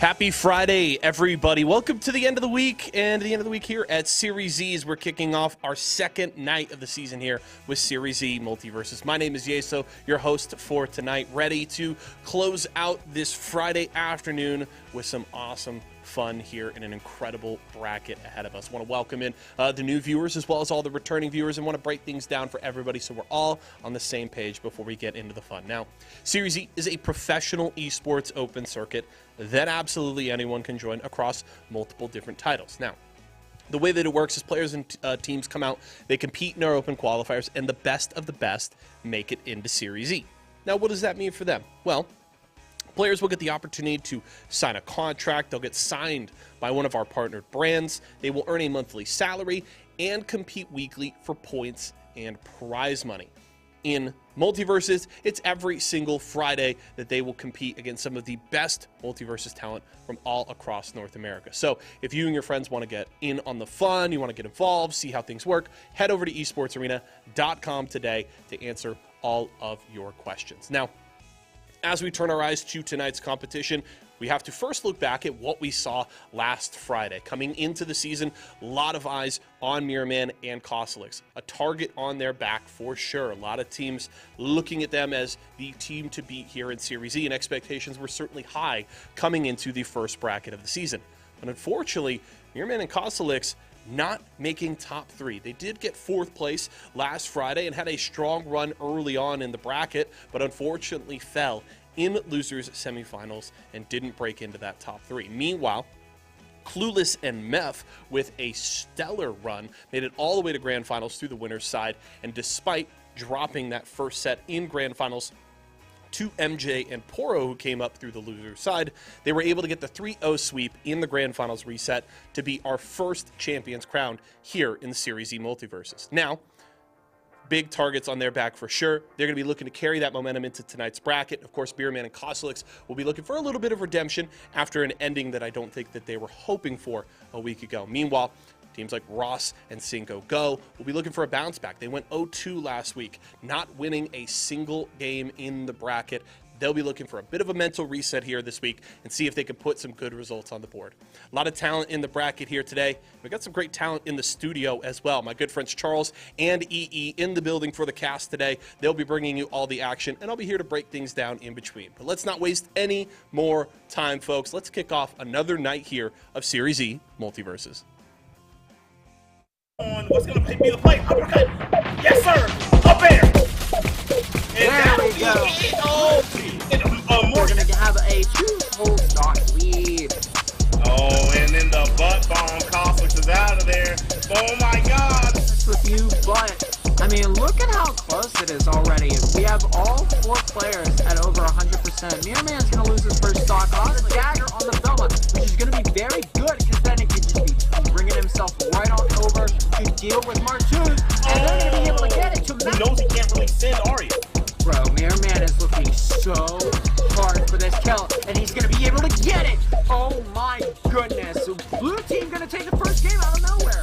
Happy Friday, everybody. Welcome to the end of the week, and the end of the week here at Series Z as we're kicking off our second night of the season here with Series Z MultiVersus. My name is Yeso, your host for tonight, ready to close out this Friday afternoon with some awesome fun here in an incredible bracket ahead of us. I want to welcome in the new viewers as well as all the returning viewers and want to break things down for everybody so we're all on the same page before we get into the fun. Now, Series Z is a professional esports open circuit that absolutely anyone can join across multiple different titles. Now, the way that it works is players and teams come out, they compete in our open qualifiers, and the best of the best make it into Series Z. Now, what does that mean for them? Well, players will get the opportunity to sign a contract. They'll get signed by one of our partnered brands. They will earn a monthly salary and compete weekly for points and prize money. In MultiVersus, it's every single Friday that they will compete against some of the best MultiVersus talent from all across North America. So if you and your friends want to get in on the fun, you want to get involved, see how things work, head over to esportsarena.com today to answer all of your questions. Now, as we turn our eyes to tonight's competition, we have to first look back at what we saw last Friday. Coming into the season, a lot of eyes on Mirrorman and Cosolix. A target on their back for sure. A lot of teams looking at them as the team to beat here in Series Z, and expectations were certainly high coming into the first bracket of the season. But unfortunately, Mirrorman and Cosolix not making top three. They did get fourth place last Friday and had a strong run early on in the bracket, but unfortunately fell in losers semifinals and didn't break into that top three. Meanwhile, Clueless and Meth, with a stellar run, made it all the way to grand finals through the winner's side, and despite dropping that first set in grand finals to MJ and Poro, who came up through the loser side, they were able to get the 3-0 sweep in the grand finals reset to be our first champions crowned here in the Series Z MultiVersus. Now, big targets on their back for sure. They're going to be looking to carry that momentum into tonight's bracket. Of course, Mirrorman and Cosolix will be looking for a little bit of redemption after an ending that I don't think that they were hoping for a week ago. Meanwhile, teams like Ross and Cinco Go will be looking for a bounce back. They went 0-2 last week, not winning a single game in the bracket. They'll be looking for a bit of a mental reset here this week and see if they can put some good results on the board. A lot of talent in the bracket here today. We've got some great talent in the studio as well. My good friends Charles and EE in the building for the cast today. They'll be bringing you all the action, and I'll be here to break things down in between. But let's not waste any more time, folks. Let's kick off another night here of Series Z MultiVersus. On what's going to be the play. Uppercut. Yes, sir. Up there. And there we go. We're going to have a 2-whole stock lead. Oh, and then the butt bomb Cosolix is out of there. Oh my God. With you, but I mean, look at how close it is already. We have all four players at over 100%. Mirrorman's going to lose his first stock on the dagger on the Velma, which is going to be very good because then it can just be bringing himself right on over to deal with Martuz, and they're going to be able to get it to Who knows he can't really send Arya. Bro, Mirrorman is looking so hard for this kill, and he's going to be able to get it. Oh my goodness. So blue team going to take the first game out of nowhere.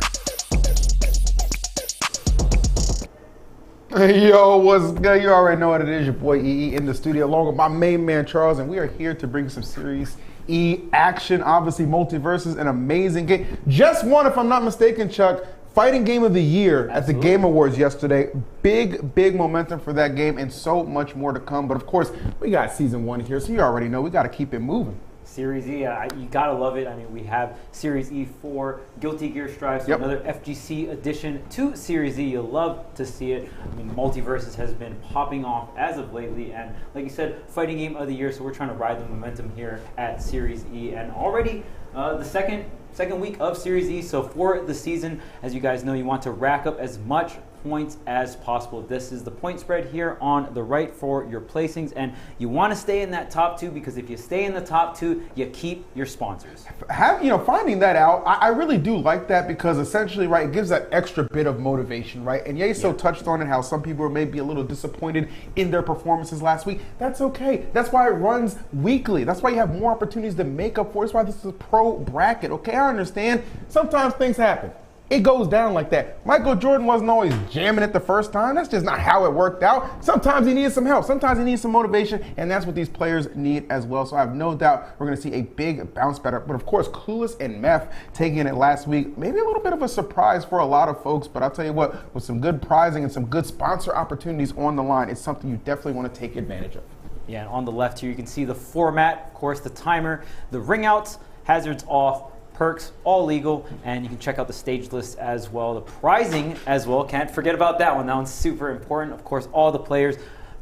Hey, yo, what's good? You already know what it is. Your boy EE in the studio along with my main man Charles, and we are here to bring some Series E action. Obviously, MultiVersus, an amazing game. Just won, if I'm not mistaken, Chuck, Fighting Game of the Year at the Game Awards yesterday. Big momentum for that game, and so much more to come. But of course, we got Season 1 here, so you already know we got to keep it moving. Series E, you gotta love it. I mean, we have Series E4, Guilty Gear Strive, so another FGC addition to Series E. You'll love to see it. I mean, MultiVersus has been popping off as of lately, and like you said, Fighting Game of the Year, so we're trying to ride the momentum here at Series E. And already the second week of Series E, so for the season, as you guys know, you want to rack up as much points as possible. This is the point spread here on the right for your placings, and you want to stay in that top two because if you stay in the top two, you keep your sponsors. Finding that out, I really do like that because essentially, right, it gives that extra bit of motivation, right? And Yeso touched on it, how some people may be a little disappointed in their performances last week. That's okay. That's why it runs weekly. That's why you have more opportunities to make up for it. That's why this is a pro bracket, okay? I understand. Sometimes things happen. it goes down like that. Michael Jordan wasn't always jamming it the first time. That's just not how it worked out. Sometimes he needed some help. Sometimes he needs some motivation, and that's what these players need as well. So I have no doubt we're going to see a big bounce back. But of course, Clueless and Meth taking it last week, maybe a little bit of a surprise for a lot of folks, but I'll tell you what, with some good prizing and some good sponsor opportunities on the line, it's something you definitely want to take advantage of. Yeah, and on the left here, you can see the format, of course, the timer, the ring outs, hazards off, perks, all legal, and you can check out the stage list as well. The prizing as well, can't forget about that one. That one's super important. Of course, all the players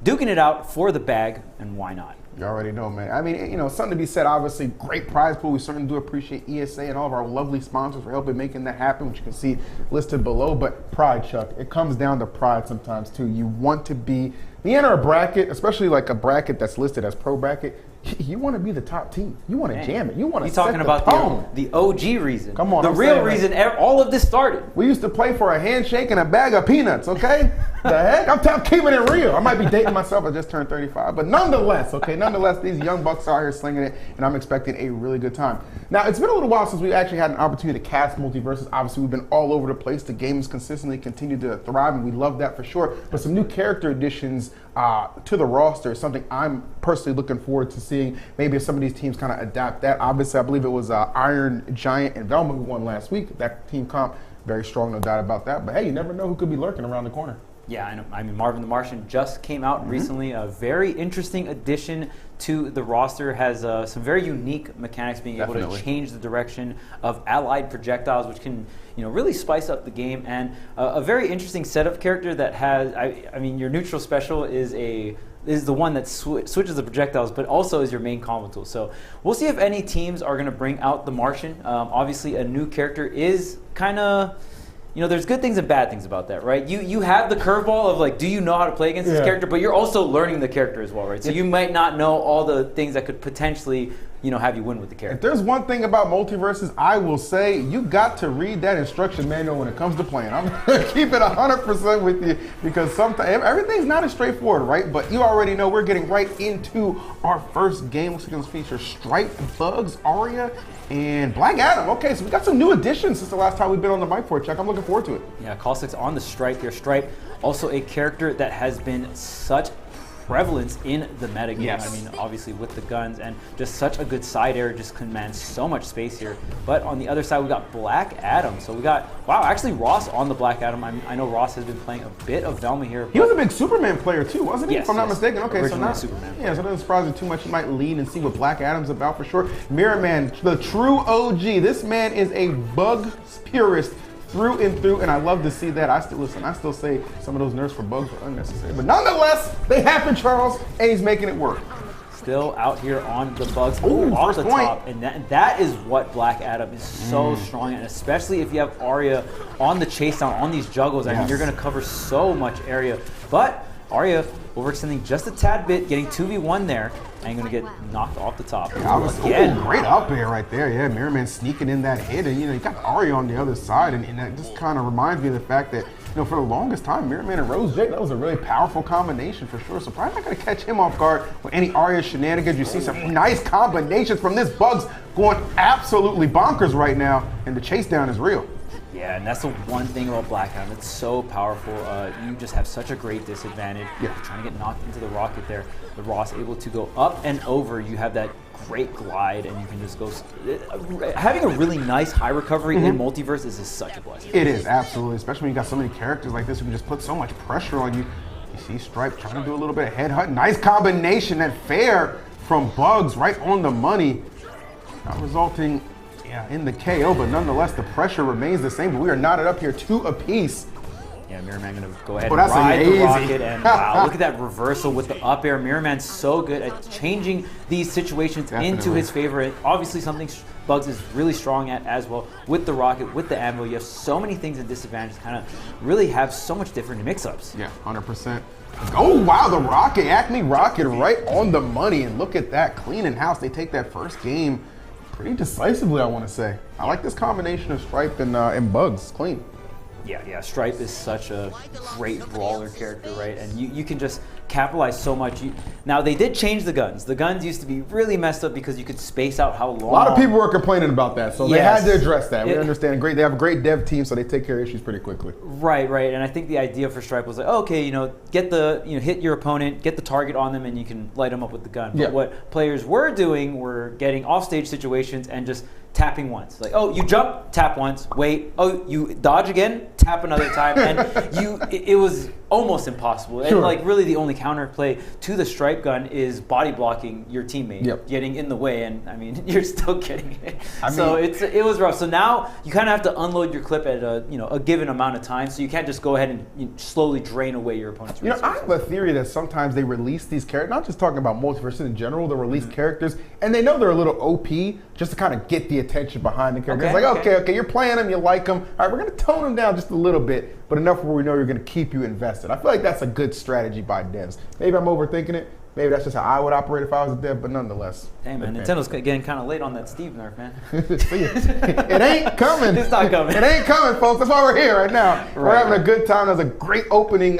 duking it out for the bag, and why not? You already know, man. I mean, you know, something to be said, obviously, great prize pool. We certainly do appreciate ESA and all of our lovely sponsors for helping making that happen, which you can see listed below. But pride, Chuck, it comes down to pride sometimes, too. You want to be, when you enter a bracket, especially like a bracket that's listed as pro bracket, you want to be the top team. You want to jam it. You want to set talking about the tone. the OG reason. Come on, the I'm real saying, reason all of this started. We used to play for a handshake and a bag of peanuts, okay? The heck? I'm keeping it real. I might be dating myself. I just turned 35. But nonetheless, these young bucks are here slinging it, and I'm expecting a really good time. Now, it's been a little while since we actually had an opportunity to cast MultiVersus. Obviously, we've been all over the place. The game has consistently continued to thrive, and we love that for sure. But some new character additions to the roster is something I'm personally looking forward to seeing. Maybe if some of these teams kind of adapt that. Obviously, I believe it was Iron Giant and Velma who won last week. That team comp, very strong, no doubt about that. But hey, you never know who could be lurking around the corner. Yeah, I know. I mean, Marvin the Martian just came out recently. A very interesting addition to the roster. Has some very unique mechanics, being able to change the direction of allied projectiles, which can, you know, really spice up the game. And a very interesting setup character that has, I mean, your neutral special is the one that switches the projectiles, but also is your main combo tool. So we'll see if any teams are going to bring out the Martian. Obviously, a new character is kind of, you know, there's good things and bad things about that, right? You have the curveball of, like, do you know how to play against this character? But you're also learning the character as well, right? So you might not know all the things that could potentially, you know, have you win with the character. If there's one thing about MultiVersus, I will say you got to read that instruction manual when it comes to playing. I'm going to keep it 100% with you, because sometimes everything's not as straightforward, right? But you already know we're getting right into our first game. Looks like it's going to feature Stripe, Bugs, Arya, and Black Adam. Okay, so we got some new additions since the last time we've been on the mic for it, Chuck. I'm looking forward to it. Yeah, Cosolix on the Stripe here. Stripe, also a character that has been such prevalence in the meta game. Yes. I mean, obviously with the guns, and just such a good side air, just commands so much space here. But on the other side, we got Black Adam. So we got, wow, actually Ross on the Black Adam. I know Ross has been playing a bit of Velma here. He was a big Superman player too, wasn't he? Yes, if I'm not mistaken. Okay, originally so now Superman. Yeah, so it doesn't surprise me too much. You might lean and see what Black Adam's about for sure. Mirrorman, the true OG. This man is a bug purist through and through, and I love to see that. I still say some of those nerfs for bugs were unnecessary, but nonetheless, they happen, Charles, and he's making it work. Still out here on the bugs. Ooh, off the first point. top, and that is what Black Adam is so strong at, and especially if you have Arya on the chase down on these juggles. I mean, you're going to cover so much area, but Arya overextending just a tad bit, getting 2v1 there, and going to get knocked off the top. Again, great up air right there. Yeah, Mirrorman sneaking in that hit, and you know, you got Arya on the other side, and that just kind of reminds me of the fact that, you know, for the longest time, Mirrorman and Rose Jade, that was a really powerful combination for sure. So probably not going to catch him off guard with any Arya shenanigans. You see some nice combinations from this. Bugs going absolutely bonkers right now, and the chase down is real. Yeah, and that's the one thing about Black Adam. It's so powerful. You just have such a great disadvantage. Yeah. You're trying to get knocked into the rocket there. The Ross able to go up and over. You have that great glide, and you can just go. Having a really nice high recovery in MultiVersus is such a blessing. It is, absolutely, especially when you got so many characters like this who can just put so much pressure on you. You see Stripe trying to do a little bit of headhunt. Nice combination, that fair from Bugs right on the money. Not resulting in the KO, but nonetheless, the pressure remains the same, but we are knotted up here 2 apiece. Yeah, Mirrorman going to go ahead and ride the rocket, and wow, look at that reversal with the up air. Mirrorman's so good at changing these situations into his favor, and obviously something Bugs is really strong at as well. With the rocket, with the ammo, you have so many things at disadvantage, kind of really have so much different mix-ups. Yeah, 100%. Oh, wow, the rocket, Acme rocket right on the money, and look at that, cleaning house. They take that first game pretty decisively, I want to say. I like this combination of Stripe and Bugs, clean. Yeah, Stripe is such a great brawler character, right? And you can just capitalize so much. Now, they did change the guns. The guns used to be really messed up because you could space out how long. A lot of people were complaining about that, so they had to address that. We understand. They have a great dev team, so they take care of issues pretty quickly. Right. And I think the idea for Stripe was like, okay, hit your opponent, get the target on them, and you can light them up with the gun. But what players were doing were getting offstage situations and just tapping once. Like, oh, you jump, tap once, wait. Oh, you dodge again, tap another time. And it was almost impossible. Sure. And like really the only counterplay to the Stripe gun is body blocking your teammate, getting in the way, and I mean you're still getting it. It was rough. So now you kind of have to unload your clip at a given amount of time. So you can't just go ahead and slowly drain away your opponent's resources. I have a theory that sometimes they release these characters, not just talking about MultiVersus in general, they release characters, and they know they're a little OP just to kind of get the attention behind the character. It's like, okay, you're playing them, you like them. All right, we're going to tone them down just a little bit, but enough where we know you're going to keep you invested. I feel like that's a good strategy by devs. Maybe I'm overthinking it. Maybe that's just how I would operate if I was a dev, but nonetheless. Hey man, Nintendo's getting kind of late on that Steve nerf, man. It ain't coming. It's not coming. It ain't coming, folks. That's why we're here right now. We're having a good time. That was a great opening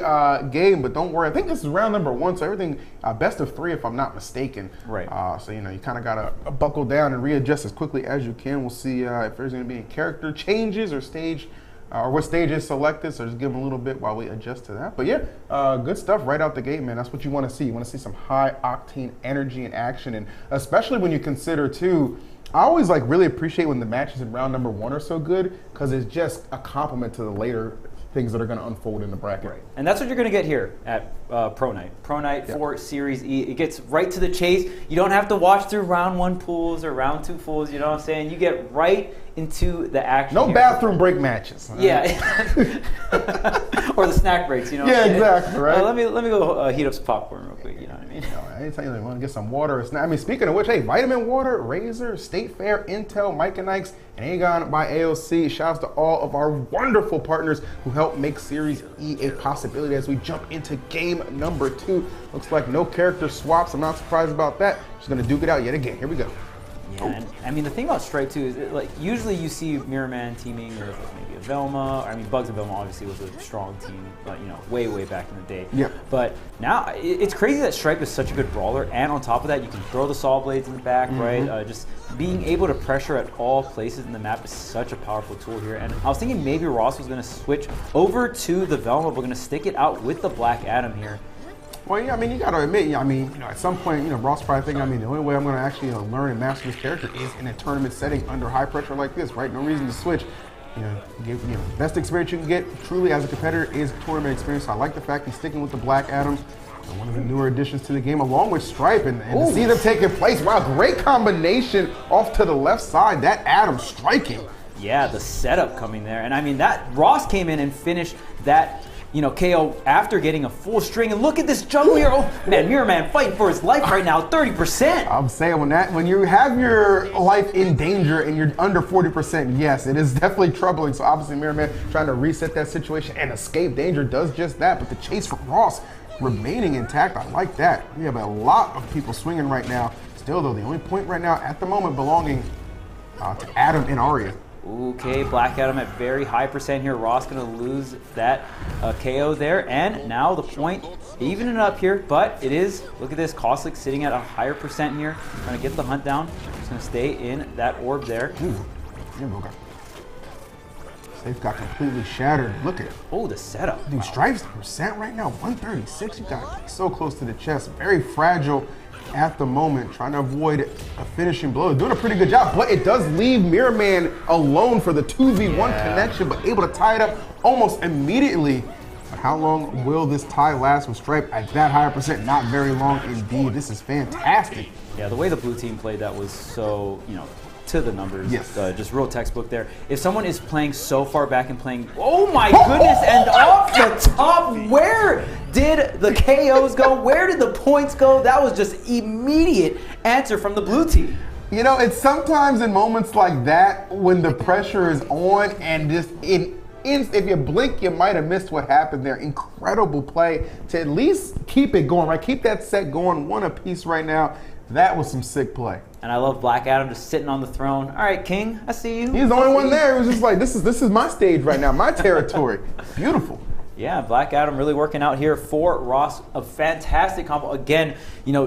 game, but don't worry. I think this is round number 1, so everything best of 3 if I'm not mistaken. Right. So you kind of got to buckle down and readjust as quickly as you can. We'll see if there's going to be any character changes or stage. Or what stage is selected, so just give them a little bit while we adjust to that. But good stuff right out the gate, man. That's what you want to see. You want to see some high octane energy and action, and especially when you consider too, I always really appreciate when the matches in round number 1 are so good, because it's just a compliment to the later things that are going to unfold in the bracket. Right. And that's what you're going to get here at Pro Night. Pro Night for Series E. It gets right to the chase. You don't have to watch through round 1 pools or round 2 pools, you know what I'm saying? You get right into the action. No bathroom break matches. Yeah. Or the snack breaks, Yeah, exactly, right? Let me go heat up some popcorn real quick, you know what I mean? Anytime you want to get some water or snack. I mean, speaking of which, hey, Vitamin Water, Razer, State Fair, Intel, Mike and Ike's, and Aegon by AOC. Shouts to all of our wonderful partners who help make Series E a possibility as we jump into game number 2. Looks like no character swaps. I'm not surprised about that. Just going to duke it out yet again. Here we go. Yeah, and I mean the thing about Stripe too is usually you see Mirrorman teaming with maybe a Velma. I mean Bugs and Velma obviously was a strong team, way back in the day. Yeah. But now it's crazy that Stripe is such a good brawler, and on top of that you can throw the saw blades in the back, right? Just being able to pressure at all places in the map is such a powerful tool here. And I was thinking maybe Ross was going to switch over to the Velma, but we're going to stick it out with the Black Adam here. Well, yeah, I mean, you got to admit, at some point, Ross probably thinking, the only way I'm going to actually learn and master this character is in a tournament setting under high pressure like this, right? No reason to switch. Best experience you can get truly as a competitor is tournament experience. So I like the fact he's sticking with the Black Adam, one of the newer additions to the game, along with Stripe, and to see them taking place. Wow, great combination off to the left side. That Adam striking. Yeah, the setup coming there, and I mean that Ross came in and finished that. KO after getting a full string, and look at this jungler here. Oh man, Mirrorman fighting for his life right now, 30%. I'm saying when you have your life in danger and you're under 40%, yes, it is definitely troubling. So obviously Mirrorman trying to reset that situation and escape danger does just that. But the chase for Ross remaining intact, I like that. We have a lot of people swinging right now. Still though, the only point right now at the moment belonging to Adam and Arya. Okay, Black Adam at very high percent here. Ross gonna lose that KO there, and now the point evening up here, but it is, look at this, Cosolix sitting at a higher percent here, trying to get the hunt down. Just gonna stay in that orb there. Safe got completely shattered. Look at it. Oh, the setup. Dude, Stripe's percent right now, 136. You got so close to the chest. Very fragile at the moment, trying to avoid a finishing blow. Doing a pretty good job, but it does leave Mirrorman alone for the 2v1 connection, but able to tie it up almost immediately. But how long will this tie last with Stripe at that higher percent? Not very long indeed. This is fantastic. Yeah, the way the blue team played that was so, to the numbers. Yes. Just real textbook there. If someone is playing so far back and playing, oh my goodness, and off the top, where did the KOs go? Where did the points go? That was just immediate answer from the blue team. It's sometimes in moments like that when the pressure is on and just if you blink, you might have missed what happened there. Incredible play to at least keep it going, right? Keep that set going, one apiece right now. That was some sick play. And I love Black Adam just sitting on the throne. All right, King, I see you. He's the only one there. It was just like, this is my stage right now, my territory. Beautiful. Yeah, Black Adam really working out here for Ross. A fantastic combo. Again,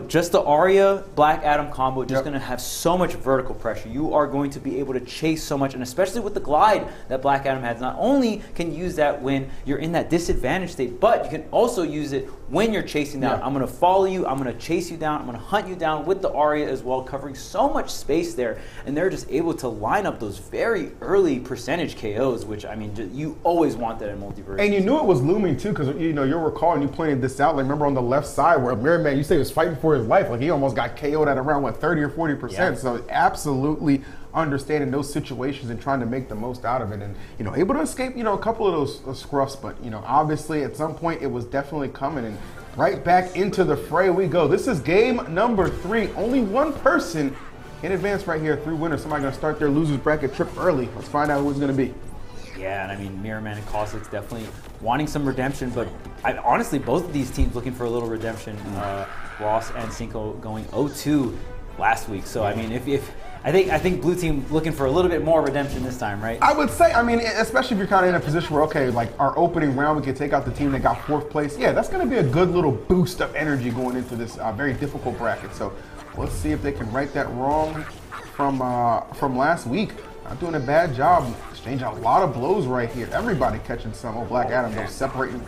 just the Arya Black Adam combo just going to have so much vertical pressure. You are going to be able to chase so much, and especially with the glide that Black Adam has. Not only can you use that when you're in that disadvantaged state, but you can also use it when you're chasing down. I'm going to follow you. I'm going to chase you down. I'm going to hunt you down with the Arya as well, covering so much space there. And they're just able to line up those very early percentage KOs, which, you always want that in MultiVersus. And you knew it was looming too, because you'll recall, and you pointed this out. Like, remember on the left side where Mirrorman, you say, was fighting for his life. Like, he almost got KO'd at around 30 or 40%. Yeah. So absolutely understanding those situations and trying to make the most out of it, and able to escape a couple of those scruffs. But obviously at some point it was definitely coming, and right back into the fray we go. This is game number 3. Only one person in advance right here, 3 winners. Somebody gonna start their losers bracket trip early. Let's find out who it's gonna be. Yeah, and Mirrorman and Cosolix definitely wanting some redemption, but honestly, both of these teams looking for a little redemption. Ross and Cinco going 0-2 last week. So I think blue team looking for a little bit more redemption this time, right? I would say, especially if you're kind of in a position where, okay, like our opening round, we can take out the team that got 4th place. Yeah, that's going to be a good little boost of energy going into this very difficult bracket. So let's see if they can right that wrong from last week. Not doing a bad job. Exchanging a lot of blows right here. Everybody catching some. Oh, Black Adam, though, separating.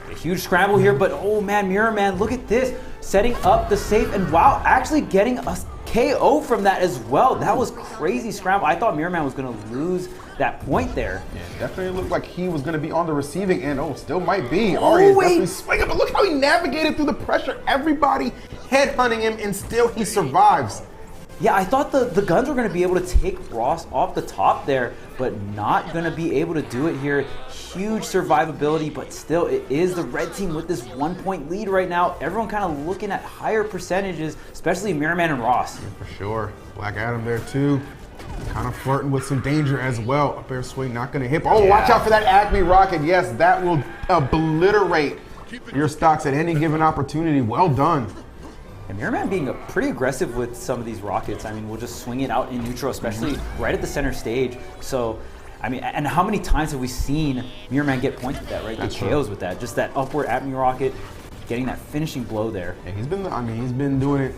A huge scramble here, but oh man, Mirrorman, look at this. Setting up the safe, and wow, actually getting a KO from that as well. That was crazy scramble. I thought Mirrorman was going to lose that point there. Yeah, definitely looked like he was going to be on the receiving end. Oh, still might be. Arya is definitely swinging, but look how he navigated through the pressure. Everybody headhunting him, and still he survives. Yeah, I thought the guns were going to be able to take Ross off the top there, but not going to be able to do it here. Huge survivability, but still, it is the red team with this 1-point lead right now. Everyone kind of looking at higher percentages, especially Mirrorman and Ross. Yeah, for sure. Black Adam there too. Kind of flirting with some danger as well. Up air swing, not going to hit. Oh, watch out for that Acme rocket. Yes, that will obliterate your stocks at any given opportunity. Well done. And Mirrorman being pretty aggressive with some of these rockets. We'll just swing it out in neutral, especially right at the center stage. So, and how many times have we seen Mirrorman get points with that, right? Get KOs with that. Just that upward Acme rocket, getting that finishing blow there. And he's been doing it,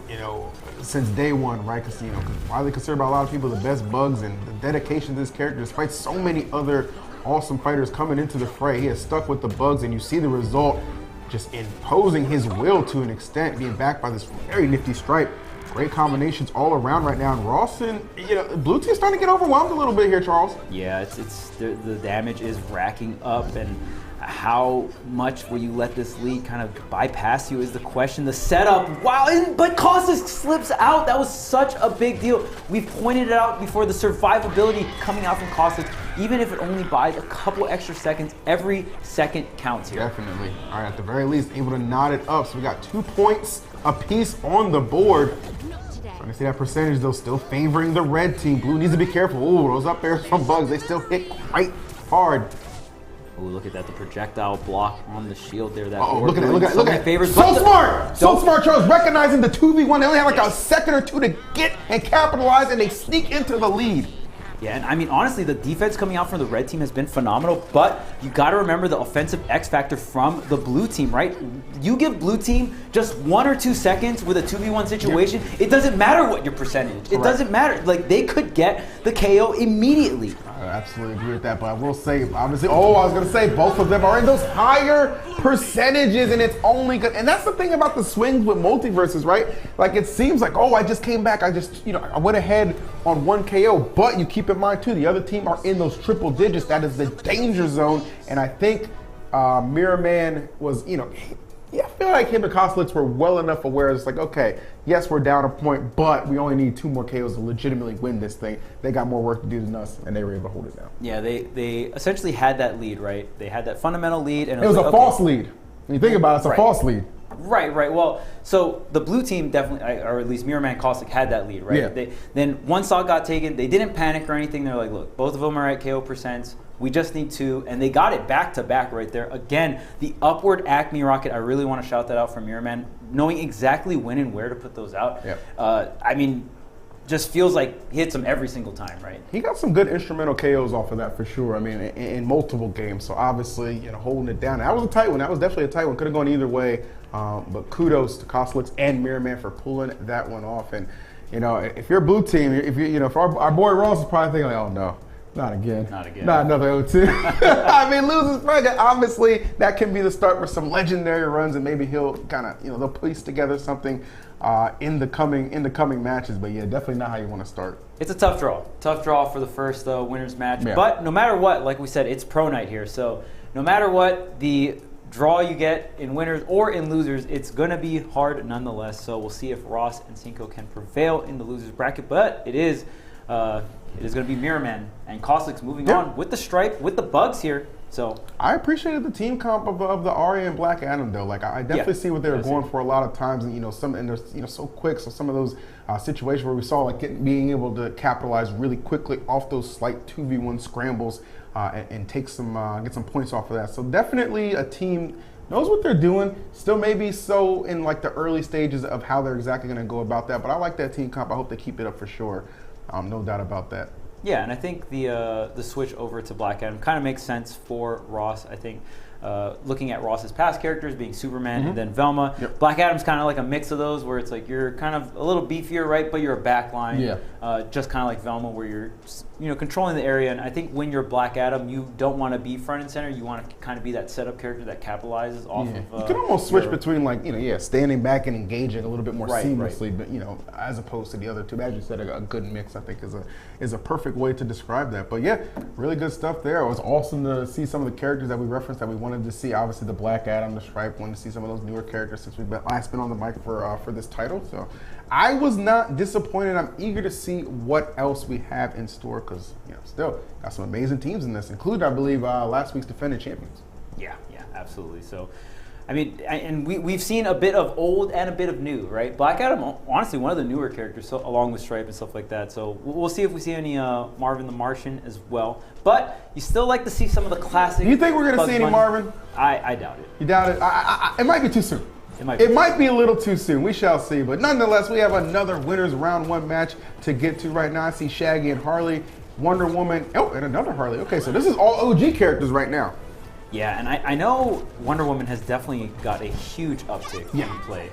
since day one, right? Because, widely considered by a lot of people the best bugs, and the dedication to this character, despite so many other awesome fighters coming into the fray, he has stuck with the bugs, and you see the result. Just imposing his will to an extent, being backed by this very nifty stripe. Great combinations all around right now. And Ross and, blue team's starting to get overwhelmed a little bit here, Charles. Yeah, the damage is racking up, and how much will you let this lead kind of bypass you is the question. The setup, wow, but Cosolix slips out. That was such a big deal. We've pointed it out before, the survivability coming out from Cosolix, even if it only buys a couple extra seconds, every second counts here. Definitely. All right, at the very least, able to knot it up. So we got 2 points apiece on the board. Trying to see that percentage, though, still favoring the red team. Blue needs to be careful. Ooh, those up airs from bugs, they still hit quite hard. Oh, look at that, the projectile block on the shield there. That look at it. Favors, so smart, Charles, recognizing the 2v1. They only have like a second or two to get and capitalize, and they sneak into the lead. Yeah, and honestly, the defense coming out from the red team has been phenomenal, but you got to remember the offensive X factor from the blue team, right? You give blue team just 1 or 2 seconds with a 2v1 situation, it doesn't matter what your percentage. It doesn't matter. Like, they could get the KO immediately. I absolutely agree with that, but I will say, obviously, I was going to say both of them are in those higher percentages, and it's only good. And that's the thing about the swings with MultiVersus, right? Like, it seems like, I just came back, I went ahead on 1 KO, but you keep in mind, too, the other team are in those triple digits. That is the danger zone, and I think Mirrorman was, I feel like him and Cosolix were well enough aware. It's like, okay, yes, we're down a point, but we only need 2 more KOs to legitimately win this thing. They got more work to do than us, and they were able to hold it down. Yeah, they essentially had that lead, right? They had that fundamental lead, and it was a false lead. When you think about it, it's a false lead. Right. Well, so the blue team definitely, or at least Mirrorman and Cosolix had that lead, right? Yeah. Then one stock got taken. They didn't panic or anything. They're like, look, both of them are at KO percents. We just need 2, and they got it back to back right there. Again, the upward Acme rocket, I really want to shout that out from Mirrorman, knowing exactly when and where to put those out. Yep. just feels like he hits them every single time, right? He got some good instrumental KOs off of that for sure. I mean, in multiple games. So obviously, holding it down. That was a tight one. That was definitely a tight one. Could have gone either way. But kudos to Cosolix and Mirrorman for pulling that one off. And if you're a blue team, if our boy Ross is probably thinking like, oh no. Not again. Not again. Not another 0-2. I mean, loses bracket. Obviously, that can be the start for some legendary runs, and maybe he'll kind of, they'll piece together something in the coming matches. But yeah, definitely not how you want to start. It's a tough draw. Tough draw for the first winners match. Yeah. But no matter what, like we said, it's pro night here. So no matter what the draw you get in winners or in losers, it's going to be hard nonetheless. So we'll see if Ross and Cinco can prevail in the losers bracket. But it is going to be Mirrorman and Cosolix moving on with the stripe, with the bugs here. So I appreciated the team comp of the Arya and Black Adam though. Like I definitely see what they were going for a lot of times, and they're so quick. So some of those situations where we saw being able to capitalize really quickly off those slight 2v1 scrambles and take get some points off of that. So definitely a team knows what they're doing. Still maybe so in the early stages of how they're exactly going to go about that. But I like that team comp. I hope they keep it up for sure. No doubt about that. Yeah, and I think the switch over to Black Adam kind of makes sense for Ross. I think looking at Ross's past characters being Superman and then Velma, Black Adam's kind of like a mix of those where it's like you're kind of a little beefier, right? But you're a backline, just kind of like Velma where you're controlling the area. And I think when you're Black Adam, you don't want to be front and center. You want to kind of be that setup character that capitalizes off of. You can almost switch between standing back and engaging a little bit more seamlessly, but as opposed to the other two. As you said, a good mix I think is a perfect way to describe that. But yeah, really good stuff there. It was awesome to see some of the characters that we referenced that we wanted to see. Obviously the Black Adam, the Stripe. Wanted to see some of those newer characters since we've last been on the mic for this title. So I was not disappointed. I'm eager to see what else we have in store because still got some amazing teams in this, including I believe last week's defending champions. Yeah, absolutely. So I mean, and we've seen a bit of old and a bit of new, right? Black Adam, honestly, one of the newer characters, so, along with Stripe and stuff like that. So we'll see if we see any Marvin the Martian as well. But you still like to see some of the classic. Do you think we're going to see any Marvin? I doubt it. You doubt it? It might be too soon. It might be a little too soon. We shall see. But nonetheless, we have another winners round 1 match to get to right now. I see Shaggy and Harley, Wonder Woman, and another Harley. Okay, so this is all OG characters right now. Yeah, and I know Wonder Woman has definitely got a huge uptick in play.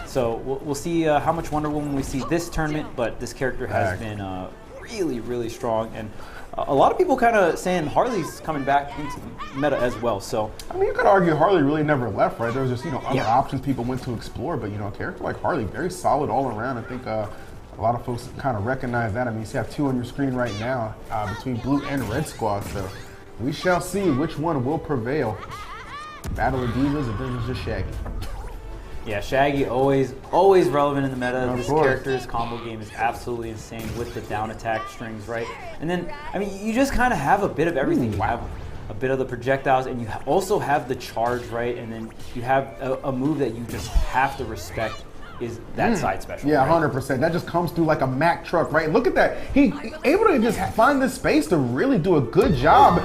So we'll see how much Wonder Woman we see this tournament, but this character has been really, really strong. And a lot of people kind of saying Harley's coming back into the meta as well. So I mean, you could argue Harley really never left, right? There was just other options people went to explore, but a character like Harley, very solid all around. I think a lot of folks kind of recognize that. I mean, you have 2 on your screen right now between blue and red squad. So we shall see which one will prevail. Battle of Divas, and then it's just Shaggy. Yeah, Shaggy always relevant in the meta. This course. character's combo game is absolutely insane with the down attack strings, right? And then, I mean, you just kind of have a bit of everything. You have a bit of the projectiles, and you also have the charge, right? And then you have a move that you just have to respect is that side special. Yeah, right? 100%. That just comes through like a Mack truck, right? Look at that. He able to just find this space to really do a good job.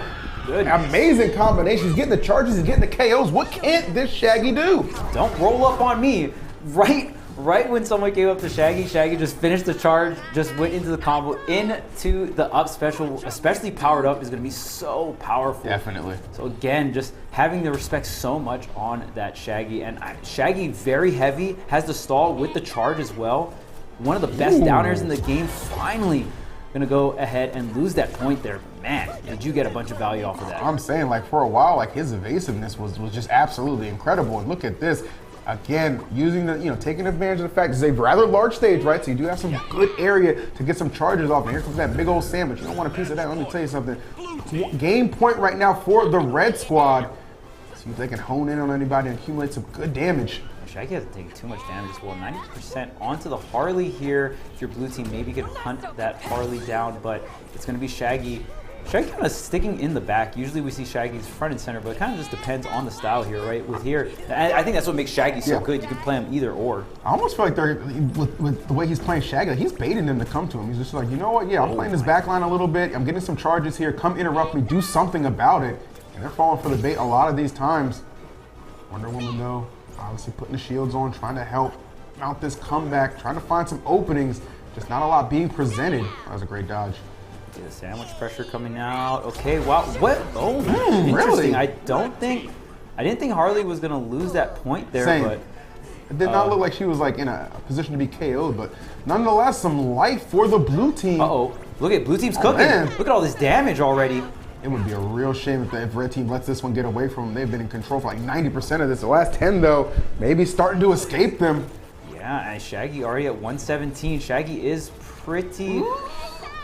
Amazing combinations. Getting the charges, he's getting the KOs. What can't this Shaggy do? Don't roll up on me. Right when someone gave up to Shaggy, Shaggy just finished the charge, just went into the combo, into the up special, especially powered up, is going to be so powerful. Definitely. So again, just having the respect so much on that Shaggy. And Shaggy, very heavy, has the stall with the charge as well. One of the best downers in the game, finally going to go ahead and lose that point there. Man, did you get a bunch of value off of that? I'm saying, for a while, his evasiveness was just absolutely incredible. And look at this. Again, using taking advantage of the fact it's a rather large stage, right? So you do have some good area to get some charges off. And here comes that big old sandwich. You don't want a piece of that. Let me tell you something. Game point right now for the red squad. See if they can hone in on anybody and accumulate some good damage. Shaggy hasn't taken too much damage as well. 90% onto the Harley here. If your blue team maybe could hunt that Harley down, but it's going to be Shaggy. Shaggy kind of sticking in the back. Usually we see Shaggy's front and center, but it kind of just depends on the style here, right? With here, I think that's what makes Shaggy so good. You can play him either or. I almost feel like with the way he's playing Shaggy, he's baiting them to come to him. He's just like, you know what? Yeah, I'm playing this back line a little bit. I'm getting some charges here. Come interrupt me. Do something about it. And they're falling for the bait a lot of these times. Wonder Woman, though, obviously putting the shields on, trying to help mount this comeback, trying to find some openings. just not a lot being presented. That was a great dodge. The sandwich pressure coming out. Okay, wow. What? Oh, really? Interesting. I didn't think Harley was going to lose that point there, Same. but It did not look like she was like in a position to be KO'd, but nonetheless, some life for the blue team. uh-oh. Look at blue team's cooking. Man. Look at all this damage already. It would be a real shame if red team lets this one get away from them. They've been in control for like 90% of this. The last 10, though, maybe starting to escape them. Yeah, and Shaggy already at 117. Shaggy is pretty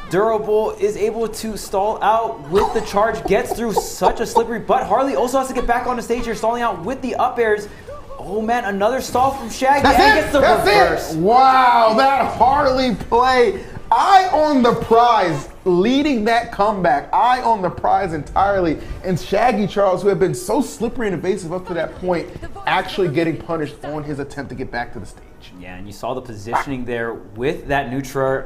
durable, is able to stall out with the charge, gets through such a slippery, but Harley also has to get back on the stage here, stalling out with the up airs. Oh man, another stall from Shaggy, and gets the reverse. Wow, that Harley play. Eye on the prize, leading that comeback. Eye on the prize entirely. And Shaggy Charles, who had been so slippery and evasive up to that point, actually getting punished on his attempt to get back to the stage. Yeah, and you saw the positioning there with that neutral.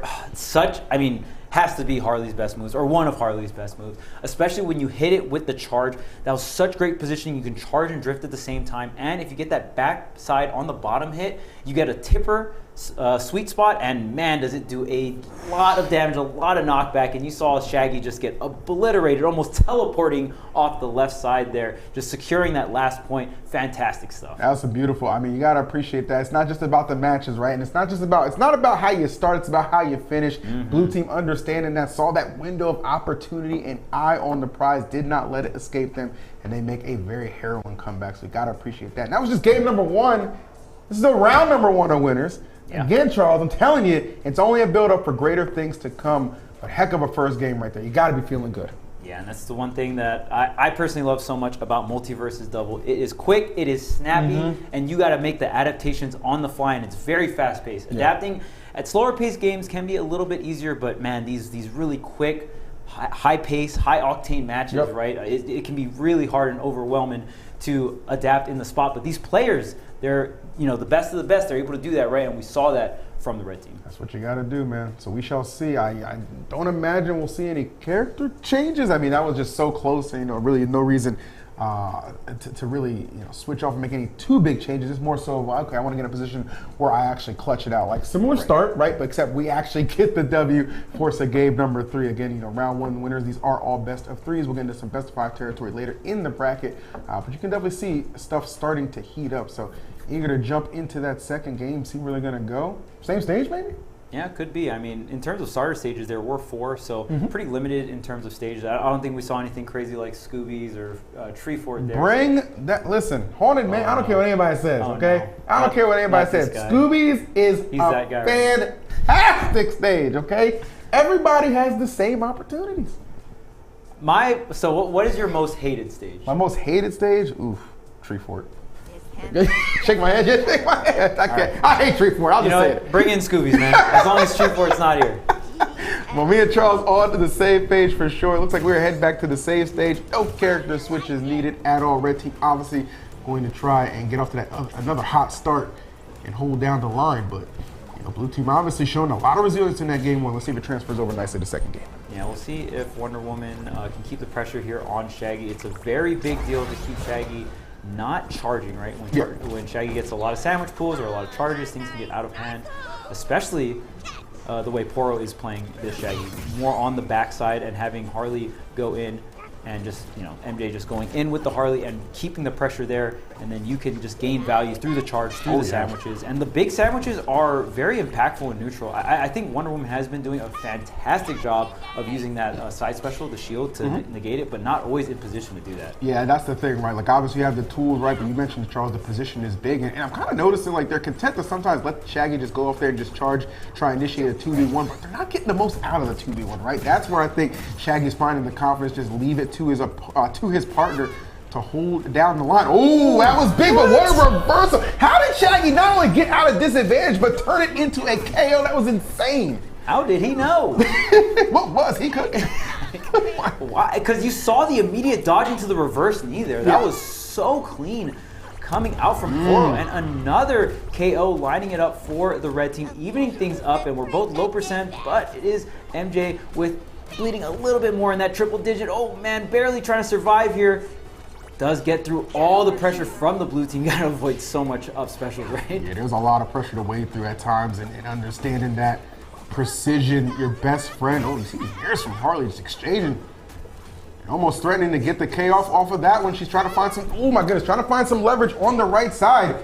Has to be Harley's best moves, or one of Harley's best moves, especially when you hit it with the charge. That was such great positioning. You can charge and drift at the same time, and if you get that backside on the bottom hit, you get a tipper sweet spot, and man, does it do a lot of damage, a lot of knockback, and you saw Shaggy just get obliterated, almost teleporting off the left side there, just securing that last point. Fantastic stuff. That was beautiful. I mean, you got to appreciate that. It's not just about the matches, right? And it's not about how you start, it's about how you finish. Blue team understanding that, saw that window of opportunity, and eye on the prize, did not let it escape them, and they make a very harrowing comeback, so you got to appreciate that. And that was just game number 1. This is the round number 1 of winners. Yeah. Again, Charles, I'm telling you, it's only a build-up for greater things to come. A heck of a first game right there. You got to be feeling good. Yeah, and that's the one thing that I personally love so much about MultiVersus Double. It is quick, it is snappy, and you got to make the adaptations on the fly, and it's very fast-paced. Yeah. Adapting at slower-paced games can be a little bit easier, but man, these really quick, high-pace, high-octane matches, right? It can be really hard and overwhelming to adapt in the spot, but these players, they're the best of the best. They're able to do that, right? And we saw that from the red team. That's what you got to do, man. So we shall see. I don't imagine we'll see any character changes. I mean, that was just so close, and really no reason to really switch off and make any too big changes. It's more so, okay, I want to get in a position where I actually clutch it out. Like similar start, right? But except we actually get the W, force a game number 3. Again, round 1 winners. These are all best of 3s. We'll get into some best of 5 territory later in the bracket. But you can definitely see stuff starting to heat up. So eager to jump into that second game, see where they're going to go. Same stage, maybe? Yeah, could be. I mean, in terms of starter stages, there were 4, so pretty limited in terms of stages. I don't think we saw anything crazy like Scoobies or Tree Fort there. Bring that. Listen, Haunted Man, I don't care what anybody says, okay? No. I don't care what anybody says. Scoobies is a fantastic stage, okay? Everybody has the same opportunities. So what is your most hated stage? My most hated stage? Oof, Tree Fort. Shake my head, shake my head. I hate Tree Fort. I'll just say it. Bring in Scoobies, man. As long as Tree Fort's not here. Well, me and Charles on to the save page for sure. It looks like we're heading back to the save stage. No character switches needed at all. Red team obviously going to try and get off to that another hot start and hold down the line. But blue team obviously showing a lot of resilience in that game 1. Let's see if it transfers over nicely to the second game. Yeah, we'll see if Wonder Woman can keep the pressure here on Shaggy. It's a very big deal to keep Shaggy not charging, right? When Shaggy gets a lot of sandwich pulls or a lot of charges, things can get out of hand, especially the way Poro is playing this Shaggy. More on the backside and having Harley go in and just, MJ just going in with the Harley and keeping the pressure there, and then you can just gain value through the charge, through the sandwiches. And the big sandwiches are very impactful in neutral. I think Wonder Woman has been doing a fantastic job of using that side special, the shield, to negate it, but not always in position to do that. Yeah, that's the thing, right? Like, obviously you have the tools, right? But you mentioned, Charles, the position is big. And I'm kind of noticing, like, they're content to sometimes let Shaggy just go off there and just charge, try and initiate a 2v1, but they're not getting the most out of the 2v1, right? That's where I think Shaggy's finding the confidence, just leave it to his partner to hold down the line. Oh, that was big, but what a reversal. How did Shaggy not only get out of disadvantage, but turn it into a KO? That was insane. How did he know? What was he cooking? Why? Because you saw the immediate dodge into the reverse knee there. That was so clean coming out from Poro. And another KO lining it up for the red team, evening things up, and we're both low percent, but it is MJ with bleeding a little bit more in that triple digit. Oh man, barely trying to survive here. Does get through all the pressure from the blue team. You gotta avoid so much up specials, right? Yeah, there's a lot of pressure to wade through at times, and understanding that precision, your best friend. Oh, you see these mirrors from Harley just exchanging. Almost threatening to get the K off of that one. She's trying to find some, oh my goodness, trying to find some leverage on the right side.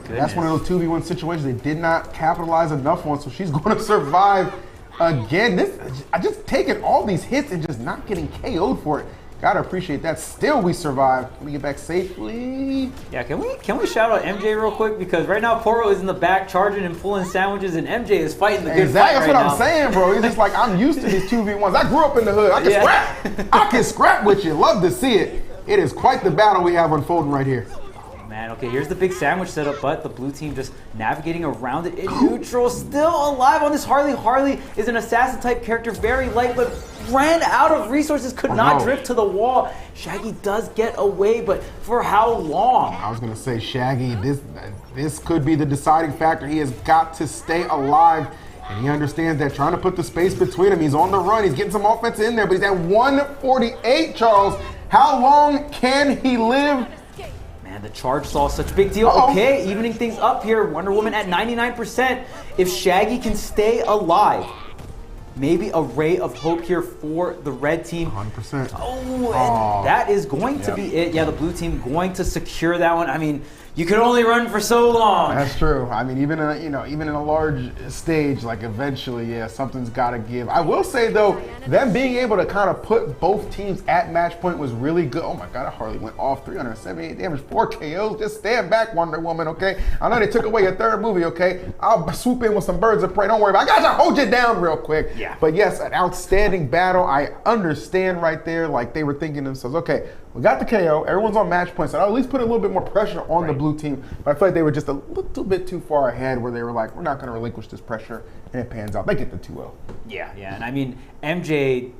That's one of those 2v1 situations they did not capitalize enough on, so she's going to survive again. I just taking all these hits and just not getting KO'd for it. Gotta appreciate that. Still, we survived. Can we get back safely? Yeah, can we shout out MJ real quick? Because right now Poro is in the back charging and pulling sandwiches, and MJ is fighting the good fight That's what I'm saying, bro. He's just like, I'm used to these 2v1s. I grew up in the hood. I can scrap. I can scrap with you. Love to see it. It is quite the battle we have unfolding right here. Man, okay, here's the big sandwich setup, but the blue team just navigating around it in neutral, still alive on this Harley. Harley is an assassin-type character, very light, but ran out of resources, could not drift to the wall. Shaggy does get away, but for how long? I was going to say, Shaggy, this could be the deciding factor. He has got to stay alive, and he understands that trying to put the space between him. He's on the run. He's getting some offense in there, but he's at 148, Charles. How long can he live? The charge saw such a big deal. Okay, evening things up here. Wonder Woman at 99%. If Shaggy can stay alive, maybe a ray of hope here for the red team. 100%. And that is going to be it. Yeah, the blue team going to secure that one. I mean, you can only run for so long. That's true. I mean, even in a large stage, like eventually, yeah, something's got to give. I will say though, them being able to kind of put both teams at match point was really good. Oh my God, Harley went off 378 damage, 4 KOs. Just stand back, Wonder Woman. Okay, I know they took away your third movie. Okay, I'll swoop in with some birds of prey. Don't worry about it. I gotta hold you down real quick. Yeah. But yes, an outstanding battle. I understand right there. Like they were thinking to themselves, okay, we got the KO. Everyone's on match points. So I'll at least put a little bit more pressure on the blue team. But I feel like they were just a little bit too far ahead where they were like, we're not going to relinquish this pressure. And it pans out. They get the 2-0. Yeah. And I mean, MJ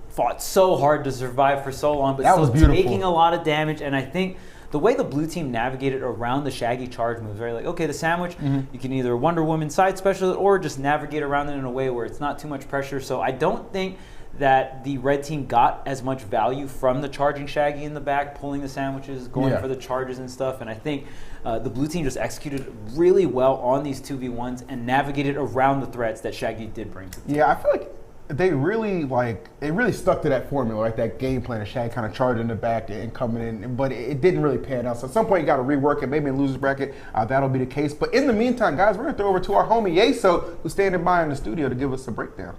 fought so hard to survive for so long, but that was beautiful. Taking a lot of damage. And I think the way the blue team navigated around the Shaggy charge moves, right? Like, okay, the sandwich, you can either Wonder Woman side special it or just navigate around it in a way where it's not too much pressure. So I don't think that the red team got as much value from the charging Shaggy in the back, pulling the sandwiches, going for the charges and stuff. And I think the blue team just executed really well on these 2v1s and navigated around the threats that Shaggy did bring to the team. Yeah, I feel like they really stuck to that formula, right? That game plan of Shaggy kind of charging in the back and coming in, but it didn't really pan out. So at some point you got to rework it. Maybe in losers bracket, that'll be the case. But in the meantime, guys, we're going to throw over to our homie Yeso, who's standing by in the studio to give us a breakdown.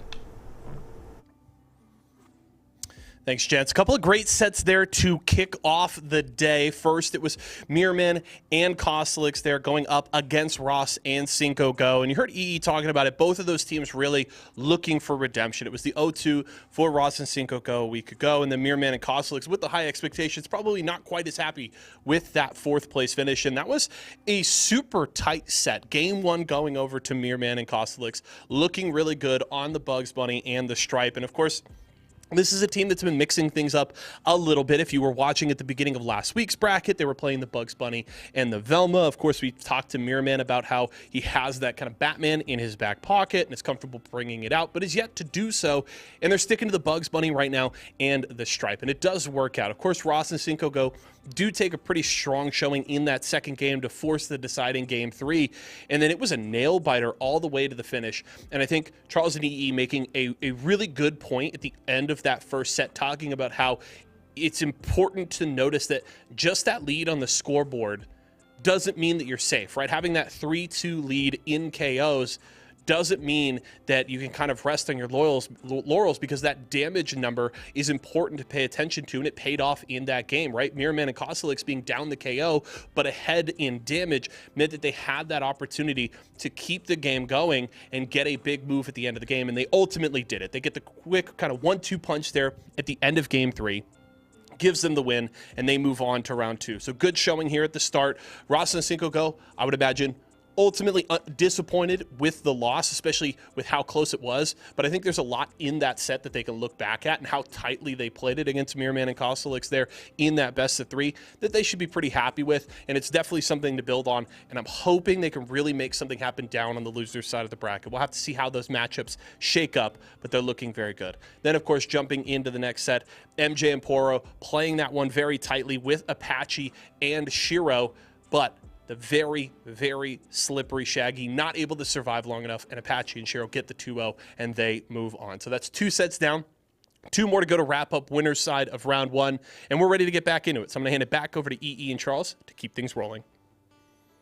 Thanks, gents. A couple of great sets there to kick off the day. First, it was Mirrorman and Cosolix there going up against Ross and Cinco Go. And you heard EE talking about it. Both of those teams really looking for redemption. It was the 0-2 for Ross and Cinco Go a week ago. And then Mirrorman and Cosolix, with the high expectations, probably not quite as happy with that 4th place finish. And that was a super tight set. Game 1 going over to Mirrorman and Cosolix, looking really good on the Bugs Bunny and the Stripe. And of course, this is a team that's been mixing things up a little bit. If you were watching at the beginning of last week's bracket, they were playing the Bugs Bunny and the Velma. Of course, we talked to Mirrorman about how he has that kind of Batman in his back pocket and is comfortable bringing it out, but is yet to do so. And they're sticking to the Bugs Bunny right now and the Stripe, and it does work out. Of course, Ross and Cinco Go do take a pretty strong showing in that second game to force the deciding game 3. And then it was a nail biter all the way to the finish. And I think Charles and EE making a really good point at the end of that first set, talking about how it's important to notice that just that lead on the scoreboard doesn't mean that you're safe, right? Having that 3-2 lead in KOs doesn't mean that you can kind of rest on your laurels, because that damage number is important to pay attention to, and it paid off in that game, right? Mirrorman and Cosolix being down the KO but ahead in damage meant that they had that opportunity to keep the game going and get a big move at the end of the game, and they ultimately did it. They get the quick kind of 1-2 punch there at the end of game 3. Gives them the win, and they move on to round 2. So good showing here at the start. Ross and Cinco Go, I would imagine, ultimately disappointed with the loss, especially with how close it was. But I think there's a lot in that set that they can look back at and how tightly they played it against Mirrorman and Cosolix there in that best of 3 that they should be pretty happy with. And it's definitely something to build on. And I'm hoping they can really make something happen down on the loser side of the bracket. We'll have to see how those matchups shake up, but they're looking very good. Then, of course, jumping into the next set, MJ and Poro playing that one very tightly with Apache and Shiro, but the very, very slippery Shaggy, not able to survive long enough, and Apache and Cheryl get the 2-0, and they move on. So that's 2 sets down. 2 more to go to wrap up winner's side of round 1, and we're ready to get back into it. So I'm going to hand it back over to EE and Charles to keep things rolling.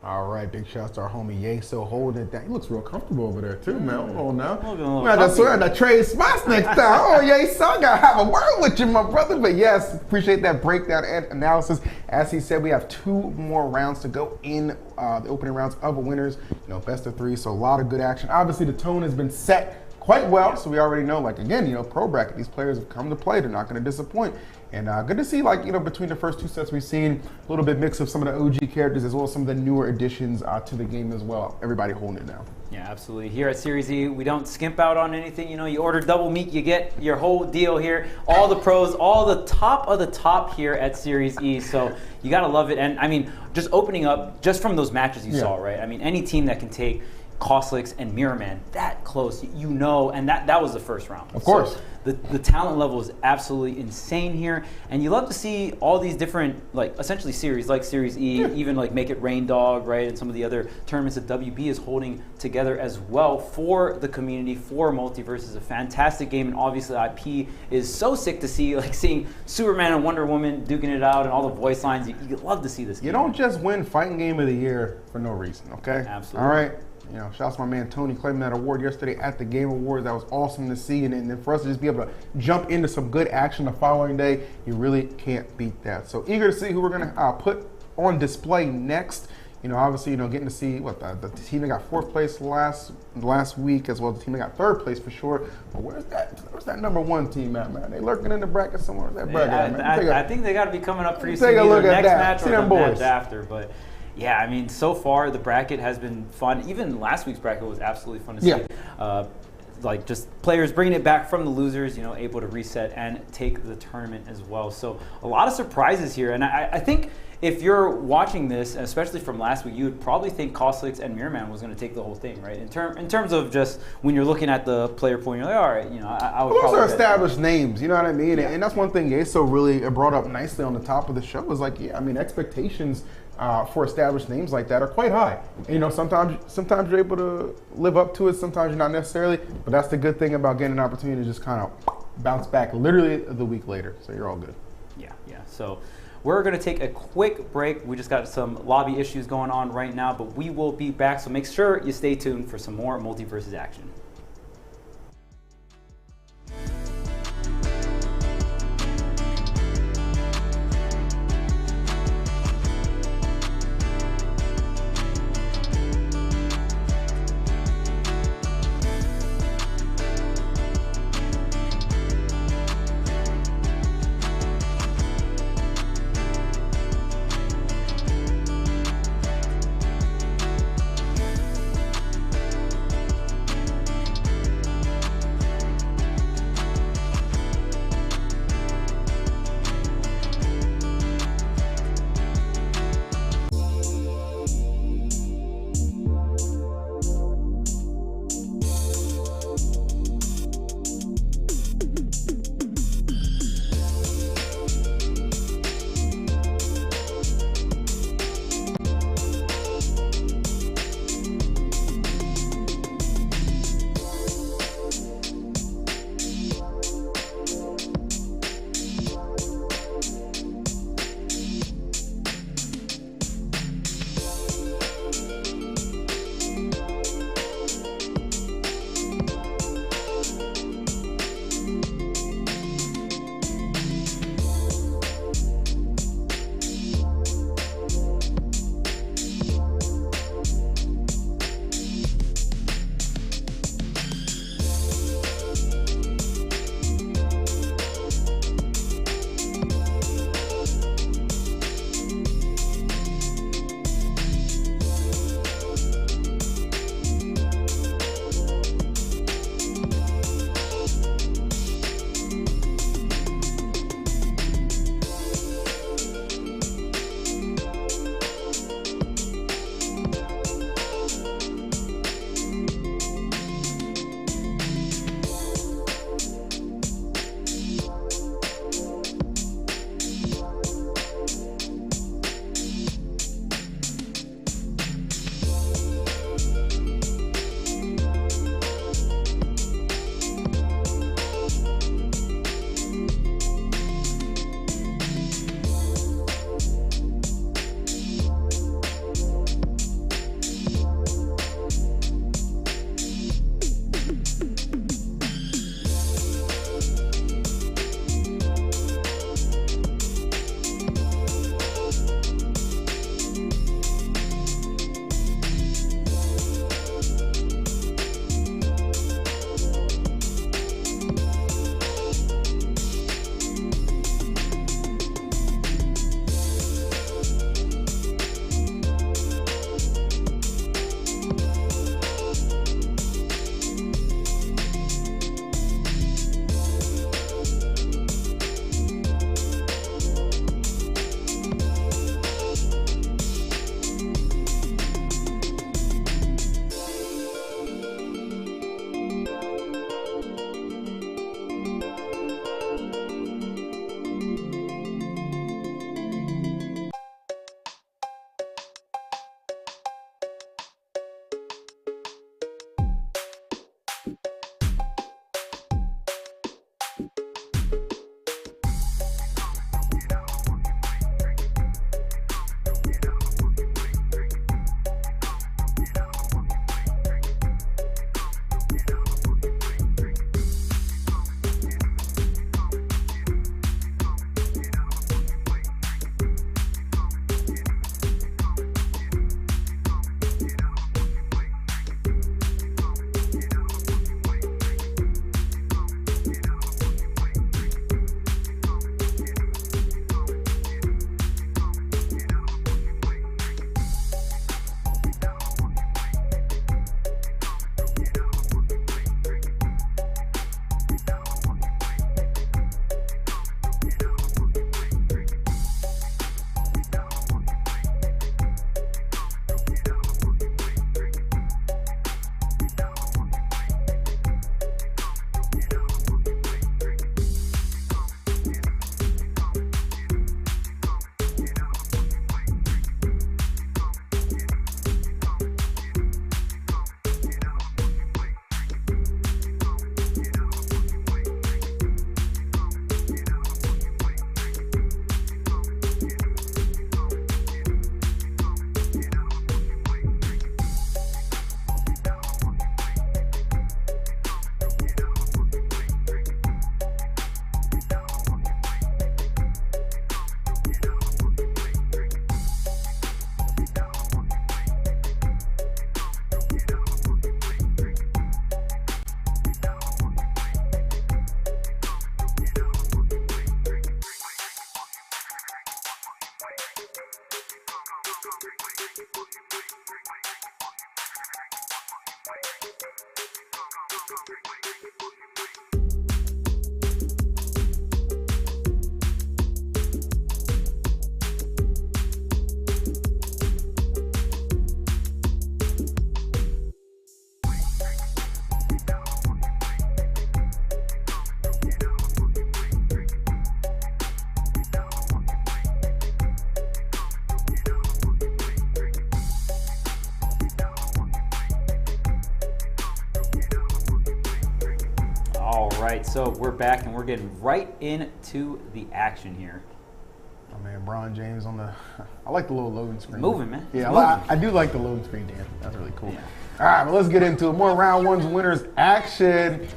All right, big shout out to our homie Yeso holding it down. He looks real comfortable over there too, man. Hold on now. We have to trade spots next time. Oh, Yeso, I gotta have a word with you, my brother. But yes, appreciate that breakdown and analysis. As he said, we have 2 more rounds to go in the opening rounds of winners. You know, best of 3, so a lot of good action. Obviously, the tone has been set quite well, so we already know, like, again, you know, pro bracket, these players have come to play. They're not going to disappoint. And good to see, like, you know, between the first 2 sets, we've seen a little bit mix of some of the OG characters as well as some of the newer additions to the game as well. Everybody holding it down. Yeah, absolutely. Here at Series E, we don't skimp out on anything. You know, you order double meat, you get your whole deal here. All the pros, all the top of the top here at Series E. So you got to love it. And, I mean, just opening up, just from those matches you saw, right? I mean, any team that can take Cosolix and Mirrorman that close, you know, and that was the first round. Of course. So the talent level is absolutely insane here, and you love to see all these different, like, essentially series, like Series E, even like Make It Rain Dog, right, and some of the other tournaments that WB is holding together as well for the community, for MultiVersus. A fantastic game, and obviously IP is so sick to see, like seeing Superman and Wonder Woman duking it out and all the voice lines. You love to see this game. You don't just win Fighting Game of the Year for no reason, okay? Absolutely. All right. You know, shouts to my man Tony claiming that award yesterday at the Game Awards. That was awesome to see. And then for us to just be able to jump into some good action the following day, you really can't beat that. So eager to see who we're going to put on display next. You know, obviously, you know, getting to see what the team that got 4th place last week, as well as the team that got 3rd place for sure. But where's that number 1 team at, man? They lurking in the bracket somewhere. That bracket, man. I think they got to be coming up pretty soon. Take a look at next that. match See or them the boys match after, but. Yeah, I mean, so far the bracket has been fun. Even last week's bracket was absolutely fun to see. Like, just players bringing it back from the losers, you know, able to reset and take the tournament as well. So a lot of surprises here. And I think if you're watching this, especially from last week, you would probably think Cosolix and Mirrorman was going to take the whole thing, right? In terms of just when you're looking at the player pool, you're like, all right, you know, I would probably. Those are established names, you know what I mean? Yeah. And that's one thing Yeso really brought up nicely on the top of the show is like, yeah, I mean, expectations for established names like that are quite high. And, you know, sometimes you're able to live up to it, sometimes you're not necessarily, but that's the good thing about getting an opportunity to just kind of bounce back literally the week later. So you're all good. Yeah. So we're going to take a quick break. We just got some lobby issues going on right now, but we will be back. So make sure you stay tuned for some more MultiVersus action. All right, so we're back and we're getting right into the action here. Oh man, Bron James on the. I like the little loading screen. Moving, man. Yeah, Moving. I do like the loading screen, Dan. That's really cool. Yeah. All right, well, let's get into it. More round one's winners action.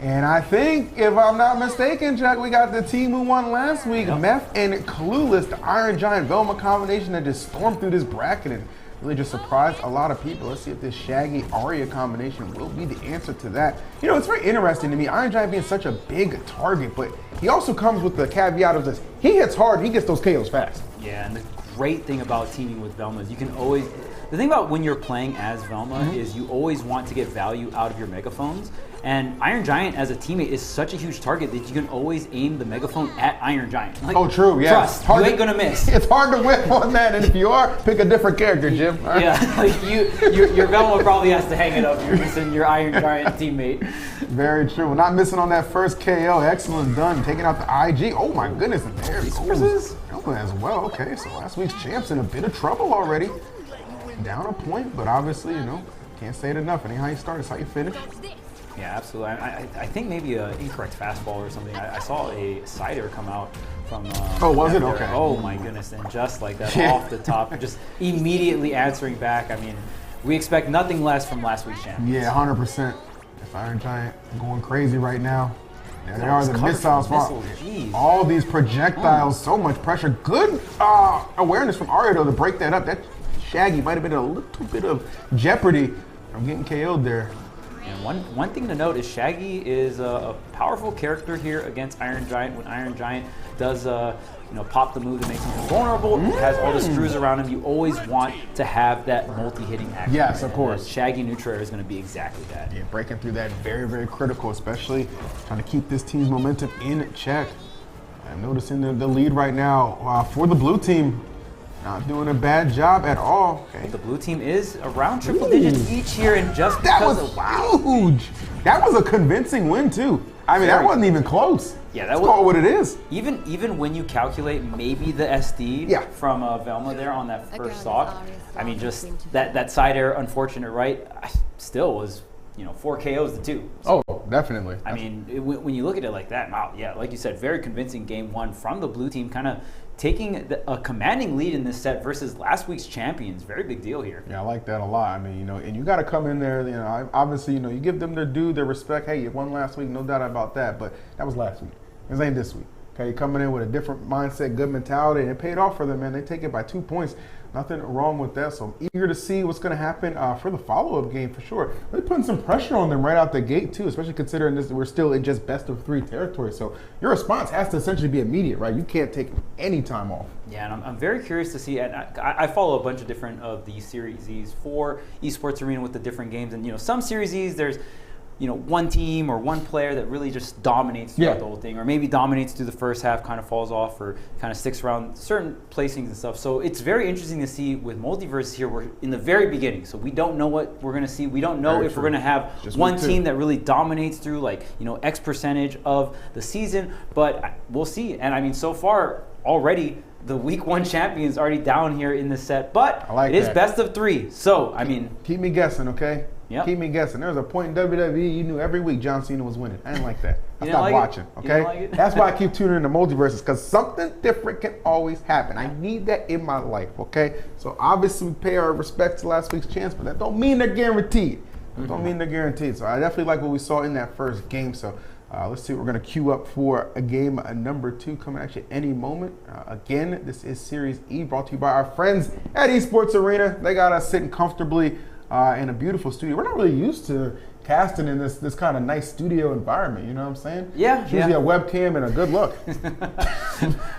And I think, if I'm not mistaken, Chuck, we got the team who won last week, Meth and Clueless, the Iron Giant Velma combination that just stormed through this bracket and really just surprised a lot of people. Let's see if this Shaggy Arya combination will be the answer to that. You know, it's very interesting to me, Iron Giant being such a big target, but he also comes with the caveat of this. He hits hard, he gets those KOs fast. Yeah, and the great thing about teaming with Velma is you can always, the thing about when you're playing as Velma is you always want to get value out of your megaphones. And Iron Giant as a teammate is such a huge target that you can always aim the megaphone at Iron Giant. Like, oh, true, yeah. Trust, you ain't gonna miss. It's hard to whip on that, and if you are, pick a different character, Jim. All right. Yeah, like your Velma probably has to hang it up. You're missing your Iron Giant teammate. Very true. Not missing on that first KO. Excellent done. Taking out the IG. Oh my goodness, and there he goes. Velma as well. Okay, so last week's champ's in a bit of trouble already. Down a point, but obviously, you know, can't say it enough. It ain't how you start, it's how you finish. Yeah, absolutely. I think maybe an incorrect fastball or something. I saw a cider come out from. Oh, was it? there. Okay. Oh my goodness! And just like that, off the top, just immediately answering back. I mean, we expect nothing less from last week's champions. Yeah, 100%. If Iron Giant going crazy right now. There they are, the covered missiles. from missiles, jeez. All these projectiles, so much pressure. Good awareness from Arya though to break that up. That Shaggy might have been a little bit of jeopardy from getting KO'd there. And one thing to note is Shaggy is a powerful character here against Iron Giant. When Iron Giant does pop the move that makes him invulnerable, has all the screws around him, you always want to have that multi-hitting action. Yes, right? of course. And Shaggy Neutrator is going to be exactly that. Yeah, breaking through that very, very critical, especially trying to keep this team's momentum in check. I'm noticing the lead right now for the blue team. Not doing a bad job at all. Okay. The blue team is around triple digits each year, and just that because was huge. That was a convincing win too. I mean, that wasn't even close. Yeah, that Let's was call it what it is. Even when you calculate maybe the SD from Velma there on that first stock, I mean, just that side air, unfortunate, right? Still was 4 KOs to 2. So, oh, definitely. I mean, when you look at it like that, wow, yeah, like you said, very convincing game one from the blue team, kind of taking a commanding lead in this set versus last week's champions. Very big deal here. Yeah, I like that a lot. I mean, and you got to come in there, obviously, you give them their due, their respect. Hey, you won last week, no doubt about that, but that was last week. This ain't this week. Okay, you're coming in with a different mindset, good mentality, and it paid off for them, man. They take it by 2 points. Nothing wrong with that. So I'm eager to see what's going to happen for the follow-up game for sure. They're putting some pressure on them right out the gate too, especially considering this we're still in just best of 3 territory. So your response has to essentially be immediate, right? You can't take any time off. Yeah, and I'm very curious to see. And I follow a bunch of different of the Series E's for Esports Arena with the different games, and some Series E's there's one team or one player that really just dominates throughout the whole thing, or maybe dominates through the first half, kind of falls off, or kind of sticks around certain placings and stuff. So it's very interesting to see with MultiVersus here. We're in the very beginning, so we don't know what we're going to see. We don't know if we're going to have just one team that really dominates through X percentage of the season, but we'll see. And I mean, so far already, the week 1 champions already down here in this set, but it is best of 3. So I mean, keep me guessing, okay? Yep. Keep me guessing. There was a point in WWE you knew every week John Cena was winning. I didn't like that. I stopped watching, okay? That's why I keep tuning into MultiVersus, because something different can always happen. I need that in my life, okay? So obviously we pay our respects to last week's champs, but that don't mean they're guaranteed. That don't mean they're guaranteed. So I definitely like what we saw in that first game. So let's see what we're going to queue up for a game number 2 coming at you any moment. Again, this is Series E, brought to you by our friends at Esports Arena. They got us sitting comfortably in a beautiful studio. We're not really used to casting in this kind of nice studio environment, you know what I'm saying? Yeah. It's usually a webcam and a good look.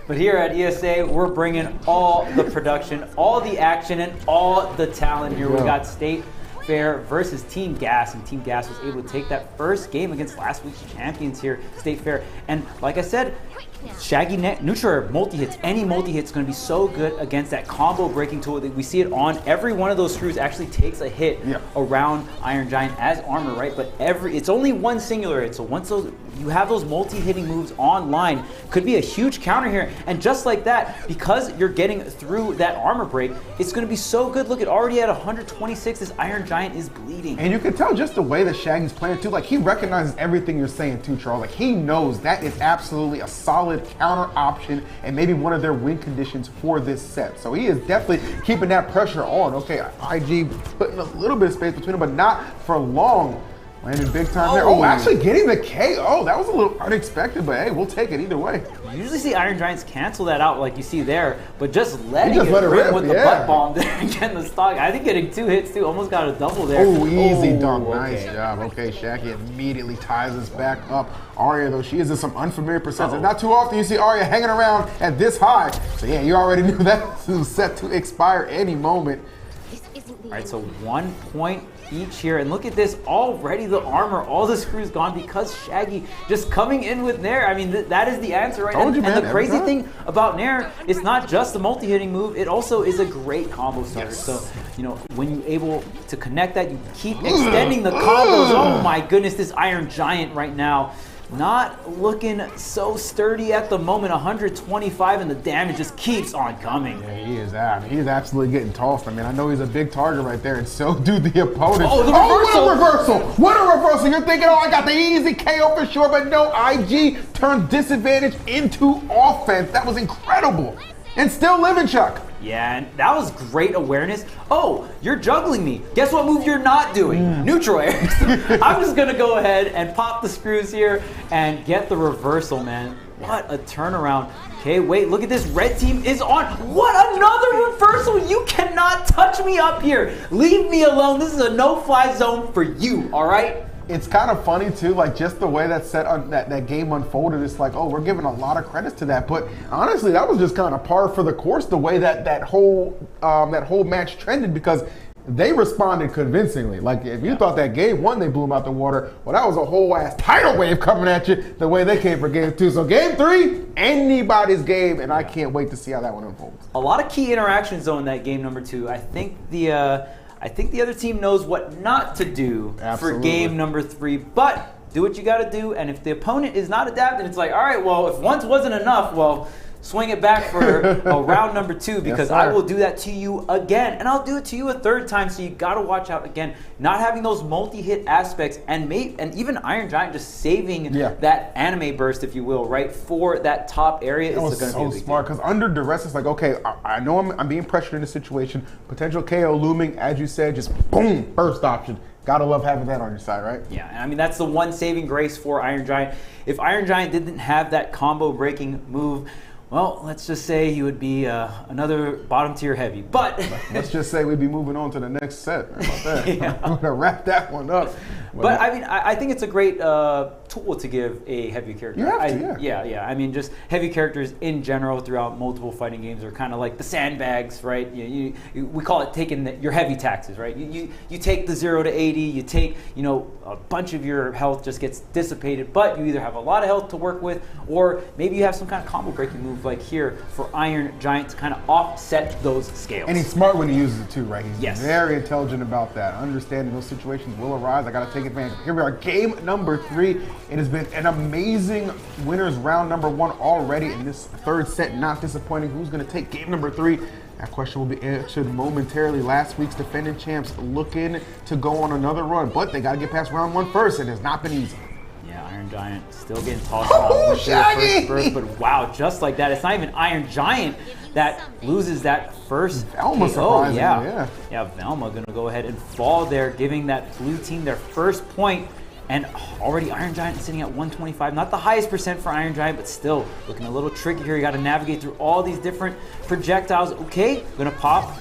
But here at ESA, we're bringing all the production, all the action, and all the talent here. We got state Fair versus Team Gas, and Team Gas was able to take that first game against last week's champions here, State Fair. And like I said, Shaggy neutral multi-hits, any multi-hit is going to be so good against that combo breaking tool. That we see it on every one of those screws actually takes a hit around Iron Giant as armor, right? But it's only one singular hit, so once you have those multi-hitting moves online, could be a huge counter here. And just like that, because you're getting through that armor break, it's going to be so good. Look, it already at 126, this Iron Giant is bleeding. And you can tell just the way that Shaggy's playing too, like he recognizes everything you're saying too, Charles. Like he knows that is absolutely a solid counter option and maybe one of their win conditions for this set. So he is definitely keeping that pressure on. Okay, IG putting a little bit of space between them, but not for long. Landing big time there. Oh, actually getting the KO. That was a little unexpected, but hey, we'll take it either way. You usually see Iron Giants cancel that out like you see there, but just letting it rip with the butt bomb there and getting the stock. I think getting 2 hits too, almost got a double there. Oh, easy dunk. Nice job. Okay, Shaggy immediately ties us back up. Arya, though, she is in some unfamiliar percentages. Not too often you see Arya hanging around at this high. So yeah, you already knew that was set to expire any moment. All right, so 1 point each here, and look at this, already the armor, all the screws gone because Shaggy just coming in with Nair. I mean, that is the answer, right? And the crazy thing about Nair, it's not just a multi-hitting move, it also is a great combo starter. So, you know, when you're able to connect that, you keep extending the combos. Oh my goodness, this Iron Giant right now, not looking so sturdy at the moment. 125, and the damage just keeps on coming. Yeah, he is out. He's absolutely getting tossed. I mean, I know he's a big target right there, and so do the opponents. Oh, the reversal! What a reversal! What a reversal! You're thinking, oh, I got the easy KO for sure, but no, IG turned disadvantage into offense. That was incredible. And still living, Chuck. Yeah, and that was great awareness. Oh, you're juggling me. Guess what move you're not doing? Neutral air. I'm just going to go ahead and pop the screws here and get the reversal, man. What a turnaround. Okay, wait, look at this. Red team is on. What, another reversal? You cannot touch me up here. Leave me alone. This is a no-fly zone for you, all right? It's kind of funny too, like just the way that game unfolded. It's like, oh, we're giving a lot of credits to that, but honestly, that was just kind of par for the course. The way that whole match trended, because they responded convincingly. Like if you thought that game one, they blew them out the water. Well, that was a whole ass tidal wave coming at you. The way they came for game two. So game three, anybody's game, and I can't wait to see how that one unfolds. A lot of key interactions though in that game number two. I think the other team knows what not to do for game number three, but do what you got to do. And if the opponent is not adapting, it's like, all right, well, if once wasn't enough, well, swing it back for a round number two, because I will do that to you again. And I'll do it to you a third time, so you got to watch out again. Not having those multi-hit aspects, and even Iron Giant just saving that anime burst, if you will, right, for that top area. That was so smart, because under duress, it's like, okay, I know I'm being pressured in a situation, potential KO looming, as you said, just boom, burst option. Gotta love having that on your side, right? Yeah, and I mean, that's the one saving grace for Iron Giant. If Iron Giant didn't have that combo breaking move, well, let's just say he would be another bottom tier heavy. But let's just say we'd be moving on to the next set. How about that? I'm gonna wrap that one up. But I mean, I think it's a great tool to give a heavy character. You have to, yeah. I mean, just heavy characters in general throughout multiple fighting games are kind of like the sandbags, right? We call it taking your heavy taxes, right? You take the 0 to 80, you take, a bunch of your health just gets dissipated, but you either have a lot of health to work with, or maybe you have some kind of combo breaking move like here for Iron Giant to kind of offset those scales. And he's smart when he uses it too, right? He's Yes. very intelligent about that. Understanding those situations will arise. I got to take advantage. Here we are, game number 3. It has been an amazing winners round number 1 already in this third set. Not disappointing. Who's going to take game number 3? That question will be answered momentarily. Last week's defending champs looking to go on another run, but they got to get past round 1 first, and it's not been easy. Yeah, Iron Giant still getting tossed around with their first burst, but wow, just like that. It's not even Iron Giant that loses that first Velma KO. surprisingly, yeah. Velma gonna go ahead and fall there, giving that blue team their first point. And already Iron Giant is sitting at 125. Not the highest percent for Iron Giant, but still looking a little tricky here. You got to navigate through all these different projectiles. Okay, gonna pop.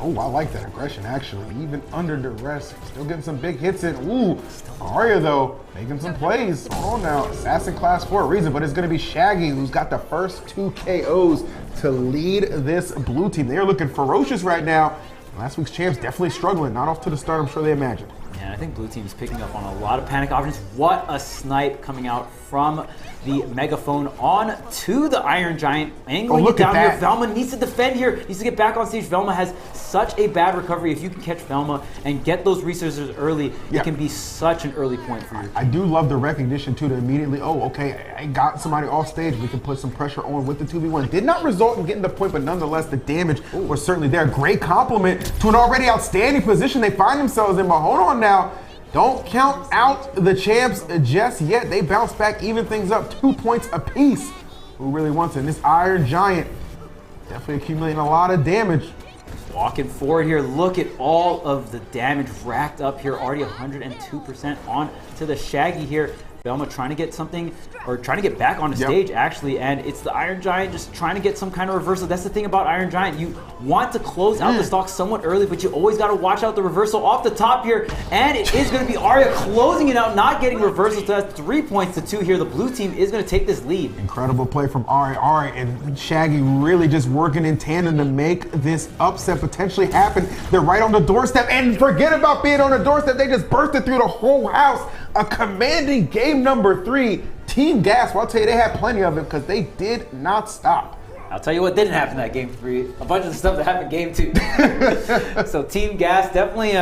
Oh, I like that aggression, actually. Even under duress, still getting some big hits in. Ooh, Arya, though, making some plays. Hold on now. Assassin class for a reason, but it's going to be Shaggy who's got the first 2 KOs to lead this blue team. They're looking ferocious right now. Last week's champs definitely struggling, not off to the start I'm sure they imagined. Yeah, I think blue team is picking up on a lot of panic options. What a snipe coming out from the megaphone on to the Iron Giant. Angling it down here. Velma needs to defend here. Needs to get back on stage. Velma has such a bad recovery. If you can catch Velma and get those resources early, it can be such an early point for you. I do love the recognition too to immediately, oh, okay, I got somebody off stage. We can put some pressure on with the 2v1. Did not result in getting the point, but nonetheless, the damage was certainly there. Great compliment to an already outstanding position they find themselves in. But hold on now. Don't count out the champs just yet. They bounce back, even things up 2 points apiece. Who really wants it? And this Iron Giant definitely accumulating a lot of damage. Walking forward here, look at all of the damage racked up here. Already 102% on to the Shaggy here. Velma trying to get something, or trying to get back on the stage actually, and it's the Iron Giant just trying to get some kind of reversal. That's the thing about Iron Giant. You want to close out the stock somewhat early, but you always got to watch out the reversal off the top here, and it is going to be Arya closing it out, not getting reversal. So that's 3 points to 2 here. The blue team is going to take this lead. Incredible play from Arya. Arya and Shaggy really just working in tandem to make this upset potentially happen. They're right on the doorstep, and forget about being on the doorstep. They just bursted through the whole house. A commanding game number 3. Team Gas, well, I'll tell you, they had plenty of it because they did not stop. I'll tell you what didn't happen in that game 3. A bunch of the stuff that happened in game 2. So Team Gas definitely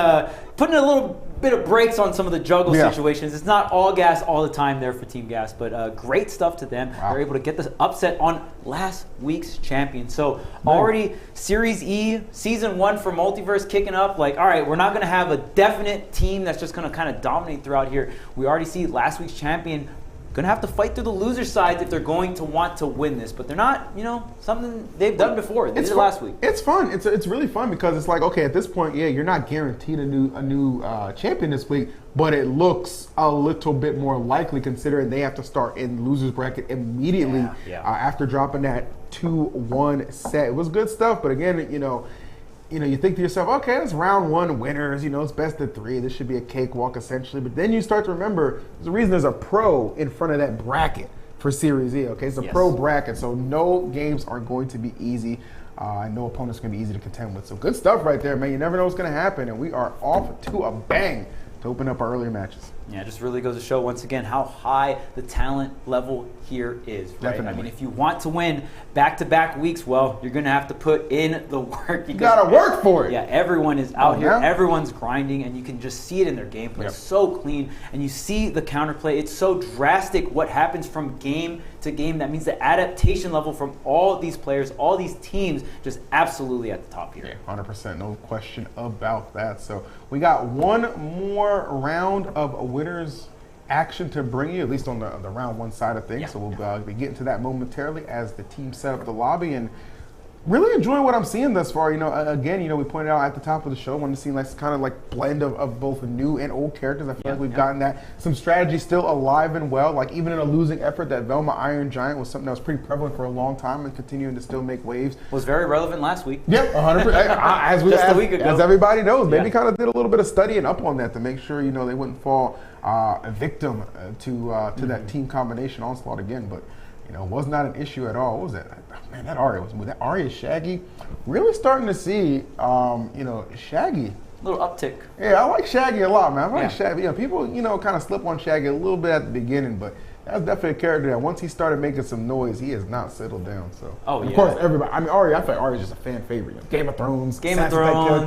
putting a little bit of brakes on some of the juggle situations. It's not all gas all the time there for Team Gas, but great stuff to them. They're able to get this upset on last week's champion. So already Series E, Season 1 for MultiVerse kicking up. Like, all right, we're not going to have a definite team that's just going to kind of dominate throughout here. We already see last week's champion going to have to fight through the loser sides if they're going to want to win this. But they're not, you know, something they've done before. They did it last week. It's fun. It's really fun because it's like, okay, at this point, yeah, you're not guaranteed a new champion this week, but it looks a little bit more likely considering they have to start in losers bracket immediately after dropping that 2-1 set. It was good stuff, but again, you know, you think to yourself, okay, it's round 1 winners, you know, it's best of 3. This should be a cakewalk essentially. But then you start to remember there's a reason there's a pro in front of that bracket for Series E, okay? It's a pro bracket, so no games are going to be easy. No opponent's going to be easy to contend with. So good stuff right there, man. You never know what's going to happen. And we are off to a bang to open up our earlier matches. Yeah, it just really goes to show once again how high the talent level here is. Right? Definitely. I mean, if you want to win back-to-back weeks, well, you're going to have to put in the work. You got to work for it. Yeah, everyone is out here. Everyone's grinding, and you can just see it in their gameplay. It's so clean, and you see the counterplay. It's so drastic what happens from game to game. That means the adaptation level from all these players, all these teams, just absolutely at the top here. Yeah, 100%, no question about that. So we got one more round of winners action to bring you, at least on the round 1 side of things. So we'll be getting to that momentarily as the team set up the lobby, and really enjoying what I'm seeing thus far. You know, again, you know, we pointed out at the top of the show, wanted to see like kind of like blend of both new and old characters. I feel like we've gotten that. Some strategy still alive and well. Like even in a losing effort, that Velma Iron Giant was something that was pretty prevalent for a long time and continuing to still make waves. Was very relevant last week. Yep, 100%. Just a week ago. As everybody knows, Baby kind of did a little bit of studying up on that to make sure, you know, they wouldn't fall a victim to that team combination onslaught again. But you know, was not an issue at all. What was that? Man, that Arya Shaggy. Really starting to see, you know, Shaggy. A little uptick. Yeah, I like Shaggy a lot, man. I like Shaggy. You know, people, you know, kind of slip on Shaggy a little bit at the beginning, but that's definitely a character that once he started making some noise, he has not settled down. So, of course, everybody. I mean, Arya. I feel like Arya's just a fan favorite. You know, Game of Thrones,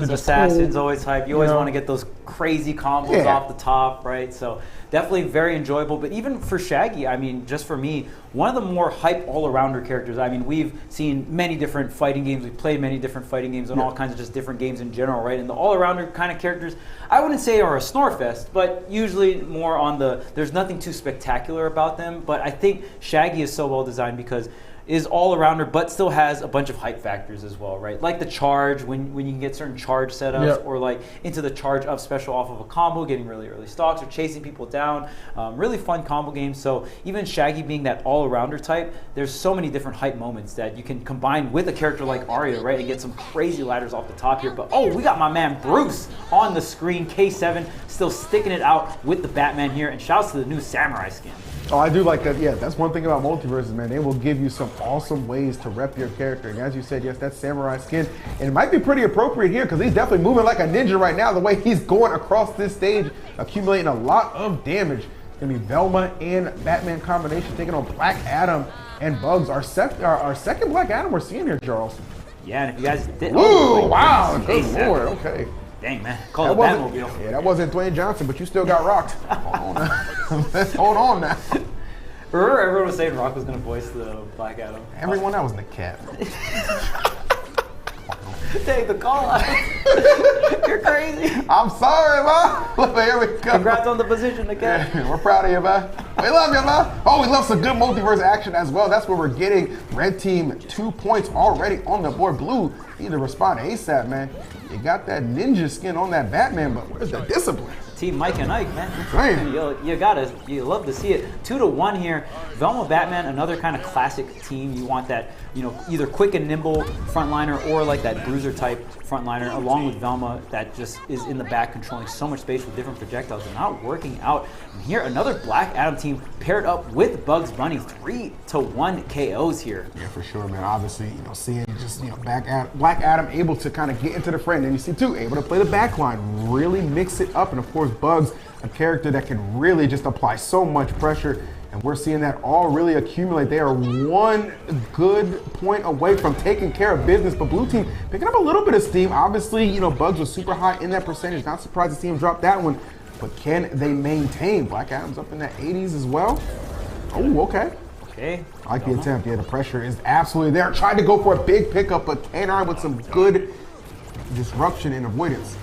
Assassins, always hype. You always want to get those crazy combos off the top, right? So definitely very enjoyable. But even for Shaggy, I mean, just for me, one of the more hype all-arounder characters. I mean, we've seen many different fighting games. We've played many different fighting games and all kinds of just different games in general, right? And the all-arounder kind of characters, I wouldn't say are a snorefest, but usually more on the, there's nothing too spectacular about them. But I think Shaggy is so well designed because is all-arounder, but still has a bunch of hype factors as well, right? Like the charge, when you can get certain charge setups, or like into the charge up special off of a combo, getting really early stocks or chasing people down. Really fun combo games. So even Shaggy being that all-arounder type, there's so many different hype moments that you can combine with a character like Arya, right? And get some crazy ladders off the top here. But oh, we got my man Bruce on the screen. K7 still sticking it out with the Batman here. And shouts to the new Samurai skin. Oh, I do like that. Yeah, that's one thing about MultiVersus, man. They will give you some awesome ways to rep your character. And as you said, yes, that samurai skin. And it might be pretty appropriate here because he's definitely moving like a ninja right now. The way he's going across this stage, accumulating a lot of damage. It's going to be Velma and Batman combination taking on Black Adam and Bugs. Our second Black Adam we're seeing here, Charles. Yeah, and if you guys did... Ooh, wow. Good Lord. Okay. Dang, man. Call it Batmobile. Yeah, that wasn't Dwayne Johnson, but you still got rocked. Hold on now. Hold on now. Remember everyone was saying Rock was going to voice the Black Adam? Everyone, that was the cat. Take the call out. You're crazy. I'm sorry, man. Here we go. Congrats on the position again. Yeah, we're proud of you, man. We love you, man. Oh, we love some good multiverse action as well. That's where we're getting. Red team 2 points already on the board. Blue need to respond ASAP, man. You got that ninja skin on that Batman, but where's the discipline? Team Mike and Ike, man. Right. You love to see it. 2-1 here. Velma Batman, another kind of classic team. You want that, either quick and nimble frontliner or like that bruiser type frontliner, along with Velma that just is in the back controlling so much space with different projectiles and not working out. And here, another Black Adam team paired up with Bugs Bunny. 3-1 KOs here. Yeah, for sure, man. Obviously, seeing just Black Adam able to kind of get into the front, and you see too, able to play the back line, really mix it up, and of course Bugs, a character that can really just apply so much pressure, and we're seeing that all really accumulate. They are one good point away from taking care of business, but blue team picking up a little bit of steam. Obviously, Bugs was super high in that percentage. Not surprised to see him drop that one, but can they maintain? Black Adam's up in that 80s as well. Oh, okay. Okay. I like the attempt. Yeah, the pressure is absolutely there. Tried to go for a big pickup, but K9 with some good disruption and avoidance.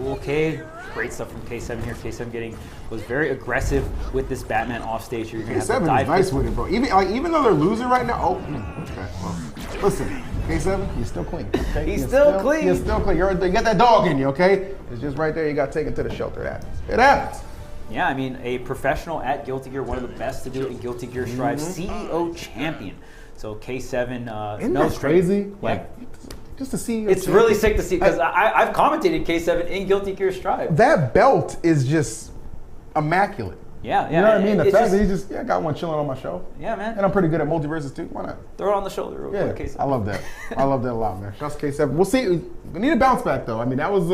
Okay. Great stuff from K7 here. K7 was very aggressive with this Batman off stage here. You're gonna have to dive K7 is nice with it, bro. Even though they're losing right now. Oh, okay. Well, listen, K7, you're still clean. Okay? He's still clean. You're still clean. You got that dog in you, okay? It's just right there. You got taken to the shelter. It happens. It happens. Yeah, I mean, a professional at Guilty Gear, one of the best to do it in Guilty Gear Strive, CEO champion. So K7, Isn't that crazy? Yeah. Like, just to see. It's really sick to see because I've commentated K7 in Guilty Gear Strive. That belt is just immaculate. Yeah, yeah. You know what I mean? The fact just, that he just got one chilling on my show. Yeah, man. And I'm pretty good at MultiVersus too. Why not? Throw it on the shoulder real quick, K7. I love that. I love that a lot, man. Shouts to K7. We'll see. We need a bounce back though. I mean, that was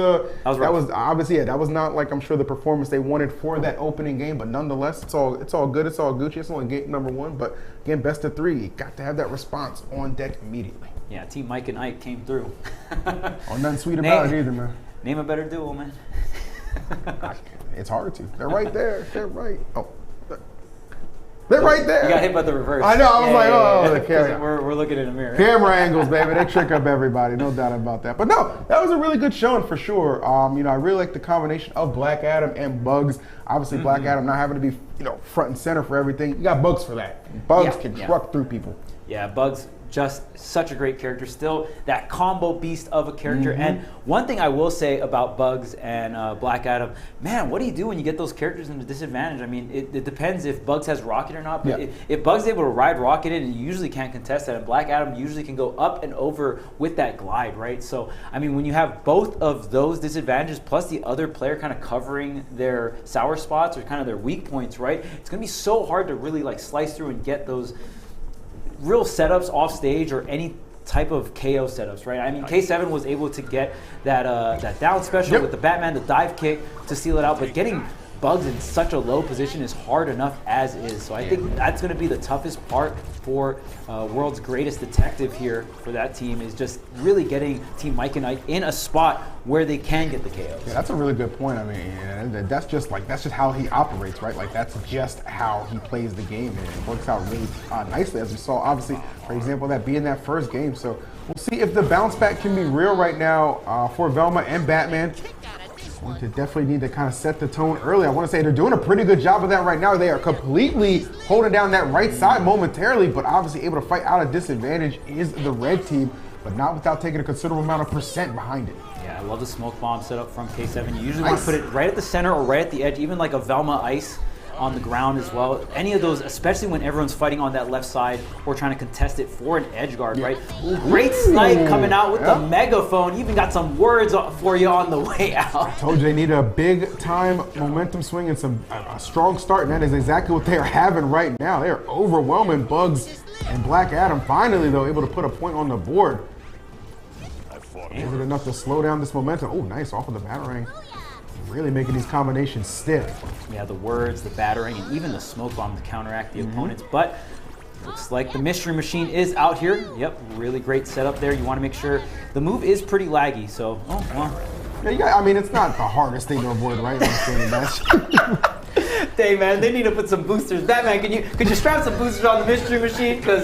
obviously that was not like I'm sure the performance they wanted for that opening game, but nonetheless, it's all good. It's all Gucci. It's only game number 1, but again, best of 3. You got to have that response on deck immediately. Yeah, Team Mike and Ike came through. Oh, nothing sweet about it either, man. Name a better duo, man. It's hard to. They're right there. They're right. Oh. They're right there. You got hit by the reverse. I know. I was the camera. We're looking in a mirror. Camera angles, baby. They trick up everybody. No doubt about that. But no, that was a really good showing for sure. I really like the combination of Black Adam and Bugs. Obviously, Black Adam not having to be, front and center for everything. You got Bugs for that. Bugs can truck through people. Yeah, Bugs. Just such a great character. Still that combo beast of a character. And one thing I will say about Bugs and Black Adam, man, what do you do when you get those characters into disadvantage? I mean, it depends if Bugs has Rocket or not. But if Bugs is able to ride Rocket in, you usually can't contest that. And Black Adam usually can go up and over with that glide, right? So, I mean, when you have both of those disadvantages plus the other player kind of covering their sour spots or kind of their weak points, right? It's going to be so hard to really like slice through and get those real setups off stage or any type of KO setups, right? I mean, K7 was able to get that down special with the Batman, the dive kick to seal it out, but getting Bugs in such a low position is hard enough as is. So I think that's going to be the toughest part for World's Greatest Detective here for that team is just really getting Team Mike and Ike in a spot where they can get the KOs. Yeah, that's a really good point. I mean, that's just how he operates, right? Like that's just how he plays the game, and it works out really nicely, as we saw. Obviously, for example, that being that first game. So we'll see if the bounce back can be real right now for Velma and Batman. They definitely need to kind of set the tone early. I want to say they're doing a pretty good job of that right now. They are completely holding down that right side momentarily, but obviously able to fight out a disadvantage is the red team, but not without taking a considerable amount of percent behind it. Yeah, I love the smoke bomb setup from K7. You usually want to put it right at the center or right at the edge, even like a Velma Ice on the ground as well. Any of those, especially when everyone's fighting on that left side or trying to contest it for an edge guard, right? Ooh, great snipe coming out with the megaphone. Even got some words for you on the way out. I told you they need a big time momentum swing and a strong start, and that is exactly what they are having right now. They are overwhelming Bugs and Black Adam. Finally, though, able to put a point on the board. Is it enough to slow down this momentum? Oh, nice off of the batarang. Really making these combinations stiff. Yeah, the words, the battering, and even the smoke bomb to counteract the opponents. But looks like the mystery machine is out here. Yep, really great setup there. You want to make sure the move is pretty laggy. So, oh well. Yeah, I mean, it's not the hardest thing to avoid, right? In this game match. Hey man, they need to put some boosters. Batman, could you strap some boosters on the mystery machine? Because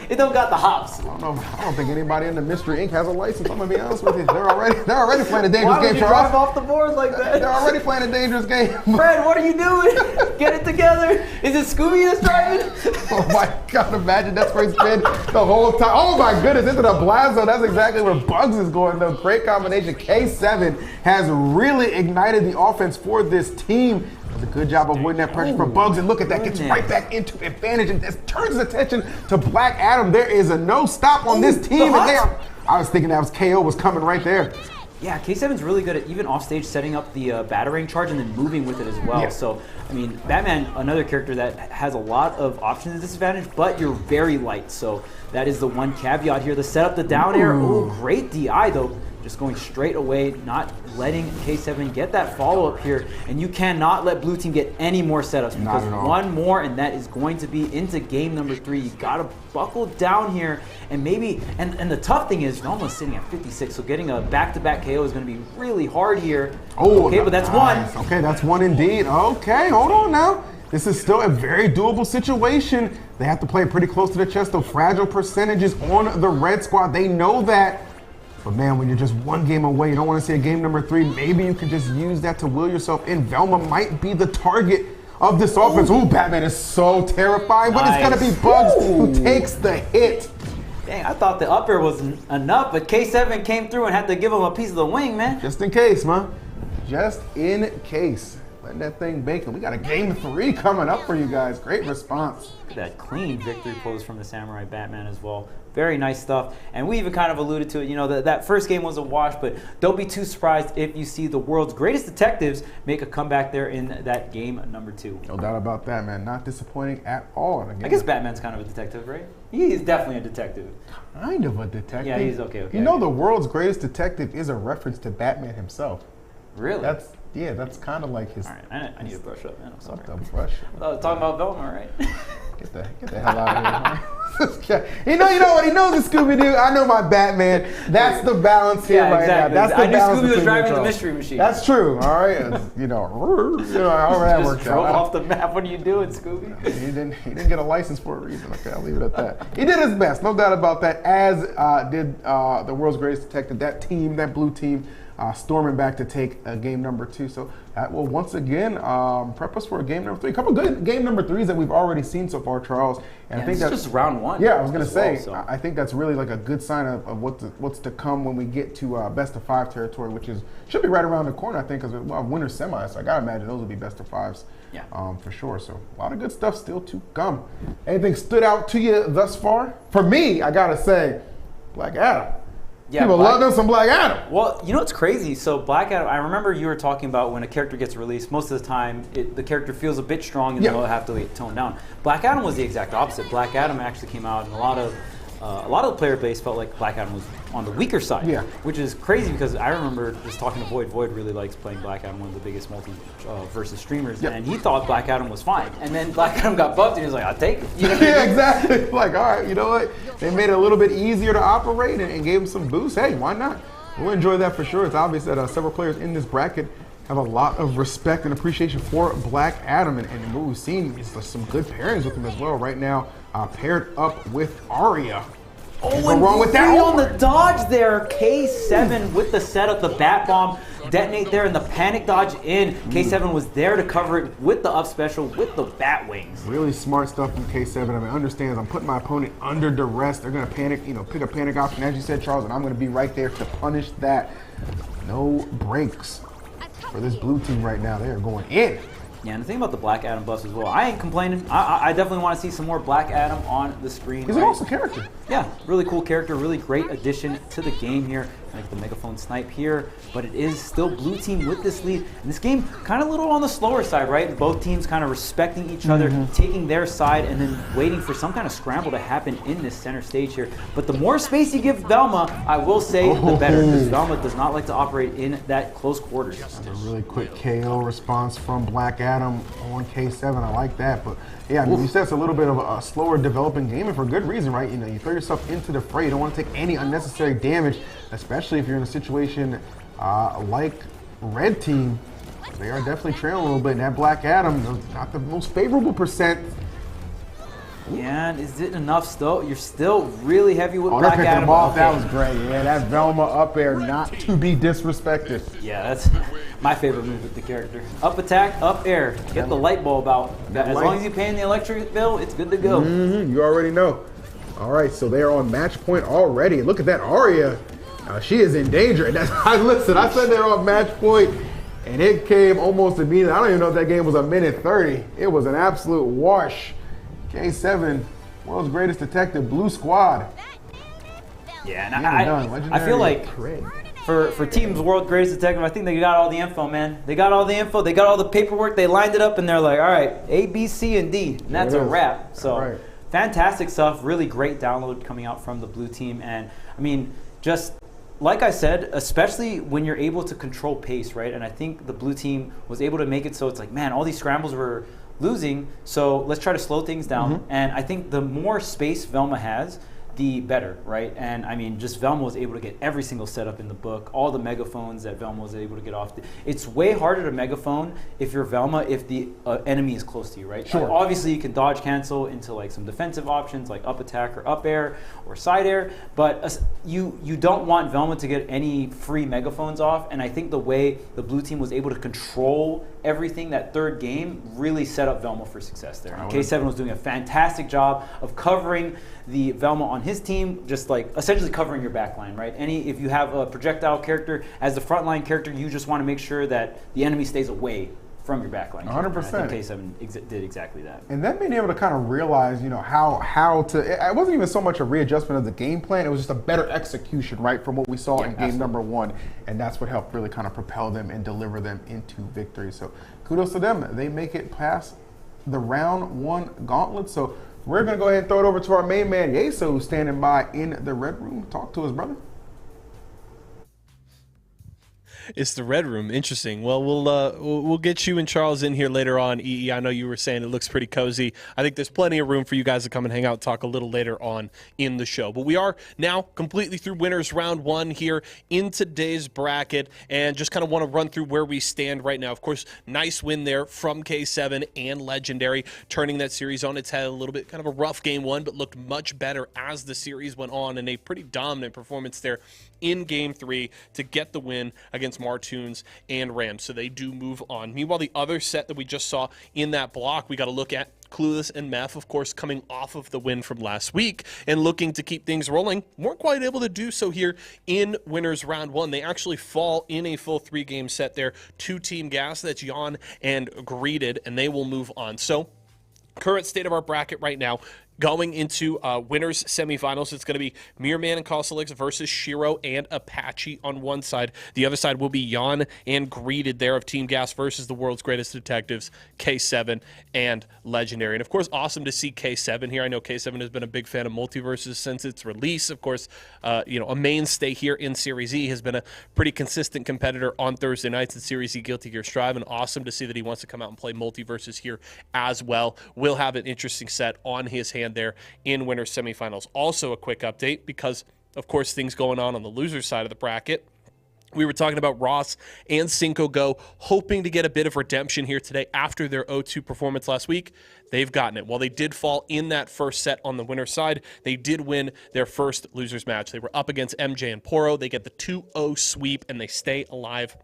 it don't got the hops. I don't think anybody in the Mystery Inc. has a license. I'm gonna be honest with you. They're already playing a dangerous game, Charles. Drive off the board like that? They're already playing a dangerous game. Fred, what are you doing? Get it together. Is it Scooby that's driving? Oh my God! Imagine that's where he's been the whole time. Oh my goodness, into the blast zone. That's exactly where Bugs is going. Though great combination. K7 has really ignited the offense for this team. Does a good job of avoiding that pressure from Bugs, and look at that, gets right back into advantage and turns his attention to Black Adam. There is a no stop on this team, and I was thinking that was KO was coming right there. Yeah, K7's really good at even offstage setting up the batarang charge and then moving with it as well. Yeah. So, I mean, Batman, another character that has a lot of options at disadvantage, but you're very light. So that is the one caveat here. The setup, the down air, oh, great DI though. Just going straight away, not letting K7 get that follow-up here. And you cannot let blue team get any more setups, because one more and that is going to be into game number 3. You gotta buckle down here, and maybe, and the tough thing is you're almost sitting at 56, so getting a back-to-back KO is gonna be really hard here. Oh, okay, but that's one. Okay, that's one indeed. Okay, hold on now. This is still a very doable situation. They have to play pretty close to the chest, though. Fragile percentages on the red squad. They know that. But man, when you're just one game away, you don't want to see a game number 3. Maybe you can just use that to will yourself in. Velma might be the target of this offense. Ooh, Batman is so terrifying, but it's gonna be Bugs who takes the hit. Dang, I thought the up air was enough, but K7 came through and had to give him a piece of the wing, man. Just in case, man. Just in case. Letting that thing bake. We got a game 3 coming up for you guys. Great response. That clean victory pose from the Samurai Batman as well. Very nice stuff. And we even kind of alluded to it, you know, that first game was a wash, but don't be too surprised if you see the world's greatest detectives make a comeback there in that game number 2. No doubt about that, man. Not disappointing at all. I guess Batman's kind of a detective, right? He is definitely a detective. Kind of a detective. Yeah, he's okay. You know, the world's greatest detective is a reference to Batman himself. Really? That's kind of like his. All right, I need to brush up, man. I'm sorry. Brush. Talking about Velma, right? Get the hell out of here. You know what? He knows the Scooby-Doo. I know my Batman. That's the balance here right now. That's the I knew balance. Scooby was driving the mystery machine. That's true. All right. You know how that works out. Drove off the map. What are you doing, Scooby? He didn't get a license for a reason. Okay, I'll leave it at that. He did his best, no doubt about that. As did the world's greatest detective. That team, that blue team, storming back to take game number 2. So that will once again prep us for a game number 3. A couple good game number 3s that we've already seen so far, Charles. And I think that's just round 1. Yeah, I was going to say, I think that's really like a good sign of what's to come when we get to best of 5 territory, which should be right around the corner, I think, because we'll have winter semis. So I got to imagine those will be best of 5s. Yeah. For sure. So a lot of good stuff still to come. Anything stood out to you thus far? For me, I got to say, Black Adam. Yeah, people love them some Black Adam. Well, you know what's crazy? So Black Adam, I remember you were talking about when a character gets released, most of the time the character feels a bit strong and they'll have to tone down. Black Adam was the exact opposite. Black Adam actually came out and a lot of the player base felt like Black Adam was on the weaker side, which is crazy because I remember just talking to Void. Void really likes playing Black Adam, one of the biggest MultiVersus streamers, and he thought Black Adam was fine. And then Black Adam got buffed and he was like, I'll take it. You know yeah, exactly. Like, all right, you know what? They made it a little bit easier to operate and gave him some boost. Hey, why not? We'll enjoy that for sure. It's obvious that several players in this bracket have a lot of respect and appreciation for Black Adam. And what we've seen is some good pairings with him as well right now, paired up with Arya. Oh, and wrong with that on the dodge there. K7 with the setup, the bat bomb detonate there, and the panic dodge in. K7 was there to cover it with the up special with the bat wings. Really smart stuff from K7. I mean, understands I'm putting my opponent under duress. They're gonna panic, pick a panic option, as you said, Charles, and I'm gonna be right there to punish that. No breaks for this blue team right now. They are going in. Yeah, and the thing about the Black Adam buffs as well, I ain't complaining. I definitely want to see some more Black Adam on the screen. He's an awesome character. Yeah, really cool character, really great addition to the game here. Like the megaphone snipe here, but it is still blue team with this lead. And this game kind of a little on the slower side, right? Both teams kind of respecting each other, taking their side, and then waiting for some kind of scramble to happen in this center stage here. But the more space you give Velma, I will say, the better, because Velma does not like to operate in that close quarters. Just a really quick KO response from Black Adam on K7. I like that, but yeah, I mean, you said it's a little bit of a slower developing game, and for good reason, right? You know, you throw yourself into the fray. You don't want to take any unnecessary damage, especially if you're in a situation like Red Team. They are definitely trailing a little bit, and that Black Adam not the most favorable percent. Yeah, and is it enough still? You're still really heavy with Oh, Black they're picking Adam. him off. Okay. That was great. Yeah, that Velma up air, not to be disrespected. Yeah, that's my favorite move with the character. Up attack, up air. Get the light bulb out. As long as you're paying the electric bill, it's good to go. You already know. All right, so they are on match point already. Look at that Arya. She is in danger. And listen, I said they're on match point, and it came almost immediately. I don't even know if that game was a minute 30. It was an absolute wash. K7, world's greatest detective, blue squad. Yeah, and I feel like for Team's World Greatest Detective, I think they got all the info, man. They got all the info, they got all the paperwork, they lined it up, and they're like, all right, A, B, C, and D, and that's a wrap. So fantastic stuff, really great download coming out from the blue team. And I mean, just like I said, especially when you're able to control pace, right? And I think the blue team was able to make it so it's like, man, all these scrambles were losing, so let's try to slow things down. And I think the more space Velma has, the better, right? And I mean, just Velma was able to get every single setup in the book, all the megaphones that Velma was able to get off. It's way harder to megaphone if you're Velma if the enemy is close to you, right? Sure. Like, obviously, you can dodge cancel into like some defensive options like up attack or up air or side air, but you don't want Velma to get any free megaphones off. And I think the way the blue team was able to control everything that third game really set up Velma for success there. And K7 was doing a fantastic job of covering the Velma on his team, just like essentially covering your backline, right? If you have a projectile character as the frontline character, you just want to make sure that the enemy stays away from your backline. 100%. I think K7 did exactly that. And then being able to kind of realize, you know, how to, it wasn't even so much a readjustment of the game plan, it was just a better execution, right, from what we saw in game number one. And that's what helped really kind of propel them and deliver them into victory. So kudos to them. They make it past the round one gauntlet. So we're going to go ahead and throw it over to our main man, Yeso, who's standing by in the red room. Talk to us, brother. It's the red room. Interesting. Well, we'll get you and Charles in here later on. EE, I know you were saying it looks pretty cozy. I think there's plenty of room for you guys to come and hang out and talk a little later on in the show. But we are now completely through winners round one here in today's bracket, and just kind of want to run through where we stand right now. Of course, nice win there from K7 and Legendary, turning that series on its head a little bit. Kind of a rough game one, but looked much better as the series went on, and a pretty dominant performance there in game three to get the win against Martoons and Rams. So they do move on. Meanwhile, the other set that we just saw in that block, we got to look at Clueless and Meth, of course, coming off of the win from last week and looking to keep things rolling. Weren't quite able to do so here in winners round one. They actually fall in a full 3-game set there to Team Gas. That's Jan and Greeted, and they will move on. So current state of our bracket right now, going into winners semifinals, it's going to be Mirrorman and Cosolix versus Shiro and Apache on one side. The other side will be Jan and Greeted there of Team Gas versus the world's greatest detectives, K7 and Legendary. And of course, awesome to see K7 here. I know K7 has been a big fan of MultiVersus since its release. Of course, a mainstay here in Series E, has been a pretty consistent competitor on Thursday nights in Series E Guilty Gear Strive, and awesome to see that he wants to come out and play MultiVersus here as well. Will have an interesting set on his hand there in winners semifinals. Also a quick update, because of course things going on the loser side of the bracket. We were talking about Ross and Cinco Go hoping to get a bit of redemption here today after their 0-2 performance last week. They've gotten it. While they did fall in that first set on the winner's side, they did win their first losers match. They were up against MJ and Poro. They get the 2-0 sweep and they stay alive.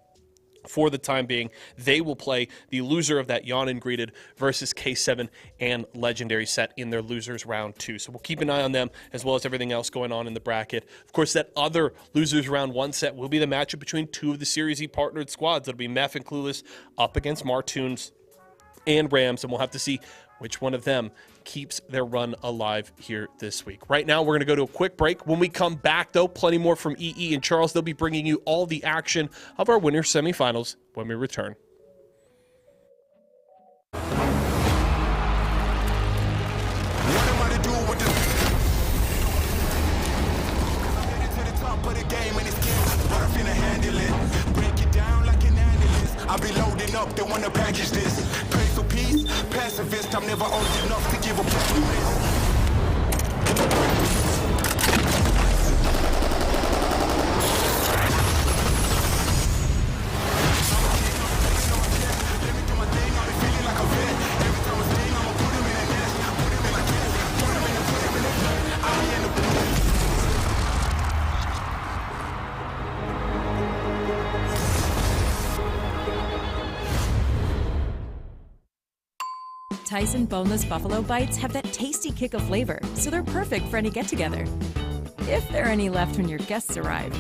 For the time being, they will play the loser of that Jan and Greeted versus K7 and Legendary set in their losers round 2. So we'll keep an eye on them as well as everything else going on in the bracket. Of course, that other losers round 1 set will be the matchup between two of the Series E partnered squads. It'll be Meth and Clueless up against Martoons and Rams, and we'll have to see which one of them keeps their run alive here this week. Right now, we're going to go to a quick break. When we come back, though, plenty more from EE and Charles. They'll be bringing you all the action of our winter semifinals when we return. I'll be loading up, they wanna package this. Pray for peace, pacifist, I'm never old enough to give a promise. Tyson boneless buffalo bites have that tasty kick of flavor, so they're perfect for any get-together. If there are any left when your guests arrive.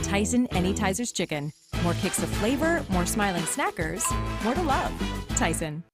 Tyson Anytizers Chicken. More kicks of flavor, more smiling snackers, more to love. Tyson.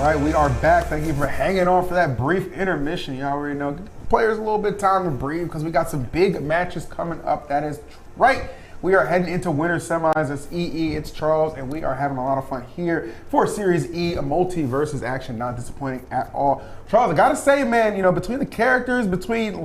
right, we are back. Thank you for hanging on for that brief intermission. You already know, give players a little bit of time to breathe because we got some big matches coming up. That is right. We are heading into winter semis. It's EE, it's Charles, and we are having a lot of fun here for Series E, a multi-versus action, not disappointing at all. Charles, I gotta say, man, between the characters, between the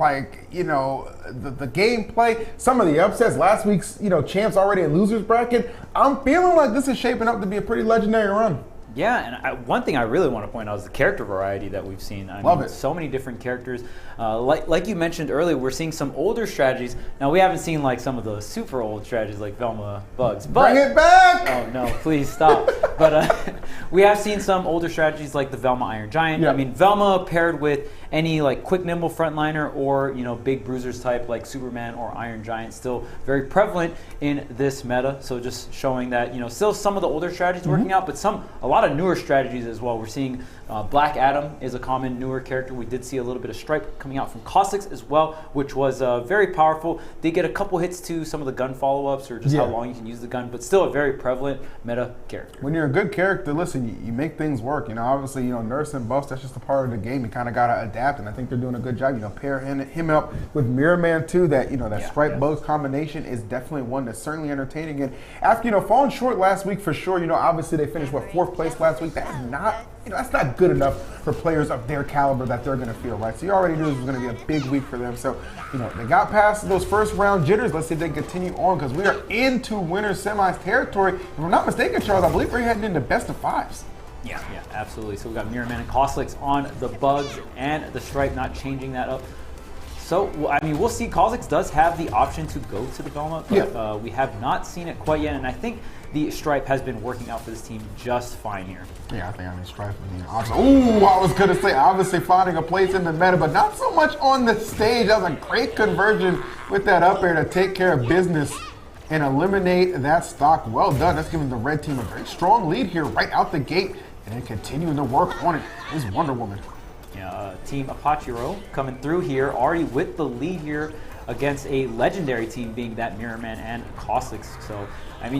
gameplay, some of the upsets, last week's, champs already in losers bracket, I'm feeling like this is shaping up to be a pretty legendary run. Yeah, and one thing I really want to point out is the character variety that we've seen. Love it. So many different characters. Like you mentioned earlier, we're seeing some older strategies. Now, we haven't seen like some of the super old strategies like Velma Bugs. But, bring it back! Oh, no, please stop. But we have seen some older strategies like the Velma Iron Giant. Yep. I mean, Velma paired with any like quick, nimble frontliner or, big bruisers type like Superman or Iron Giant, still very prevalent in this meta. So just showing that, still some of the older strategies working out, but a lot of newer strategies as well. We're seeing Black Adam is a common newer character. We did see a little bit of Stripe coming out from Cosolix as well, which was very powerful. They get a couple hits to some of the gun follow-ups or just how long you can use the gun, but still a very prevalent meta character. When you're a good character, listen, you make things work. Obviously, nurse and buffs, that's just a part of the game. You kind of got to adapt, and I think they're doing a good job. Pair him up with Mirrorman too. That Stripe Bugs combination is definitely one that's certainly entertaining. And after falling short last week for sure, obviously they finished 4th place last week. That's not that's not good enough for players of their caliber that they're going to feel, right? So you already knew this was going to be a big week for them. So they got past those first round jitters. Let's see if they can continue on because we are into winter semis territory. If I'm not mistaken, Charles, I believe we're heading into best of 5s. Yeah, absolutely. So we got Mirrorman and Cosolix on the Bugs and the Stripe, not changing that up. So, we'll see. Cosolix does have the option to go to the Velma, but we have not seen it quite yet. And I think the Stripe has been working out for this team just fine here. Yeah, I think Stripe is I was going to say, obviously finding a place in the meta, but not so much on the stage. That was a great conversion with that up air to take care of business and eliminate that stock. Well done. That's giving the red team a very strong lead here right out the gate. And then continuing to work on it is Wonder Woman. Yeah, Team Apachiro coming through here, already with the lead here against a legendary team being that Mirrorman and Cosolix. So,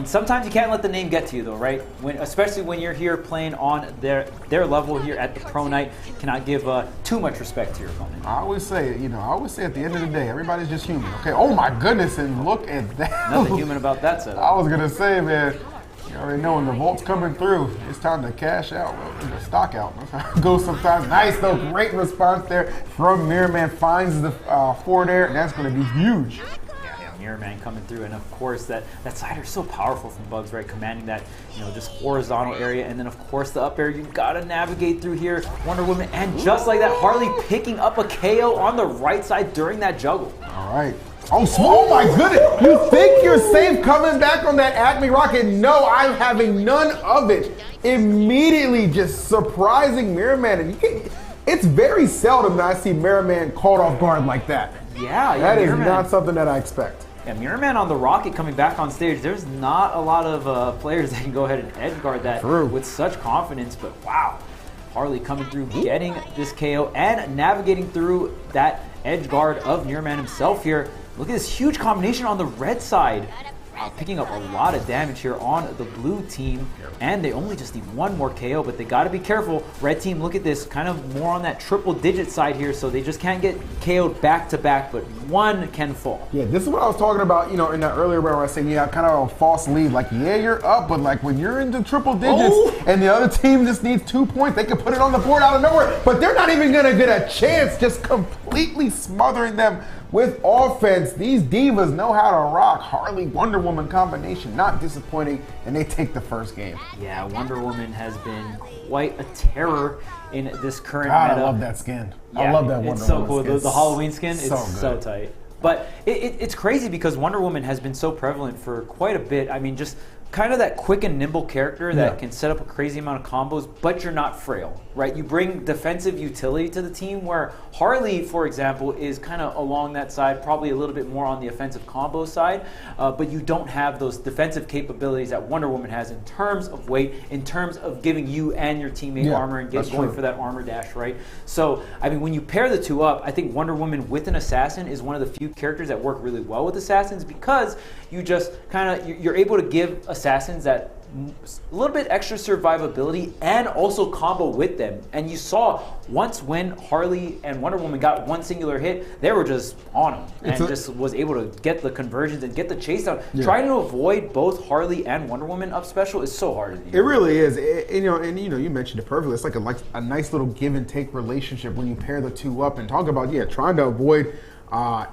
sometimes you can't let the name get to you though, right? Especially when you're here playing on their level here at the Pro Night, you cannot give too much respect to your opponent. I always say, at the end of the day, everybody's just human, okay? Oh my goodness, and look at that. Nothing human about that setup. I was going to say, man, you already know when the vault's coming through, it's time to cash out, the stock out. That's how it goes sometimes. Nice though, great response there from Mirrorman, finds the forward air, and that's going to be huge. Mirrorman coming through, and of course that sider is so powerful from Bugs, right? Commanding that, just horizontal area, and then of course the up air, you've got to navigate through here. Wonder Woman, and just like that, Harley picking up a KO on the right side during that juggle. All right. Oh my goodness! You think you're safe coming back on that Acme Rocket? No, I'm having none of it. Immediately just surprising Mirrorman. And it's very seldom that I see Mirrorman caught off guard like that. Yeah, that is not something that I expect. Yeah, Mirrorman on the Rocket coming back on stage. There's not a lot of players that can go ahead and edge guard that with such confidence, but wow. Harley coming through, getting this KO and navigating through that edge guard of Mirrorman himself here. Look at this huge combination on the red side. Picking up a lot of damage here on the blue team, and they only just need one more KO, but they got to be careful. Red team, look at this, kind of more on that triple digit side here, so they just can't get KO'd back to back, but one can fall. Yeah, this is what I was talking about, in that earlier round where I said, kind of a false lead. Like, yeah, you're up, but like when you're into triple digits and the other team just needs 2 points, they can put it on the board out of nowhere, but they're not even going to get a chance, just completely smothering them with offense. These divas know how to rock. Harley Wonder Woman combination, not disappointing, and they take the first game. Yeah, Wonder Woman has been quite a terror in this current meta. I love that skin. Yeah, I love that Wonder Woman. It's so cool. The Halloween skin is so good. tight. But it's crazy because Wonder Woman has been so prevalent for quite a bit. Just kind of that quick and nimble character that can set up a crazy amount of combos, but you're not frail, right? You bring defensive utility to the team, where Harley, for example, is kind of along that side, probably a little bit more on the offensive combo side, but you don't have those defensive capabilities that Wonder Woman has in terms of weight, in terms of giving you and your teammate armor and going for that armor dash, right? So, when you pair the two up, I think Wonder Woman with an assassin is one of the few characters that work really well with assassins, because you just you're able to give a assassins that a little bit extra survivability and also combo with them. And you saw once when Harley and Wonder Woman got one singular hit, they were just on them and just was able to get the conversions and get the chase down. Yeah. Trying to avoid both Harley and Wonder Woman up special is so hard. It really is. You mentioned it perfectly. It's like a nice little give and take relationship when you pair the two up and talk about trying to avoid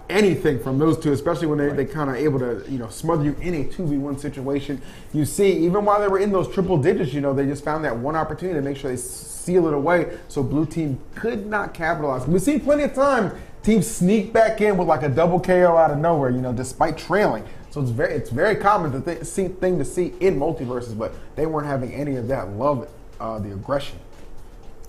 anything from those two, especially when they kind of able to smother you in a 2v1 situation. You see, even while they were in those triple digits, they just found that one opportunity to make sure they seal it away, so blue team could not capitalize. We've seen plenty of time teams sneak back in with like a double KO out of nowhere, despite trailing. So it's very common thing to see in MultiVersus, but they weren't having any of that. Love the aggression.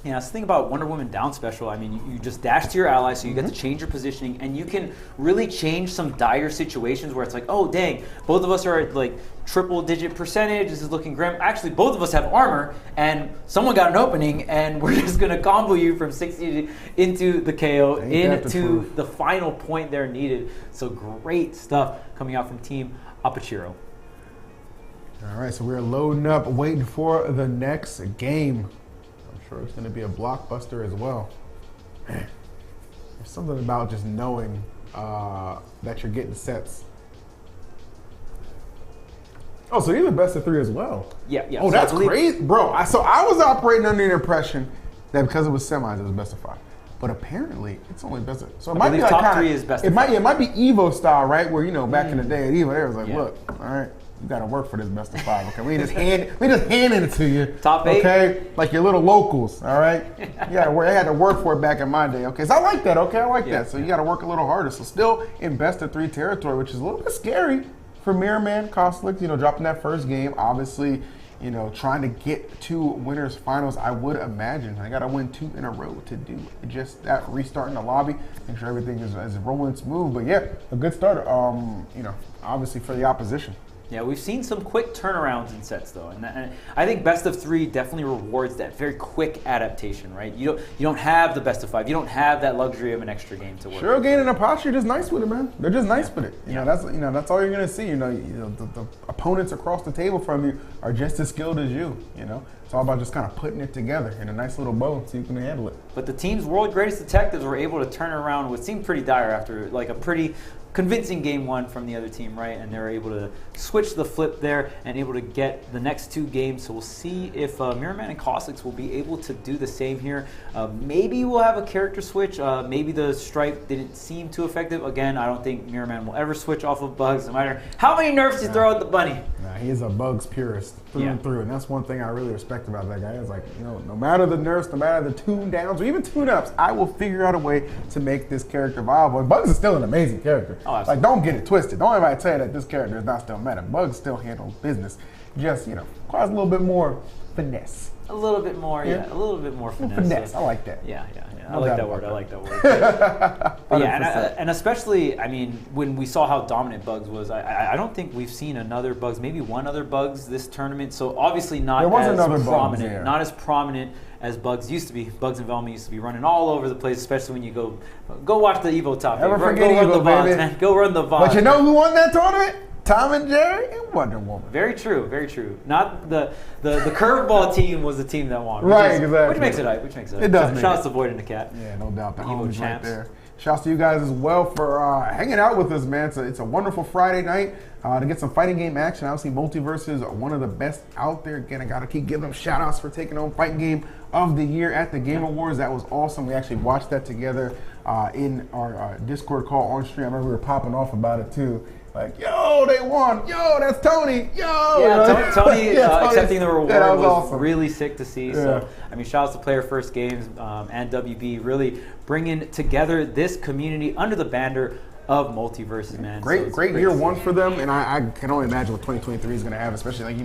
Yeah, so think about Wonder Woman down special. I mean, you just dash to your ally, so you get to change your positioning, and you can really change some dire situations where it's like, oh, dang, both of us are at like triple-digit percentage. This is looking grim. Actually, both of us have armor, and someone got an opening, and we're just going to combo you from 60 into the KO, into the final point there needed. So great stuff coming out from Team Apachiro. All right, so we're loading up, waiting for the next game. Sure, it's going to be a blockbuster as well. Man, there's something about just knowing that you're getting sets. Oh, so these are best of 3 as well. Yeah. Oh, so that's crazy, bro. So I was operating under the impression that because it was semis, it was best of 5. But apparently, it's only best of. So it might be like top 3 is best of 5. It might be Evo style, right? Where back in the day at Evo, they was like, look, all right. You gotta work for this best of 5, okay? We just handing it to you. Top 8? Okay? Like your little locals, all right? You gotta work. I had to work for it back in my day, okay? So I like that, okay? I like that. So you gotta work a little harder. So still in best of 3 territory, which is a little bit scary for Mirrorman, Cosolix, dropping that first game. Obviously, trying to get to winners finals, I would imagine. I gotta win 2 in a row to do just that, restarting the lobby, make sure everything is rolling smooth. But yeah, a good start, obviously for the opposition. Yeah, we've seen some quick turnarounds in sets though, and I think best of 3 definitely rewards that very quick adaptation, right? You don't have the best of 5, you don't have that luxury of an extra game to work. Showoff and Apache are just nice with it, man. They're just nice with it. That's all you're gonna see. The opponents across the table from you are just as skilled as you. It's all about just kind of putting it together in a nice little bow so you can handle it. But the team's world greatest detectives were able to turn around what seemed pretty dire after like a pretty convincing game 1 from the other team, right? And they were able to switch the flip there and able to get the next 2 games. So we'll see if Mirrorman and Cosolix will be able to do the same here. Maybe we'll have a character switch. Maybe the stripe didn't seem too effective. Again, I don't think Mirrorman will ever switch off of bugs, no matter how many nerfs you throw at the bunny. Nah, he is a bugs purist through and through, and that's one thing I really respect about that guy. It's like, no matter the nerfs, no matter the tune downs or even tune ups, I will figure out a way to make this character viable. And Bugs is still an amazing character. Oh, absolutely. Like, don't get it twisted. Don't anybody tell you that this character is not still meta. Bugs still handles business. Just, requires a little bit more finesse. A little bit more, a little bit more finesse. Finesse, I like that. Yeah. I like that word. But yeah, and especially, I mean, when we saw how dominant Bugs was, I don't think we've seen another Bugs, maybe one other Bugs this tournament. So obviously not as prominent, not as prominent as Bugs used to be. Bugs and Velma used to be running all over the place, especially when you go watch the Evo top. Never forget Evo, baby. Man. Go run the VODs. But you know who won that tournament? Tom and Jerry and Wonder Woman. Very true, very true. Not the curveball team was the team that won. Exactly. Which makes it hype. It does. Shout out to Void and the Cat. Yeah, no doubt. The Evo homies champs. right there. Shouts to you guys as well for hanging out with us, man. It's a wonderful Friday night to get some fighting game action. Obviously, MultiVersus are one of the best out there. Again, I got to keep giving them shout outs for taking home fighting game of the year at the Game Awards. That was awesome. We actually watched that together in our Discord call on stream. I remember we were popping off about it too. Like, yo, they won. Yo, that's Tony. Yo. Yeah, Tony accepting the reward was awesome. Really sick to see. Yeah. So, I mean, shout out to Player First Games and WB really bringing together this community under the banner of MultiVersus, man. Great year 1 for them, and I can only imagine what 2023 is going to have, especially like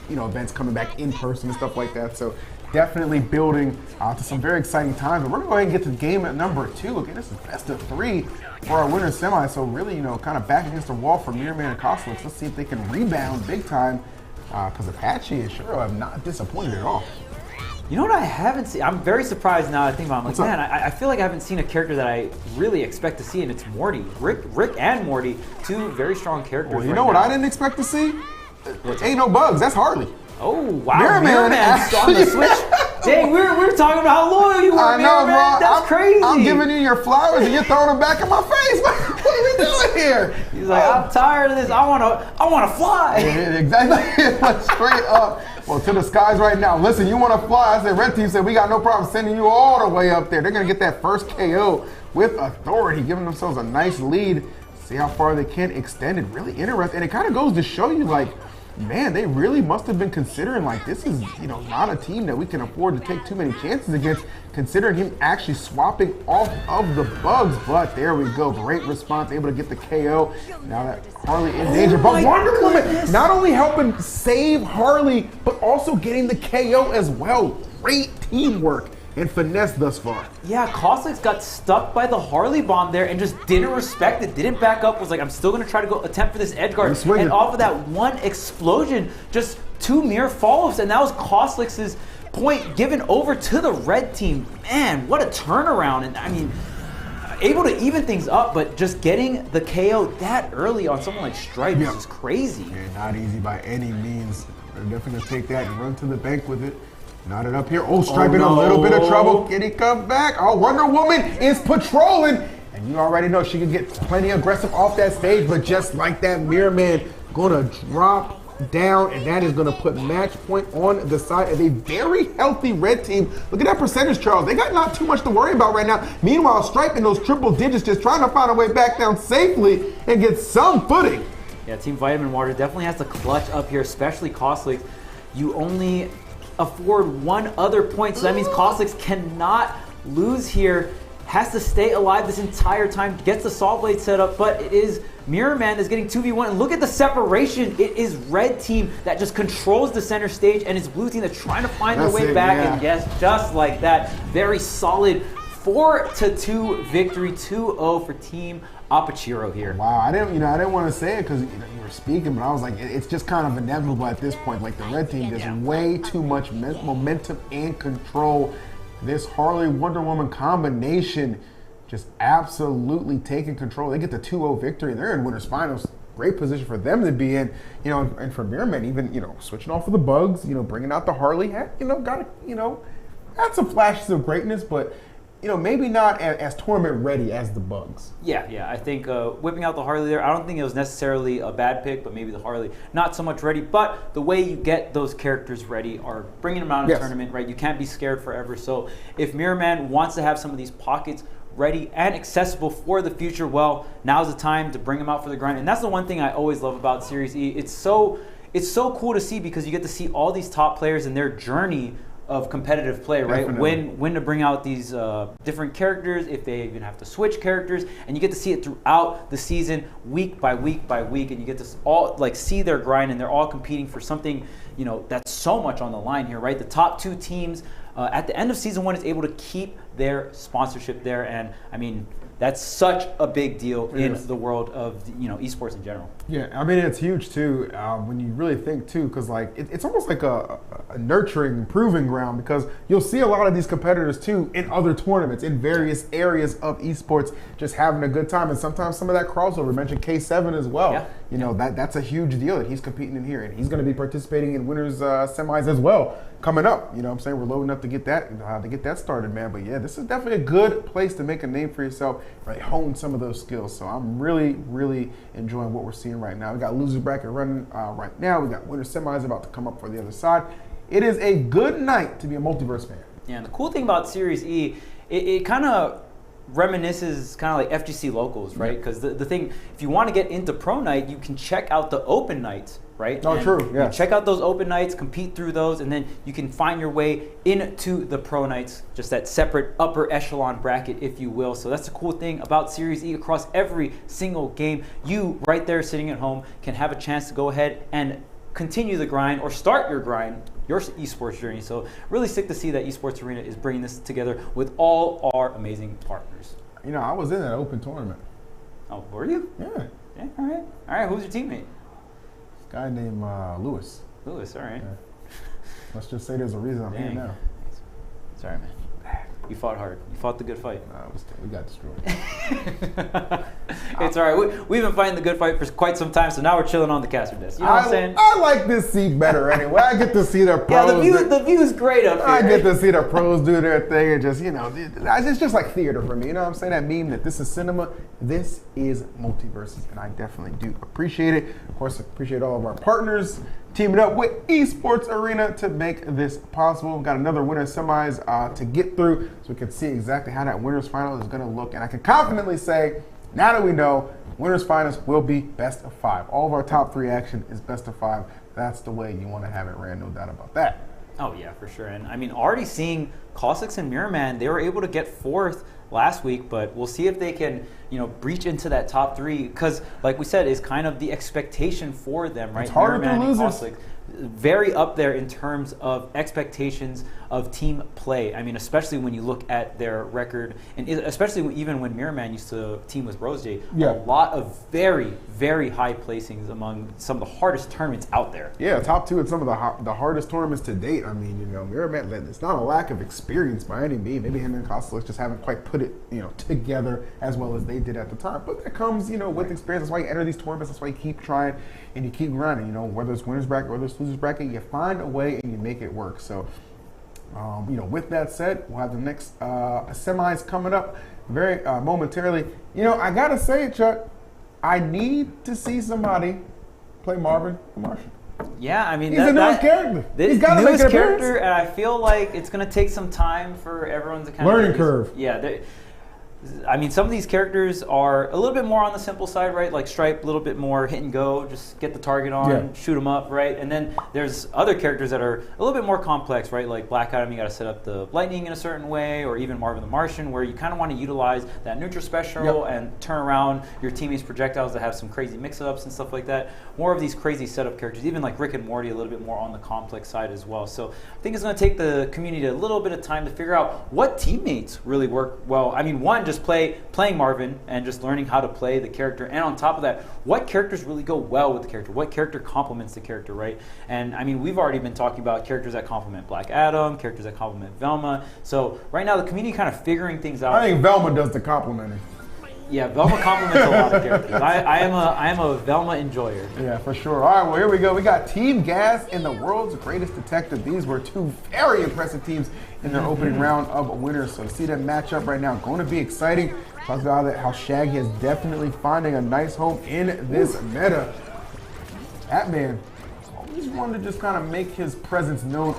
events coming back in person and stuff like that. So definitely building to some very exciting times. But we're going to go ahead and get to game at number 2. Again, this is best of 3 for our winner semi. So really, kind of back against the wall for Mirrorman and Cosolix. Let's see if they can rebound big time, because Apache and Shiro have not disappointed at all. You know what I haven't seen? I'm very surprised now that I think about it. I'm like, man, I feel like I haven't seen a character that I really expect to see, and it's Morty. Rick and Morty, 2 very strong characters. Well, you know what I didn't expect to see? Ain't no bugs. That's Harley. Oh, wow. Mirrorman's on the Switch. Dang, we're talking about how loyal you are, I know, bro. That's crazy. I'm giving you your flowers and you're throwing them back in my face. What are we doing here? He's like, I'm tired of this. I wanna fly. Yeah, exactly. Like, straight up. Well, to the skies right now. Listen, you want to fly? I said, Red Team said, we got no problem sending you all the way up there. They're going to get that first KO with authority, giving themselves a nice lead. See how far they can extend it. Really interesting. And it kind of goes to show you, like, man, they really must have been considering, like, this is, you know, not a team that we can afford to take too many chances against, considering him actually swapping off of the bugs. But there we go. Great response, able to get the KO. Now that Harley in danger. But Wonder Woman not only helping save Harley, but also getting the KO as well. Great teamwork and finesse thus far. Yeah, Cosolix got stuck by the Harley bomb there and just didn't respect it, didn't back up, was like, I'm still gonna try to go attempt for this edge guard. And off of that one explosion, just 2 mere follow-ups, and that was Cosolix's point given over to the red team. Man, what a turnaround. And I mean, able to even things up, but just getting the KO that early on someone like Stripe is just crazy. Yeah, not easy by any means. They're definitely gonna take that and run to the bank with it. Knotted up here. Oh, Stripe in a little bit of trouble. Can he come back? Oh, Wonder Woman is patrolling. And you already know she can get plenty aggressive off that stage, but just like that, Mirrorman gonna drop down, and that is gonna put match point on the side of a very healthy red team. Look at that percentage, Charles. They got not too much to worry about right now. Meanwhile, Stripe in those triple digits just trying to find a way back down safely and get some footing. Yeah, Team Vitamin Water definitely has to clutch up here, especially Cosolix. You only afford 1 other point, so that means Cosolix cannot lose here. Has to stay alive this entire time, gets the Saw Blade set up, but it is Mirrorman that's getting 2v1. And look at the separation. It is red team that just controls the center stage, and it's blue team that's trying to find their way back. Yeah. And yes, just like that, very solid 4-2 victory, 2-0 for Team Apachiro here. Wow, I didn't want to say it because you were speaking, but I was like, it's just kind of inevitable at this point. Like the red team gets way too much momentum and control. This Harley Wonder Woman combination just absolutely taking control. They get the 2-0 victory. They're in winners finals. Great position for them to be in, and for Mirrorman, even, switching off of the bugs, bringing out the Harley, had some flashes of greatness, but maybe not as tournament ready as the bugs. Yeah, I think whipping out the Harley there, I don't think it was necessarily a bad pick, but maybe the Harley not so much ready. But the way you get those characters ready are bringing them out in a tournament, right? You can't be scared forever. So if Mirrorman wants to have some of these pockets ready and accessible for the future, well, now's the time to bring them out for the grind. And that's the one thing I always love about Series E. It's so cool to see because you get to see all these top players and their journey of competitive play, right? When to bring out these different characters, if they even have to switch characters, and you get to see it throughout the season, week by week by week, and you get to all see their grind, and they're all competing for something, that's so much on the line here, right? The top 2 teams at the end of season 1 is able to keep their sponsorship there, and I mean, that's such a big deal in the world of esports in general. Yeah, I mean, it's huge too when you really think too, because it's almost like a nurturing, proving ground, because you'll see a lot of these competitors too in other tournaments in various areas of esports, just having a good time, and sometimes some of that crossover. Mentioned K7 as well. Yeah. That's a huge deal that he's competing in here, and he's going to be participating in winners semis as well coming up. You know what I'm saying? We're loading up to get that started, man. But yeah, this is definitely a good place to make a name for yourself, right? Hone some of those skills. So I'm really, really enjoying what we're seeing right now. We got loser bracket running right now. We got winner semis about to come up for the other side. It is a good night to be a MultiVersus fan. Yeah, and the cool thing about Series E, it kind of reminisces kind of like FGC locals, right? Because the thing, if you want to get into Pro Night, you can check out the open nights, right? Oh, true, yeah. Check out those open nights, compete through those, and then you can find your way into the Pro Nights, just that separate upper echelon bracket, if you will. So that's the cool thing about Series E. Across every single game, you right there sitting at home can have a chance to go ahead and continue the grind or start your grind, your esports journey. So really sick to see that Esports Arena is bringing this together with all our amazing partners. I was in that open tournament. Oh, were you? Yeah. Yeah, all right. Who's your teammate? This guy named Lewis. Lewis, all right. Yeah. Let's just say there's a reason I'm here now. Sorry, man. You fought hard. You fought the good fight. We got destroyed. It's all right. We've been fighting the good fight for quite some time, so now we're chilling on the caster desk. You know what I'm saying? I like this seat better anyway. I get to see the pros. Yeah, the view is great up here. I get to see the pros do their thing and just, it's just like theater for me. You know what I'm saying? That meme that this is cinema. This is MultiVersus, and I definitely do appreciate it. Of course, I appreciate all of our partners teaming up with Esports Arena to make this possible. We've got another winner's semis to get through so we can see exactly how that winner's final is going to look. And I can confidently say, now that we know, winner's finals will be best of 5. All of our top 3 action is best of 5. That's the way you want to have it, Rand, no doubt about that. Oh, yeah, for sure. And I mean, already seeing Cosolix and Mirrorman, they were able to get 4th last week, but we'll see if they can, breach into that top 3, because like we said, is kind of the expectation for them, right? It's harder Mirrorman to and losers. Cosolix, very up there in terms of expectations of team play. I mean, especially when you look at their record, and especially even when Mirrorman used to team with Rosé, Yeah. a lot of very, very high placings among some of the hardest tournaments out there. Yeah, top 2 in some of the hardest tournaments to date. I mean, Mirrorman, it's not a lack of experience by any means. Maybe him and Cosolix just haven't quite put it, together as well as they did at the time. But that comes, with experience. That's why you enter these tournaments. That's why you keep trying and you keep grinding. Whether it's winner's bracket or whether it's loser's bracket, you find a way and you make it work. So, with that said, we'll have the next semis coming up very momentarily. I gotta say it, Chuck. I need to see somebody play Marvin the Martian. Yeah, I mean, he's a newest character. He's got to make an appearance. Character, and I feel like it's going to take some time for everyone to kind of learning curve. Yeah, I mean, some of these characters are a little bit more on the simple side, right? Like Stripe, a little bit more hit and go, just get the target on, shoot them up, right? And then there's other characters that are a little bit more complex, right? Like Black Adam, you got to set up the lightning in a certain way, or even Marvin the Martian, where you kind of want to utilize that neutral special and turn around your teammates' projectiles that have some crazy mix-ups and stuff like that. More of these crazy setup characters, even like Rick and Morty, a little bit more on the complex side as well. So I think it's going to take the community a little bit of time to figure out what teammates really work well. I mean, one, just playing Marvin and just learning how to play the character, and on top of that, what characters really go well with the character, what character complements the character, right? And I mean, we've already been talking about characters that complement Black Adam, characters that complement Velma. So right now, the community kind of figuring things out. I think Velma does the complimenting. Yeah, Velma complements a lot of characters. I am a Velma enjoyer. Yeah, for sure. All right, well, here we go. We got Team Gas and the world's greatest detective. These were 2 very impressive teams in their opening round of winners. So to see them match up right now, going to be exciting. Talk about how Shaggy is definitely finding a nice home in this meta. Batman always wanted to just kind of make his presence known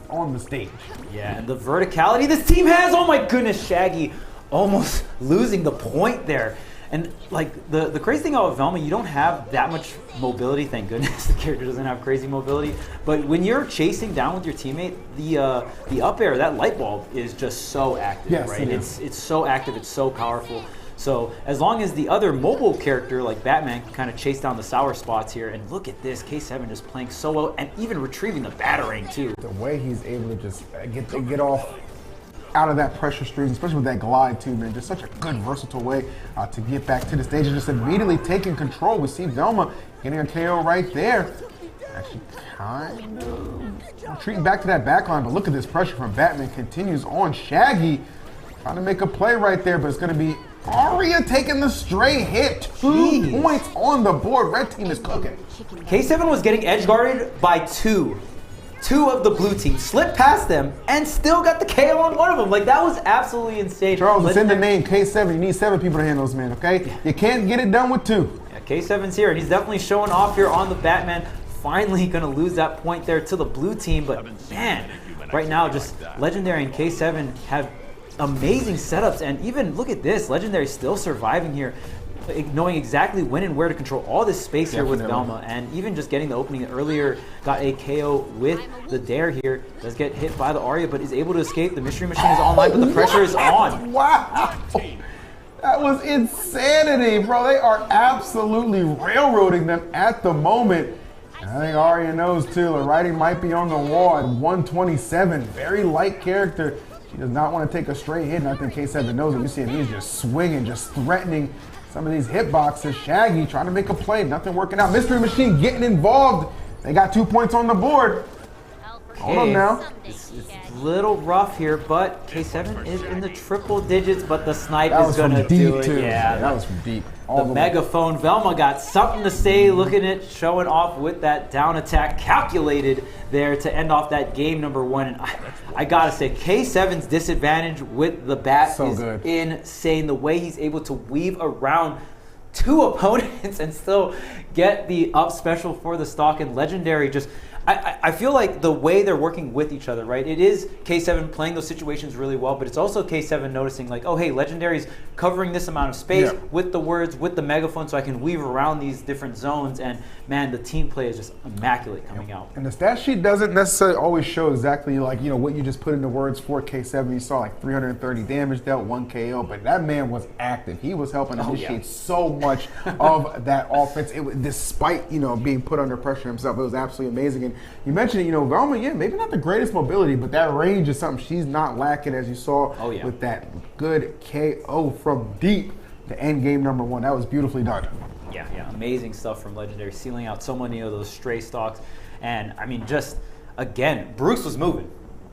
on the stage. Yeah, and the verticality this team has. Oh my goodness, Shaggy almost losing the point there. And like the crazy thing about Velma, you don't have that much mobility. Thank goodness the character doesn't have crazy mobility. But when you're chasing down with your teammate, the up air, that light bulb is just so active, right? It's so active, it's so powerful. So as long as the other mobile character like Batman can kind of chase down the sour spots here, and look at this, K7 just playing so well and even retrieving the batarang too. The way he's able to just get off out of that pressure stream, especially with that glide too, man. Just such a good, versatile way to get back to the stage and just immediately taking control. We see Velma getting a KO right there. Actually, kind of retreating back to that backline, but look at this pressure from Batman. Continues on. Shaggy trying to make a play right there, but it's going to be Arya taking the straight hit. 2 points on the board. Red team is cooking. K7 was getting edge guarded by 2 of the blue team, slipped past them, and still got the KO on one of them. Like, that was absolutely insane. Charles, it's in the name, K7. You need 7 people to handle this, man, okay? You can't get it done with 2. Yeah, K7's here, and he's definitely showing off here on the Batman. Finally going to lose that point there to the blue team, but man, right now, just Legendary and K7 have amazing setups, and even look at this, Legendary still surviving here, knowing exactly when and where to control all this space here with Velma, and even just getting the opening earlier, got a KO with the Dare here, does get hit by the Arya, but is able to escape. The Mystery Machine is online, but the pressure is on. Wow! That was insanity, bro. They are absolutely railroading them at the moment. And I think Arya knows too, the writing might be on the wall at 127. Very light character. She does not want to take a straight hit, and I think K7 knows it. You see him, he's just swinging, just threatening some of these hitboxes. Shaggy trying to make a play, nothing working out. Mystery Machine getting involved. They got 2 points on the board. Hold on now. It's a little rough here, but K7 is in the triple digits, but the snipe That is was going from to do deep, it. too. Yeah, That was from deep. The megaphone. Velma got something to say. Look at it, showing off with that down attack calculated there to end off that game number 1. And I gotta say, K7's disadvantage with the bat is insane. The way he's able to weave around 2 opponents and still get the up special for the stock, and Legendary just. I feel like the way they're working with each other, right? It is K7 playing those situations really well, but it's also K7 noticing like, oh, hey, Legendary's covering this amount of space with the words, with the megaphone, so I can weave around these different zones. And man, the team play is just immaculate coming out. And the stat sheet doesn't necessarily always show exactly like, what you just put into words for K7. You saw like 330 damage dealt, 1 KO, but that man was active. He was helping initiate so much of that offense. It was, despite, being put under pressure himself, it was absolutely amazing. And you mentioned, Velma, maybe not the greatest mobility, but that range is something she's not lacking, as you saw with that good KO from deep to end game number 1. That was beautifully done. Yeah, amazing stuff from Legendary, sealing out so many of those stray stocks. And I mean, just again, Bruce was moving.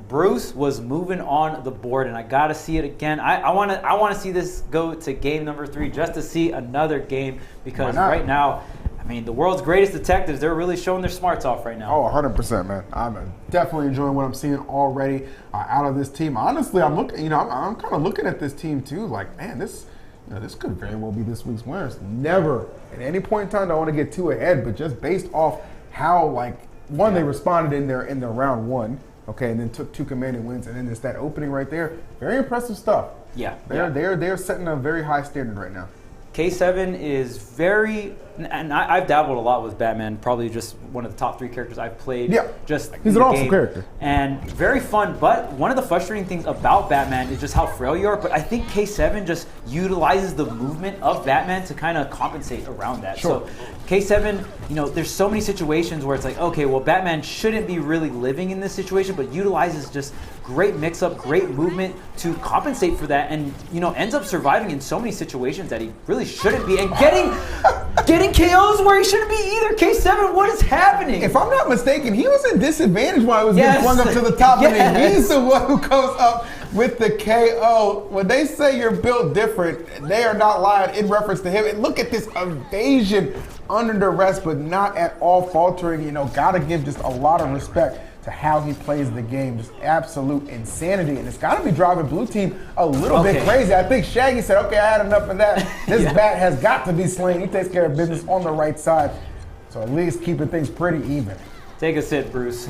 Bruce was moving on the board, and I gotta see it again. I wanna see this go to game number 3 just to see another game, because right now, I mean, the world's greatest detectives, they're really showing their smarts off right now. Oh, 100%, man. I'm definitely enjoying what I'm seeing already out of this team. Honestly, I'm looking, I'm kind of looking at this team too, like, man, this could very well be this week's winners. Never at any point in time do I want to get too ahead, but just based off how, like, they responded in their round 1, okay, and then took 2 commanding wins, and then it's that opening right there. Very impressive stuff. Yeah. They're setting a very high standard right now. K7 is very, and I've dabbled a lot with Batman, probably just one of the top 3 characters I've played. Yeah, just he's an awesome character. And very fun, but one of the frustrating things about Batman is just how frail you are, but I think K7 just utilizes the movement of Batman to kind of compensate around that. Sure. So K7, there's so many situations where it's like, okay, well, Batman shouldn't be really living in this situation, but utilizes just great mix-up, great movement to compensate for that, and ends up surviving in so many situations that he really shouldn't be, and getting KOs where he shouldn't be either. K7, what is happening? If I'm not mistaken, he was in disadvantage while he was getting flung up to the top, and he's the one who goes up with the KO. When they say you're built different, they are not lying in reference to him. And look at this evasion under duress, but not at all faltering. Gotta give just a lot of respect to how he plays the game. Just absolute insanity. And it's got to be driving blue team a little bit crazy. I think Shaggy said, okay, I had enough of that. This bat has got to be slain. He takes care of business on the right side. So at least keeping things pretty even. Take a sit, Bruce.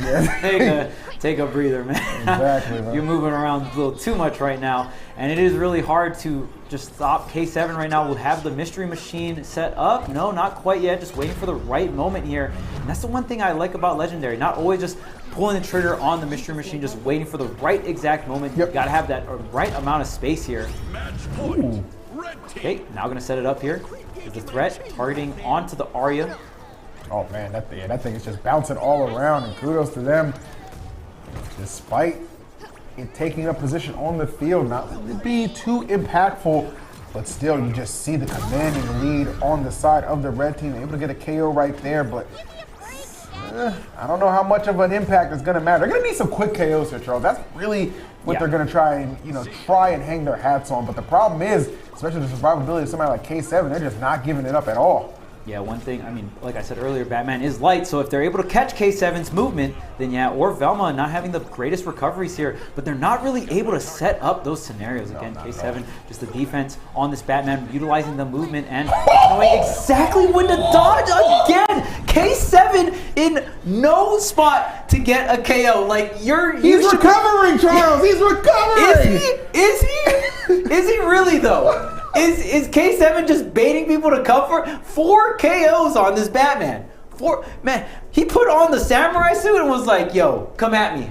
Take a breather, man. Exactly, man. You're moving around a little too much right now, and it is really hard to just stop K7 right now. We'll have the mystery machine set up. No, not quite yet. Just waiting for the right moment here. And that's the one thing I like about Legendary. Not always just pulling the trigger on the mystery machine, just waiting for the right exact moment. You gotta have that right amount of space here. Ooh. Okay, now gonna set it up here with the threat targeting onto the Arya. Oh man, that thing is just bouncing all around, and kudos to them. Despite it taking a position on the field, not to be too impactful, but still you just see the commanding lead on the side of the red team. They're able to get a KO right there, but I don't know how much of an impact it's gonna matter. They're gonna need some quick KOs here, Charles. That's really what they're gonna try and hang their hats on. But the problem is, especially the survivability of somebody like K7, they're just not giving it up at all. Yeah, one thing, I mean, like I said earlier, Batman is light, so if they're able to catch K7's movement, then or Velma not having the greatest recoveries here, but they're not really able to set up those scenarios. Again, K7, just the defense on this Batman, utilizing the movement and knowing exactly when to dodge again. K7 in no spot to get a KO. Like, He's recovering, Charles! He's recovering! Is he really, though? Is K7 just baiting people to come for 4 KOs on this Batman? Man, he put on the samurai suit and was like, yo, come at me.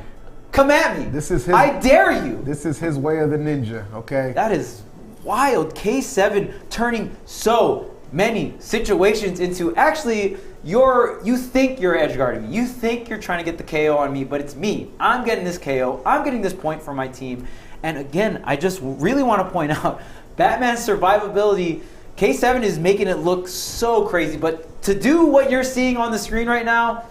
Come at me. I dare you. This is his way of the ninja, okay? That is wild. K7 turning so many situations into actually you think you're edge guarding me. You think you're trying to get the KO on me, but it's me. I'm getting this KO. I'm getting this point for my team. And again, I just really want to point out Batman's survivability. K7 is making it look so crazy, but to do what you're seeing on the screen right now,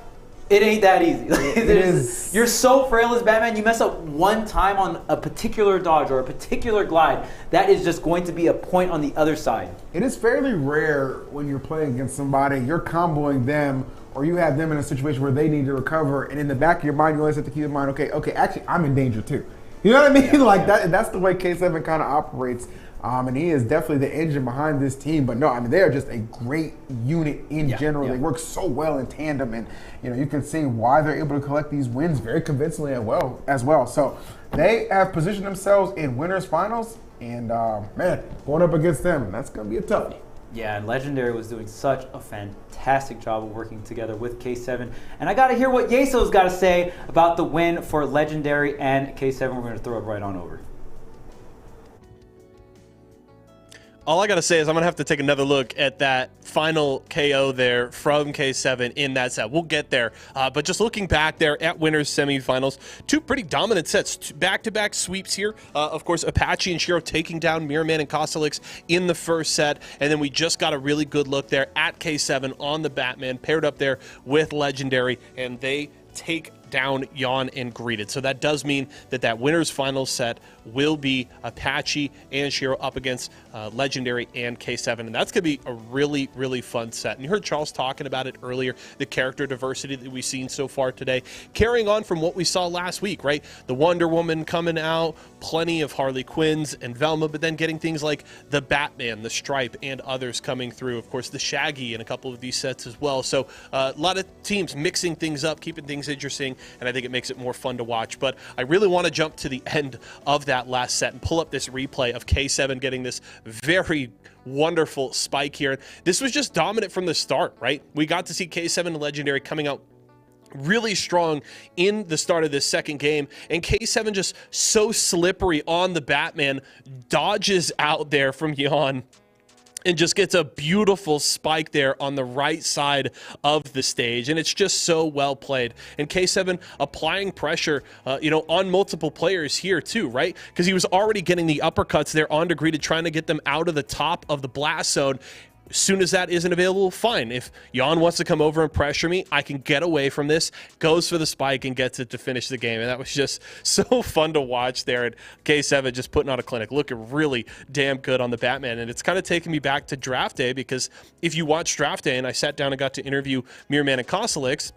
It ain't that easy. It is. You're so frail as Batman. You mess up one time on a particular dodge or a particular glide, that is just going to be a point on the other side. It is fairly rare when you're playing against somebody, you're comboing them, or you have them in a situation where they need to recover, and in the back of your mind, you always have to keep in mind, okay, actually, I'm in danger too. You know what I mean? That's the way K7 kind of operates. And he is definitely the engine behind this team. But no, I mean, they are just a great unit in general. They work so well in tandem. And, you can see why they're able to collect these wins very convincingly as well. So they have positioned themselves in winners finals. And, man, going up against them, that's going to be a toughie. Yeah, and Legendary was doing such a fantastic job of working together with K7. And I got to hear what Yeso's got to say about the win for Legendary and K7. We're going to throw it right on over. All I got to say is I'm going to have to take another look at that final KO there from K7 in that set. We'll get there. But just looking back there at winners semifinals, two pretty dominant sets, back-to-back sweeps here. Of course, Apache and Shiro taking down Mirrorman and Cosolix in the first set. And then we just got a really good look there at K7 on the Batman, paired up there with Legendary, and they take down Jan and Greeted. So that does mean that winners final set will be Apache and Shiro up against Legendary and K7. And that's going to be a really, really fun set. And you heard Charles talking about it earlier, the character diversity that we've seen so far today. Carrying on from what we saw last week, right? The Wonder Woman coming out, plenty of Harley Quinns and Velma, but then getting things like the Batman, the Stripe, and others coming through. Of course, the Shaggy in a couple of these sets as well. So a lot of teams mixing things up, keeping things interesting, and I think it makes it more fun to watch. But I really want to jump to the end of that last set and pull up this replay of K7 getting this very wonderful spike here. This was just dominant from the start, right? We got to see K7 and Legendary coming out really strong in the start of this second game, and K7 just so slippery on the Batman, dodges out there from Jan and just gets a beautiful spike there on the right side of the stage. And it's just so well played. And K7 applying pressure, on multiple players here too, right? Because he was already getting the uppercuts there onto Greeted, trying to get them out of the top of the blast zone. As soon as that isn't available, fine. If Jan wants to come over and pressure me, I can get away from this, goes for the spike and gets it to finish the game. And that was just so fun to watch there. And K7 just putting on a clinic, looking really damn good on the Batman. And it's kind of taking me back to draft day, because if you watch draft day, and I sat down and got to interview Mirrorman and Cosolix,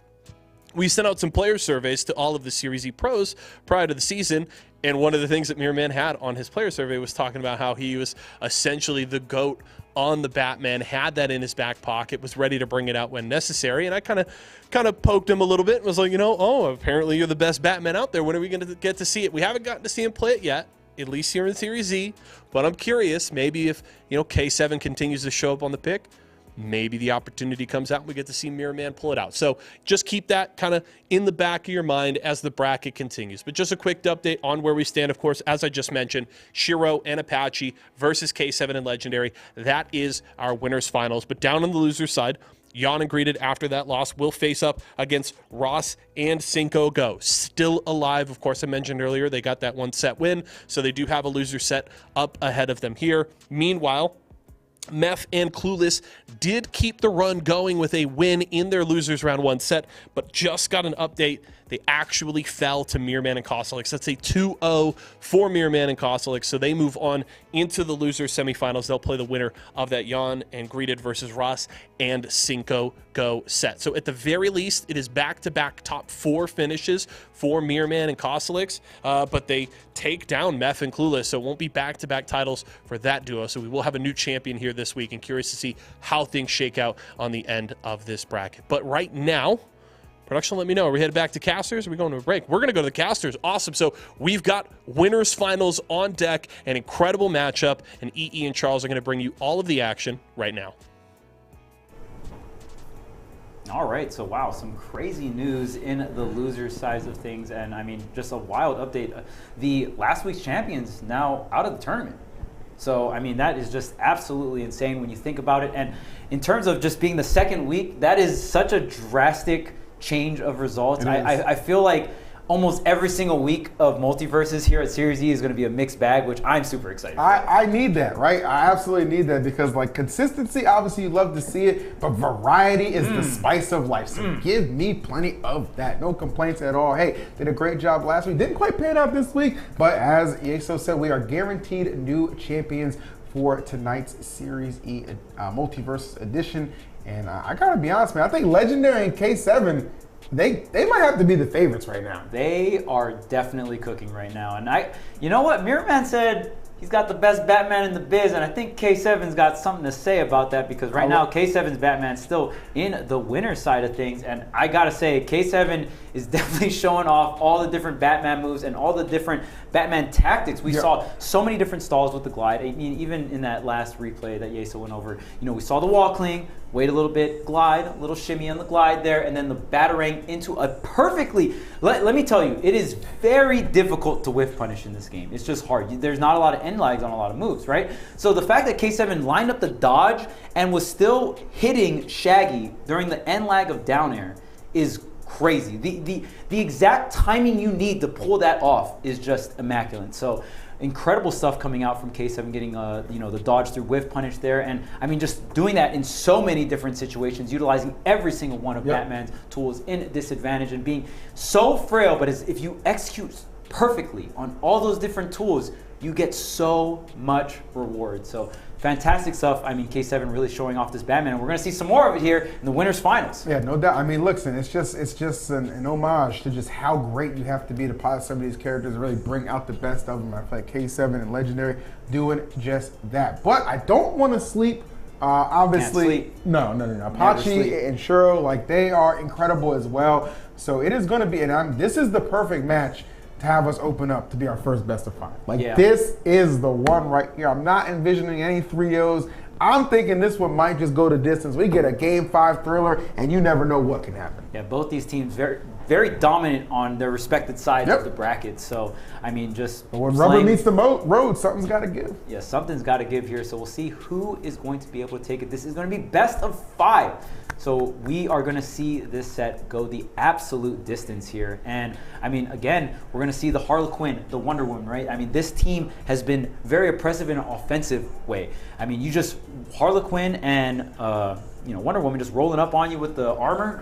we sent out some player surveys to all of the Series E pros prior to the season. And one of the things that Mirrorman had on his player survey was talking about how he was essentially the GOAT on the Batman, had that in his back pocket, was ready to bring it out when necessary. And I kind of poked him a little bit and was like, apparently you're the best Batman out there. When are we going to get to see it? We haven't gotten to see him play it yet, at least here in Series Z. But I'm curious, maybe if K7 continues to show up on the pick, maybe the opportunity comes out and we get to see Mirrorman pull it out. So just keep that kind of in the back of your mind as the bracket continues. But just a quick update on where we stand. Of course, as I just mentioned, Shiro and Apache versus K7 and Legendary. That is our winners finals. But down on the loser side, Jan and Greeted, after that loss, will face up against Ross and Cinco Go. Still alive. Of course, I mentioned earlier, they got that one set win, so they do have a loser set up ahead of them here. Meanwhile, Meth and Clueless did keep the run going with a win in their losers round 1 set, but just got an update. They actually fell to Mirrorman and Cosolix. That's a 2-0 for Mirrorman and Cosolix, so they move on into the loser semifinals. They'll play the winner of that Jan and Greeted versus Ross and Cinco Go set. So at the very least, it is back-to-back top 4 finishes for Mirrorman and Cosolix, but they take down Meth and Clueless, so it won't be back-to-back titles for that duo. So we will have a new champion here this week, and curious to see how things shake out on the end of this bracket. But right now, production, let me know. Are we headed back to casters? Or are we going to a break? We're going to go to the casters. Awesome. So we've got winners finals on deck, an incredible matchup, and EE and Charles are going to bring you all of the action right now. All right, so wow, some crazy news in the losers side of things, and I mean, just a wild update. The last week's champions now out of the tournament. So, I mean, that is just absolutely insane when you think about it. And in terms of just being the second week, that is such a drastic change of results. I feel like almost every single week of MultiVersus here at Series E is going to be a mixed bag, which I'm super excited for. I need that, right? I absolutely need that because, like, consistency, obviously you love to see it, but variety is the spice of life. So give me plenty of that. No complaints at all. Hey, did a great job last week. Didn't quite pan out this week, but as Yeso said, we are guaranteed new champions for tonight's Series E MultiVersus edition. And I gotta be honest, man, I think Legendary and K7, they might have to be the favorites right now. They are definitely cooking right now. And you know what? Mirrorman said he's got the best Batman in the biz, and I think K7's got something to say about that because right now K7's Batman's still in the winner side of things. And I gotta say, K7 is definitely showing off all the different Batman moves and all the different Batman tactics. We saw so many different stalls with the glide. I mean, even in that last replay that Yeso went over, we saw the wall cling, wait a little bit, glide, a little shimmy on the glide there, and then the batarang into a perfectly, let me tell you, it is very difficult to whiff punish in this game. It's just hard. There's not a lot of end lags on a lot of moves, right? So the fact that K7 lined up the dodge and was still hitting Shaggy during the end lag of down air is crazy. The exact timing you need to pull that off is just immaculate. So incredible stuff coming out from K7 getting the dodge through whiff punish there, and I mean just doing that in so many different situations, utilizing every single one of Batman's tools in disadvantage and being so frail, but if you execute perfectly on all those different tools, you get so much reward. So fantastic stuff. I mean, K7 really showing off this Batman, and we're going to see some more of it here in the winners finals. Yeah, no doubt. I mean, listen, it's just an homage to just how great you have to be to pilot some of these characters and really bring out the best of them. I feel like K7 and Legendary doing just that. But I don't want to sleep. Obviously, no. Apache and Shuro, like, they are incredible as well. So it is going to be, and this is the perfect match to have us open up to be our first best of 5. Like, this is the one right here. I'm not envisioning any 3-0s. I'm thinking this one might just go to distance. We get a Game 5 thriller, and you never know what can happen. Yeah, both these teams very, very dominant on their respected sides of the bracket. So, I mean, just but when rubber meets the road, something's got to give. Yeah, something's got to give here. So we'll see who is going to be able to take it. This is going to be best of 5. So we are going to see this set go the absolute distance here. And I mean, again, we're going to see the Harlequin, the Wonder Woman, right? I mean, this team has been very oppressive in an offensive way. I mean, Harlequin and Wonder Woman just rolling up on you with the armor.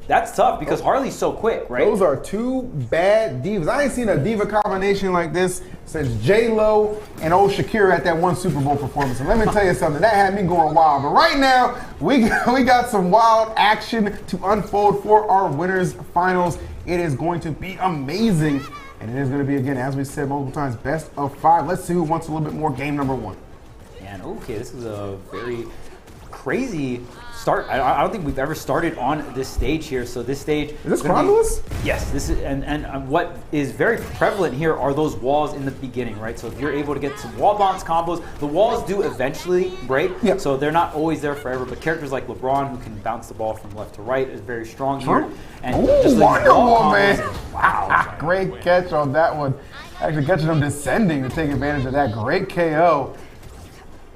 That's tough because Harley's so quick, right? Those are two bad divas. I ain't seen a diva combination like this since J-Lo and old Shakira at that one Super Bowl performance. And let me tell you something, that had me going wild. But right now, we got some wild action to unfold for our winners finals. It is going to be amazing. And it is going to be, again, as we said multiple times, best of 5. Let's see who wants a little bit more game number 1. And okay, this is a very crazy start. I don't think we've ever started on this stage here. So this stage is this Chronolos? Yes, this is, and what is very prevalent here are those walls in the beginning, right? So if you're able to get some wall bounce combos, the walls do eventually break. Yep. So they're not always there forever. But characters like LeBron, who can bounce the ball from left to right, is very strong here. And just Wonder Woman! Wow, great catch on that one. Actually catching them descending to take advantage of that. Great KO.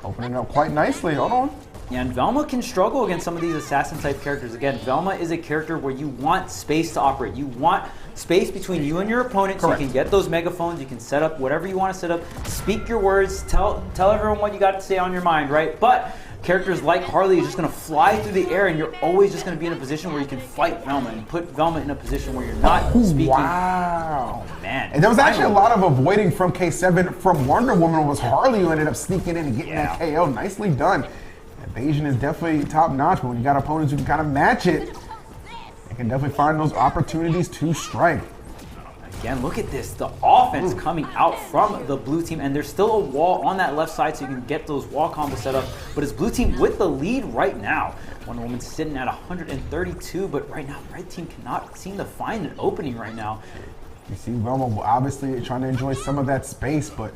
Opening up quite nicely. Hold on. Yeah, and Velma can struggle against some of these assassin-type characters. Again, Velma is a character where you want space to operate. You want space between you and your opponent. Correct. So you can get those megaphones. You can set up whatever you want to set up. Speak your words. Tell everyone what you got to say on your mind, right? But characters like Harley is just going to fly through the air, and you're always just going to be in a position where you can fight Velma and put Velma in a position where you're not speaking. Wow. Oh, man. And there was actually a lot of avoiding from K7 from Wonder Woman. It was Harley who ended up sneaking in and getting that KO. Nicely done. Evasion is definitely top notch, but when you got opponents who can kind of match it, they can definitely find those opportunities to strike. Again, look at this. The offense coming out from the blue team, and there's still a wall on that left side so you can get those wall combos set up. But it's blue team with the lead right now. Wonder Woman sitting at 132, but right now red team cannot seem to find an opening right now. You see Velma obviously trying to enjoy some of that space, but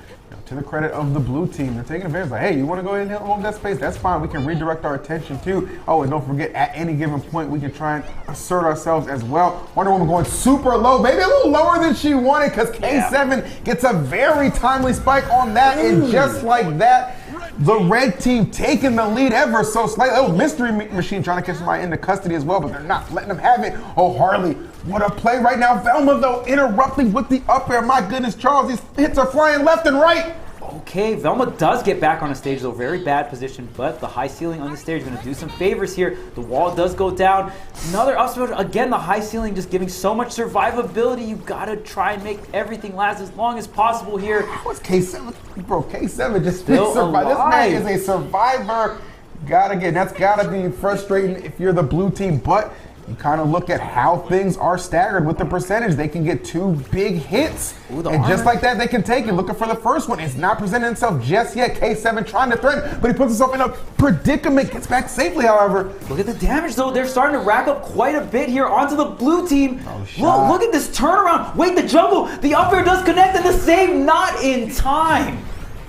to the credit of the blue team, they're taking advantage. Like, hey, you want to go ahead and hold that space? That's fine. We can redirect our attention too. Oh, and don't forget, at any given point, we can try and assert ourselves as well. Wonder Woman going super low, maybe a little lower than she wanted, because K7 gets a very timely spike on that, and just like that, The red team taking the lead ever so slightly. Oh, Mystery Machine trying to catch somebody into custody as well, but they're not letting them have it. Oh, Harley, what a play right now. Velma, though, interrupting with the up air. My goodness, Charles, these hits are flying left and right. Okay, Velma does get back on a stage, though. Very bad position, but the high ceiling on the stage is going to do some favors here. The wall does go down. Another up smash. Again, the high ceiling just giving so much survivability. You got to try and make everything last as long as possible here. What's K7? Bro, K7 just Still survive. This alive. man is a survivor. That's gotta be frustrating if you're the blue team, but you kind of look at how things are staggered with the percentage. They can get 2 big hits, Ooh, the and just armor. like that, they can take it. Looking for the first one. It's not presenting itself just yet. K7 trying to threaten, but he puts himself in a predicament. Gets back safely, however. Look at the damage, though. They're starting to rack up quite a bit here onto the blue team. Look at this turnaround. Wait, the jumble. The up air does connect, and the save not in time.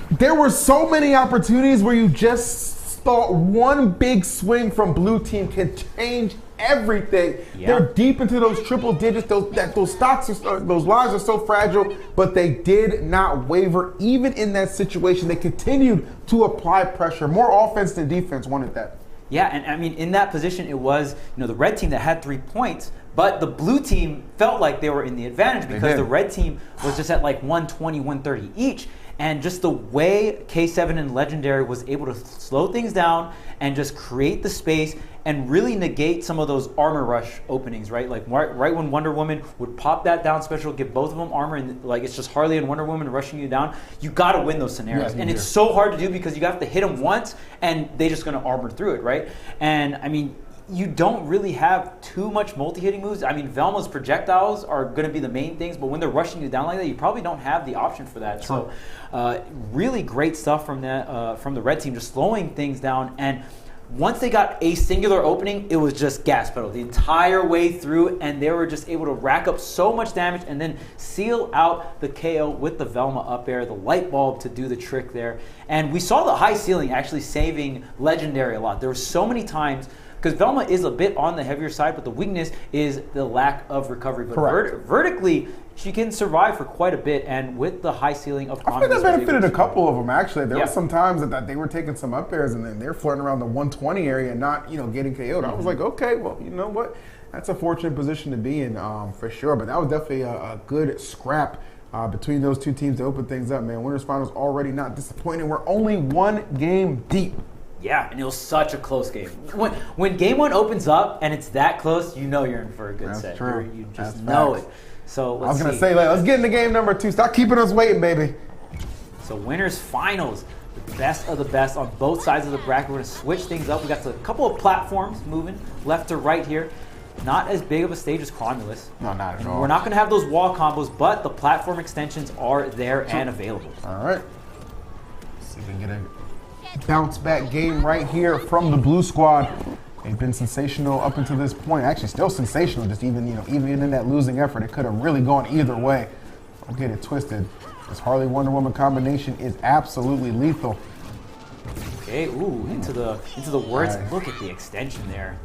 There were so many opportunities where you just thought one big swing from blue team can change everything. Yeah. They're deep into those triple digits. Those stocks, those lives are so fragile, but they did not waver. Even in that situation, they continued to apply pressure. More offense than defense wanted that. Yeah, and I mean, in that position, it was the red team that had 3 points, but the blue team felt like they were in the advantage because the red team was just at like 120, 130 each. And just the way K7 and Legendary was able to slow things down and just create the space and really negate some of those armor rush openings, right? Like right when Wonder Woman would pop that down special, give both of them armor, and like it's just Harley and Wonder Woman rushing you down, you got to win those scenarios. And it's so hard to do because you have to hit them once and they're just going to armor through it, right? And I mean, you don't really have too much multi-hitting moves. I mean, Velma's projectiles are going to be the main things, but when they're rushing you down like that, you probably don't have the option for that. True. So really great stuff from the red team, just slowing things down. And once they got a singular opening, it was just gas pedal the entire way through, and they were just able to rack up so much damage and then seal out the KO with the Velma up air, the light bulb to do the trick there. And we saw the high ceiling actually saving Legendary a lot. There were so many times, because Velma is a bit on the heavier side, but the weakness is the lack of recovery. But vertically, she can survive for quite a bit, and with the high ceiling of I think that benefited a couple of them, actually. There were some times that they were taking some up airs, and then they're flirting around the 120 area and not, getting KO'd. I was like, okay, well, you know what? That's a fortunate position to be in, for sure. But that was definitely a good scrap between those two teams to open things up, man. Winners Finals already not disappointing. We're only 1 game deep. Yeah, and it was such a close game. When game 1 opens up and it's that close, you know you're in for a good set. True. You just know it. So let's I was going to say, let's get into game number 2. Stop keeping us waiting, baby. So Winners Finals, the best of the best on both sides of the bracket. We're going to switch things up. We got a couple of platforms moving left to right here. Not as big of a stage as Romulus. No, not at all. We're not going to have those wall combos, but the platform extensions are there and available. All right. Let's see if we can get a bounce back game right here from the blue squad. They've been sensational up until this point. Actually, still sensational. Just even in that losing effort, it could have really gone either way. Don't get it twisted. This Harley Wonder Woman combination is absolutely lethal. Okay, into the words. Right. Look at the extension there.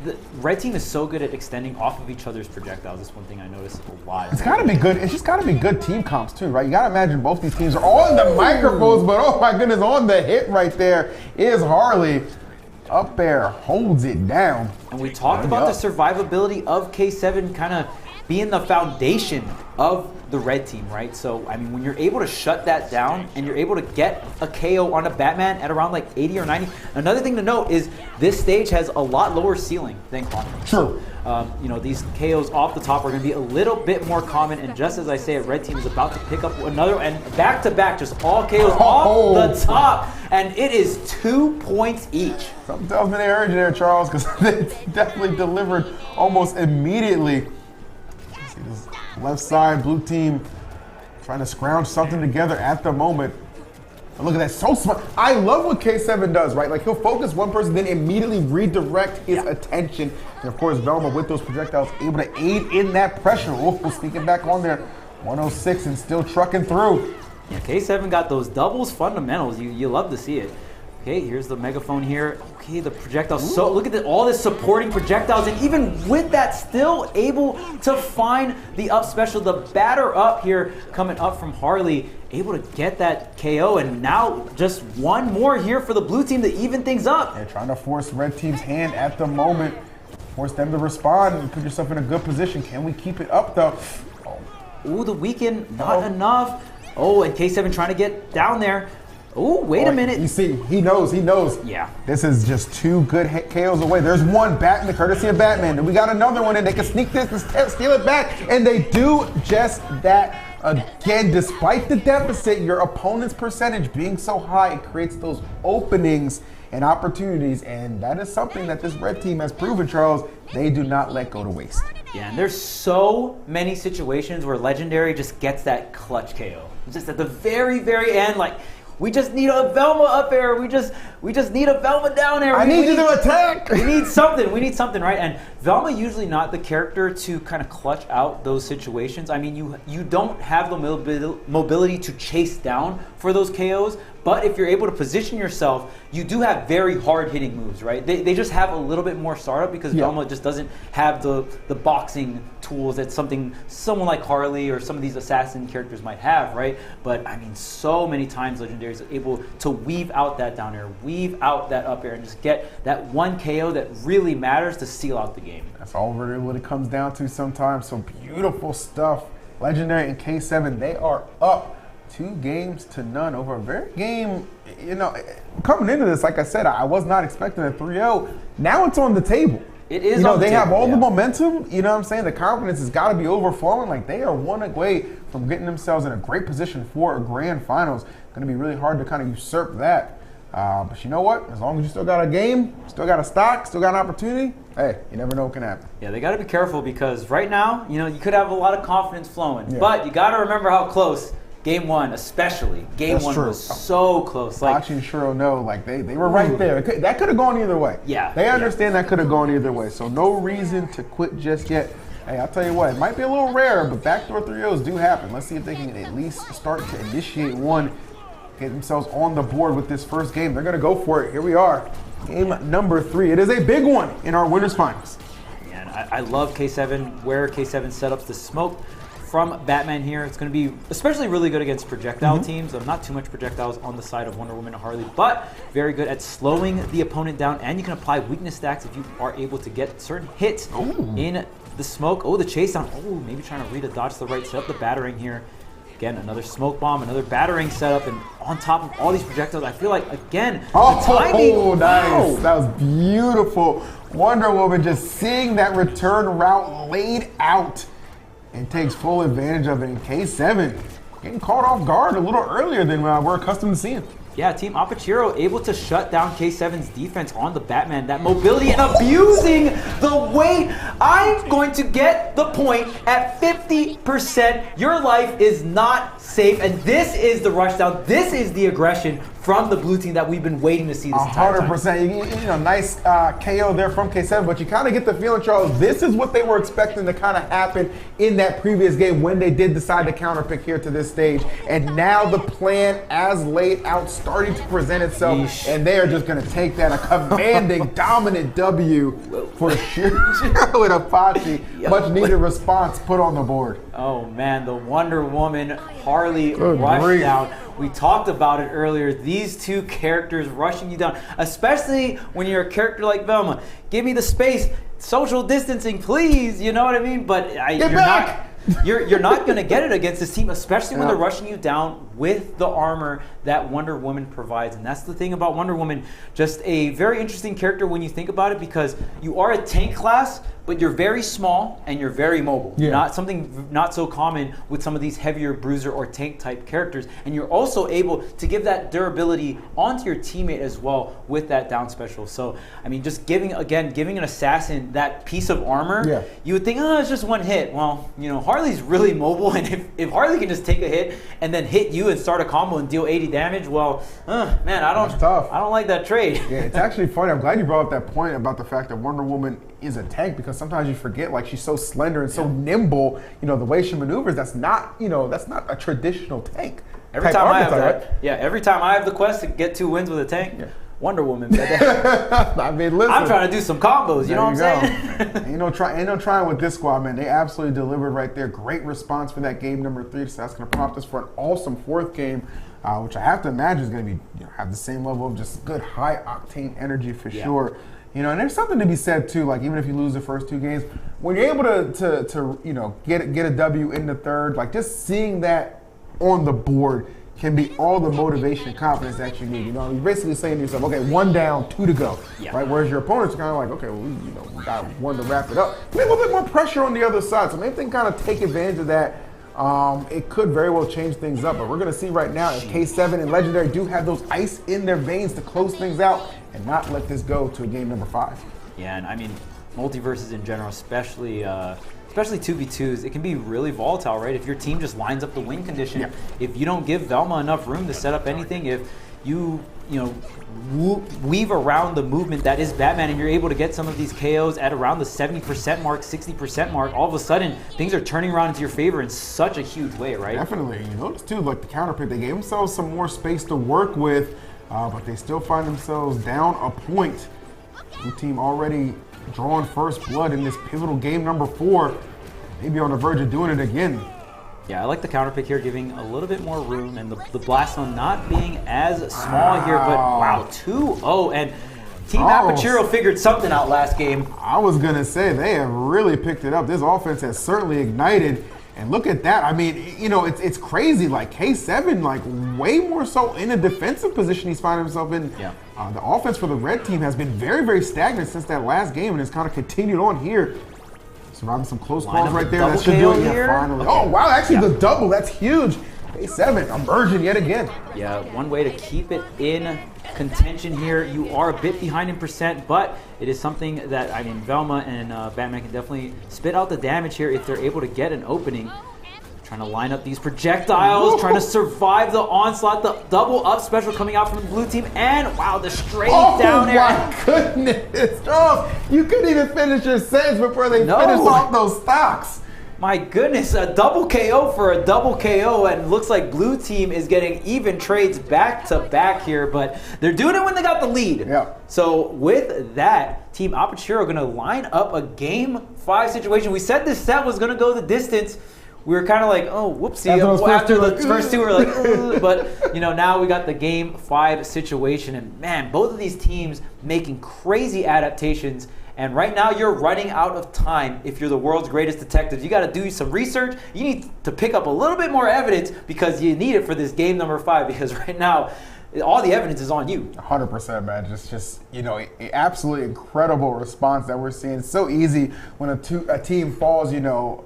The red team is so good at extending off of each other's projectiles. That's one thing I noticed a lot. It's got to be good. It's just got to be good team comps too, right? You got to imagine both these teams are on the microphones, but oh my goodness, on the hit right there is Harley. Up there, holds it down. And we talked about the survivability of K7 kind of being the foundation of the red team, right? So, I mean, when you're able to shut that down and you're able to get a KO on a Batman at around like 80 or 90. Another thing to note is this stage has a lot lower ceiling than Quantum. True. These KOs off the top are going to be a little bit more common. And just as I say, a red team is about to pick up another, and back to back, just all KOs off the top. And it is 2 points each. Something tells me they urged there, Charles, because they definitely delivered almost immediately. See this left side, blue team trying to scrounge something together at the moment. And look at that, so smart. I love what K7 does, right? Like he'll focus one person, then immediately redirect his attention. And of course, Velma with those projectiles able to aid in that pressure. Wolf sneaking back on there. 106 and still trucking through. Yeah, K7 got those doubles fundamentals. You love to see it. Okay, here's the megaphone here. Okay, the projectiles. So look at all this supporting projectiles, and even with that, still able to find the up special. The batter up here coming up from Harley, able to get that KO, and now just one more here for the blue team to even things up. They're trying to force red team's hand at the moment. Force them to respond and put yourself in a good position. Can we keep it up though? Ooh, the weekend, not enough. Oh, and K7 trying to get down there. Oh, wait a minute. You see, he knows. Yeah. This is just 2 good KOs away. There's one Batman, courtesy of Batman. And we got another one, and they can sneak this and steal it back. And they do just that. Again, despite the deficit, your opponent's percentage being so high, it creates those openings and opportunities. And that is something that this red team has proven, Charles. They do not let go to waste. Yeah, and there's so many situations where Legendary just gets that clutch KO. Just at the very, very end, like, we just need a Velma up there. We just need a Velma down there. I need you to attack. We need something, right? And Velma usually not the character to kind of clutch out those situations. I mean, you don't have the mobility to chase down for those KOs, but if you're able to position yourself, you do have very hard hitting moves, right? They just have a little bit more startup because Velma just doesn't have the boxing tools that someone like Harley or some of these assassin characters might have, right? But I mean, so many times Legendary is able to weave out that down air, weave out that up air, and just get that one KO that really matters to seal out the game. That's all really what it comes down to sometimes. So beautiful stuff. Legendary and K7, they are up 2-0 over a very game. Coming into this, like I said, I was not expecting a 3-0. Now it's on the table. It is on the they table, have all the momentum. You know what I'm saying? The confidence has got to be overflowing. Like, they are one away from getting themselves in a great position for a grand finals. Going to be really hard to kind of usurp that. But you know what? As long as you still got a game, still got a stock, still got an opportunity, hey, you never know what can happen. Yeah, they got to be careful because right now, you could have a lot of confidence flowing. But you got to remember how close Game 1, especially. Game 1 was so close. Like, watching Shiro know, like they were right there. That could have gone either way. Yeah. They understand that could have gone either way. So no reason to quit just yet. Hey, I'll tell you what, it might be a little rare, but backdoor 3-0s do happen. Let's see if they can at least start to initiate one, get themselves on the board with this first game. They're going to go for it. Here we are. Game number 3. It is a big one in our winners finals. And I love K7, where K7 set up the smoke from Batman here. It's going to be especially really good against projectile teams. Not too much projectiles on the side of Wonder Woman and Harley, but very good at slowing the opponent down. And you can apply weakness stacks if you are able to get certain hits in the smoke. Oh, the chase down. Oh, maybe trying to read a dodge to the right, set up the battering here. Again, another smoke bomb, another battering setup, and on top of all these projectiles, I feel like, again, the timing. Oh, nice. That was beautiful. Wonder Woman just seeing that return route laid out and takes full advantage of it. In K7 getting caught off guard a little earlier than we're accustomed to seeing. Yeah, Team Apachiro able to shut down K7's defense on the Batman. That mobility and abusing the weight. I'm going to get the point at 50%. Your life is not safe. And this is the rushdown. This is the aggression from the blue team that we've been waiting to see this entire time. 100%. Nice KO there from K7, but you kind of get the feeling, Charles, this is what they were expecting to kind of happen in that previous game when they did decide to counterpick here to this stage. And now the plan as laid out starting to present itself, and they are just going to take that, a commanding, dominant W for Shiro and Apache. Much needed response put on the board. Oh man, the Wonder Woman Harley rushdown. We talked about it earlier. These two characters rushing you down, especially when you're a character like Velma. Give me the space, social distancing, please. You know what I mean? But you're not going to get it against this team, especially when they're rushing you down with the armor that Wonder Woman provides. And that's the thing about Wonder Woman. Just a very interesting character when you think about it, because you are a tank class, but you're very small and you're very mobile. Not so common with some of these heavier bruiser or tank type characters. And you're also able to give that durability onto your teammate as well with that down special. So, I mean, just giving an assassin that piece of armor, you would think, oh, it's just one hit. Well, Harley's really mobile, and if Harley can just take a hit and then hit you and start a combo and deal 80 damage, well, man, I don't like that trade. Yeah, it's actually funny. I'm glad you brought up that point about the fact that Wonder Woman is a tank, because sometimes you forget, like, she's so slender and so nimble. The way she maneuvers, that's not a traditional tank. Every time I have the quest to get 2 wins with a tank, Wonder Woman. But I mean, listen. I'm trying to do some combos, you know what I'm saying? Ain't no trying with this squad, man. They absolutely delivered right there. Great response for that game number 3. So that's going to prompt us for an awesome 4th game, which I have to imagine is going to be have the same level of just good high octane energy for sure. You know, and there's something to be said too. Like even if you lose the first 2 games, when you're able to you know get a W in the 3rd, like just seeing that on the board can be all the motivation and confidence that you need. You know, you're basically saying to yourself, okay, 1 down, 2 to go, right? Whereas your opponents are kind of like, okay, well, we got 1 to wrap it up. Maybe a little bit more pressure on the other side, so maybe they can kind of take advantage of that. It could very well change things up, but we're going to see right now if K7 and Legendary do have those ice in their veins to close things out and not let this go to a game number 5. Yeah, and I mean, MultiVersus in general, especially 2v2s, it can be really volatile, right? If your team just lines up the win condition, if you don't give Velma enough room to set up anything, if you weave around the movement that is Batman and you're able to get some of these KOs at around the 70% mark, 60% mark, all of a sudden things are turning around into your favor in such a huge way, right? Definitely. You notice too, like the counter pick, they gave themselves some more space to work with, but they still find themselves down a point. Blue team already drawing first blood in this pivotal game number 4. Maybe on the verge of doing it again. Yeah, I like the counter pick here, giving a little bit more room, and the blast zone not being as small here, but wow, 2-0, and Team Apachiro figured something out last game. I was gonna say, they have really picked it up. This offense has certainly ignited, and look at that. I mean, you know, it's crazy. Like K7, like way more so in a defensive position he's finding himself in. Yeah. The offense for the red team has been very, very stagnant since that last game, and it's kind of continued on here. Surviving some close calls right there. That should do it. Yeah, finally. Okay. Oh, wow, actually the double. That's huge. K7 emerging yet again. Yeah, one way to keep it in contention here. You are a bit behind in percent, but it is something that, I mean, Velma and Batman can definitely spit out the damage here if they're able to get an opening. Trying to line up these projectiles, trying to survive the onslaught, the double up special coming out from the blue team, and wow, the straight down air. Oh my goodness, Charles, you couldn't even finish your sentence before they finished off those stocks. My goodness, a double KO for a double KO, and looks like blue team is getting even trades back to back here, but they're doing it when they got the lead. Yeah. So with that, Team Apachiro gonna line up a game 5 situation. We said this set was gonna go the distance. We were kind of like, oh, whoopsie. After the first 2, we were like, but you know, now we got the game 5 situation, and man, both of these teams making crazy adaptations. And right now, you're running out of time. If you're the world's greatest detectives, you got to do some research. You need to pick up a little bit more evidence because you need it for this game number 5. Because right now, all the evidence is on you. 100%, man. Just you know, absolutely incredible response that we're seeing. It's so easy when a team falls, you know,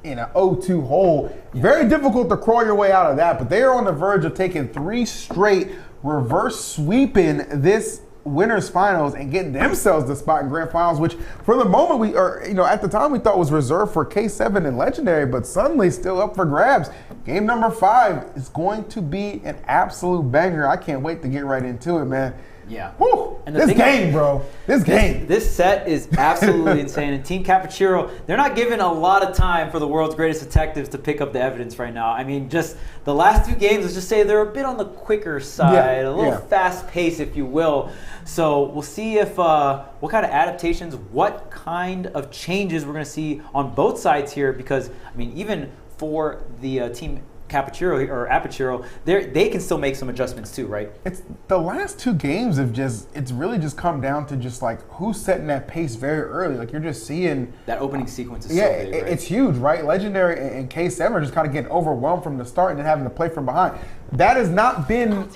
in an 0-2 hole. Very difficult to crawl your way out of that, but they are on the verge of taking 3 straight, reverse sweeping this winners finals and getting themselves the spot in grand finals, which for the moment at the time we thought was reserved for K7 and Legendary, but suddenly still up for grabs. Game number 5 is going to be an absolute banger. I can't wait to get right into it, man. Yeah. Woo! And this game, bro. This game. This set is absolutely insane. And Team Capachiro, they're not giving a lot of time for the world's greatest detectives to pick up the evidence right now. I mean, just the last 2 games, let's just say they're a bit on the quicker side, a little fast pace, if you will. So we'll see if what kind of adaptations, what kind of changes we're going to see on both sides here. Because, I mean, even for the Team Capachiro or Apachiro, they can still make some adjustments too, right? It's the last 2 games have it's really just come down to just like who's setting that pace very early. Like you're just seeing that opening sequence is so big, right? It's huge, right? Legendary and K7 are just kind of getting overwhelmed from the start and then having to play from behind. That has not been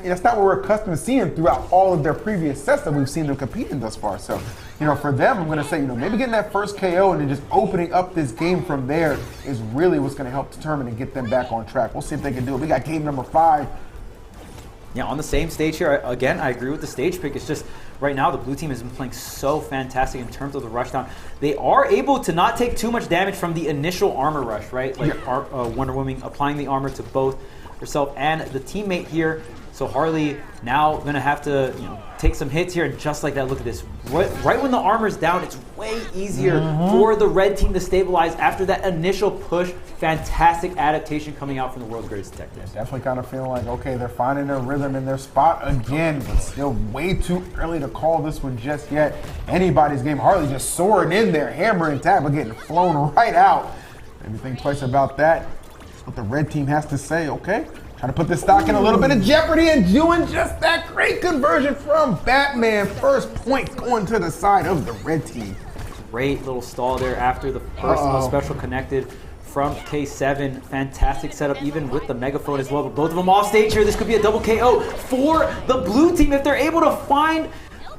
that's not what we're accustomed to seeing throughout all of their previous sets that we've seen them compete in thus far. So, you know, for them, I'm going to say, you know, maybe getting that first KO and then just opening up this game from there is really what's going to help determine and get them back on track. We'll see if they can do it. We got game number 5. Yeah, on the same stage here, again, I agree with the stage pick. It's just right now the blue team has been playing so fantastic in terms of the rush down. They are able to not take too much damage from the initial armor rush, right? Like Wonder Woman applying the armor to both herself and the teammate here. So Harley now going to have to take some hits here, and just like that, look at this. Right when the armor's down, it's way easier for the red team to stabilize after that initial push. Fantastic adaptation coming out from the world's greatest detectives. Definitely kind of feeling like, okay, they're finding their rhythm in their spot again, but still way too early to call this one just yet. Anybody's game. Harley just soaring in there, hammer and tab, but getting flown right out. Maybe think twice about that. That's what the red team has to say, okay? Trying to put this stock in a little bit of jeopardy and doing just that. Great conversion from Batman. First point going to the side of the red team. Great little stall there after the first special connected from K7. Fantastic setup even with the megaphone as well. But both of them off stage here. This could be a double KO for the blue team if they're able to find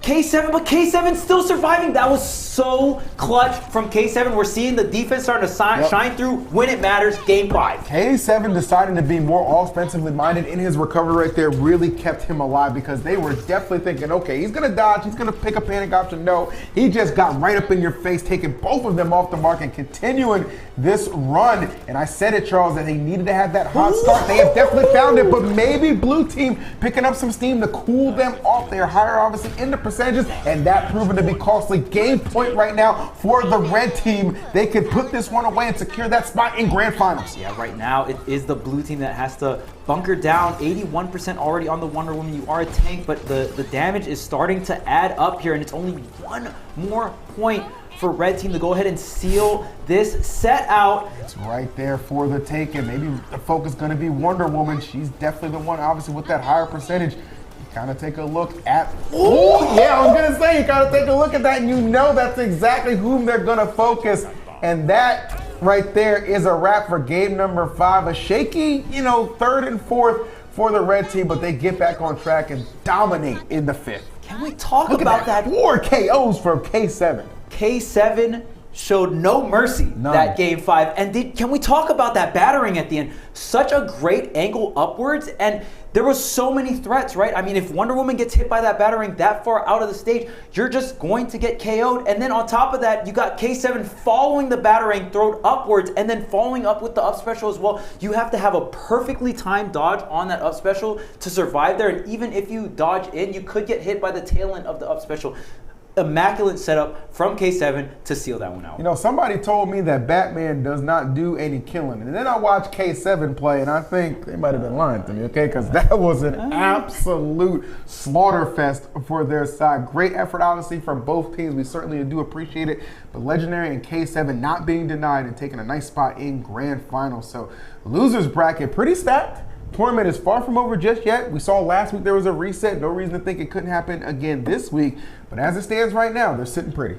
K7, but K7 still surviving. That was so clutch from K7. We're seeing the defense starting to shine through when it matters. Game 5. K7 deciding to be more offensively minded in his recovery right there really kept him alive, because they were definitely thinking, okay, he's going to dodge, he's going to pick a panic option. No, he just got right up in your face, taking both of them off the mark and continuing this run. And I said it, Charles, that they needed to have that hot start. They have definitely found it, but maybe blue team picking up some steam to cool them off. They're higher, obviously, in the percentages, and that proven to be costly. Game point right now for the red team. They could put this one away and secure that spot in grand finals. Yeah, right now it is the blue team that has to bunker down. 81% already on the Wonder Woman. You are a tank, but the damage is starting to add up here, and it's only one more point for red team to go ahead and seal this set out. It's right there for the taking. Maybe the focus going to be Wonder Woman. She's definitely the one, obviously, with that higher percentage. Kind of take a look at, yeah, I was going to say, you kind of take a look at that and you know that's exactly whom they're going to focus. And that right there is a wrap for game number 5. A shaky, third and fourth for the red team, but they get back on track and dominate in the 5th. Can we talk about that? 4 KOs from K7. K7 showed no mercy that game 5. And can we talk about that battering at the end? Such a great angle upwards, and there was so many threats, right? I mean, if Wonder Woman gets hit by that battering that far out of the stage, you're just going to get KO'd. And then on top of that, you got K7 following the battering, thrown upwards, and then following up with the up special as well. You have to have a perfectly timed dodge on that up special to survive there. And even if you dodge in, you could get hit by the tail end of the up special. Immaculate setup from K7 to seal that one out. Somebody told me that Batman does not do any killing. And then I watched K7 play, and I think they might have been lying to me, okay? Because that was an absolute slaughter fest for their side. Great effort, obviously, from both teams. We certainly do appreciate it. But Legendary and K7 not being denied and taking a nice spot in grand finals. So losers bracket, pretty stacked. Tournament is far from over just yet. We saw last week there was a reset. No reason to think it couldn't happen again this week. But as it stands right now, they're sitting pretty.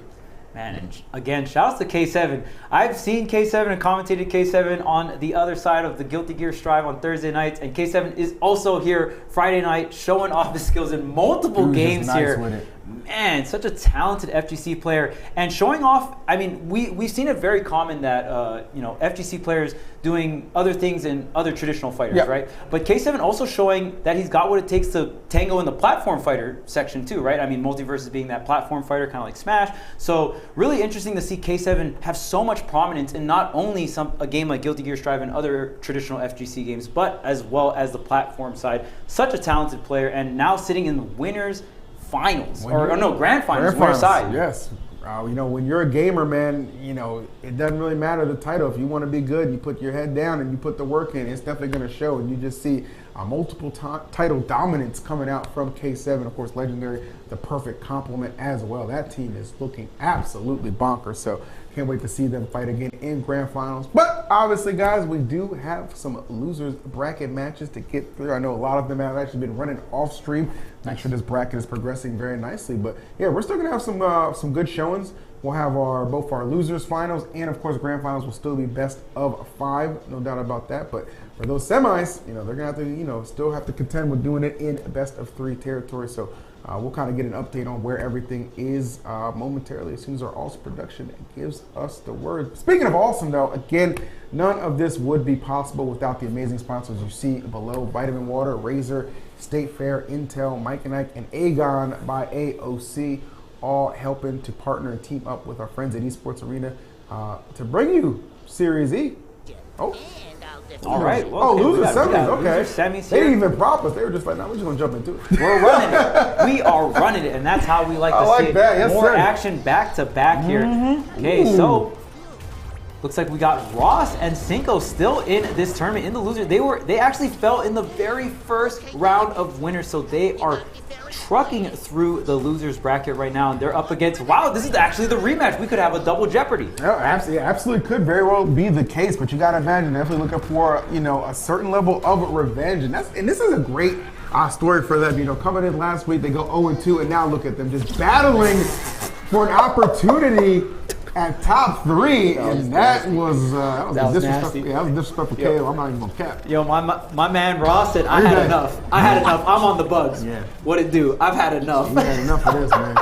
Man, and again, shouts to K7. I've seen K7 and commentated K7 on the other side of the Guilty Gear Strive on Thursday nights, and K7 is also here Friday night showing off his skills in multiple games here. With it. Man, such a talented FGC player, and showing off. I mean, we've seen it very common that FGC players doing other things in other traditional fighters, right? But K7 also showing that he's got what it takes to tango in the platform fighter section too, right? I mean, MultiVersus being that platform fighter, kind of like Smash. So really interesting to see K7 have so much prominence in not only a game like Guilty Gear Strive and other traditional FGC games, but as well as the platform side. Such a talented player, and now sitting in the winners finals, grand finals, side. Yes. When you're a gamer, man, it doesn't really matter the title. If you want to be good, you put your head down and you put the work in, it's definitely going to show. And you just see multiple title dominance coming out from K7. Of course, Legendary, the perfect complement as well. That team is looking absolutely bonkers. So can't wait to see them fight again in grand finals. But obviously, guys, we do have some losers bracket matches to get through. I know a lot of them have actually been running off stream. Make sure this bracket is progressing very nicely. But yeah, we're still gonna have some good showings. We'll have both our losers finals and of course grand finals will still be best of 5, no doubt about that. But for those semis, they're gonna have to still have to contend with doing it in best of 3 territory. So we'll kind of get an update on where everything is momentarily as soon as our awesome production gives us the word. Speaking of awesome, though, again, none of this would be possible without the amazing sponsors you see below: Vitamin Water, Razer, State Fair, Intel, Mike and Ike, and Aegon by AOC, all helping to partner and team up with our friends at Esports Arena to bring you Series E. Oh. All right. Well, Oh, okay, loser we got semis. Okay. loser semis They here. didn't even prop us. They were just like, "No, we're just gonna jump into it." We're running it. We are running it, and that's how we like to like see it. that. Yes, More sir. action back to back here. Okay, Ooh. so looks like we got Ross and Cinco still in this tournament in the loser. They actually fell in the very first round of winners, so they are trucking through the losers bracket right now, and they're up against. Wow, this is actually the rematch. We could have a double jeopardy. No, absolutely could very well be the case, but you got to imagine definitely looking for a certain level of revenge, and this is a great story for them. Coming in last week, they go 0-2, and now look at them just battling for an opportunity at top 3, and that was disrespectful. nasty. Yeah, that was disrespectful. KO. I'm not even gonna cap. Yo, my man Ross said, I had enough. I'm on the bugs. Yeah. What it do? I've had enough. You had enough of this, man.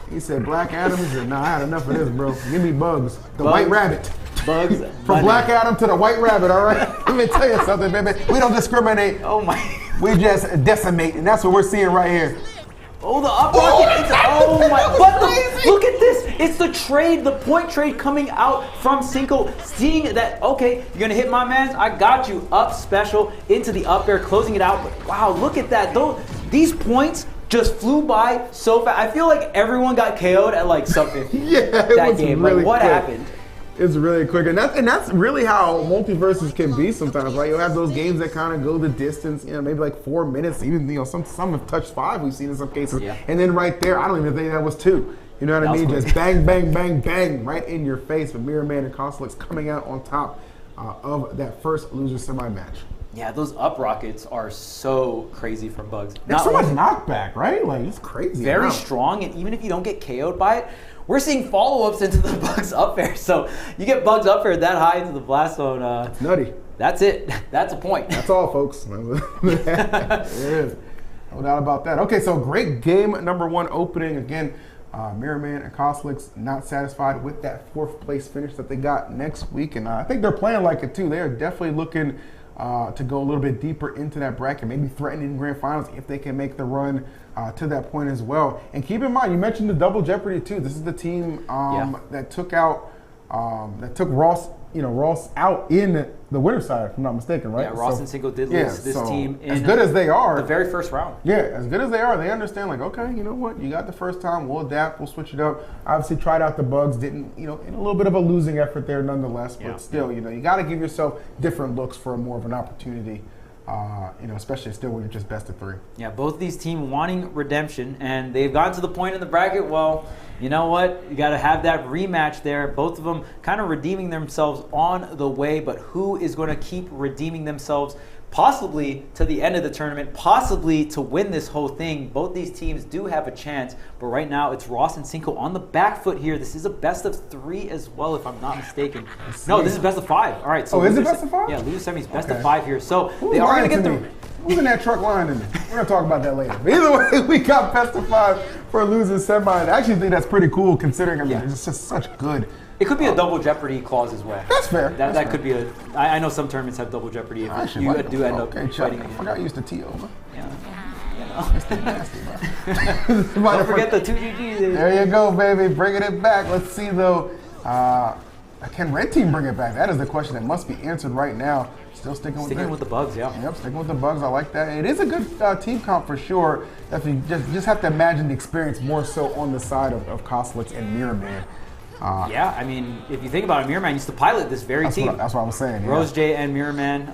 He said, Black Adam. He said, I had enough of this, bro. Give me Bugs. The White Rabbit. Bugs. From Bunny. Black Adam to the White Rabbit, all right? Let me tell you something, baby. We don't discriminate. Oh my. We just decimate, and that's what we're seeing right here. Oh, the up rocket. Oh my. Look at this. It's the trade, the point trade coming out from Cinco. Seeing that, okay, you're going to hit my man. I got you. Up special into the up air, closing it out. But wow, look at that. These points just flew by so fast. I feel like everyone got KO'd at like something. Yeah, that game. Really like, what quick. happened? It's really quick, and that's really how MultiVersus can be sometimes. Like you'll have those games that kind of go the distance, maybe like 4 minutes. Even some have touched 5. We've seen in some cases, Yeah. and then right there, I don't even think that was 2. You know what I mean? Just bang, bang, bang, bang, right in your face. With Mirrorman and Cosolix coming out on top of that first loser semi match. Yeah, those up rockets are so crazy from Bugs. There's so much knockback, right? Like it's crazy. Very amount. strong, and even if you don't get KO'd by it, we're seeing follow-ups into the Bugs up air. So you get Bugs up air that high into the blast zone. It's nutty. That's it. That's a point. That's all, folks. It is. No doubt about that. Okay, so great game number 1 opening. Again, Mirrorman and Cosolix not satisfied with that 4th place finish that they got next week. And I think they're playing like it too. They are definitely looking to go a little bit deeper into that bracket, maybe threatening grand finals if they can make the run to that point as well. And keep in mind, you mentioned the double jeopardy too. This is the team that took Ross out in the winner's side, if I'm not mistaken, right? Yeah, Ross and Cinco did lose this team in as good as they are, the very first round. Yeah, as good as they are, they understand like, okay, you know what, you got the first time, we'll adapt, we'll switch it up. Obviously tried out the Bugs, didn't, in a little bit of a losing effort there nonetheless, but still, you got to give yourself different looks for more of an opportunity. Especially still when you're just best of 3. Yeah, both these teams wanting redemption, and they've gotten to the point in the bracket, well, you know what? You got to have that rematch there. Both of them kind of redeeming themselves on the way, but who is going to keep redeeming themselves possibly to the end of the tournament, possibly to win this whole thing? Both these teams do have a chance, but right now it's Ross and Cinco on the back foot here. This is a best of 3 as well, if I'm not mistaken. No, this is best of 5. All right. So is it best of 5? Yeah, loser semis, best of 5 here. So Who's they are going to get the... Who's in that truck line in there? We're going to talk about that later. But either way, we got best of 5 for a losing semi. I actually think that's pretty cool considering, it's just such good. It could be a double jeopardy clause as well. That's fair. That could be a. I know some tournaments have double jeopardy if you do end up fighting again. I forgot you used to TO, man. Yeah. It's nasty, bro. Don't forget the 2 GGs. There you go, baby. Bringing it back. Let's see, though. Can Red Team bring it back? That is the question that must be answered right now. Still sticking with the Bugs, yeah. Yep, sticking with the Bugs. I like that. It is a good team comp for sure. Definitely just have to imagine the experience more so on the side of Cosolix and Mirrorman. Yeah, I mean, if you think about it, Mirrorman used to pilot this very team. That's what I was saying. Rose J and Mirrorman,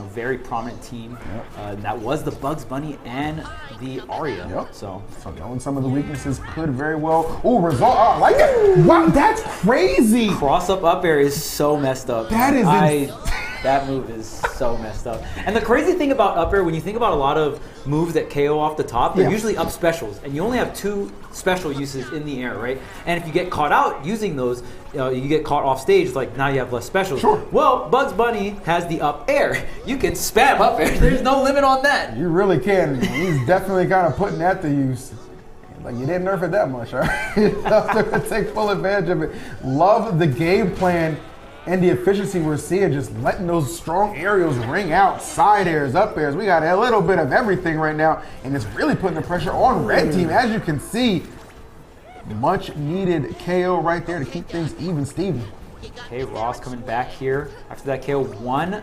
very prominent team. Yep. That was the Bugs Bunny and the Aria. Yep. So knowing some of the weaknesses could very well. Oh, result! I like that. Wow, that's crazy. Cross up air is so messed up. That is. That move is so messed up. And the crazy thing about up air, when you think about a lot of moves that KO off the top, they're usually up specials, and you only have 2 special uses in the air, right? And if you get caught out using those, you get caught off stage, like now you have less specials. Sure. Well, Bugs Bunny has the up air. You can spam up air. There's no limit on that. You really can. He's definitely kind of putting that to use. Like, you didn't nerf it that much, all right? You have to take full advantage of it. Love the game plan and the efficiency we're seeing, just letting those strong aerials ring out, side airs, up airs. We got a little bit of everything right now, and it's really putting the pressure on Red Team. As you can see, much needed KO right there to keep things even, Steven. Okay, Ross coming back here after that KO. 1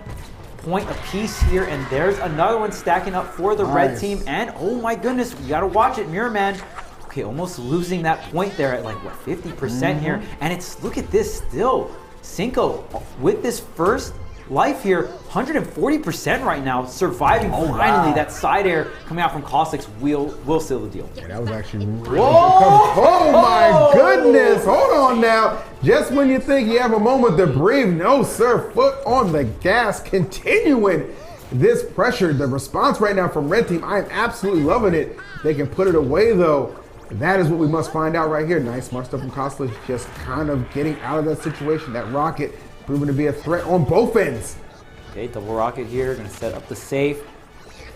point apiece here, and there's another one stacking up for the red team. And oh my goodness, you gotta watch it, Mirrorman. Okay, almost losing that point there at like what, 50% here. And it's, look at this still. Cinco with this first life here, 140% right now, surviving finally. That side air coming out from Cosolix will seal the deal. Yeah, that was actually really good. Oh my goodness, hold on now. Just when you think you have a moment to breathe, no sir, foot on the gas, continuing this pressure. The response right now from red team, I am absolutely loving it. They can put it away though. That is what we must find out right here. Nice smart stuff from Cosolix, just kind of getting out of that situation. That rocket proving to be a threat on both ends. Okay, double rocket here, gonna set up the safe.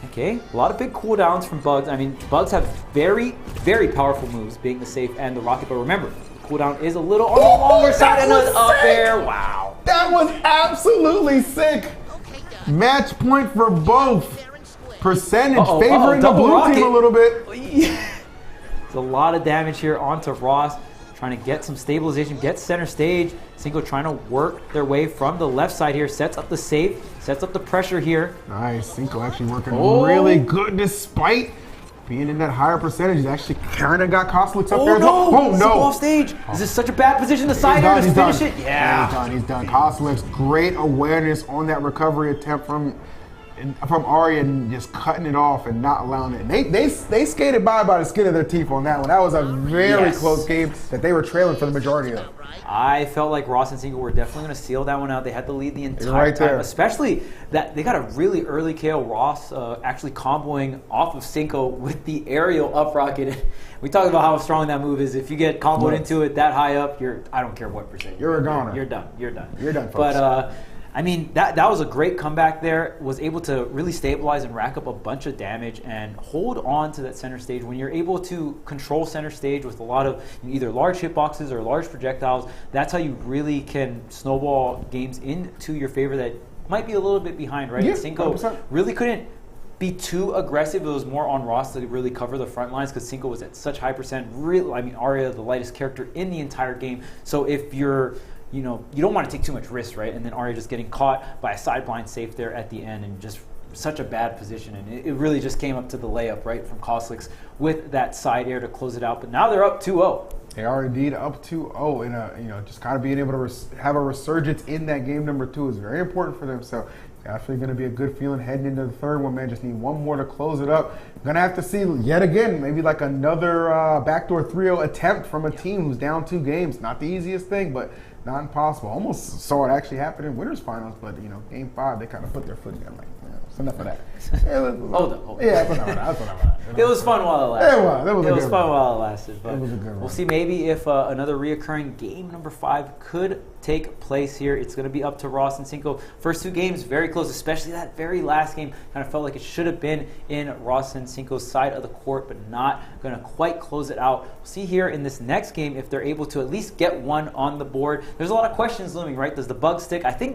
Okay, a lot of big cooldowns from Bugs. I mean, Bugs have very, very powerful moves, being the safe and the rocket, but remember, cooldown is a little on the longer side and it's up there. Wow. That was absolutely sick. Match point for both. Percentage favoring the blue team a little bit. There's a lot of damage here onto Ross, trying to get some stabilization, get center stage. Cinco trying to work their way from the left side here, sets up the safe, sets up the pressure here. Nice, Cinco actually working really good despite being in that higher percentage. He's actually kind of got Cosolix up there. Oh no, off stage. This is such a bad position. The side air to finish it. Yeah. He's done. Cosolix, great awareness on that recovery attempt from Arya and just cutting it off and not allowing it. They skated by the skin of their teeth on that one. That was a very close game that they were trailing for the majority of. I felt like Ross and Cinco were definitely going to seal that one out. They had the lead the entire time, especially that they got a really early KO. Ross actually comboing off of Cinco with the aerial up rocket. We talked about how strong that move is. If you get comboed into it that high up, I don't care what percent. You're a goner. You're done. You're done. You're done, folks. But I mean, that was a great comeback there. Was able to really stabilize and rack up a bunch of damage and hold on to that center stage. When you're able to control center stage with a lot of either large hitboxes or large projectiles, that's how you really can snowball games into your favor that might be a little bit behind, right? Yeah, Cinco 100%. really couldn't be too aggressive. It was more on Ross to really cover the front lines because Cinco was at such high percent. Really, I mean, Arya, the lightest character in the entire game. So if you're you don't want to take too much risk, right? And then Arya just getting caught by a side blind safe there at the end and just such a bad position. And it really just came up to the layup, right, from Cosolix with that side air to close it out. But now they're up 2-0. They are indeed up 2-0, and just kind of being able to have a resurgence in that game number 2 is very important for them. So definitely going to be a good feeling heading into the third one, man. Just need one more to close it up. Going to have to see yet again, maybe like another backdoor 3-0 attempt from a team who's down 2 games. Not the easiest thing, but not impossible. Almost saw it actually happen in winners finals, but game 5 they kind of put their foot down. Like, it's enough of that. Hold up. Yeah, that's enough of that. It was fun while it lasted. It was fun while it lasted. But it was a good one. We'll see maybe if another reoccurring game number 5 could take place here. It's going to be up to Ross and Cinco. First 2 games very close, especially that very last game. Kind of felt like it should have been in Ross and Cinco's side of the court, but not going to quite close it out. We'll see here in this next game if they're able to at least get one on the board. There's a lot of questions looming, right? Does the Bug stick? I think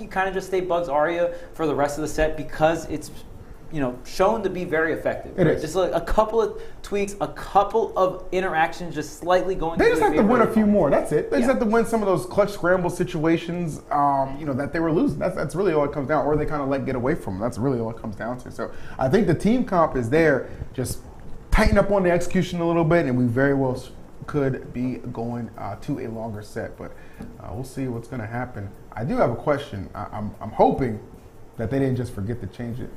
you kind of just stay Bugs Arya for the rest of the set because it's shown to be very effective. It is. Just like a couple of tweaks, a couple of interactions, just slightly going. They just have to win a few more. That's it. They just have to win some of those clutch scramble situations, that they were losing. That's really all it comes down, or they kind of let get away from them. That's really all it comes down to. So I think the team comp is there. Just tighten up on the execution a little bit, and we very well could be going to a longer set. But we'll see what's going to happen. I do have a question. I'm hoping that they didn't just forget to change it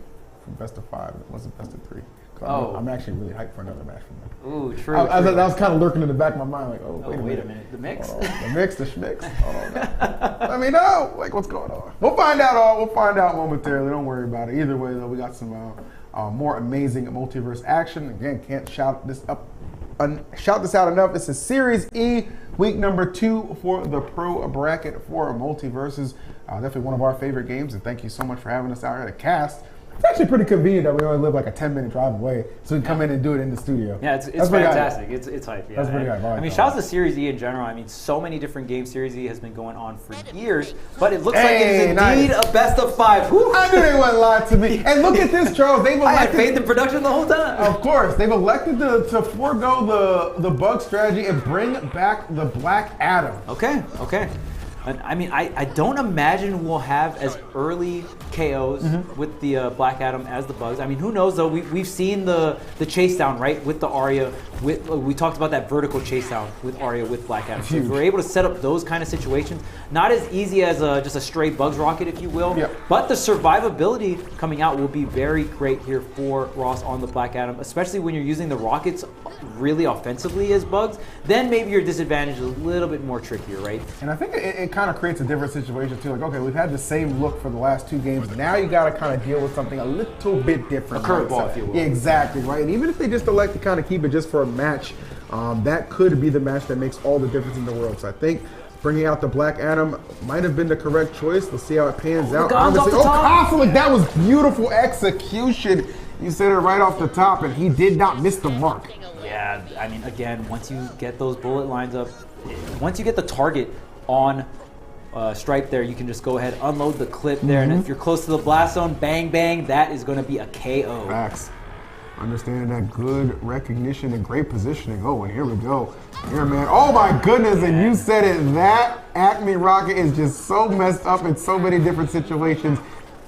from best of 5. It wasn't best of 3. I'm actually really hyped for another match from them. Ooh, true. That was kind of lurking in the back of my mind, like, wait a minute. The mix? The mix, the schmix. Let me know, like, what's going on. We'll find out momentarily. Don't worry about it. Either way, though, we got some more amazing multiverse action. Again, can't shout this out enough. It's a Series E, week number 2 for the pro bracket for MultiVersus. Definitely one of our favorite games, and thank you so much for having us out here to cast. It's actually pretty convenient that we only live like a 10-minute drive away, so we can come in and do it in the studio. Yeah, it's fantastic. It's hype. Yeah. That's pretty hype. I mean, shout out to Series E in general. I mean, so many different games. Series E has been going on for years, but it looks like it is indeed a best of 5. Woo. I knew they wouldn't lie to me. And look at this, Charles. I had faith in production the whole time. Of course, they've elected to forego the bug strategy and bring back the Black Adam. Okay. I mean, I don't imagine we'll have as early KOs with the Black Adam as the Bugs. I mean, who knows though? We've seen the chase down, right, with the Arya. We talked about that vertical chase down with Arya with Black Adam. So if we're able to set up those kind of situations, not as easy as just a straight Bugs rocket, if you will, but the survivability coming out will be very great here for Ross on the Black Adam, especially when you're using the rockets really offensively as Bugs. Then maybe your disadvantage is a little bit more trickier, right? And I think it kind of creates a different situation too. Like, okay, we've had the same look for the last 2 games. Now you got to kind of deal with something a little bit different. A curveball, if you will. Yeah, exactly, right? And even if they just elect to kind of keep it just for a match, that could be the match that makes all the difference in the world. So I think bringing out the Black Adam might have been the correct choice. Let's see how it pans out. Obviously, Cosolix, that was beautiful execution. You said it right off the top, and he did not miss the mark. Yeah, I mean, again, once you get those bullet lines up, once you get the target on Stripe there, you can just go ahead, unload the clip there, and if you're close to the blast zone, bang, bang, that is going to be a KO. Facts. Understanding that good recognition and great positioning. Oh, and here we go. Here, man. Oh, my goodness, and you said it. That Acme rocket is just so messed up in so many different situations,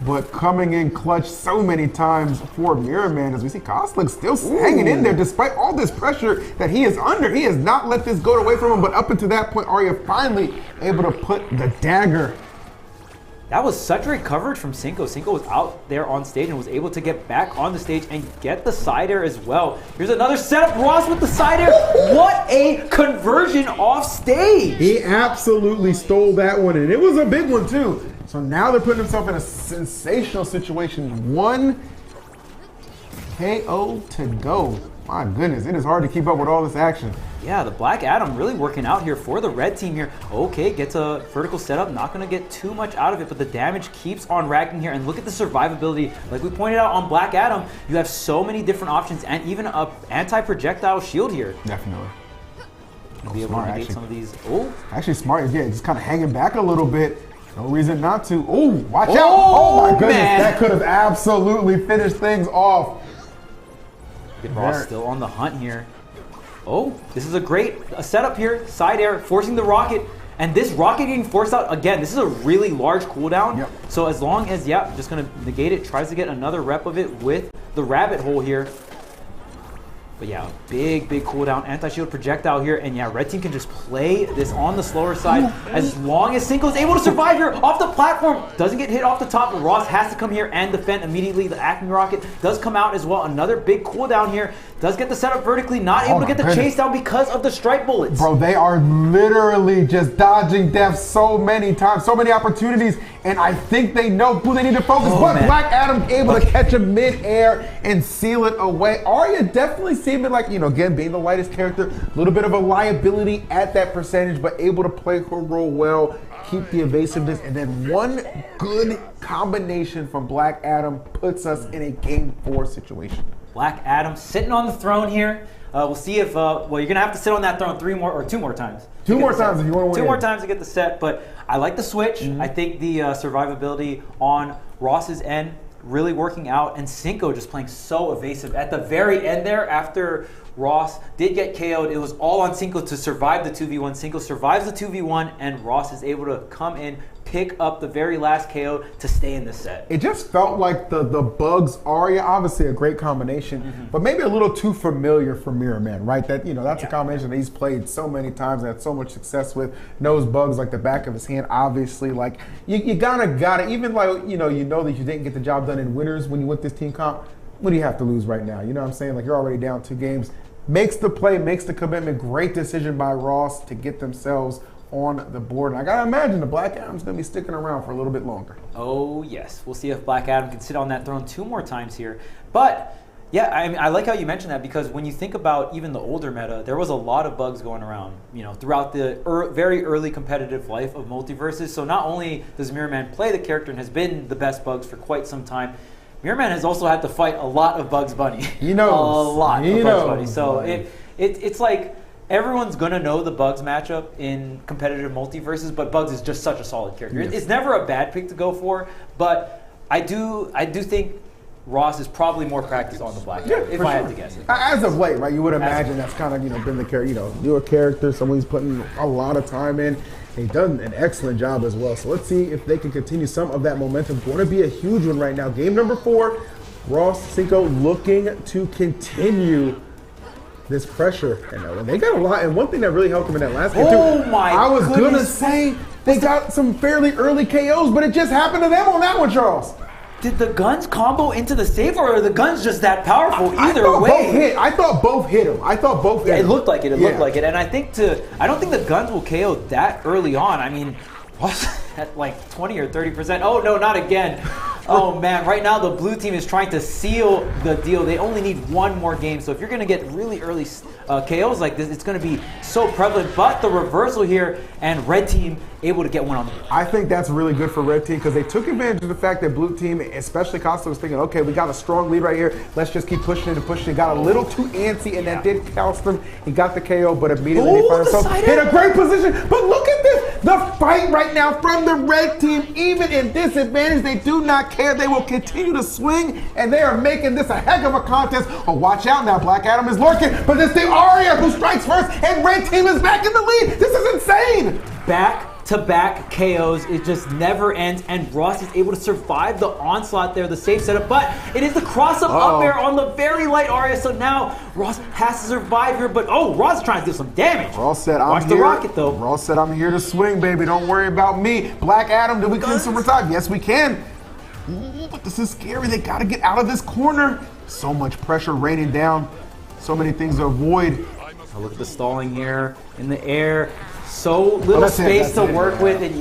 but coming in clutch so many times for Mirrorman, as we see Cosolix still hanging in there despite all this pressure that he is under. He has not let this go away from him, but up until that point, Arya finally able to put the dagger. That was such great coverage from Cinco. Cinco was out there on stage and was able to get back on the stage and get the side air as well. Here's another setup. Ross with the side air. What a conversion off stage. He absolutely stole that one, and it was a big one too. So now they're putting themselves in a sensational situation. 1 KO to go. My goodness, it is hard to keep up with all this action. Yeah, the Black Adam really working out here for the red team here. Okay, gets a vertical setup, not going to get too much out of it, but the damage keeps on racking here. And look at the survivability. Like we pointed out on Black Adam, you have so many different options and even an anti-projectile shield here. Definitely. Be able to negate some of these. Oh, actually smart. Yeah, just kind of hanging back a little bit. No reason not to. Oh, watch out. Oh my goodness, man. That could have absolutely finished things off. Ross still on the hunt here. Oh, this is a great setup here. Side air, forcing the rocket. And this rocket getting forced out, again, this is a really large cooldown. Yep. So as long as, just going to negate it, tries to get another rep of it with the rabbit hole here. But yeah, big cooldown, anti-shield projectile here. And yeah, red team can just play this on the slower side as long as Cinco's able to survive here off the platform. Doesn't get hit off the top, but Ross has to come here and defend immediately. The Acme rocket does come out as well. Another big cooldown here. Does get the setup vertically, not able to get the chase down because of the strike bullets. Bro, they are literally just dodging death so many times, so many opportunities, and I think they know who they need to focus. But Black Adam able to catch him mid-air and seal it away. Arya definitely seeming like, again, being the lightest character, a little bit of a liability at that percentage, but able to play her role well, keep the evasiveness, and then one good combination from Black Adam puts us in a Game 4 situation. Black Adam sitting on the throne here. We'll see if, you're going to have to sit on that throne 2 more times. 2 more times if you want to win. 2 more times to get the set, but I like the switch. I think the survivability on Ross's end really working out, and Cinco just playing so evasive. At the very end there, after Ross did get KO'd, it was all on Cinco to survive the 2v1. Cinco survives the 2v1, and Ross is able to come in, pick up the very last KO to stay in the set. It just felt like the Bugs Arya, obviously a great combination, but maybe a little too familiar for Mirrorman, right? That that's a combination that he's played so many times and had so much success with. Knows Bugs like the back of his hand, obviously. Like you gotta even like you know that you didn't get the job done in winners when you went this team comp. What do you have to lose right now? You know what I'm saying? Like you're already down 2 games. Makes the play, makes the commitment. Great decision by Ross to get themselves on the board. And I gotta imagine the Black Adam's gonna be sticking around for a little bit longer. Oh yes, we'll see if Black Adam can sit on that throne 2 more times here. But yeah, I like how you mentioned that, because when you think about even the older meta, there was a lot of bugs going around, throughout the very early competitive life of MultiVersus. So not only does Mirrorman play the character and has been the best Bugs for quite some time, Mirrorman has also had to fight a lot of Bugs Bunny. He knows. A lot of Bugs Bunny. So it's like everyone's gonna know the Bugs matchup in competitive MultiVersus, but Bugs is just such a solid character. Yes. It's never a bad pick to go for, but I do think Ross is probably more practiced on the Black Adam, if I had to guess it. As of late, right? You would imagine that's kind of been the character, newer character, someone who's putting a lot of time in. They've done an excellent job as well. So let's see if they can continue some of that momentum. Going to be a huge one right now. Game number 4, Ross Cinco looking to continue this pressure. And they got a lot. And one thing that really helped them in that last game, I was going to say they got some fairly early KOs, but it just happened to them on that one, Charles. Did the guns combo into the save, or are the guns just that powerful? Either way. I thought both hit him. It looked like it. It looked like it. And I don't think the guns will KO that early on. I mean, at like 20 or 30%. Oh, no, not again. Oh, man. Right now, the blue team is trying to seal the deal. They only need one more game. So if you're going to get really early KOs like this, it's going to be so prevalent. But the reversal here, and red team able to get one on the board. I think that's really good for red team because they took advantage of the fact that blue team, especially Costa, was thinking, okay, we got a strong lead right here. Let's just keep pushing it and pushing it. Got a little too antsy, and that did cost them. He got the KO, but immediately he found himself in a great position. But look at this. The fight right now from the red team, even in disadvantage, they do not care. They will continue to swing, and they are making this a heck of a contest. Oh, watch out now. Black Adam is lurking, but it's the Aria who strikes first, and red team is back in the lead. This is insane. Back-to-back KOs. It just never ends, and Ross is able to survive the onslaught there, the safe setup, but it is the cross-up air on the very light Aria, so now Ross has to survive here, but Ross is trying to do some damage. Ross said, Watch the rocket, though. Ross said, I'm here to swing, baby. Don't worry about me. Black Adam, do we can super time? Yes, we can. Ooh, but this is scary. They got to get out of this corner. So much pressure raining down. So many things to avoid. Look at the stalling here in the air. So little space to work with, and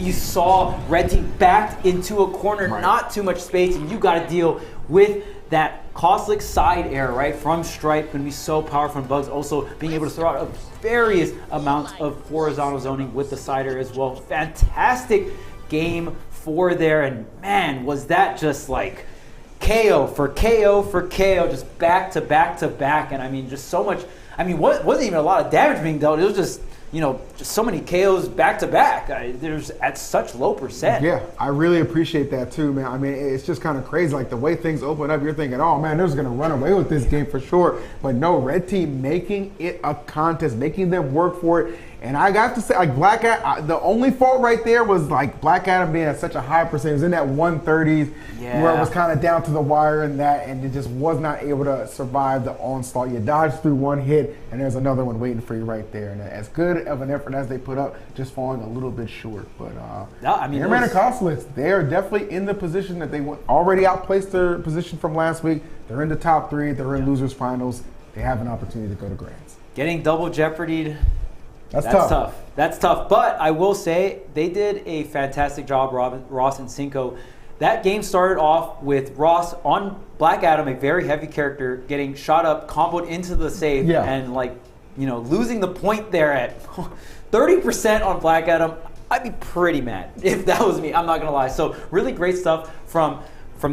you saw red team backed into a corner, not too much space, and you got to deal with that Cosolix side air, right, from Stripe. Going to be so powerful from Bugs. Also being able to throw out various amounts of horizontal zoning with the side air as well. Fantastic game 4 there, and man, was that just like KO for KO for KO, just back to back to back, and I mean, just so much. I mean, wasn't even a lot of damage being dealt. It was just, just so many KOs back to back. There's at such low percent. Yeah, I really appreciate that too, man. I mean, it's just kind of crazy. Like the way things open up, you're thinking, oh man, they're just gonna run away with this game for sure. But no, red team making it a contest, making them work for it. And I got to say, like Black Adam, the only fault right there was like Black Adam being at such a high percentage. It was in that 130s where it was kind of down to the wire and it just was not able to survive the onslaught. You dodged through one hit, and there's another one waiting for you right there. And as good of an effort as they put up, just falling a little bit short. But Mirrorman and Cosolix, they are definitely in the position that they already outplaced their position from last week. They're in the top 3. They're in losers finals. They have an opportunity to go to Grands. Getting double jeopardied. That's tough. That's tough. But I will say they did a fantastic job, Ross and Cinco. That game started off with Ross on Black Adam, a very heavy character, getting shot up, comboed into the save, and losing the point there at 30% on Black Adam. I'd be pretty mad if that was me. I'm not gonna lie. So really great stuff from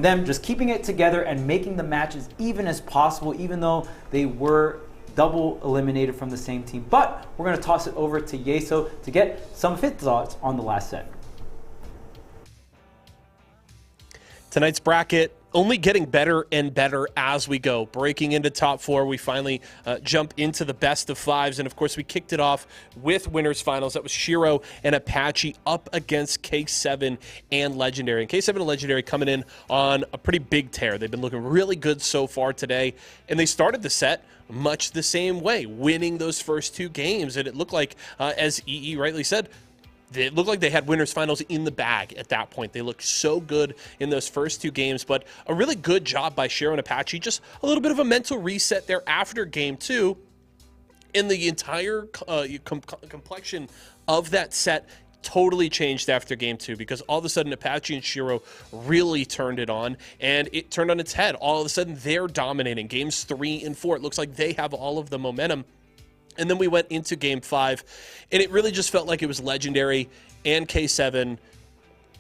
them, just keeping it together and making the matches even as possible, even though they were double eliminated from the same team. But we're going to toss it over to Yeso to get some of his thoughts on the last set. Tonight's bracket only getting better and better as we go. Breaking into top 4, we finally jump into the best of 5s. And of course, we kicked it off with winners finals. That was Shiro and Apache up against K7 and Legendary. And K7 and Legendary coming in on a pretty big tear. They've been looking really good so far today. And they started the set much the same way, winning those first 2 games. And it looked like, as EE rightly said, it looked like they had winners finals in the bag at that point. They looked so good in those first 2 games, but a really good job by Shiro and Apache. Just a little bit of a mental reset there after game 2. And the entire complexion of that set totally changed after game 2, because all of a sudden Apache and Shiro really turned it on, and it turned on its head. All of a sudden they're dominating. Games 3 and 4, it looks like they have all of the momentum. And then we went into game 5, and it really just felt like it was Legendary and K7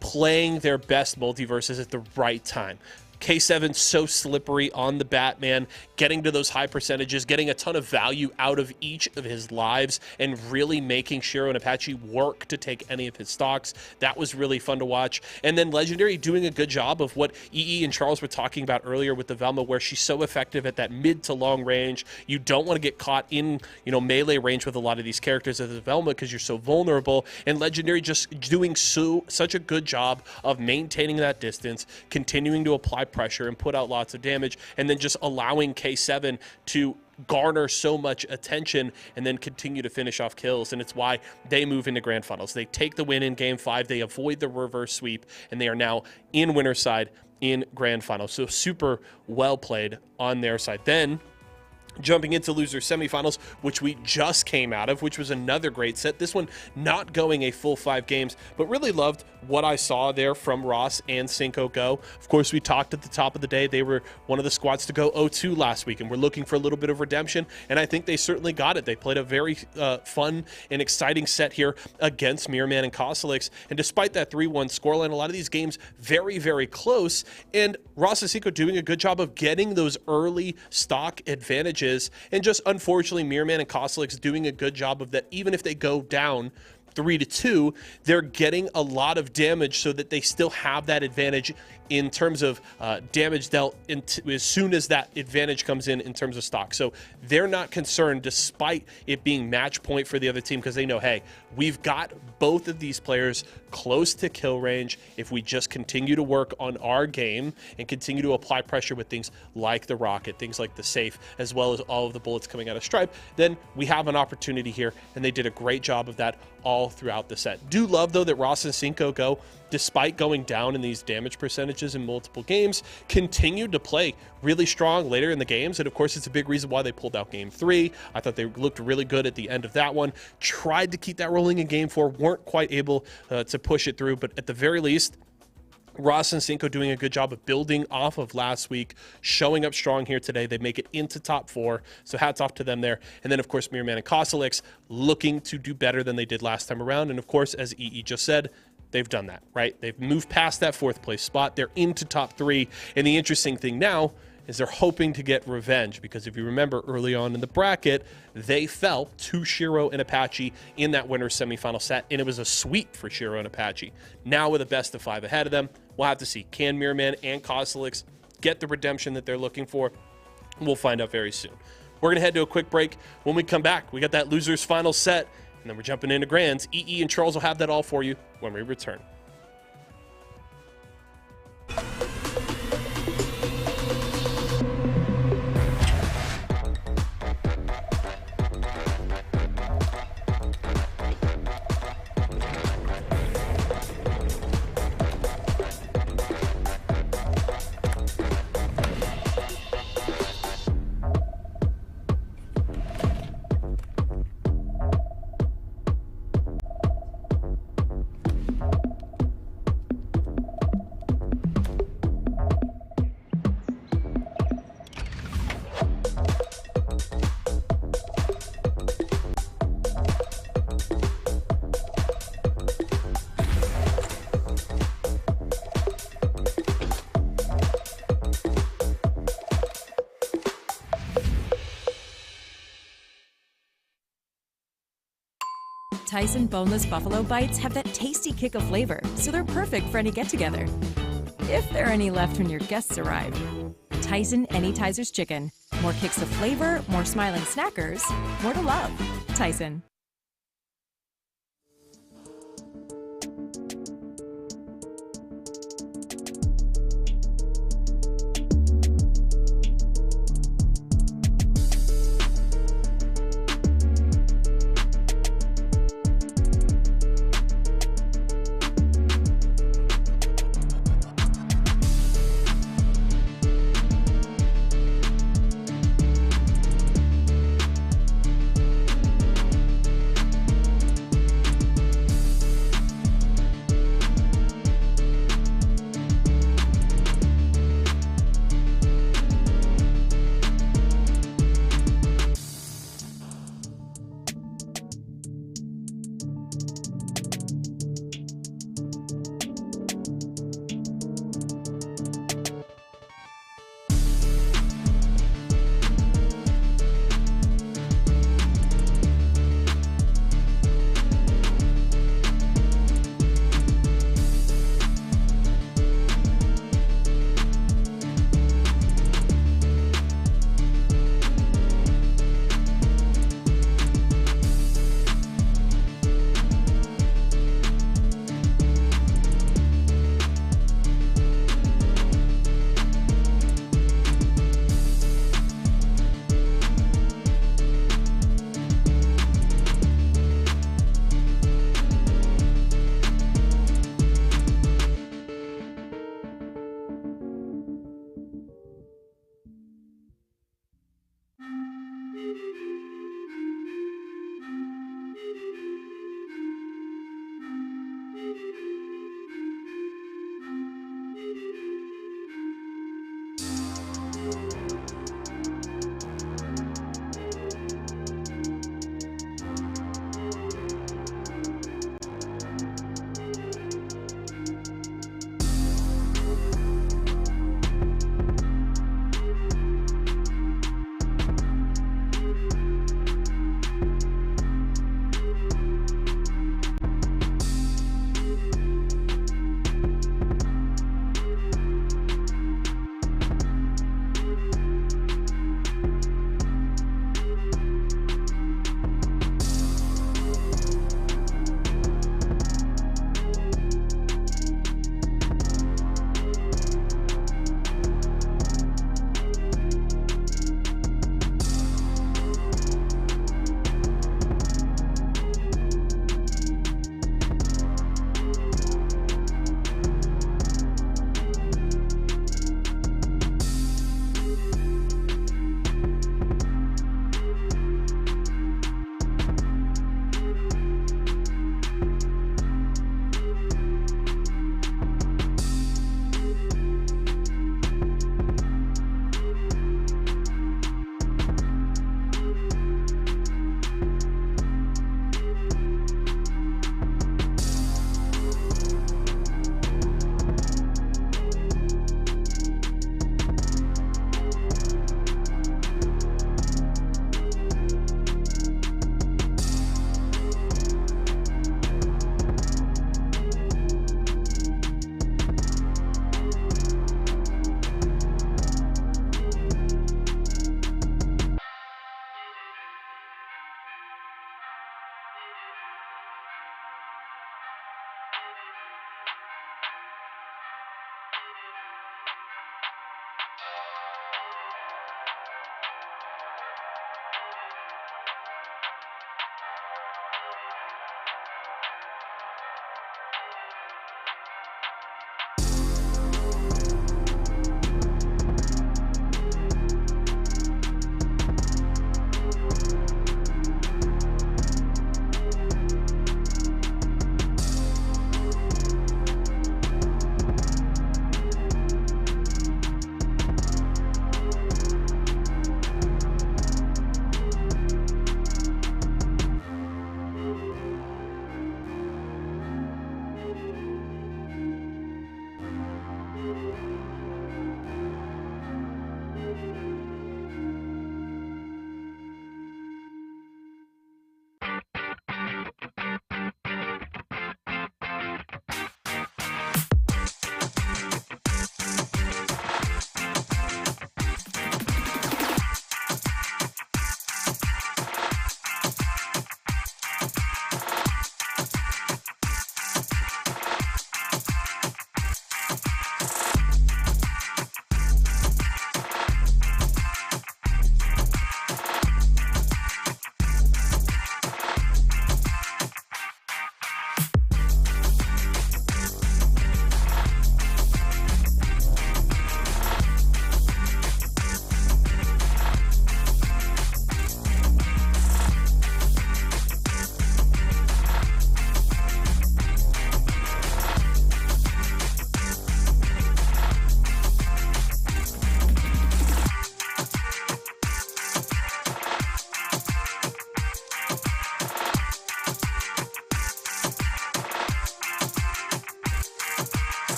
playing their best MultiVersus at the right time. K7 so slippery on the Batman, getting to those high percentages, getting a ton of value out of each of his lives, and really making Shiro and Apache work to take any of his stocks. That was really fun to watch. And then Legendary doing a good job of what EE and Charles were talking about earlier with the Velma, where she's so effective at that mid to long range. You don't want to get caught in, melee range with a lot of these characters as the Velma because you're so vulnerable. And Legendary just doing such a good job of maintaining that distance, continuing to apply pressure and put out lots of damage, and then just allowing K7 to garner so much attention and then continue to finish off kills. And it's why they move into grand finals. They take the win in game 5, they avoid the reverse sweep, and they are now in winner's side in grand finals. So super well played on their side. Then jumping into loser semifinals, which we just came out of, which was another great set. This one not going a full 5 games, but really loved what I saw there from Ross and Cinco Go. Of course, we talked at the top of the day. They were one of the squads to go 0-2 last week, and we're looking for a little bit of redemption, and I think they certainly got it. They played a very fun and exciting set here against Mirrorman and Cosolix, and despite that 3-1 scoreline, a lot of these games very, very close, and Ross and Cinco doing a good job of getting those early stock advantages. And just unfortunately, Mirrorman and Cosolix doing a good job of that. Even if they go down 3-2, they're getting a lot of damage so that they still have that advantage in terms of damage dealt as soon as that advantage comes in terms of stock. So they're not concerned despite it being match point for the other team, because they know, hey, we've got both of these players close to kill range. If we just continue to work on our game and continue to apply pressure with things like the rocket, things like the safe, as well as all of the bullets coming out of Stripe, then we have an opportunity here, and they did a great job of that all throughout the set. Do love, though, that Ross and Cinco Go, despite going down in these damage percentages in multiple games, continued to play really strong later in the games. And of course, it's a big reason why they pulled out game 3. I thought they looked really good at the end of that one. Tried to keep that rolling in game 4, weren't quite able to push it through, but at the very least, Ross and Cinco doing a good job of building off of last week, showing up strong here today. They make it into top 4, so hats off to them there. And then, of course, Mirrorman and Cosolix looking to do better than they did last time around. And, of course, as EE just said, they've done that, right? They've moved past that 4th place spot. They're into top 3. And the interesting thing now is they're hoping to get revenge, because if you remember early on in the bracket, they fell to Shiro and Apache in that winner's semifinal set, and it was a sweep for Shiro and Apache. Now with a best of 5 ahead of them, we'll have to see, can Mirrorman and Cosolix get the redemption that they're looking for? We'll find out very soon. We're going to head to a quick break. When we come back, we got that loser's final set, and then we're jumping into grands. EE and Charles will have that all for you when we return. Tyson boneless buffalo bites have that tasty kick of flavor, so they're perfect for any get-together. If there are any left when your guests arrive. Tyson Anytizers Chicken. More kicks of flavor, more smiling snackers, more to love. Tyson.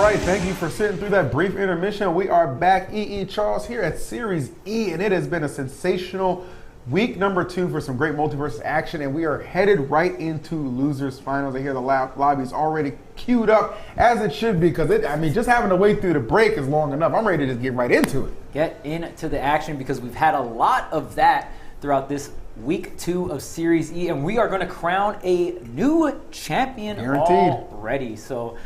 right, thank you for sitting through that brief intermission. We are back, Charles, here at Series E, and it has been a sensational week number 2 for some great MultiVersus action, and we are headed right into losers finals. I hear the lobby's already queued up, as it should be, because just having to wait through the break is long enough. I'm ready to just get right into it. Get into the action, because we've had a lot of that throughout this week 2 of Series E, and we are going to crown a new champion already. So,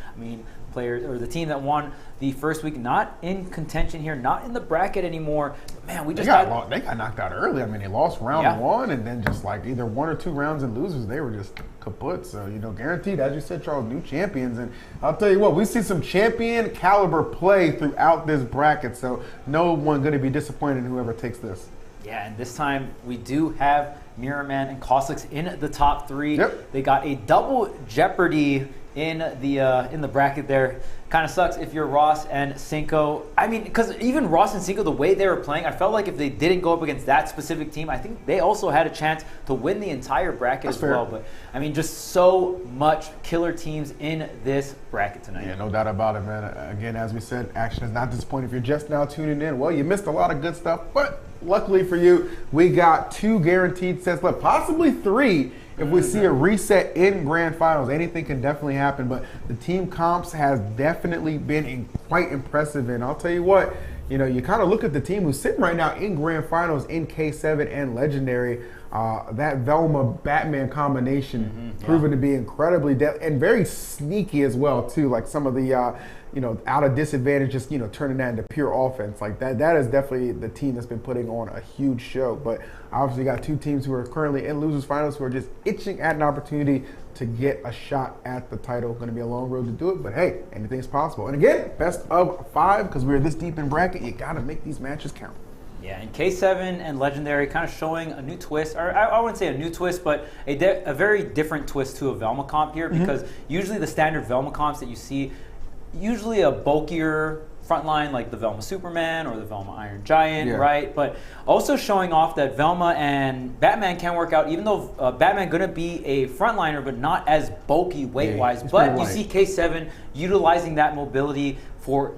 players or the team that won the first week not in contention here, not in the bracket anymore. But man, we just they got knocked out early. They lost round 1, and then just like either 1 or 2 rounds in losers, they were just kaput. So guaranteed, as you said, Charles, new champions. And I'll tell you what, we see some champion caliber play throughout this bracket. So no one going to be disappointed in whoever takes this. Yeah, and this time we do have Mirrorman and Cosolix in the top 3. Yep. They got a double jeopardy in the bracket there. Kind of sucks if you're Ross and Cinco. Because even Ross and Cinco, the way they were playing, I felt like if they didn't go up against that specific team, I think they also had a chance to win the entire bracket as well. But just so much killer teams in this bracket tonight. Yeah, no doubt about it, man. Again, as we said, action is not disappointing. If you're just now tuning in, well, you missed a lot of good stuff, but luckily for you, we got 2 guaranteed sets left, possibly 3. If we see a reset in grand finals, anything can definitely happen. But the team comps has definitely been quite impressive. And I'll tell you what, you kind of look at the team who's sitting right now in grand finals in K7 and Legendary. That Velma Batman combination proven to be incredibly and very sneaky as well too. Like some of the out of disadvantage, just turning that into pure offense. Like that is definitely the team that's been putting on a huge show. But obviously got 2 teams who are currently in losers finals who are just itching at an opportunity to get a shot at the title. Going to be a long road to do it, but hey, anything's possible. And again, best of 5, because we're this deep in bracket. You got to make these matches count. Yeah, and K7 and Legendary kind of showing a new twist, or I wouldn't say a new twist, but a very different twist to a Velma comp here, because usually the standard Velma comps that you see, usually a bulkier frontline like the Velma Superman or the Velma Iron Giant, right? But also showing off that Velma and Batman can work out, even though Batman going to be a frontliner, but not as bulky weight-wise. But you see K7 utilizing that mobility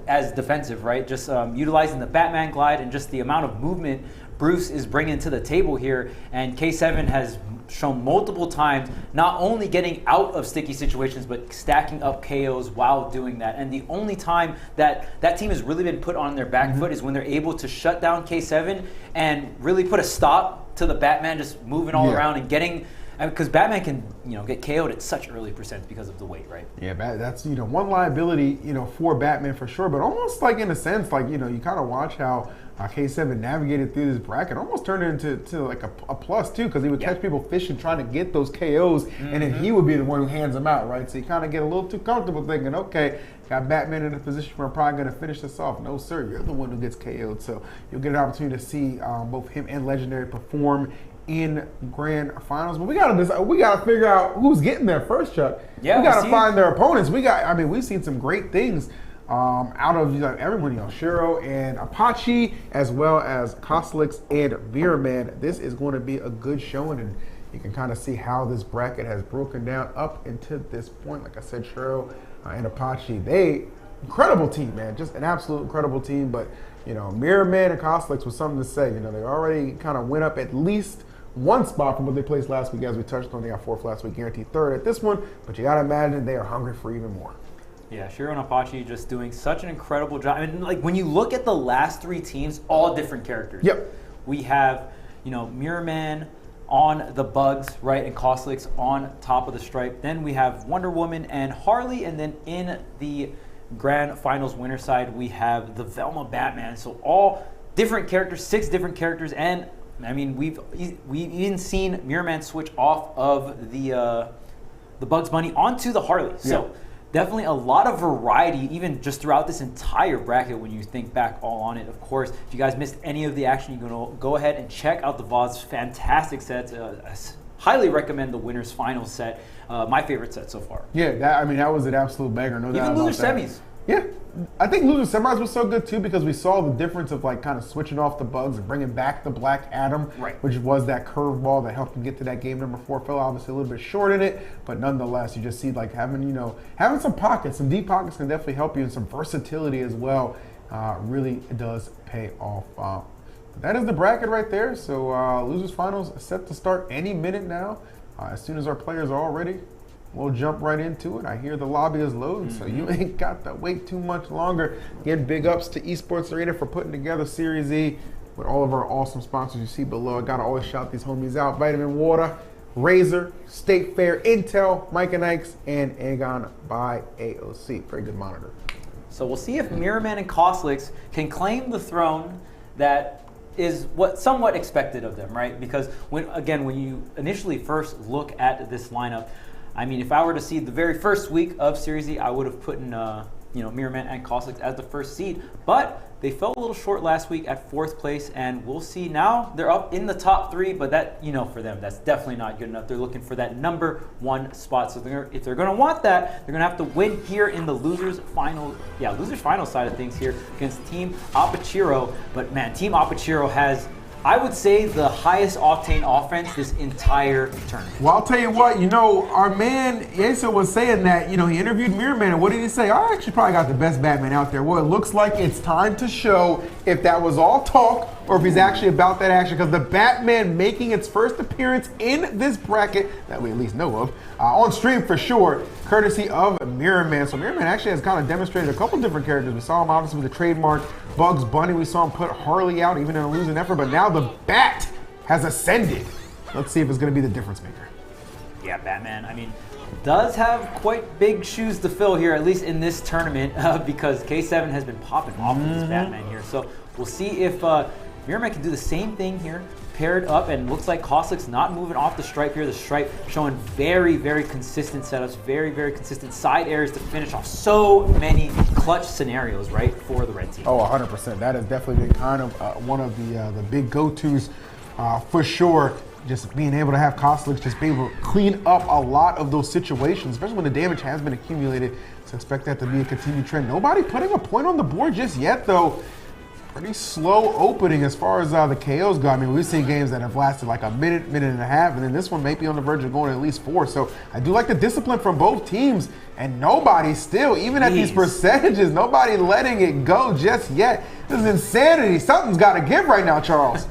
as defensive, right? Just utilizing the Batman glide and just the amount of movement Bruce is bringing to the table here. And K7 has shown multiple times not only getting out of sticky situations, but stacking up KOs while doing that. And the only time that team has really been put on their back foot is when they're able to shut down K7 and really put a stop to the Batman just moving all around and getting, because Batman can get KO'd at such early percents because of the weight, right? Yeah, that's one liability for Batman for sure, but almost like in a sense, like you kind of watch how K7 navigated through this bracket, almost turned it into like a plus too, because he would catch people fishing trying to get those KOs, and then he would be the one who hands them out, right? So you kind of get a little too comfortable thinking, okay, got Batman in a position where I'm probably going to finish this off. No, sir, you're the one who gets KO'd. So you'll get an opportunity to see both him and Legendary perform in grand finals. But we gotta figure out who's getting there first, Chuck. Yeah, we gotta find their opponents. We've seen some great things out of everyone, Shiro and Apache, as well as Cosolix and Mirrorman. This is going to be a good showing, and you can kind of see how this bracket has broken down up until this point. Like I said, Shiro and Apache, incredible team, man, just an absolute incredible team. But Mirrorman and Cosolix was something to say. They already kind of went up at least 1 spot from what they placed last week, as we touched on. They got 4th last week, guaranteed 3rd at this one, but you gotta imagine they are hungry for even more. Yeah, Shiro and Apache just doing such an incredible job. When you look at the last 3 teams, all different characters. Yep. We have, Mirrorman on the bugs, right, and Cosolix on top of the stripe. Then we have Wonder Woman and Harley, and then in the grand finals winner side, we have the Velma Batman. So all different characters, 6 different characters, and we've even seen Mirrorman switch off of the Bugs Bunny onto the Harley. So definitely a lot of variety, even just throughout this entire bracket when you think back all on it. Of course, if you guys missed any of the action, you can go ahead and check out the VOD's fantastic sets. I highly recommend the winner's final set. My favorite set so far. Yeah, that was an absolute banger. No doubt about that. Even loser semis. Yeah, I think losing Samurais was so good too because we saw the difference of like kind of switching off the bugs and bringing back the Black Adam, Right. which was that curveball that helped him get to that game number 4. Fell obviously a little bit short in it, but nonetheless, you just see like having some pockets, some deep pockets can definitely help you, and some versatility as well. Really does pay off. That is the bracket right there. So losers finals set to start any minute now. As soon as our players are all ready, we'll jump right into it. I hear the lobby is loading, so you ain't got to wait too much longer. Again, big ups to Esports Arena for putting together Series E with all of our awesome sponsors you see below. I gotta always shout these homies out: Vitamin Water, Razer, State Fair, Intel, Mike and Ike's, and Aegon by AOC. Very good monitor. So we'll see if Mirrorman and Cosolix can claim the throne that is what somewhat expected of them, right? Because when you initially first look at this lineup, I mean, if I were to see the very first week of Series E, I would have put in, Mirrorman and Cosolix as the first seed. But they fell a little short last week at 4th place, and we'll see now they're up in the top 3. But that, for them, that's definitely not good enough. They're looking for that number 1 spot. So if they're going to want that, they're going to have to win here in the losers final side of things here against Team Apachiro. But man, Team Apachiro has, I would say, the highest octane offense this entire tournament. Well, I'll tell you what, our man Yesa was saying that, he interviewed Mirrorman, and what did he say? I actually probably got the best Batman out there. Well, it looks like it's time to show if that was all talk or if he's actually about that action, because the Batman making its first appearance in this bracket that we at least know of, on stream for sure, courtesy of Mirrorman. So Mirrorman actually has kind of demonstrated a couple different characters. We saw him obviously with the trademark Bugs Bunny. We saw him put Harley out even in a losing effort, but now the Bat has ascended. Let's see if it's going to be the difference maker. Yeah, Batman, does have quite big shoes to fill here, at least in this tournament, because K7 has been popping off with this Batman here. So we'll see if Mirrorman can do the same thing here, paired up, and looks like Cosolix not moving off the stripe here. The stripe showing very, very consistent setups, very, very consistent side areas to finish off so many clutch scenarios, right, for the red team. Oh, 100%. That has definitely been kind of one of the big go-tos for sure. Just being able to have Cosolix just be able to clean up a lot of those situations, especially when the damage has been accumulated. So expect that to be a continued trend. Nobody putting a point on the board just yet, though. Pretty slow opening as far as the KOs go. We've seen games that have lasted like a minute, minute and a half, and then this one may be on the verge of going at least 4. So I do like the discipline from both teams, and nobody still, even at these percentages, nobody letting it go just yet. This is insanity. Something's got to give right now, Charles.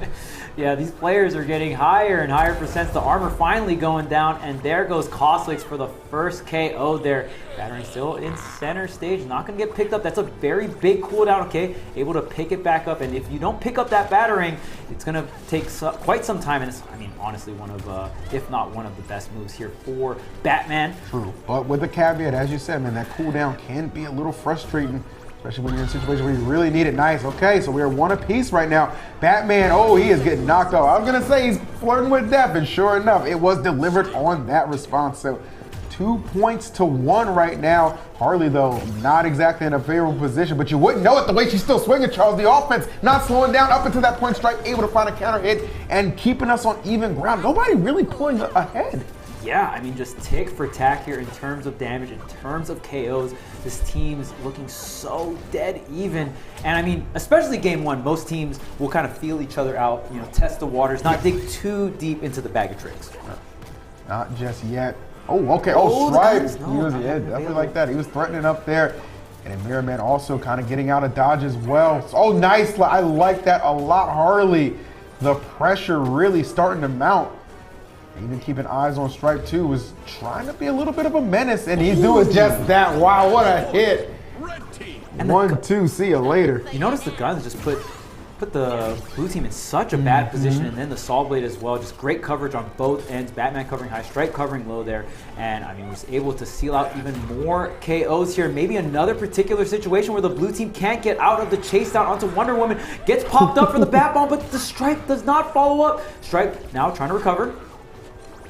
Yeah, these players are getting higher and higher percents. The armor finally going down, and there goes Cosolix for the first KO there. Battering still in center stage, not going to get picked up. That's a very big cooldown, okay? Able to pick it back up, and if you don't pick up that battering, it's going to take quite some time, and it's, honestly, one of, if not one of the best moves here for Batman. True, but with the caveat, as you said, man, that cooldown can be a little frustrating, especially when you're in a situation where you really need it. Nice. Okay, so we are 1 apiece right now. Batman, he is getting knocked off. I was going to say he's flirting with death, and sure enough, it was delivered on that response. So 2 points to 1 right now. Harley, though, not exactly in a favorable position, but you wouldn't know it the way she's still swinging, Charles. The offense not slowing down up into that point stripe, able to find a counter hit and keeping us on even ground. Nobody really pulling ahead. Yeah, just tick for tack here in terms of damage, in terms of KOs. This team's looking so dead even. And especially game 1, most teams will kind of feel each other out, test the waters, not dig too deep into the bag of tricks. Not just yet. Oh, okay. Stripe. He was, definitely like that. He was threatening up there. And then Mirrorman also kind of getting out of dodge as well. So, nice. I like that a lot, Harley. The pressure really starting to mount. Even keeping eyes on Stripe too, was trying to be a little bit of a menace, and he's doing just that. Wow, what a hit. And 1-2, see you later. You notice the guns just put the blue team in such a bad position, and then the Saw Blade as well. Just great coverage on both ends. Batman covering high, Stripe covering low there. And was able to seal out even more KOs here. Maybe another particular situation where the blue team can't get out of the chase down onto Wonder Woman. Gets popped up for the Bat Bomb, but the Stripe does not follow up. Stripe now trying to recover.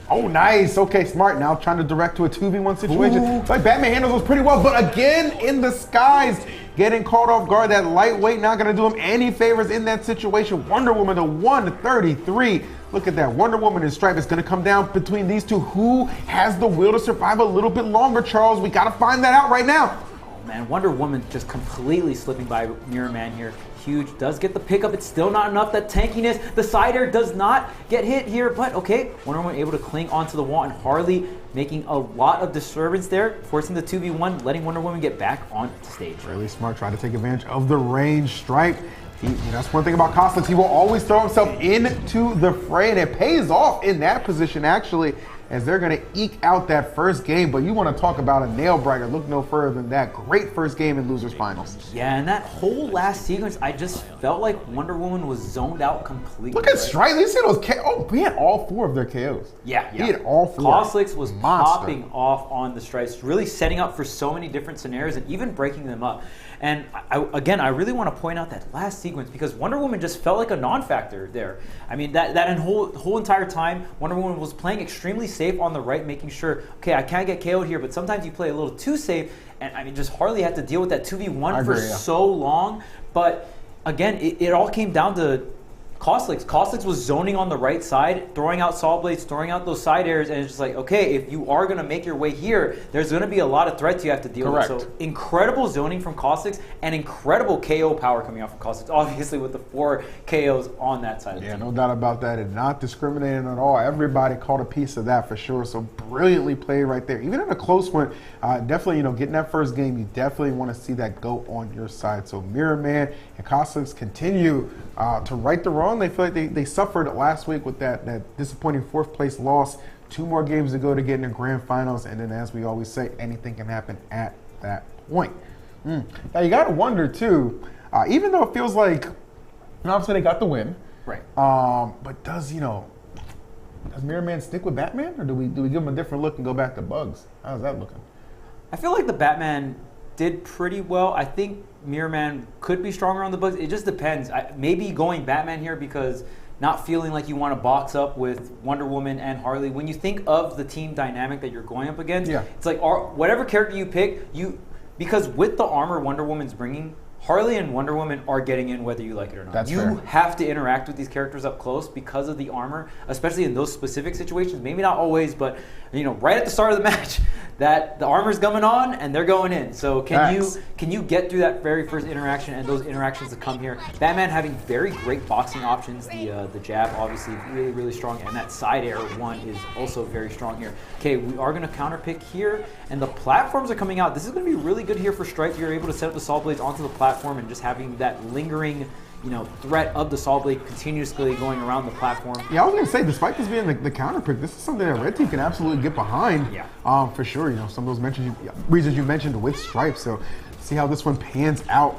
Oh, nice. Okay, smart. Now trying to direct to a 2v1 situation. Like Batman handles those pretty well, but again in the skies, getting caught off guard. That lightweight not going to do him any favors in that situation. Wonder Woman to 133. Look at that. Wonder Woman and Stripe is going to come down between these two. Who has the will to survive a little bit longer, Charles? We got to find that out right now. man, Wonder Woman just completely slipping by Mirrorman here. Huge, does get the pickup. It's still not enough. That tankiness, the side air does not get hit here, but okay. Wonder Woman able to cling onto the wall, and Harley making a lot of disturbance there, forcing the 2v1, letting Wonder Woman get back on stage. Really smart, trying to take advantage of the range. Stripe, that's one thing about Cosolix. He will always throw himself into the fray, and it pays off in that position, actually, as they're going to eke out that first game. But you want to talk about a nail-biter, look no further than that. Great first game in Losers Finals. Yeah, and that whole last sequence, I just felt like Wonder Woman was zoned out completely. Look at Stripe. You see those KOs? He had all 4 of their KOs. Yeah. He had all 4. Cosolix was popping off on the strikes, really setting up for so many different scenarios and even breaking them up. And I really want to point out that last sequence, because Wonder Woman just felt like a non-factor there. I mean, that whole entire time, Wonder Woman was playing extremely safe on the right, making sure, okay, I can't get KO'd here, but sometimes you play a little too safe. And I mean, just Harley had to deal with that 2v1 for so long. But again, it all came down to Cosolix. Cosolix was zoning on the right side, throwing out saw blades, throwing out those side airs, and it's just like, okay, if you are going to make your way here, there's going to be a lot of threats you have to deal with. So incredible zoning from Cosolix and incredible KO power coming out from Cosolix, obviously with the 4 KOs on that side. Yeah, no doubt about that, and not discriminating at all. Everybody caught a piece of that for sure, so brilliantly played right there. Even in a close one, definitely, getting that first game, you definitely want to see that go on your side. So Mirrorman and Cosolix continue to right the wrong. They feel like they suffered last week with that disappointing 4th place loss. 2 more games to go to get in the grand finals, and then, as we always say, anything can happen at that point. Now you got to wonder too, even though it feels like, obviously they got the win, right? But does Mirrorman stick with Batman, or do we give him a different look and go back to Bugs? How's that looking? I feel like the Batman did pretty well. I think Mirrorman could be stronger on the Bugs. It just depends. Maybe going Batman here because not feeling like you want to box up with Wonder Woman and Harley. When you think of the team dynamic that you're going up against, it's like whatever character you pick, because with the armor Wonder Woman's bringing, Harley and Wonder Woman are getting in whether you like it or not. You have to interact with these characters up close because of the armor, especially in those specific situations. Maybe not always, but right at the start of the match, that the armor's coming on and they're going in. So can you get through that very first interaction and those interactions that come here? Batman having very great boxing options. The jab obviously really, really strong, and that side air one is also very strong here. Okay, we are going to counter pick here, and the platforms are coming out. This is going to be really good here for Stripe. You're able to set up the saw blades onto the platform and just having that lingering threat of the saw blade continuously going around the platform. Yeah, I was going to say, despite this being the counter pick, this is something that Red Team can absolutely get behind. Yeah. For sure. Some of those reasons you mentioned with Stripe. So see how this one pans out.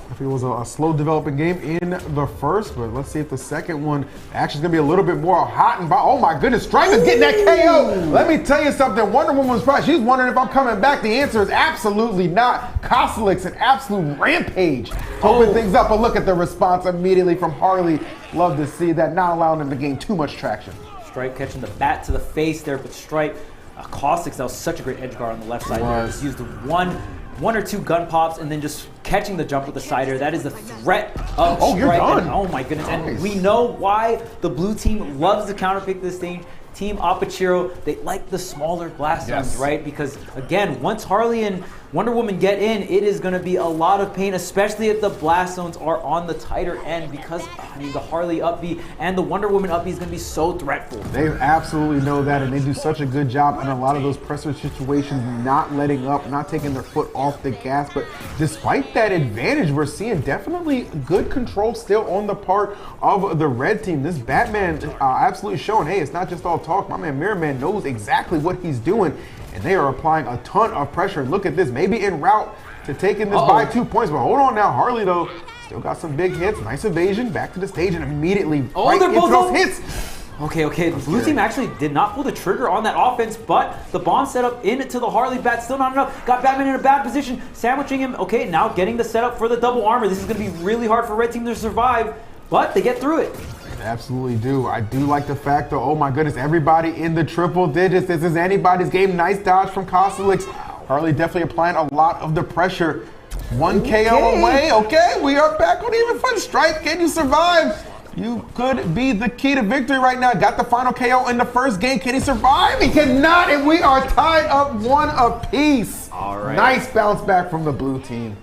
If it was a slow developing game in the first, but let's see if the second one actually is going to be a little bit more hot and oh my goodness, Stripe is getting that KO. Let me tell you something. Wonder Woman's probably, she's wondering if I'm coming back. The answer is absolutely not. Cosolix, an absolute rampage to open things up, but look at the response immediately from Harley. Love to see that, not allowing them to gain too much traction. Stripe catching the bat to the face there, but Stripe, Cosolix, that was such a great edge guard on the left side there. Just used one or two gun pops and then just catching the jump with the side air. That is the threat of Stripe. You're done. And, oh my goodness. Nice. And we know why the blue team loves to counterpick this stage. Team Apachiro, they like the smaller blast zones, right? Because again, once Harley and Wonder Woman get in, it is going to be a lot of pain, especially if the blast zones are on the tighter end, because the Harley up B and the Wonder Woman up B is going to be so threatful. They absolutely know that, and they do such a good job in a lot of those presser situations, not letting up, not taking their foot off the gas. But despite that advantage, we're seeing definitely good control still on the part of the red team. This Batman absolutely showing, hey, it's not just all talk. My man Mirrorman knows exactly what he's doing, and they are applying a ton of pressure. Look at this, maybe en route to taking this by 2 points, but hold on now. Harley, though, still got some big hits. Nice evasion, back to the stage, and immediately right they're into both those hits. Okay, the blue team actually did not pull the trigger on that offense, but the bomb setup into the Harley bat, still not enough. Got Batman in a bad position, sandwiching him. Okay, now getting the setup for the double armor. This is going to be really hard for red team to survive, but they get through it. Absolutely do. I do like the fact, though, oh my goodness, everybody in the triple digits. This is anybody's game. Nice dodge from Cosolix. Harley definitely applying a lot of the pressure. One KO away. Okay, we are back on even fun. Stripe, can you survive? You could be the key to victory right now. Got the final KO in the first game. Can he survive? He cannot, and we are tied up 1 apiece. All right. Nice bounce back from the blue team.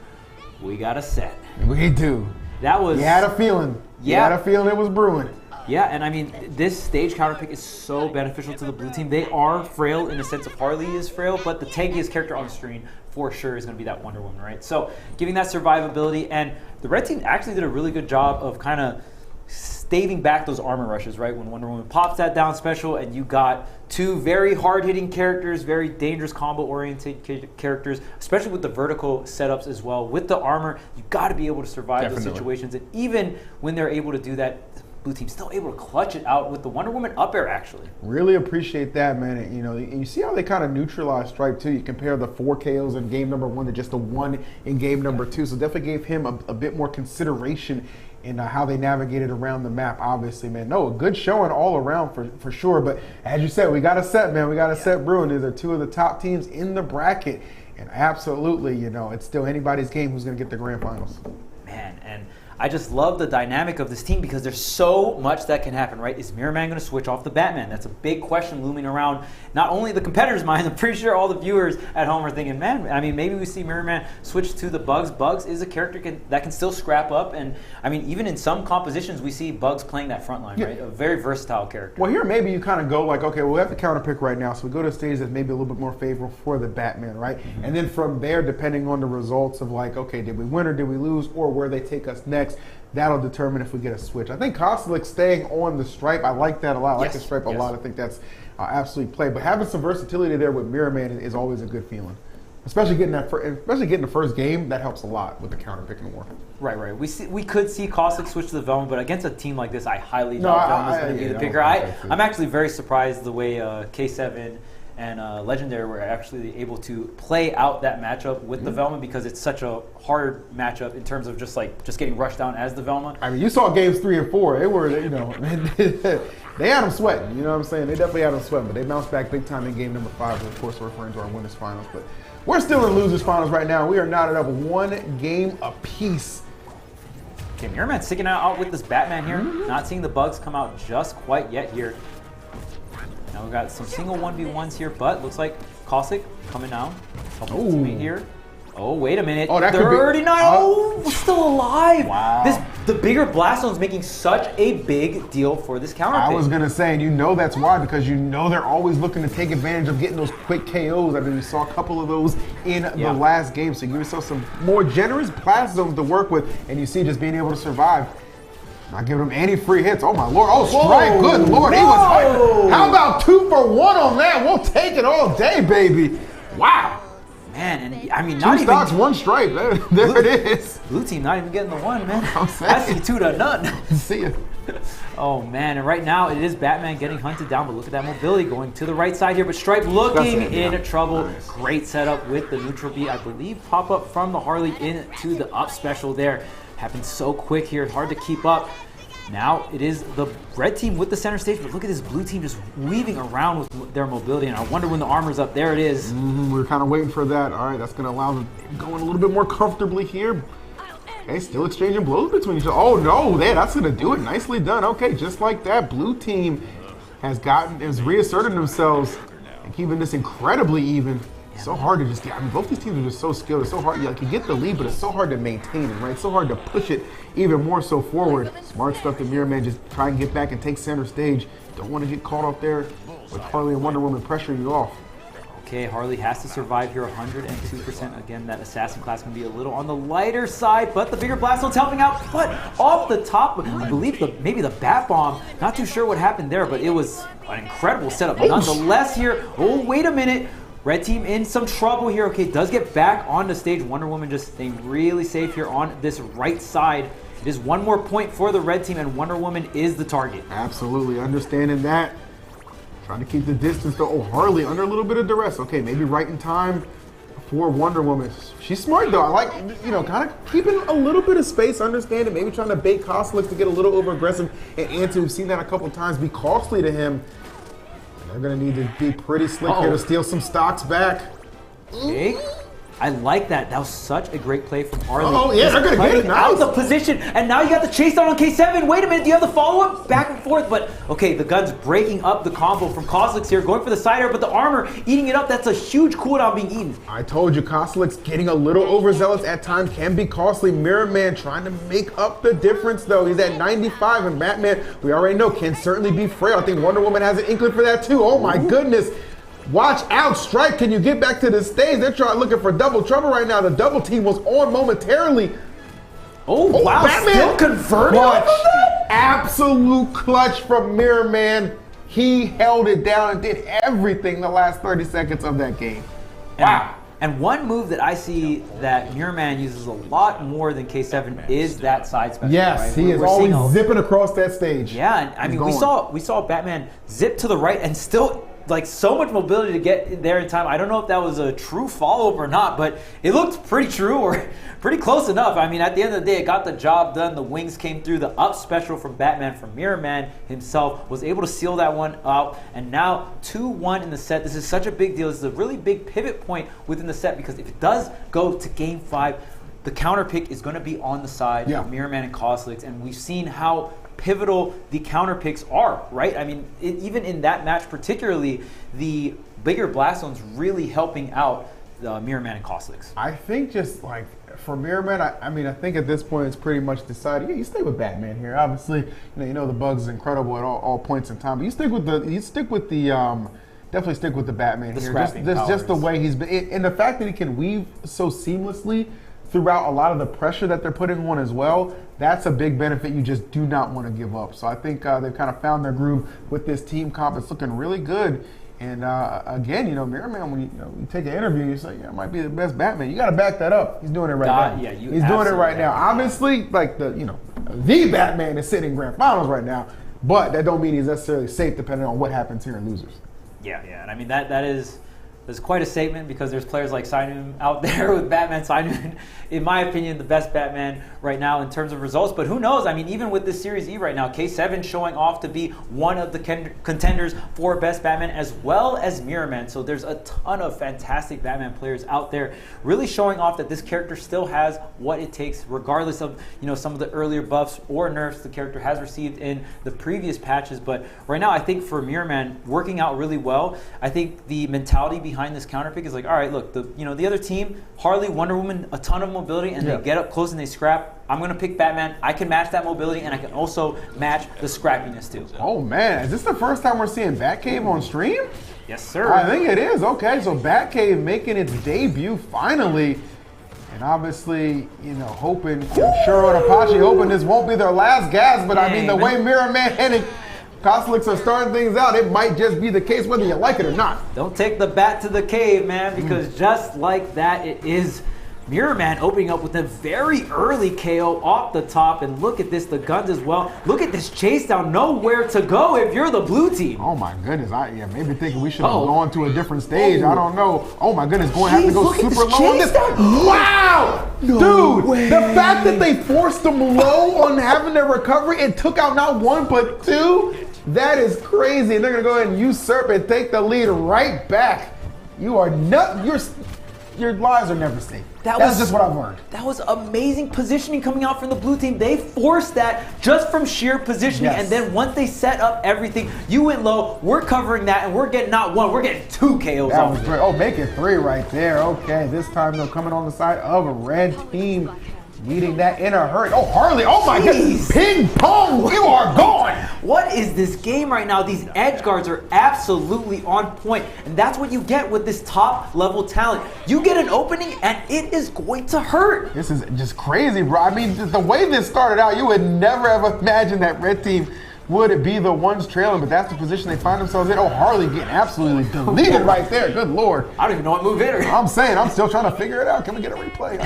We got a set. We do. That was... You had a feeling. Yeah. You had a feeling it was brewing. Yeah, and I mean, this stage counter pick is so beneficial to the blue team. They are frail in the sense of Harley is frail, but the tankiest character on the screen for sure is going to be that Wonder Woman, right? So giving that survivability, and the red team actually did a really good job of kind of staving back those armor rushes, right? When Wonder Woman pops that down special and you got two very hard-hitting characters, very dangerous combo-oriented characters, especially with the vertical setups as well. With the armor, you got to be able to survive those situations, and even when they're able to do that, blue team's still able to clutch it out with the Wonder Woman up air, actually. Really appreciate that, man. And, and you see how they kind of neutralize Stripe, too. You compare the 4 KOs in game number 1 to just the 1 in game number 2. So definitely gave him a bit more consideration in how they navigated around the map, obviously, man. No, a good showing all around for sure. But as you said, we got a set, man. We got a set brewing. These are 2 of the top teams in the bracket. And absolutely, it's still anybody's game who's going to get the grand finals. Man, and I just love the dynamic of this team because there's so much that can happen, right? Is Mirrorman going to switch off the Batman? That's a big question looming around not only the competitors' minds, I'm pretty sure all the viewers at home are thinking, man, I mean, maybe we see Mirrorman switch to the Bugs. Bugs is a character that can still scrap up, and I mean, even in some compositions, we see Bugs playing that front line, right? A very versatile character. Well, here maybe you kind of go like, okay, well, we have to counter pick right now, so we go to a stage that's maybe a little bit more favorable for the Batman, right? Mm-hmm. And then from there, depending on the results of like, okay, did we win or did we lose, or where they take us next, that'll determine if we get a switch. I think Cosolix staying on the stripe, I like that a lot. I like the stripe a lot. I think that's absolutely play. But having some versatility there with Mirrorman is always a good feeling. Especially getting the first game, that helps a lot with the counter picking war. Right. We could see Cosolix switch to the Velma, but against a team like this, I highly doubt Velma's going to be the picker. I'm actually very surprised the way K7 and Legendary were actually able to play out that matchup with the Velma because it's such a hard matchup in terms of just getting rushed down as the Velma. I mean, you saw games 3 and 4. They were, they had them sweating. You know what I'm saying? They definitely had them sweating, but they bounced back big time in game number 5. Of course, we're referring to our winners finals, but we're still in losers finals right now. We are knotted up 1 game apiece. Okay, Mirrorman sticking out with this Batman here. Not seeing the Bugs come out just quite yet here. Now we've got some single 1v1s here, but looks like Cosolix coming down. Helping his teammate here. Oh, wait a minute. Oh, that 39. Oh, still alive. Wow. The bigger blast zone's making such a big deal for this counter pick. I was going to say, and that's why, because they're always looking to take advantage of getting those quick KOs. I mean, we saw a couple of those in the last game, so give yourself some more generous blast zones to work with, and you see just being able to survive. Not giving him any free hits. Oh, my Lord. Oh, strike. Good Lord. He was hyped. How about 2 for 1 on that? We'll take it all day, baby. Wow. Man, and I mean, 2 stocks, 1 stripe. There it is. Blue team not even getting the 1, man. I see 2 to none. See ya. Oh, man. And right now, it is Batman getting hunted down, but look at that mobility going to the right side here. But Stripe looking in trouble. Nice. Great setup with the neutral B. I believe pop up from the Harley into the up special there. Happened so quick here, hard to keep up. Now it is the red team with the center stage, but look at this blue team just weaving around with their mobility, and I wonder when the armor's up. There it is. We're kind of waiting for that. All right, that's going to allow them going a little bit more comfortably here. Okay, still exchanging blows between each other. Oh, no, that's going to do it. Nicely done. Okay, just like that, blue team has reasserted themselves and keeping this incredibly even. So hard to just get. I mean, both these teams are just so skilled. It's so hard. You get the lead, but it's so hard to maintain it, right? It's so hard to push it even more so forward. Smart stuff to Mirrorman. Just try and get back and take center stage. Don't want to get caught up there with Harley and Wonder Woman pressuring you off. Okay, Harley has to survive here 102%. Again, that assassin class can be a little on the lighter side, but the bigger blast zone's helping out. But off the top, I believe maybe the bat bomb. Not too sure what happened there, but it was an incredible setup. Nonetheless here, oh, wait a minute. Red team in some trouble here. Okay, does get back on the stage. Wonder Woman just staying really safe here on this right side. It is 1 more point for the red team, and Wonder Woman is the target. Absolutely, understanding that. Trying to keep the distance, though. Oh, Harley under a little bit of duress. Okay, maybe right in time for Wonder Woman. She's smart, though. I like, kind of keeping a little bit of space, understanding, maybe trying to bait Cosolix to get a little over-aggressive. And Anti, we've seen that a couple times, be costly to him. They're going to need to be pretty slick here to steal some stocks back. Okay. I like that. That was such a great play from Harley. Oh, yeah, they're going to get it. Nice. Out the position, and now you got the chase down on K7. Wait a minute, do you have the follow-up? Back and forth, but okay, the gun's breaking up the combo from Cosolix here, going for the side air, but the armor eating it up. That's a huge cooldown being eaten. I told you, Cosolix getting a little overzealous at times can be costly. Mirrorman trying to make up the difference, though. He's at 95, and Batman, we already know, can certainly be frail. I think Wonder Woman has an inkling for that, too. Oh, my goodness. Watch out, Strike. Can you get back to the stage? They're looking for double trouble right now. The double team was on momentarily. Oh wow, Batman still converted off of that? Absolute clutch from Mirrorman. He held it down and did everything the last 30 seconds of that game. Wow. And one move that I see that Mirrorman uses a lot more than K7 is that side special. Yes, right? he is always zipping across that stage. Yeah, and I mean, we saw Batman zip to the right and still like so much mobility to get there in time. I don't know if that was a true follow-up or not, but it looked pretty true or pretty close enough. I mean, at the end of the day, it got the job done. The wings came through. The up special from Batman, from Mirrorman himself, was able to seal that one out. And now 2-1 in the set. This is such a big deal. This is a really big pivot point within the set, because if it does go to Game 5, the counter pick is going to be on the side of Mirrorman and Cosolix. And we've seen how pivotal the counter picks are, right? I mean, even in that match particularly, the bigger blast zones really helping out Mirrorman and Cosolix. I think just like for Mirrorman, I mean, I think at this point it's pretty much decided. Yeah, you stay with Batman here. Obviously, you know the Bugs is incredible at all points in time, but you stick with the definitely stick with the Batman here. Just the way he's been, and the fact that he can weave so seamlessly throughout a lot of the pressure that they're putting on as well, that's a big benefit you just do not want to give up. So I think they've kind of found their groove with this team comp. It's looking really good. And again, Mirrorman, when you take an interview, you say, yeah, it might be the best Batman. You got to back that up. He's doing it right now. Yeah, he's doing it right now. Obviously, like the Batman is sitting in grand finals right now, but that don't mean he's necessarily safe depending on what happens here in losers. Yeah, and I mean that's quite a statement, because there's players like Sinun out there with Batman. Sinun, in my opinion, the best Batman right now in terms of results. But who knows? I mean, even with this Series E right now, K7 showing off to be one of the contenders for best Batman, as well as Mirrorman. So there's a ton of fantastic Batman players out there really showing off that this character still has what it takes, regardless of some of the earlier buffs or nerfs the character has received in the previous patches. But right now, I think for Mirrorman, working out really well. I think the mentality behind this counter pick is like, all right, look, the other team, Harley, Wonder Woman, a ton of mobility, and they get up close and they scrap. I'm gonna pick Batman. I can match that mobility, and I can also match the scrappiness too. Oh man, is this the first time we're seeing Batcave on stream? Yes, sir. I think it is. Okay, so Batcave making its debut finally. And obviously, hoping, Shuro and Apache hoping this won't be their last gas, but I mean, the way Mirrorman and Cosolix are starting things out, it might just be the case whether you like it or not. Don't take the bat to the cave, man, because just like that, it is Mirrorman opening up with a very early KO off the top. And look at this, the guns as well. Look at this chase down, nowhere to go if you're the blue team. Oh my goodness, maybe thinking we should have gone to a different stage. I don't know. Oh my goodness, going to have to go super low on this. Wow! Dude, the fact that they forced them low on having their recovery and took out not one but two, that is crazy. And they're going to go ahead and usurp and take the lead right back. You are your lives are never safe. That's just what I've learned. That was amazing positioning coming out from the blue team. They forced that just from sheer positioning, and then once they set up everything, you went low, we're covering that, and we're getting not one, we're getting 2 KOs that off was of great. it. Oh, make it 3 right there. Okay, this time they're coming on the side of a red team, needing that in a hurry. Oh, Harley, oh my goodness, ping pong, you are gone. What is this game right now? These edge guards are absolutely on point, and that's what you get with this top level talent. You get an opening, and it is going to hurt. This is just crazy, bro. I mean, the way this started out, you would never have imagined that red team would be the ones trailing, but that's the position they find themselves in. Oh, Harley getting absolutely deleted right there. Good Lord. I don't even know what move hit her. I'm saying, I'm still trying to figure it out. Can we get a replay?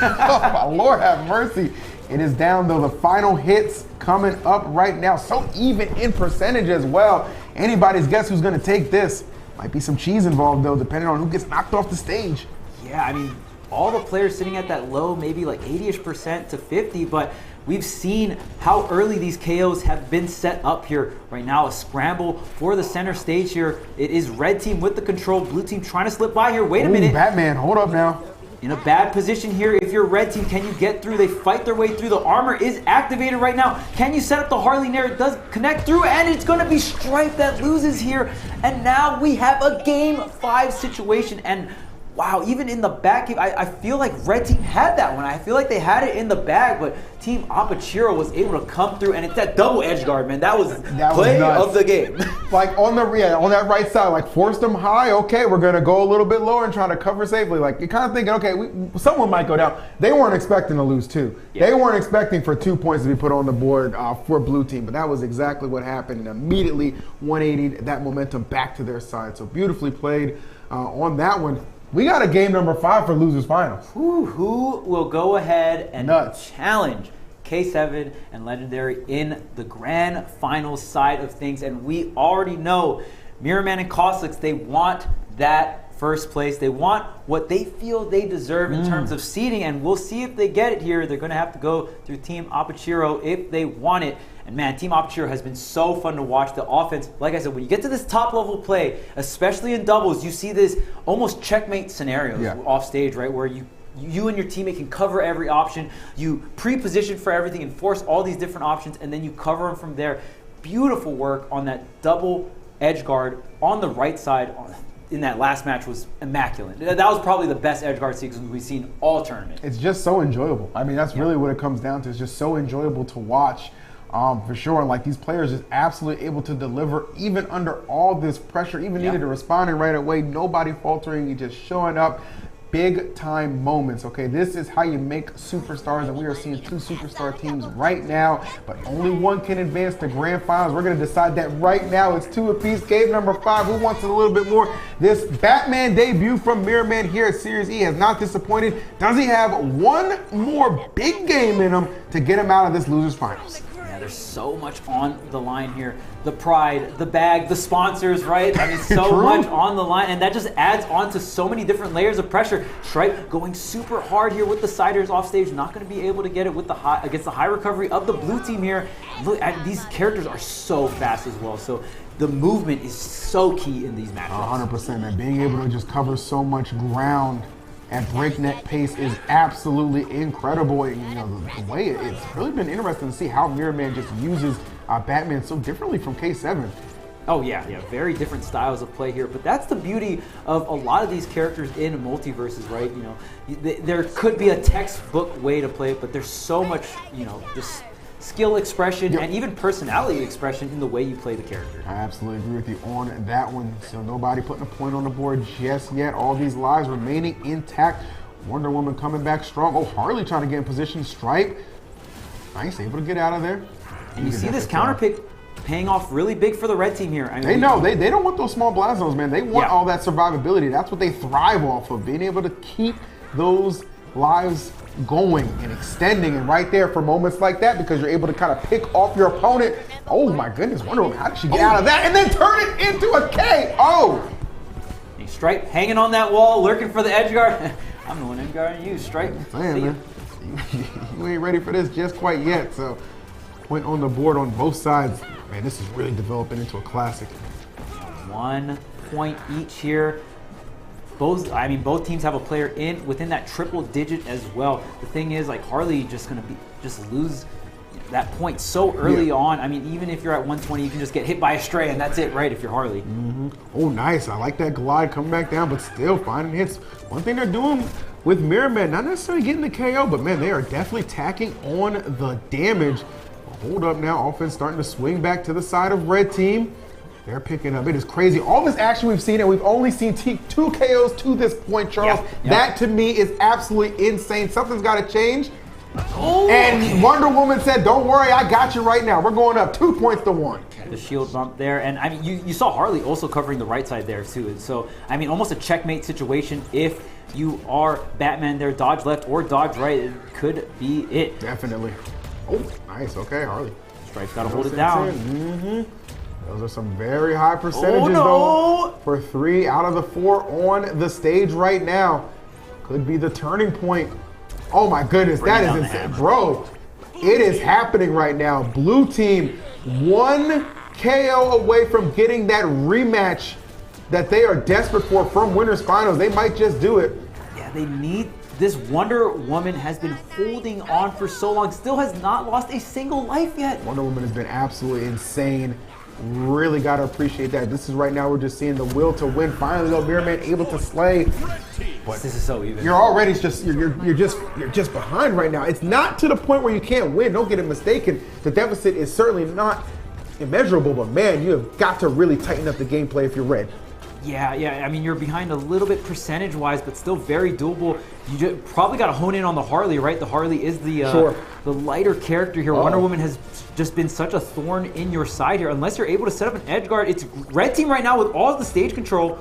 Oh, my Lord have mercy. It is down, though. The final hits coming up right now. So even in percentage as well. Anybody's guess who's going to take this. Might be some cheese involved, though, depending on who gets knocked off the stage. Yeah, I mean, all the players sitting at that low, maybe like 80-ish% to 50, but we've seen how early these KOs have been set up here. Right now, a scramble for the center stage here. It is red team with the control, blue team trying to slip by here. Wait a minute. Batman, hold up now. in a bad position here. If you're red team, can you get through? They fight their way through. The armor is activated right now. Can you set up the Harley Nair? It does connect through, and it's going to be Stripe that loses here. And now we have a game 5 situation. And wow, even in the back, I feel like red team had that one. I feel like they had it in the bag, but Team Apachiro was able to come through, and it's that double edge guard, man. That was play of the game. Like on that right side, like forced them high. Okay, we're gonna go a little bit lower and try to cover safely. Like you're kind of thinking, okay, someone might go down. They weren't expecting to lose 2. Yeah. They weren't expecting for 2 points to be put on the board for blue team, but that was exactly what happened. And immediately 180 that momentum back to their side. So beautifully played on that one. We got a game number 5 for losers finals. Who will go ahead and challenge K7 and Legendary in the grand final side of things? And we already know Mirrorman and Cosolix, they want that first place. They want what they feel they deserve in terms of seeding, and we'll see if they get it here. They're going to have to go through Team Apachiro if they want it. And man, Team Apachiro has been so fun to watch. The offense, like I said, when you get to this top level play, especially in doubles, you see this almost checkmate scenarios off stage, right? Where you and your teammate can cover every option. You pre-position for everything and force all these different options, and then you cover them from there. Beautiful work on that double edge guard on the right side in that last match was immaculate. That was probably the best edge guard sequence we've seen all tournament. It's just so enjoyable. I mean, that's really what it comes down to. It's just so enjoyable to watch. For sure, and like these players just absolutely able to deliver even under all this pressure, even needed to responding right away, nobody faltering, you just showing up. Big time moments, okay? This is how you make superstars, and we are seeing 2 superstar teams right now, but only one can advance to grand finals. We're gonna decide that right now. It's 2 apiece. Game number 5, who wants it a little bit more? This Batman debut from Mirrorman here at Series E has not disappointed. Does he have one more big game in him to get him out of this losers finals? There's so much on the line here. The pride, the bag, the sponsors, right? I mean, so much on the line, and that just adds on to so many different layers of pressure. Stripe going super hard here with the siders off stage, not going to be able to get it with the against the high recovery of the blue team here. Look, these characters are so fast as well, so the movement is so key in these matches. 100%, and being able to just cover so much ground at breakneck pace is absolutely incredible. And, you know, the way it's really been interesting to see how Mirrorman just uses Batman so differently from K7. Oh yeah, very different styles of play here, but that's the beauty of a lot of these characters in MultiVersus, right? You know, there could be a textbook way to play it, but there's so much, you know, this skill expression and even personality expression in the way you play the character. I absolutely agree with you on that one. So nobody putting a point on the board just yet. All these lives remaining intact. Wonder Woman coming back strong. Oh, Harley trying to get in position. Stripe, nice, able to get out of there. And you see this counter pick paying off really big for the red team here. I mean, they know they don't want those small blast zones, man. They want all that survivability. That's what they thrive off of, being able to keep those lives going and extending, and right there for moments like that, because you're able to kind of pick off your opponent. Oh my goodness, Wonder Woman, how did she get out of that and then turn it into a KO? Stripe hanging on that wall, lurking for the edge guard. I'm the one edge guard you, Stripe. Man, you ain't ready for this just quite yet. So point on the board on both sides. Man, this is really developing into a classic. 1 point each here. Both teams have a player within that triple digit as well. The thing is, like, Harley just lose that point so early on. I mean, even if you're at 120, you can just get hit by a stray, and that's it, right? If you're Harley. Oh, nice! I like that glide coming back down, but still finding hits. One thing they're doing with Mirrorman, not necessarily getting the KO, but man, they are definitely tacking on the damage. Hold up now, offense starting to swing back to the side of red team. They're picking up. It is crazy. All this action we've seen, and we've only seen 2 KOs to this point, Charles. That to me is absolutely insane. Something's got to change. And Wonder Woman said, don't worry, I got you right now. We're going up 2 points to 1. The shield bump there. And I mean, you saw Harley also covering the right side there too. So, I mean, almost a checkmate situation. If you are Batman there, dodge left or dodge right, it could be it. Definitely. Oh, nice. Okay, Harley. Stripe's got to hold it down. Those are some very high percentages, though, for 3 out of the 4 on the stage right now. Could be the turning point. Oh my goodness, that is insane. Bro, it is happening right now. Blue team 1 KO away from getting that rematch that they are desperate for from winners finals. They might just do it. Yeah, they need this Wonder Woman has been holding on for so long, still has not lost a single life yet. Wonder Woman has been absolutely insane. Really got to appreciate that. This is right now, we're just seeing the will to win. Finally, though, Mirrorman able to slay. But this is so even. You're already you're just behind right now. It's not to the point where you can't win. Don't get it mistaken. The deficit is certainly not immeasurable, but man, you have got to really tighten up the gameplay if you're red. Yeah. I mean, you're behind a little bit percentage-wise, but still very doable. You just probably got to hone in on the Harley, right? The Harley is the lighter character here. Wonder Woman has just been such a thorn in your side here. Unless you're able to set up an edge guard, it's red team right now with all the stage control.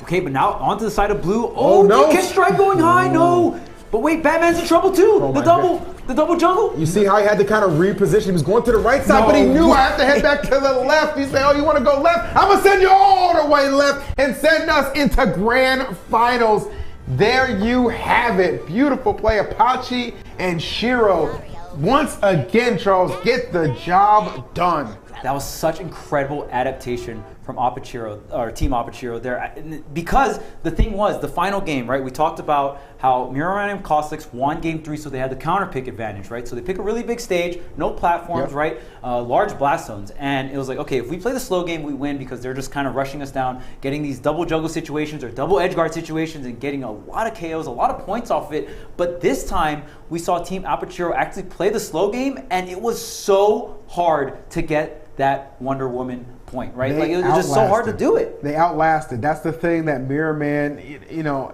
Okay, but now onto the side of blue. Oh no! Kiss strike going high. No. But wait, Batman's in trouble too. The double jungle. You see how he had to kind of reposition. He was going to the right side, but he knew I have to head back to the left. He said, "Oh, you want to go left? I'm gonna send you all the way left and send us into grand finals." There you have it. Beautiful play, Apache and Shiro. Once again, Charles, get the job done. That was such incredible adaptation from Apachiro, or Team Apachiro there. Because the thing was, the final game, right? We talked about how Mirrorman and Cosolix won game 3, so they had the counter pick advantage, right? So they pick a really big stage, no platforms, right? Large blast zones. And it was like, okay, if we play the slow game, we win because they're just kind of rushing us down, getting these double juggle situations or double edge guard situations and getting a lot of KOs, a lot of points off of it. But this time, we saw Team Apachiro actually play the slow game, and it was so hard to get that Wonder Woman point, right? Like, it was just so hard to do it. They outlasted. That's the thing that Mirrorman,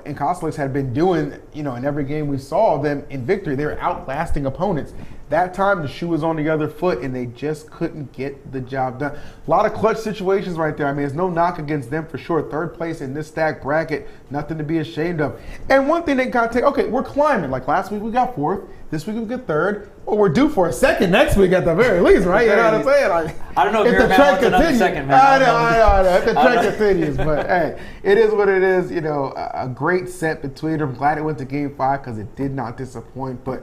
and Cosolix had been doing, in every game we saw them in victory. They were outlasting opponents. That time, the shoe was on the other foot, and they just couldn't get the job done. A lot of clutch situations right there. I mean, there's no knock against them for sure. Third place in this stack bracket, nothing to be ashamed of. And one thing they got to take, okay, we're climbing. Like last week we got 4th. This week we got 3rd. Well, we're due for a 2nd next week at the very least, right? You know what I'm saying? Like, I don't know if the trend continues. Second, man. I know. If the trend continues, but hey, it is what it is. A great set between them. Glad it went to Game 5 because it did not disappoint. But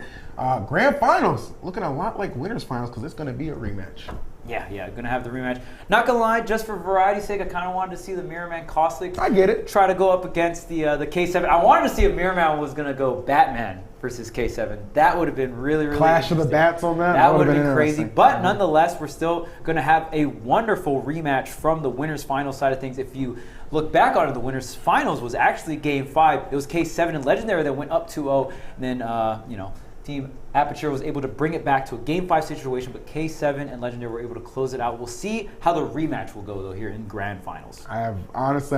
Grand Finals looking a lot like Winners Finals because it's going to be a rematch. Yeah, gonna have the rematch. Not gonna lie, just for variety's sake, I kind of wanted to see the Mirrorman Cosolix. I get it. Try to go up against the K7. I wanted to see if Mirrorman was gonna go Batman versus K7. That would have been really Clash of the Bats on that. That would have been crazy. But nonetheless, we're still gonna have a wonderful rematch from the winners final side of things. If you look back on it, the winners finals was actually Game 5. It was K7 and Legendary that went up 2-0, and then Team Aperture was able to bring it back to a Game 5 situation, but K7 and Legendary were able to close it out. We'll see how the rematch will go, though, here in Grand Finals. I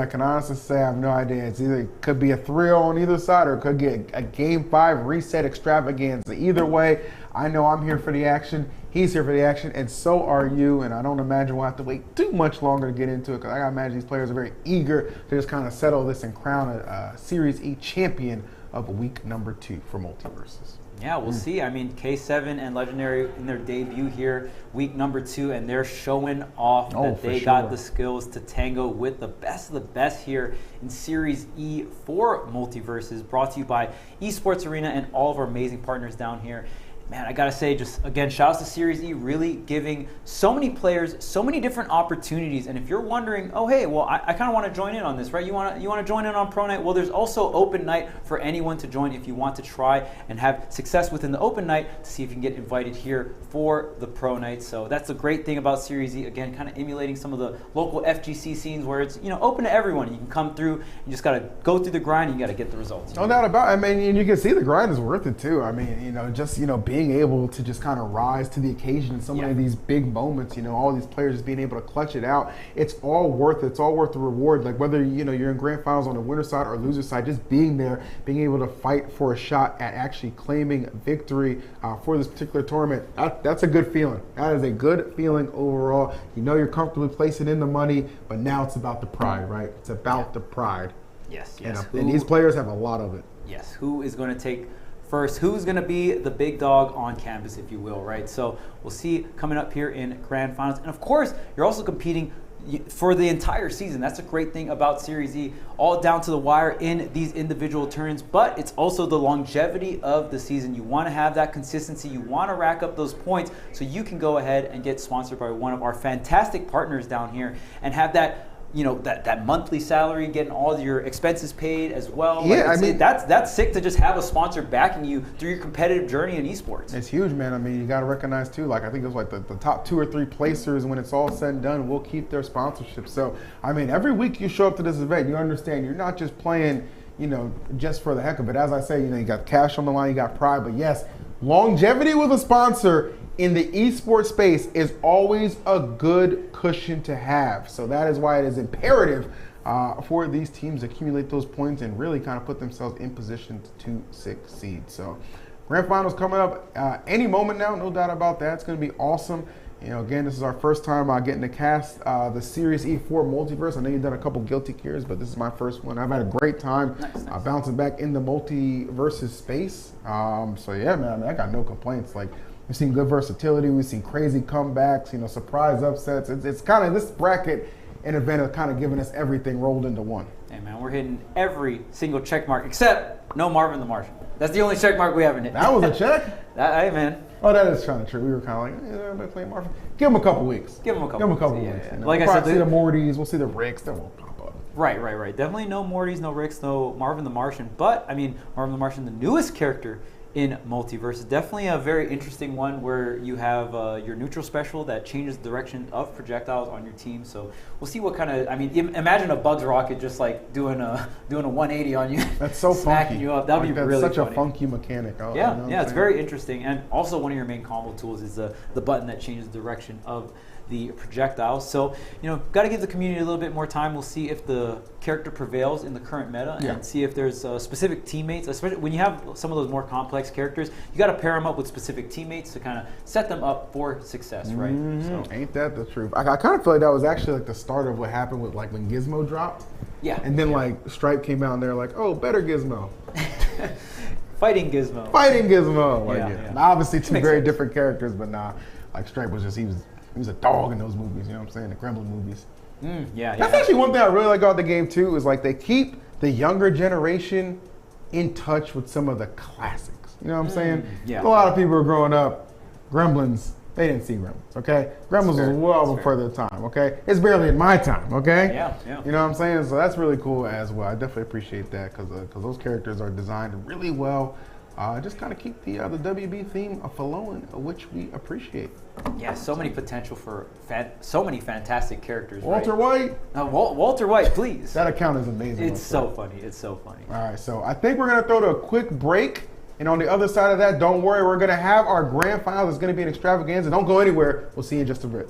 can honestly say I have no idea. It could be a 3-0 on either side, or it could get a Game 5 reset extravaganza. Either way, I know I'm here for the action. He's here for the action, and so are you. And I don't imagine we'll have to wait too much longer to get into it, because I imagine these players are very eager to just kind of settle this and crown a Series E champion of week number 2 for MultiVersus. Yeah, we'll see. I mean, K7 and Legendary in their debut here, week number 2, and they're showing off that they got the skills to tango with the best of the best here in Series E for MultiVersus, brought to you by Esports Arena and all of our amazing partners down here. Man, I gotta say, just again, shout out to Series E, really giving so many players so many different opportunities. And if you're wondering, oh hey, well I kind of want to join in on this, right? You want to join in on Pro Night? Well, there's also Open Night for anyone to join if you want to try and have success within the Open Night to see if you can get invited here for the Pro Night. So that's a great thing about Series E. Again, kind of emulating some of the local FGC scenes where it's open to everyone. You can come through. You just gotta go through the grind. And you gotta get the results. No doubt about it. I mean, and you can see the grind is worth it too. I mean, being able to just kind of rise to the occasion in so many of these big moments, all these players just being able to clutch it out, it's all worth it. It's all worth the reward. Like whether you're in grand finals on the winner side or loser side, just being there, being able to fight for a shot at actually claiming victory for this particular tournament, that's a good feeling. That is a good feeling overall. You're comfortably placing in the money, but now it's about the pride, right? It's about the pride. Yes. And these players have a lot of it. Yes. Who is going to take first? Who's going to be the big dog on campus, if you will, right? So we'll see coming up here in Grand Finals. And of course, you're also competing for the entire season. That's a great thing about Series E, all down to the wire in these individual turns, but it's also the longevity of the season. You want to have that consistency. You want to rack up those points so you can go ahead and get sponsored by one of our fantastic partners down here and have that that monthly salary, getting all your expenses paid as well. Yeah, I mean, that's sick to just have a sponsor backing you through your competitive journey in esports. It's huge, man. I mean, you got to recognize too. Like I think it was like the top 2 or 3 placers when it's all said and done will keep their sponsorship. So I mean, every week you show up to this event, you understand you're not just playing, just for the heck of it. As I say, you got cash on the line, you got pride, but yes, longevity with a sponsor in the esports space is always a good cushion to have. So that is why it is imperative for these teams to accumulate those points and really kind of put themselves in position to succeed. So grand finals coming up any moment now, no doubt about that. It's going to be awesome. Again, this is our first time getting to cast the Series E4 Multiverse. I know you've done a couple Guilty Gears, but this is my first one. I've had a great time bouncing back in the MultiVersus space. So yeah, man, I got no complaints. Like, we've seen good versatility. We've seen crazy comebacks, surprise upsets. It's kind of this bracket and event has kind of given us everything rolled into one. Hey, man, we're hitting every single check mark except no Marvin the Martian. That's the only check mark we haven't hit. That was a check? Hey, man. Oh, that is kind of true. We were kind of like, everybody playing Marvin. Give him a couple weeks. Give him a couple weeks. Yeah. Like I said, see the Mortys, we'll see the Ricks, then we'll pop up. Right. Definitely no Mortys, no Ricks, no Marvin the Martian. But, I mean, Marvin the Martian, the newest character in MultiVersus. Definitely a very interesting one where you have your neutral special that changes the direction of projectiles on your team. So we'll see what kind of, imagine a Bugs rocket just like doing a 180 on you. That's so smacking funky. You up. That would be really such funny. A funky mechanic. It's very interesting. And also one of your main combo tools is the button that changes the direction of the projectiles. So, got to give the community a little bit more time. We'll see if the character prevails in the current meta and see if there's specific teammates, especially when you have some of those more complex characters, you got to pair them up with specific teammates to kind of set them up for success, right? So. Ain't that the truth? I kind of feel like that was actually like the start of what happened with like when Gizmo dropped. Yeah. And then like Stripe came out and they're like, oh, better Gizmo. Fighting Gizmo. Like, obviously two very different characters, but like Stripe was just, he was a dog in those movies, you know what I'm saying? The Gremlin movies. That's actually one thing I really like about the game too, is like they keep the younger generation in touch with some of the classics. You know what I'm saying? Yeah. A lot of people are growing up, Gremlins, they didn't see Gremlins, okay? Gremlins was well before their time, okay? It's barely in my time, okay? Yeah. You know what I'm saying? So that's really cool as well. I definitely appreciate that because those characters are designed really well. Just kind of keep the WB theme flowing, which we appreciate. Yeah, so many potential for so many fantastic characters. Walter White. Walter White, please. That account is amazing. It's so funny. It's so funny. All right, so I think we're gonna throw to a quick break, and on the other side of that, don't worry, we're gonna have our grand final. It's gonna be an extravaganza. Don't go anywhere. We'll see you in just a bit.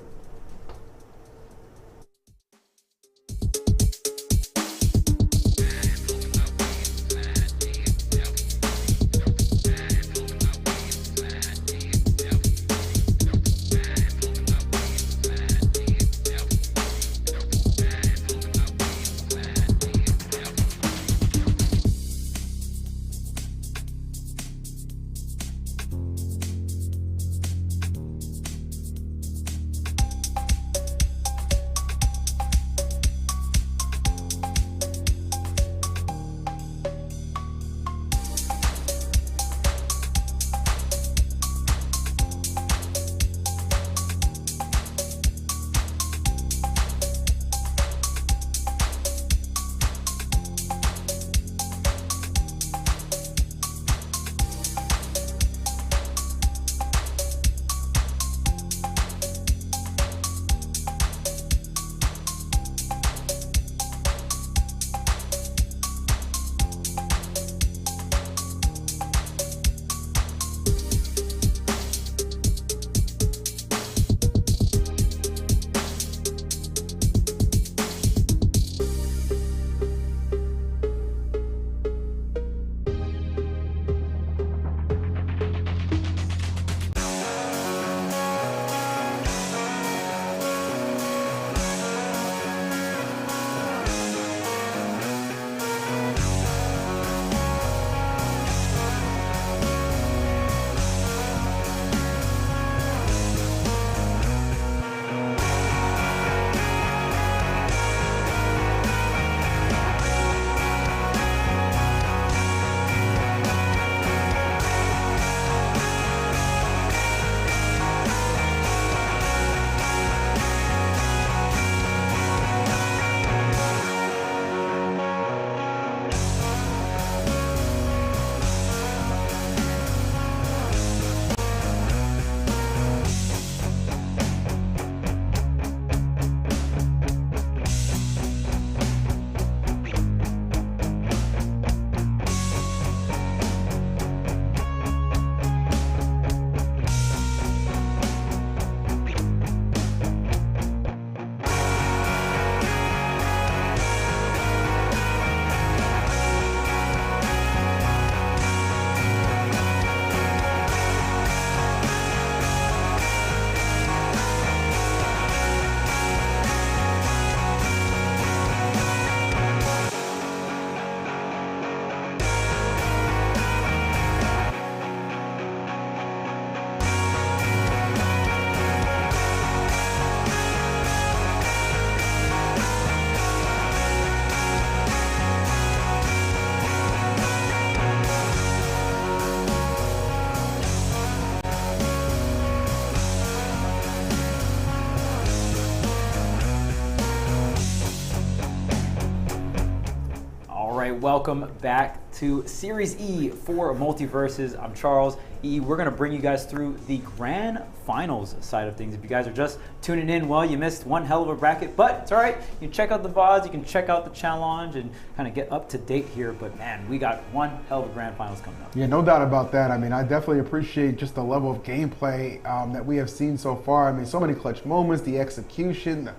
welcome back to Series E for MultiVersus. I'm Charles. We're going to bring you guys through the grand finals side of things. If you guys are just tuning in, well, you missed one hell of a bracket, but it's all right. You can check out the VODs, you can check out the challenge, and kind of get up to date here. But man, we got one hell of a grand finals coming up. Yeah, no doubt about that. I mean, I definitely appreciate just the level of gameplay that we have seen so far. I mean, so many clutch moments, the execution,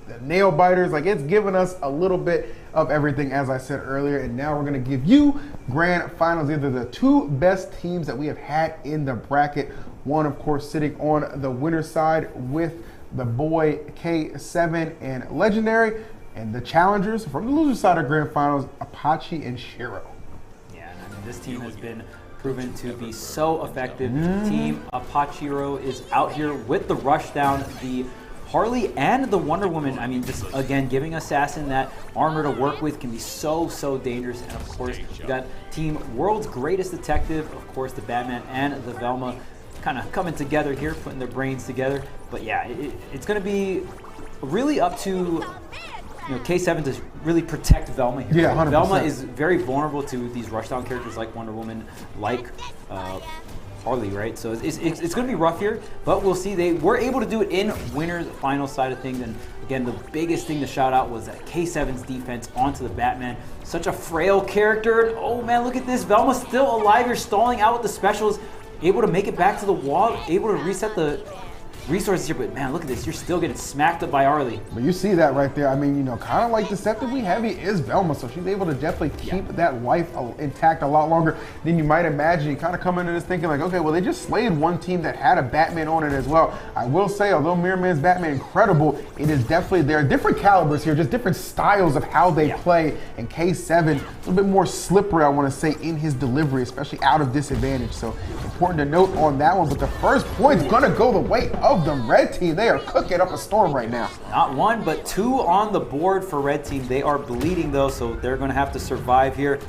the nail biters. Like, it's given us a little bit of everything, as I said earlier, and now we're going to give you grand finals, either the two best teams that we have had in the bracket. One, of course, sitting on the winner's side with the boy K7 and Legendary, and the challengers from the loser side of grand finals, Apache and Shiro. Yeah, and I mean, this team has been proven to be so effective. Team Apachiro is out here with the rushdown, the Harley and the Wonder Woman. I mean, just again, giving Assassin that armor to work with can be so dangerous. And of course, you got Team World's Greatest Detective, of course, the Batman and the Velma kind of coming together here, putting their brains together. But yeah, it's going to be really up to K7 to really protect Velma here. Yeah, 100%. Velma is very vulnerable to these rushdown characters like Wonder Woman, like Harley, right? So it's going to be rough here, but we'll see. They were able to do it in winners final side of things. And again, the biggest thing to shout out was that K7's defense onto the Batman. Such a frail character. Oh man, look at this. Velma's still alive. You're stalling out with the specials, able to make it back to the wall, able to reset the resources here, but man, look at this. You're still getting smacked up by Harley. But you see that right there. I mean, kind of like deceptively heavy is Velma, so she's able to definitely keep that life intact a lot longer than you might imagine. You kind of come into this thinking like, okay, well, they just slayed one team that had a Batman on it as well. I will say, although Mirrorman's Batman incredible, it is definitely, there are different calibers here, just different styles of how they play. And K7, a little bit more slippery, I want to say, in his delivery, especially out of disadvantage. So important to note on that one. But the first point's going to go the way of the red team. They are cooking up a storm right now. Not one, but two on the board for red team. They are bleeding though, so they're going to have to survive here.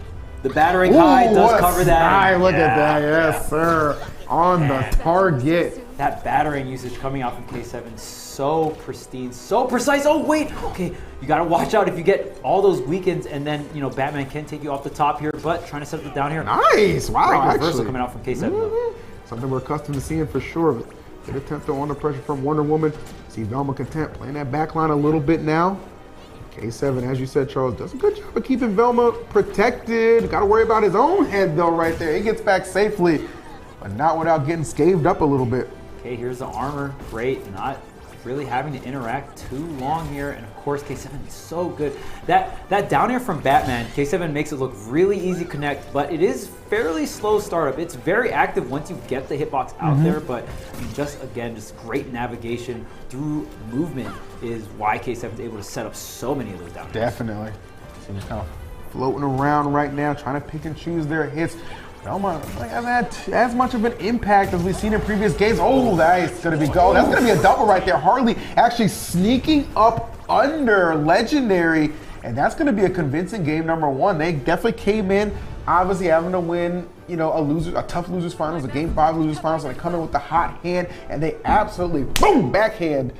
The battering high does cover that. Look at that, yes sir, on the target. That battering usage coming out from K7, so pristine, so precise. Oh wait, okay, you got to watch out if you get all those weekends, and then Batman can take you off the top here, but trying to set it down here. Nice, wow, great reversal coming out from K7 though. Something we're accustomed to seeing for sure. Good attempt though on the pressure from Wonder Woman. See Velma content playing that back line a little bit now. K7, as you said, Charles, does a good job of keeping Velma protected. Got to worry about his own head though right there. He gets back safely, but not without getting scathed up a little bit. Okay, here's the armor. Great, not really having to interact too long here. And of course, K7 is so good. That down air from Batman, K7 makes it look really easy to connect, but it is fairly slow startup. It's very active once you get the hitbox out there, but just great navigation through movement is why K7 is able to set up so many of those down airs. Definitely. So he's kind of floating around right now, trying to pick and choose their hits. Velma doesn't have as much of an impact as we've seen in previous games. Oh, that's going to be gold. That's going to be a double right there. Harley actually sneaking up under Legendary, and that's going to be a convincing game number one. They definitely came in, obviously having to win, a tough losers finals, a game 5 losers finals, and they come in with the hot hand, and they absolutely, boom, backhand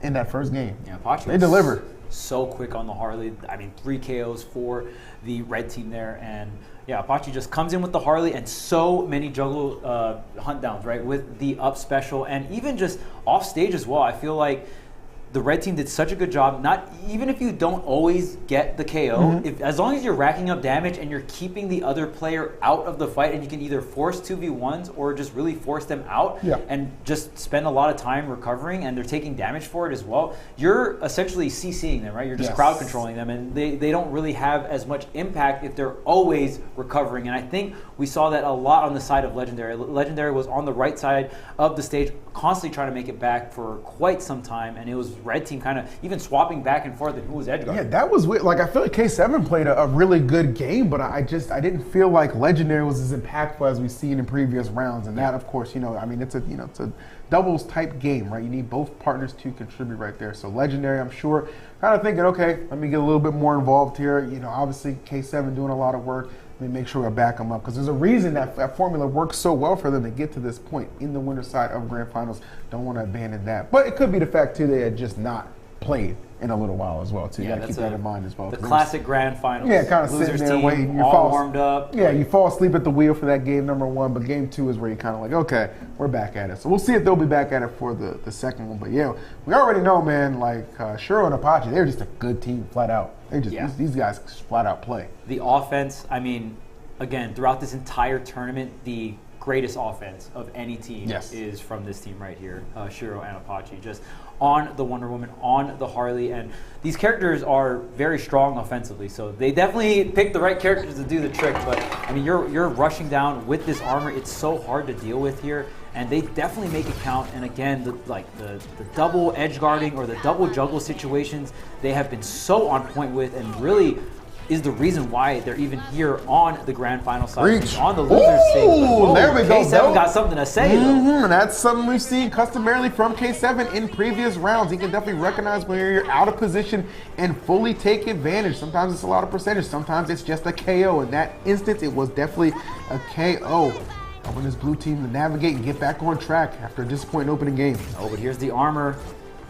in that first game. Yeah, Apache they deliver. So quick on the Harley. I mean, 3 KOs for the red team there, and yeah, Apache just comes in with the Harley and so many juggle hunt downs, right, with the up special and even just off stage as well. I feel like the red team did such a good job. Not even if you don't always get the KO, as long as you're racking up damage and you're keeping the other player out of the fight, and you can either force 2v1s or just really force them out and just spend a lot of time recovering, and they're taking damage for it as well. You're essentially CCing them, right? You're just crowd controlling them, and they don't really have as much impact if they're always recovering. And I think we saw that a lot on the side of Legendary. Legendary was on the right side of the stage, constantly trying to make it back for quite some time, and it was red team kind of even swapping back and forth and who was edge guard. Yeah, that was weird. Like, I feel like K7 played a really good game, but I didn't feel like Legendary was as impactful as we've seen in previous rounds. And that, of course, I mean, it's a doubles type game, right? You need both partners to contribute right there. So Legendary, I'm sure, kind of thinking, okay, let me get a little bit more involved here. Obviously K7 doing a lot of work. Let me make sure I back them up, because there's a reason that formula works so well for them to get to this point in the winner's side of grand finals. Don't want to abandon that. But it could be the fact, too, they had just not played in a little while as well, too. You Yeah, got to keep that in mind as well. The classic grand finals. Yeah, kind of sitting Losers there team, waiting. You all warmed up. Yeah, you fall asleep at the wheel for that game number 1, but game 2 is where you're kind of like, okay, we're back at it. So we'll see if they'll be back at it for the second one. But yeah, we already know, man, like Shuro and Apache, they're just a good team flat out. They just these guys flat out play. The offense, I mean, again, throughout this entire tournament, the greatest offense of any team is from this team right here, Shuro and Apache, just on the Wonder Woman, on the Harley, and these characters are very strong offensively, so they definitely picked the right characters to do the trick. But I mean, you're rushing down with this armor; it's so hard to deal with here, and they definitely make it count. And again, the double edge guarding or the double juggle situations, they have been so on point with, and really is the reason why they're even here on the grand final side, on the losers stage. Ooh, there we go. K7 got something to say, though. And that's something we've seen customarily from K7 in previous rounds. He can definitely recognize when you're out of position and fully take advantage. Sometimes it's a lot of percentage. Sometimes it's just a KO. In that instance, it was definitely a KO. Helping his blue team to navigate and get back on track after a disappointing opening game. Oh, but here's the armor.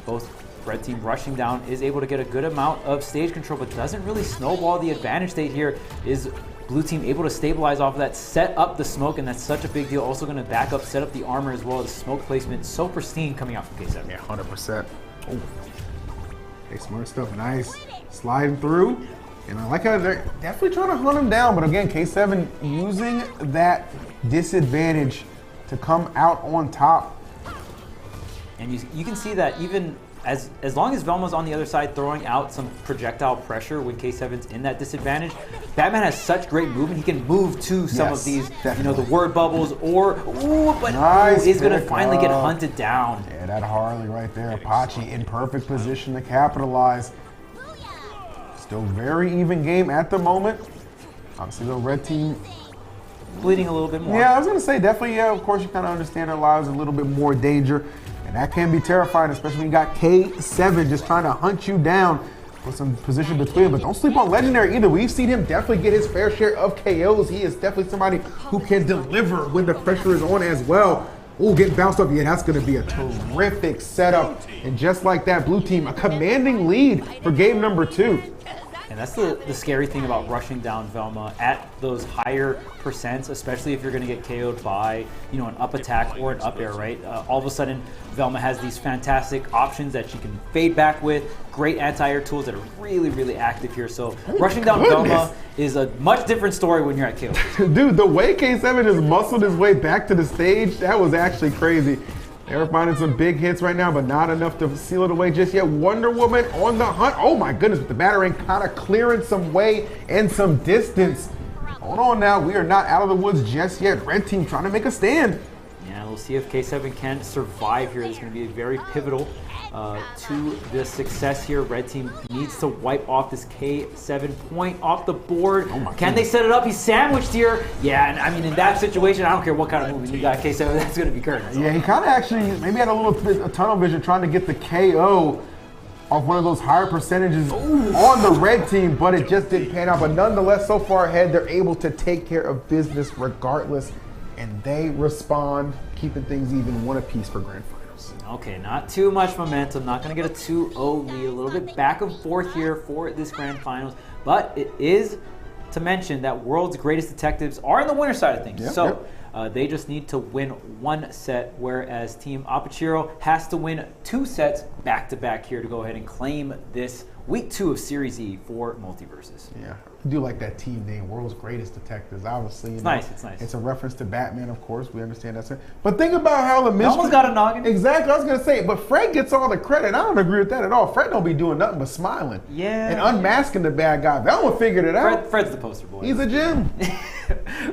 Both red team rushing down is able to get a good amount of stage control, but doesn't really snowball the advantage state here. Is blue team able to stabilize off of that, set up the smoke, and that's such a big deal. Also going to back up, set up the armor as well. The smoke placement so pristine coming out from K7. Yeah, 100%. Oh. Hey, smart stuff. Nice. Sliding through. And I like how they're definitely trying to hunt him down, but again, K7 using that disadvantage to come out on top. And you can see that even as long as Velma's on the other side throwing out some projectile pressure when K7's in that disadvantage, Batman has such great movement. He can move to some of these, the word bubbles, is going to finally get hunted down. Yeah, that Harley right there. Apache in perfect position to capitalize. Still very even game at the moment. Obviously, the red team bleeding a little bit more. Yeah, I was going to say definitely, of course, you kind of understand their lives a little bit more danger. And that can be terrifying, especially when you got K7 just trying to hunt you down with some position between them. But don't sleep on Legendary either. We've seen him definitely get his fair share of KOs. He is definitely somebody who can deliver when the pressure is on as well. Ooh, getting bounced up. Yeah, that's going to be a terrific setup. And just like that, blue team, a commanding lead for game number 2. And that's the scary thing about rushing down Velma at those higher percents, especially if you're going to get KO'd by, an up attack or an up air, right? All of a sudden, Velma has these fantastic options that she can fade back with, great anti-air tools that are really, really active here. So rushing down Velma is a much different story when you're at KO. Dude, the way K7 just muscled his way back to the stage, that was actually crazy. They're finding some big hits right now, but not enough to seal it away just yet. Wonder Woman on the hunt. Oh my goodness, with the Batarang kind of clearing some way and some distance. Hold on now, we are not out of the woods just yet. Red team trying to make a stand. Yeah, we'll see if K7 can survive here. It's going to be very pivotal to the success here. Red team needs to wipe off this K7 point off the board. Can they set it up? He's sandwiched here. Yeah, and I mean, in that situation, I don't care what kind of movement you got K7, that's going to be curtains. Yeah, he kind of actually maybe had a little bit of tunnel vision trying to get the KO off one of those higher percentages on the red team, but it just didn't pan out. But nonetheless, so far ahead, they're able to take care of business regardless, and they respond, keeping things even, one apiece for grand finals. Okay, not too much momentum. Not going to get a 2-0 lead. A little bit back and forth here for this grand finals, but it is to mention that World's Greatest Detectives are in the winner side of things. They just need to win one set, whereas Team Apachiro has to win 2 sets back-to-back here to go ahead and claim this Week 2 of Series E for MultiVersus. Yeah, I do like that team name, World's Greatest Detectives. Obviously, it's nice. It's nice. It's a reference to Batman, of course. We understand that. But think about how the mystery. Almost got a noggin. Exactly. I was gonna say, but Fred gets all the credit. I don't agree with that at all. Fred don't be doing nothing but smiling. Yeah. And unmasking the bad guy. Velma figured it out. Fred's the poster boy. He's a Jim.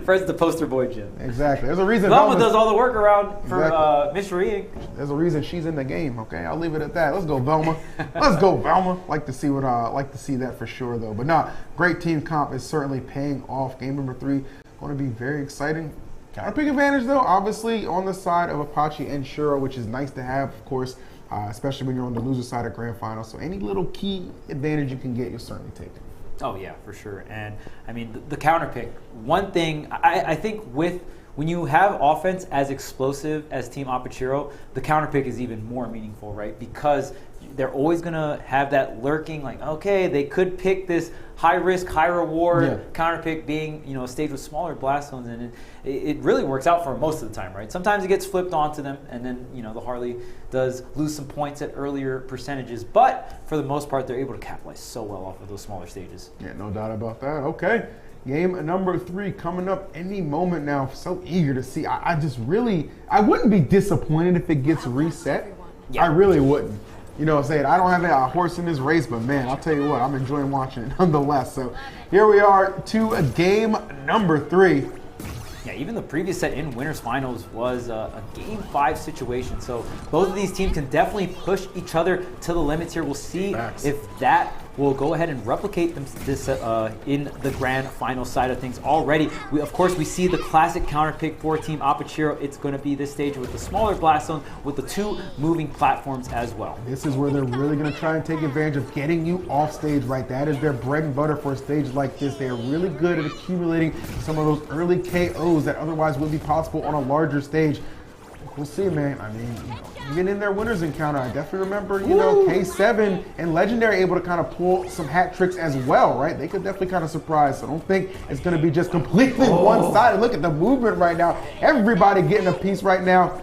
Fred's the poster boy Jim. Exactly. There's a reason. Velma does all the work around for Mystery Inc. There's a reason she's in the game. Okay, I'll leave it at that. Let's go, Velma. Let's go, Velma. Like to see that for sure, though. But no, great team comp is certainly paying off. Game number 3 going to be very exciting. Counter-pick advantage, though, obviously on the side of Apache and Shuro, which is nice to have, of course, especially when you're on the loser side of grand final. So any little key advantage you can get, you'll certainly take it. Oh yeah, for sure. And I mean, the counter pick. One thing I think with when you have offense as explosive as Team Apachiro, the counter pick is even more meaningful, right? Because they're always going to have that lurking, like, okay, they could pick this high risk, high reward counter pick, being, you know, a stage with smaller blast zones, and it really works out for them most of the time, right? Sometimes it gets flipped onto them, and then, you know, the Harley does lose some points at earlier percentages, but for the most part, they're able to capitalize so well off of those smaller stages. Yeah, no doubt about that. Okay. Game number 3 coming up any moment now. So eager to see. I wouldn't be disappointed if it gets reset. Yeah. I really wouldn't. You know what I'm saying? I don't have a horse in this race, but man, I'll tell you what, I'm enjoying watching it nonetheless. So here we are to game number 3. Yeah, even the previous set in Winners Finals was a Game 5 situation. So both of these teams can definitely push each other to the limits here. We'll see if that will go ahead and replicate this in the grand final side of things already. Of course, we see the classic counter pick for Team Apachiro. It's going to be this stage with the smaller blast zone with the 2 moving platforms as well. This is where they're really going to try and take advantage of getting you off stage, right? That is their bread and butter for a stage like this. They are really good at accumulating some of those early KOs that otherwise would be possible on a larger stage. We'll see, man. I mean, even in their winners encounter, I definitely remember, you know, K7 and Legendary able to kind of pull some hat tricks as well, right? They could definitely kind of surprise. So I don't think it's going to be just completely one-sided. Look at the movement right now. Everybody getting a piece right now.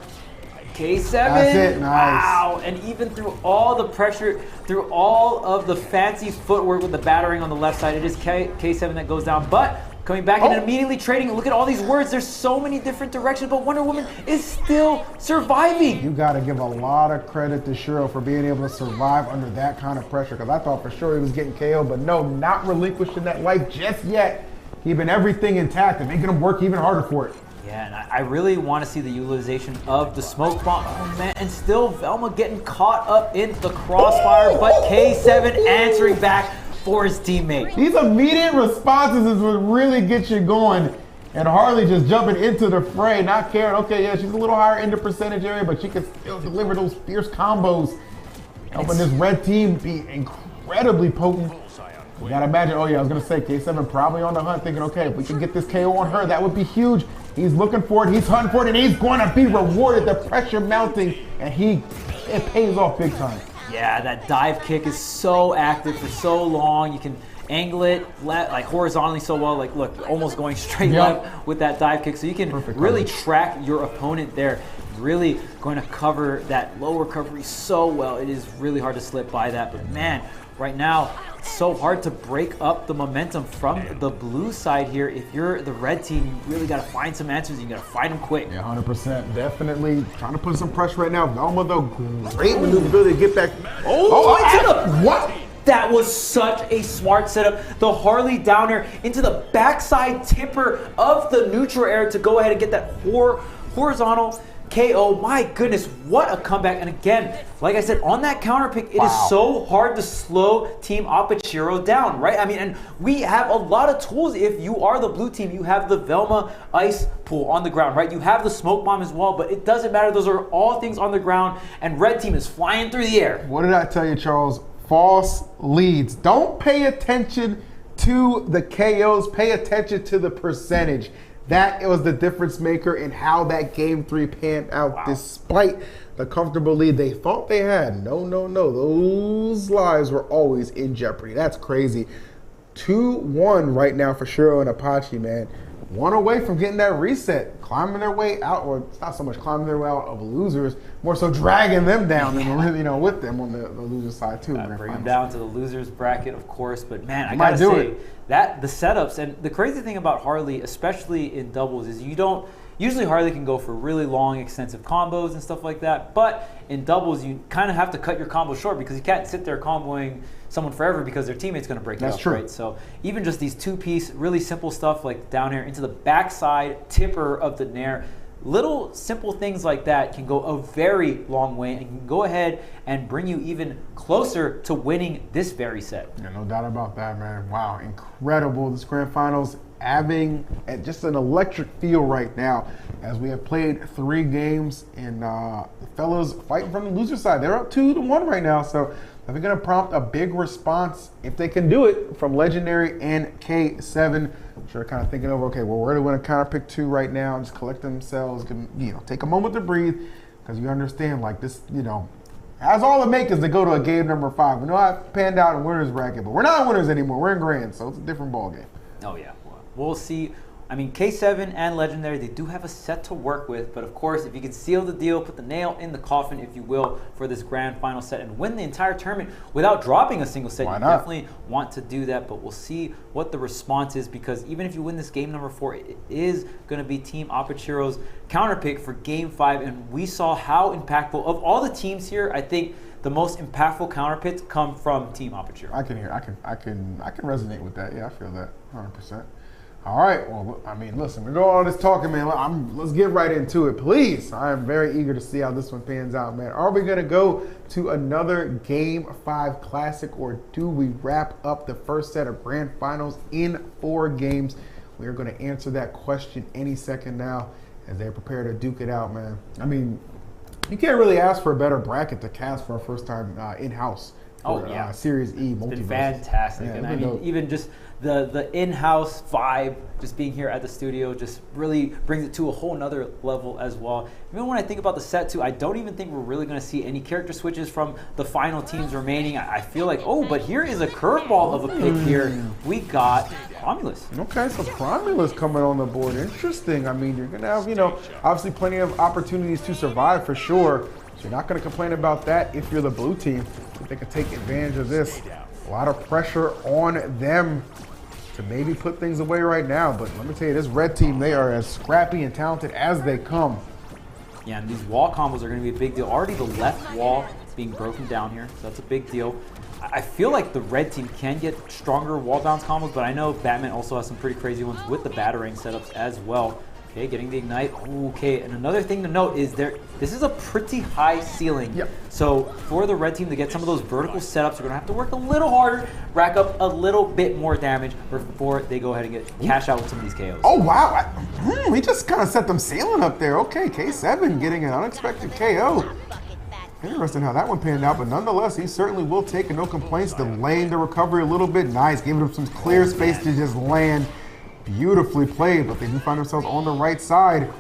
K7. That's it. Nice. Wow. And even through all the pressure, through all of the fancy footwork with the battering on the left side, it is K7 that goes down. But coming back and immediately trading. Look at all these words. There's so many different directions, but Wonder Woman is still surviving. You got to give a lot of credit to Shiro for being able to survive under that kind of pressure, because I thought for sure he was getting KO, but no, not relinquishing that life just yet. Keeping everything intact and making him work even harder for it. Yeah, and I really want to see the utilization of the smoke bomb. Oh, man, and still Velma getting caught up in the crossfire, but K7 answering back for his teammate. These immediate responses is what really gets you going. And Harley just jumping into the fray, not caring. Okay, yeah, she's a little higher in the percentage area, but she can still deliver those fierce combos. Helping this red team be incredibly potent. You gotta imagine, oh yeah, I was gonna say K7 probably on the hunt thinking, okay, if we can get this KO on her, that would be huge. He's looking for it, he's hunting for it, and he's going to be rewarded. The pressure mounting, and it pays off big time. Yeah, that dive kick is so active for so long. You can angle it like horizontally so well. Like, look, almost going straight left with that dive kick. So you can really track your opponent there. Really going to cover that low recovery so well. It is really hard to slip by that. But man, right now, it's so hard to break up the momentum from the blue side here. If you're the red team, you really got to find some answers. You got to find them quick. Yeah, 100%. Definitely trying to put some pressure right now. Velma, though, great maneuverability to get back. What? That was such a smart setup. The Harley downer into the backside tipper of the neutral air to go ahead and get that horizontal KO. My goodness, what a comeback. And again, like I said, on that counter pick, it is so hard to slow Team Apachiro down, right? I mean, and we have a lot of tools. If you are the blue team, you have the Velma ice pool on the ground, right? You have the smoke bomb as well, but it doesn't matter. Those are all things on the ground, and red team is flying through the air. What did I tell you, Charles? False leads. Don't pay attention to the KOs. Pay attention to the percentage. That was the difference maker in how that game 3 panned out, despite the comfortable lead they thought they had. No. Those lives were always in jeopardy. That's crazy. 2-1 right now for Shiro and Apache, man. One away from getting that reset, climbing their way out, or it's not so much climbing their way out of losers, more so dragging them down, and with them on the loser side too. Bring them down to the losers bracket, of course. But man, I gotta say that the setups and the crazy thing about Harley, especially in doubles, is usually Harley can go for really long, extensive combos and stuff like that. But in doubles, you kind of have to cut your combo short because you can't sit there comboing someone forever because their teammate's going to break it up, right? So even just these two-piece, really simple stuff like down air into the backside tipper of the nair, little simple things like that can go a very long way and can go ahead and bring you even closer to winning this very set. Yeah, no doubt about that, man. Wow, incredible. This grand finals having just an electric feel right now as we have played 3 games and the fellas fighting from the loser side. They're up 2-1 right now, so they're going to prompt a big response, if they can do it, from Legendary and K7. They're kind of thinking over, okay, well, where do we want to counter pick 2 right now? And just collect themselves, take a moment to breathe, because you understand, like, this, has all it make is to go to a game number 5. We know I panned out in winners bracket, but we're not winners anymore. We're in grand, so it's a different ball game. Oh yeah, we'll see. I mean, K7 and Legendary, they do have a set to work with, but of course, if you can seal the deal, put the nail in the coffin, if you will, for this grand final set and win the entire tournament without dropping a single set, you definitely want to do that, but we'll see what the response is, because even if you win this game number 4, it is going to be Team Apachiro's counter pick for game 5, and we saw how impactful, of all the teams here, I think the most impactful counter picks come from Team Apachiro. I can resonate with that. Yeah, I feel that 100%. All right, well, I mean, listen, we're going all this talking, man. Let's get right into it, please. I am very eager to see how this one pans out, man. Are we going to go to another Game 5 Classic, or do we wrap up the first set of Grand Finals in 4 games? We are going to answer that question any second now as they prepare to duke it out, man. I mean, you can't really ask for a better bracket to cast for our first time in-house. Series E multiverse. It's been fantastic. Yeah, and I mean, even just the in-house vibe, just being here at the studio, just really brings it to a whole nother level as well. Even when I think about the set too, I don't even think we're really going to see any character switches from the final teams remaining. I feel like, but here is a curveball of a pick here. We got Romulus. Okay, so Romulus coming on the board. Interesting. I mean, you're going to have, obviously plenty of opportunities to survive for sure. So you're not going to complain about that if you're the blue team. If they can take advantage of this. A lot of pressure on them to maybe put things away right now. But let me tell you, this red team, they are as scrappy and talented as they come. Yeah, and these wall combos are going to be a big deal. Already the left wall being broken down here, so that's a big deal. I feel like the red team can get stronger wall bounce combos, but I know Batman also has some pretty crazy ones with the batarang setups as well. Okay, getting the ignite. Okay, and another thing to note is this is a pretty high ceiling. Yep. So for the red team to get some of those vertical setups, they're gonna have to work a little harder, rack up a little bit more damage before they go ahead and cash out with some of these KOs. Oh wow, we just kind of set them ceiling up there. Okay, K7 getting an unexpected KO. Interesting how that one panned out, but nonetheless, he certainly will take no complaints, delaying the recovery a little bit. Nice, giving him some clear space to just land. Beautifully played, but they do find themselves on the right side.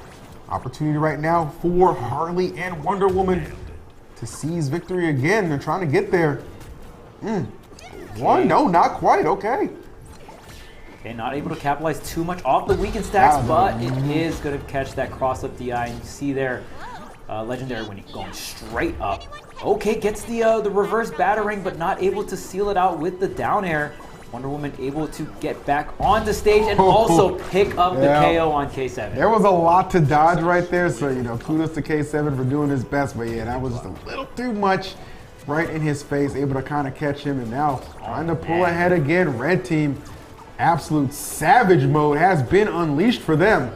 Opportunity right now for Harley and Wonder Woman to seize victory again. They're trying to get there. One, no, not quite, okay. Okay, not able to capitalize too much off the weakened stacks, but it is going to catch that cross-up DI, and you see there, Legendary winning, going straight up. Okay, gets the reverse batarang, but not able to seal it out with the down air. Wonder Woman able to get back on the stage and also pick up the KO on K7. There was a lot to dodge right there, so kudos to K7 for doing his best, but yeah, that was just a little too much right in his face, able to kind of catch him, and now trying to pull ahead again. Red team, absolute savage mode has been unleashed for them.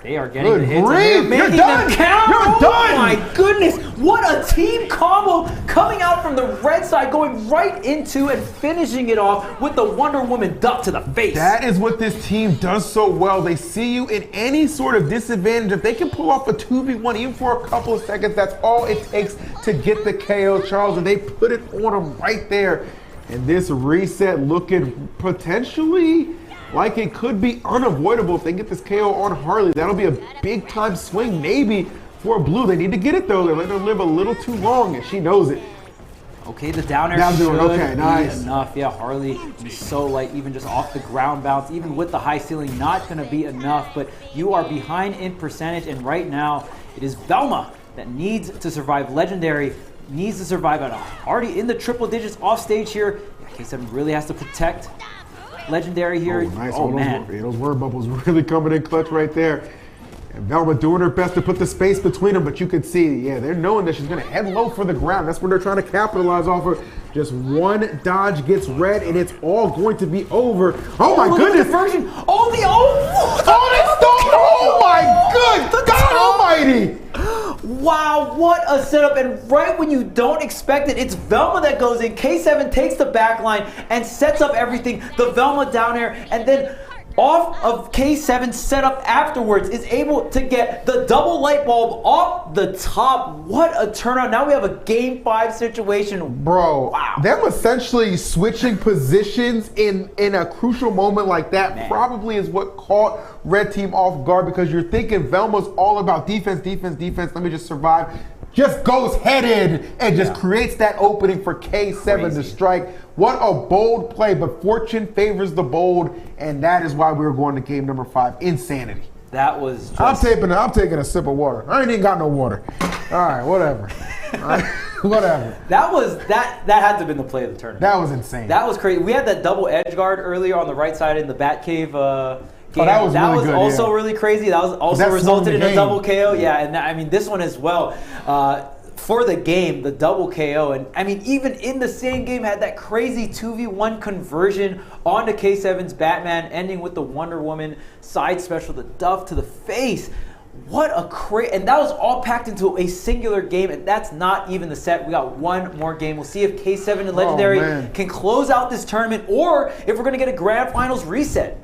They are getting the hits and they're making them count. You're done. Oh my goodness, what a team combo coming out from the red side, going right into and finishing it off with the Wonder Woman duck to the face. That is what this team does so well. They see you in any sort of disadvantage. If they can pull off a 2v1 even for a couple of seconds, that's all it takes to get the KO, Charles, and they put it on them right there. And this reset looking potentially like it could be unavoidable if they get this KO on Harley. That'll be a big time swing maybe for blue. They need to get it though. They're letting her live a little too long and she knows it. Okay, the down air should be enough. Yeah, Harley is so light, even just off the ground bounce, even with the high ceiling, not gonna be enough, but you are behind in percentage, and right now it is Velma that needs to survive. Legendary needs to survive already in the triple digits off stage here. K7 really has to protect Legendary here. Oh, nice. Oh man. Those word bubbles really coming in clutch right there. And Velma doing her best to put the space between them, but you could see, yeah, they're knowing that she's going to head low for the ground. That's what they're trying to capitalize off of. Just one dodge gets red, and it's all going to be over. Oh my goodness! Version. Oh my good God Almighty! Wow, what a setup, and right when you don't expect it, it's Velma that goes in. K7 takes the back line and sets up everything. The Velma down air, and then off of K7's setup afterwards, is able to get the double light bulb off the top. What a turnout. Now we have a game 5 situation. Bro, wow. Them essentially switching positions in a crucial moment like that probably is what caught Red Team off guard, because you're thinking Velma's all about defense, defense, defense. Let me just survive. Just goes headed and just creates that opening for K7 to strike. What a bold play, but fortune favors the bold, and that is why we were going to game number 5. Insanity. That was just... I'm taking a sip of water. I ain't even got no water. All right, whatever. All right, whatever. That had to have been the play of the tournament. That was insane. That was crazy. We had that double edge guard earlier on the right side in the Batcave game. Oh, that was really good, also really crazy. That was also resulted in a double KO. Yeah, and I mean this one as well. For the game, the double KO, and I mean even in the same game had that crazy 2v1 conversion onto K7's Batman, ending with the Wonder Woman side special, the Duff to the face. What a and that was all packed into a singular game, and that's not even the set. We got one more game. We'll see if K7 and Legendary can close out this tournament, or if we're gonna get a grand finals reset.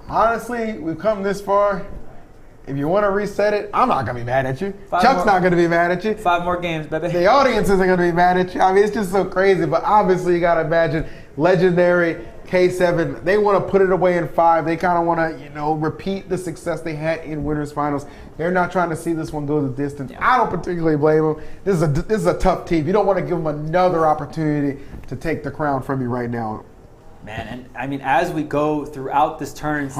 Honestly, we've come this far. If you want to reset it, I'm not going to be mad at you. Chuck's not going to be mad at you. 5 more games, baby. The audience isn't going to be mad at you. I mean, it's just so crazy. But obviously, you got to imagine Legendary, K7, they want to put it away in 5. They kind of want to, repeat the success they had in Winners Finals. They're not trying to see this one go the distance. I don't particularly blame them. This is a tough team. You don't want to give them another opportunity to take the crown from you right now. Man, and I mean, as we go throughout this tournament,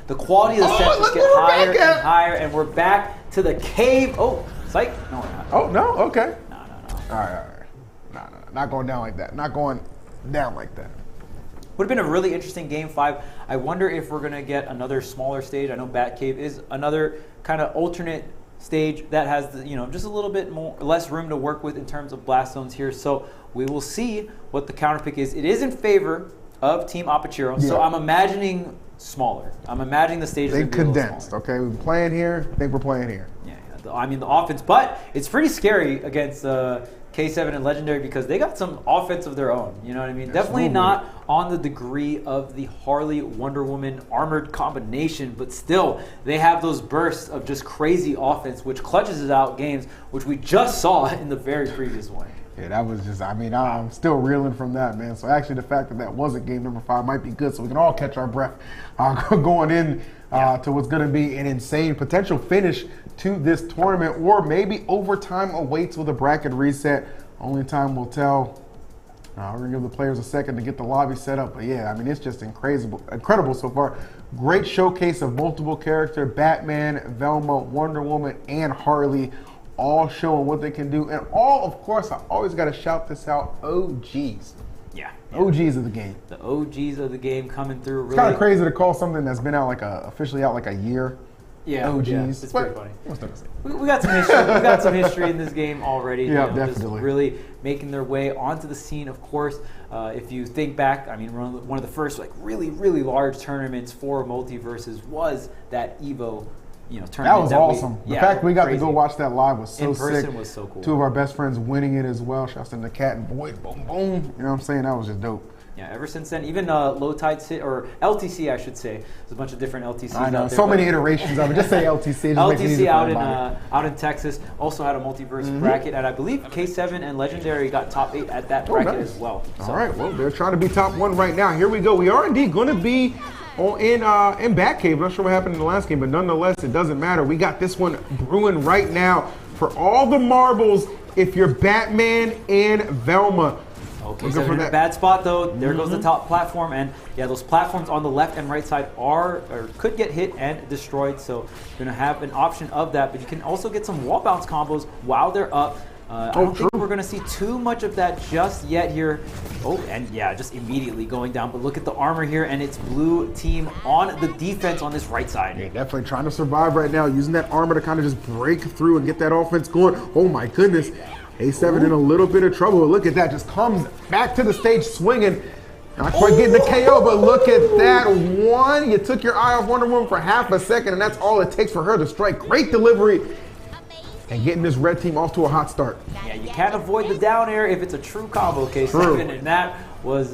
the quality of the sets just get higher and higher, and we're back to the cave. Oh, psych. No, we're not. Oh, no? Okay. No. All right. No. Not going down like that. Not going down like that. Would have been a really interesting game 5. I wonder if we're going to get another smaller stage. I know Batcave is another kind of alternate stage that has just a little bit less room to work with in terms of blast zones here. So we will see what the counter pick is. It is in favor of Team Apachiro, so I'm imagining smaller. I'm imagining the stage is condensed. Okay, we're playing here. I think we're playing here. Yeah. I mean the offense, but it's pretty scary against K7 and Legendary because they got some offense of their own. You know what I mean? Definitely not on the degree of the Harley Wonder Woman armored combination, but still they have those bursts of just crazy offense, which clutches out games, which we just saw in the very previous one. Yeah, that was just, I'm still reeling from that, man. So actually the fact that wasn't game number 5 might be good, so we can all catch our breath going in to what's going to be an insane potential finish to this tournament, or maybe overtime awaits with a bracket reset. Only time will tell. We're going to give the players a second to get the lobby set up. But yeah, it's just incredible so far. Great showcase of multiple character, Batman, Velma, Wonder Woman, and Harley, all showing what they can do. And all, of course, I always got to shout this out, OGs. Yeah. OGs of the game. The OGs of the game coming through. It's kind of crazy to call something that's been out officially out a year. Yeah, OGs. Yeah, it's pretty funny. What's that? We got some history. We got some history in this game already. Yeah, Just definitely. really making their way onto the scene. Of course, if you think back, one of the first really, really large tournaments for MultiVersus was that Evo. Tournament. That was awesome. The fact we got to go watch that live was so sick. In person was so cool. 2 of our best friends winning it as well. Shouts to the Cat and Boyd. Boom, boom. You know what I'm saying? That was just dope. Yeah, ever since then, even Low Tide or LTC, I should say. There's a bunch of different LTCs I know, out there. so many iterations of it. Just say LTC. LTC out in Texas also had a MultiVersus bracket, and I believe K7 and Legendary got top 8 at that bracket as well. So. All right, well, they're trying to be top 1 right now. Here we go. We are indeed going to be in Batcave. I'm not sure what happened in the last game, but nonetheless, it doesn't matter. We got this one brewing right now for all the marbles if you're Batman and Velma. Okay, so in a bad spot though. There goes the top platform, and yeah, those platforms on the left and right side could get hit and destroyed. So you're gonna have an option of that, but you can also get some wall bounce combos while they're up. I don't think we're gonna see too much of that just yet here. Oh, and yeah, just immediately going down. But look at the armor here, and it's blue team on the defense on this right side. Yeah, definitely trying to survive right now, using that armor to kind of just break through and get that offense going. Oh my goodness. A7 in a little bit of trouble. Look at that, just comes back to the stage swinging. Not quite getting the KO, but look at that one. You took your eye off Wonder Woman for half a second, and that's all it takes for her to strike. Great delivery. And getting this red team off to a hot start. Yeah, you can't avoid the down air if it's a true combo, K7, and that was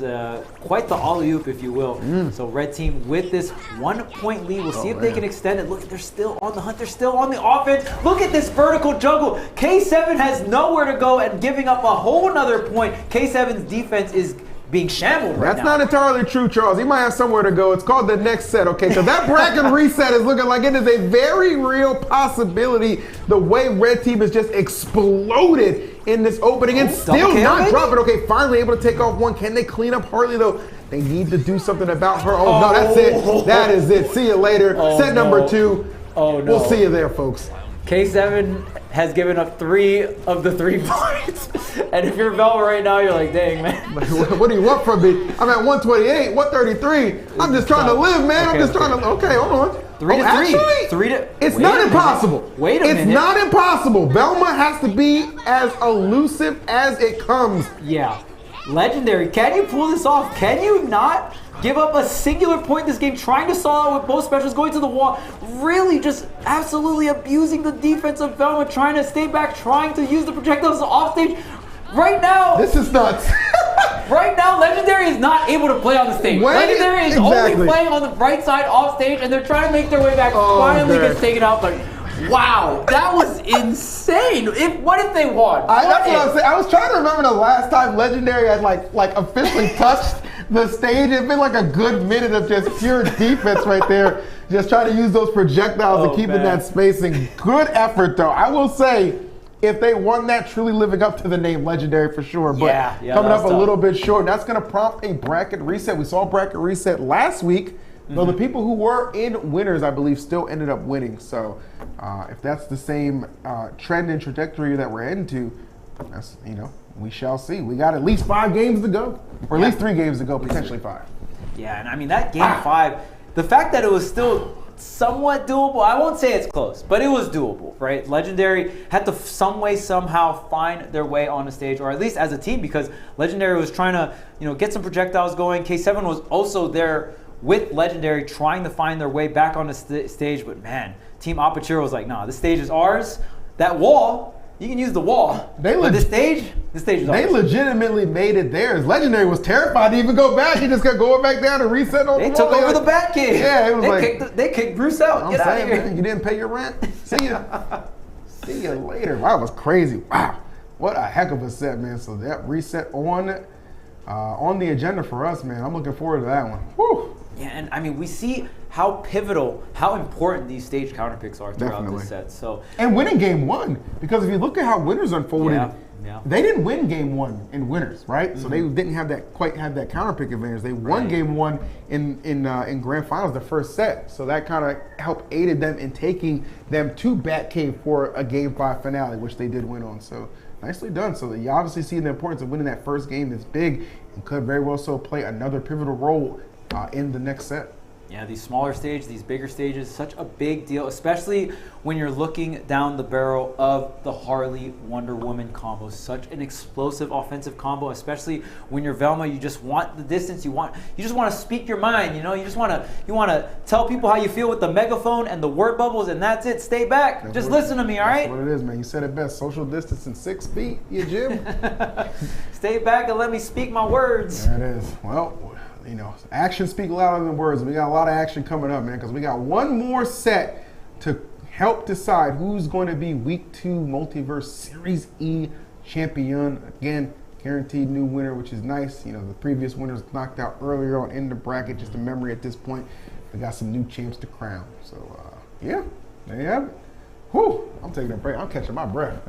quite the alley-oop, if you will. So red team with this 1-point lead. We'll see if they can extend it. Look, they're still on the hunt. They're still on the offense. Look at this vertical juggle. K7 has nowhere to go and giving up a whole nother point. K7's defense is being shambled right now. That's not entirely true, Charles. He might have somewhere to go. It's called the next set, okay? Because that bracket reset is looking like it is a very real possibility. The way red team has just exploded in this opening and still not dropping. Okay, finally able to take off one. Can they clean up Harley, though? They need to do something about her. Oh, no, that's it. That is it. See you later. Set number 2. Oh, no. We'll see you there, folks. K7 has given up 3 of the 3 points. And if you're Velma right now, you're like, dang, man. What do you want from me? I'm at 128, 133. I'm just trying to live, man. I'm just trying to, okay, hold on. 3 to 3. Actually, 3 to, it's not impossible. Wait a minute. It's not impossible. Velma has to be as elusive as it comes. Yeah. Legendary. Can you pull this off? Can you not give up a singular point this game, trying to stall out with both specials, going to the wall, really just absolutely abusing the defense of Velma, trying to stay back, trying to use the projectiles off stage. Right now, this is nuts. Right now, Legendary is not able to play on the stage. Legendary is only playing on the right side off stage, and they're trying to make their way back. Finally gets taken out, but wow, that was insane. What if they won? That's what I was saying. I was trying to remember the last time Legendary had like officially touched the stage. It's been like a good minute of just pure defense right there. Just trying to use those projectiles and keeping that spacing. Good effort, though. I will say, if they won that, truly living up to the name Legendary for sure. But coming up a little bit short. That's going to prompt a bracket reset. We saw a bracket reset last week. Though the people who were in winners, I believe, still ended up winning. So if that's the same trend and trajectory that we're heading to, that's, we shall see. We got at least 5 games to go, or at least 3 games to go, potentially 5. Yeah, and I mean, that game 5, the fact that it was still somewhat doable, I won't say it's close, but it was doable, right? Legendary had to some way, somehow find their way on the stage, or at least as a team, because Legendary was trying to, get some projectiles going. K7 was also there with Legendary trying to find their way back on the stage, but man, Team Aperture was like, nah, this stage is ours. That wall, you can use the wall, but this stage is ours. They legitimately made it theirs. Legendary was terrified to even go back. He just kept going back down and reset on the wall. They took over the back kick. Yeah, it was they kicked Bruce out. Get out of here. Man, you didn't pay your rent? See ya. See you later. Wow, that was crazy. Wow. What a heck of a set, man. So that reset on the agenda for us, man. I'm looking forward to that one. Whew. Yeah, and I mean, we see how pivotal, how important these stage counter picks are throughout the set. So, and winning game 1, because if you look at how winners unfolded, they didn't win game 1 in winners, right? So they didn't have that counter pick advantage. They won game 1 in grand finals, the first set. So that kind of helped aided them in taking them to Batcave for a game 5 finale, which they did win on. So nicely done. So you obviously see the importance of winning that first game that's big and could very well so play another pivotal role in the next set. Yeah, these smaller stages, these bigger stages, such a big deal, especially when you're looking down the barrel of the Harley Wonder Woman combo. Such an explosive offensive combo, especially when you're Velma. You just want the distance. You just want to speak your mind. You just want to tell people how you feel with the megaphone and the word bubbles, and that's it. Stay back. Just listen to me, all right? That's what it is, man. You said it best. Social distancing 6 feet, you Jim. Stay back and let me speak my words. There it is. Well, actions speak louder than words. We got a lot of action coming up, man, because we got one more set to help decide who's going to be Week 2 MultiVersus Series E champion. Again, guaranteed new winner, which is nice. The previous winners knocked out earlier on in the bracket. Just a memory at this point. We got some new champs to crown. So, yeah, there you have it. Whew, I'm taking a break. I'm catching my breath.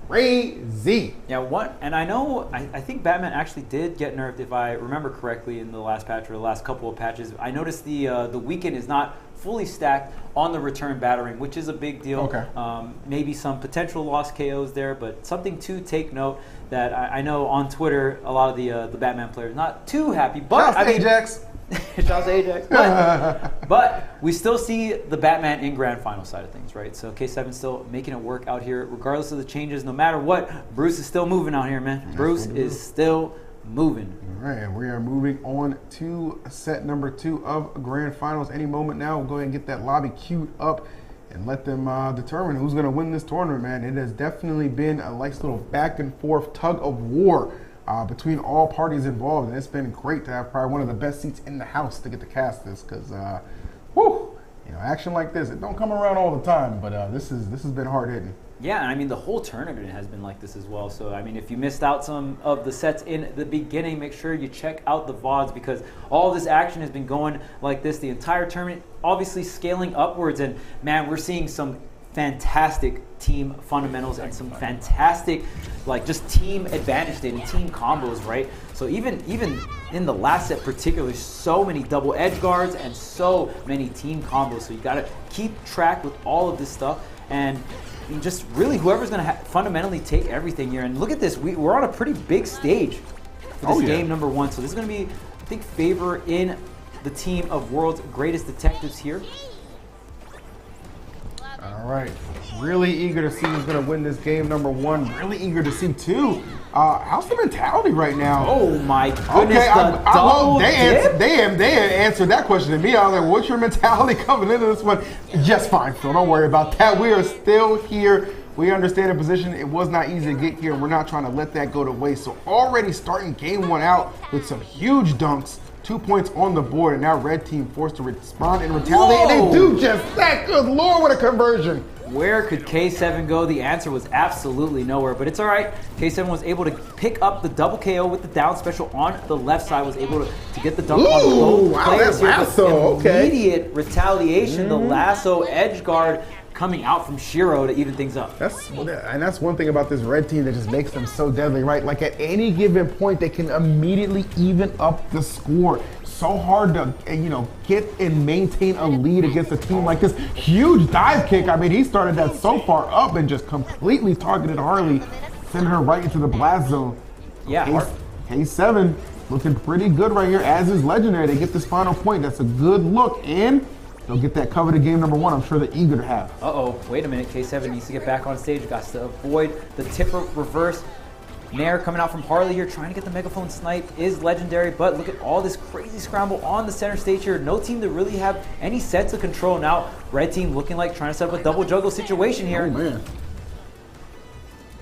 Crazy. Yeah, and I think Batman actually did get nerfed, if I remember correctly, in the last patch or the last couple of patches. I noticed the weekend is not fully stacked on the return battering, which is a big deal. Okay. Maybe some potential lost KOs there, but something to take note that I know on Twitter, a lot of the Batman players not too happy. But Ajax. Shouts to Ajax. But we still see the Batman in grand final side of things, right? So K7 still making it work out here, regardless of the changes. No matter what, Bruce is still moving out here, man. Bruce is still moving. All right, and we are moving on to set number 2 of grand finals. Any moment now, we'll go ahead and get that lobby queued up and let them determine who's going to win this tournament, man. It has definitely been a nice little back and forth tug of war between all parties involved, and it's been great to have probably one of the best seats in the house to get to cast this, because, action like this, it don't come around all the time, but this has been hard hitting. Yeah, and I mean, the whole tournament has been like this as well. So, I mean, if you missed out some of the sets in the beginning, make sure you check out the VODs, because all this action has been going like this the entire tournament, obviously scaling upwards. And, man, we're seeing some fantastic team fundamentals and some fantastic, just team advantage state and team combos, right? So even in the last set particularly, so many double edge guards and so many team combos. So you got to keep track with all of this stuff. And just really whoever's going to fundamentally take everything here. And look at this. We're on a pretty big stage for this game number 1. So this is going to be, I think, favor in the team of world's greatest detectives here. All right. Really eager to see who's going to win this game number 1. Really eager to see, too. How's the mentality right now? Oh, my goodness. Okay, they answered that question to me. I was like, what's your mentality coming into this one? Just fine, Phil. Don't worry about that. We are still here. We understand the position. It was not easy to get here. We're not trying to let that go to waste. So already starting game 1 out with some huge dunks. 2 points on the board, and now red team forced to respond and retaliate. And they do just that. Good Lord, what a conversion. Where could K7 go? The answer was absolutely nowhere, but it's all right. K7 was able to pick up the double KO with the down special on the left side, was able to get the dunk on both players here. Immediate retaliation, the lasso edge guard coming out from Shiro to even things up. That's one thing about this red team that just makes them so deadly, right? Like at any given point, they can immediately even up the score. So hard to, get and maintain a lead against a team like this. Huge dive kick. I mean, he started that so far up and just completely targeted Harley, sending her right into the blast zone. Yeah. K7 looking pretty good right here, as is Legendary. They get this final point. That's a good look, and they'll get that coveted game number 1. I'm sure they're eager to have. Wait a minute. K7 needs to get back on stage. Got to avoid the tipper reverse. Nair coming out from Harley here, trying to get the megaphone snipe is Legendary, but look at all this crazy scramble on the center stage here. No team to really have any sense of control. Now, red team looking like trying to set up a double juggle situation here. Oh, man.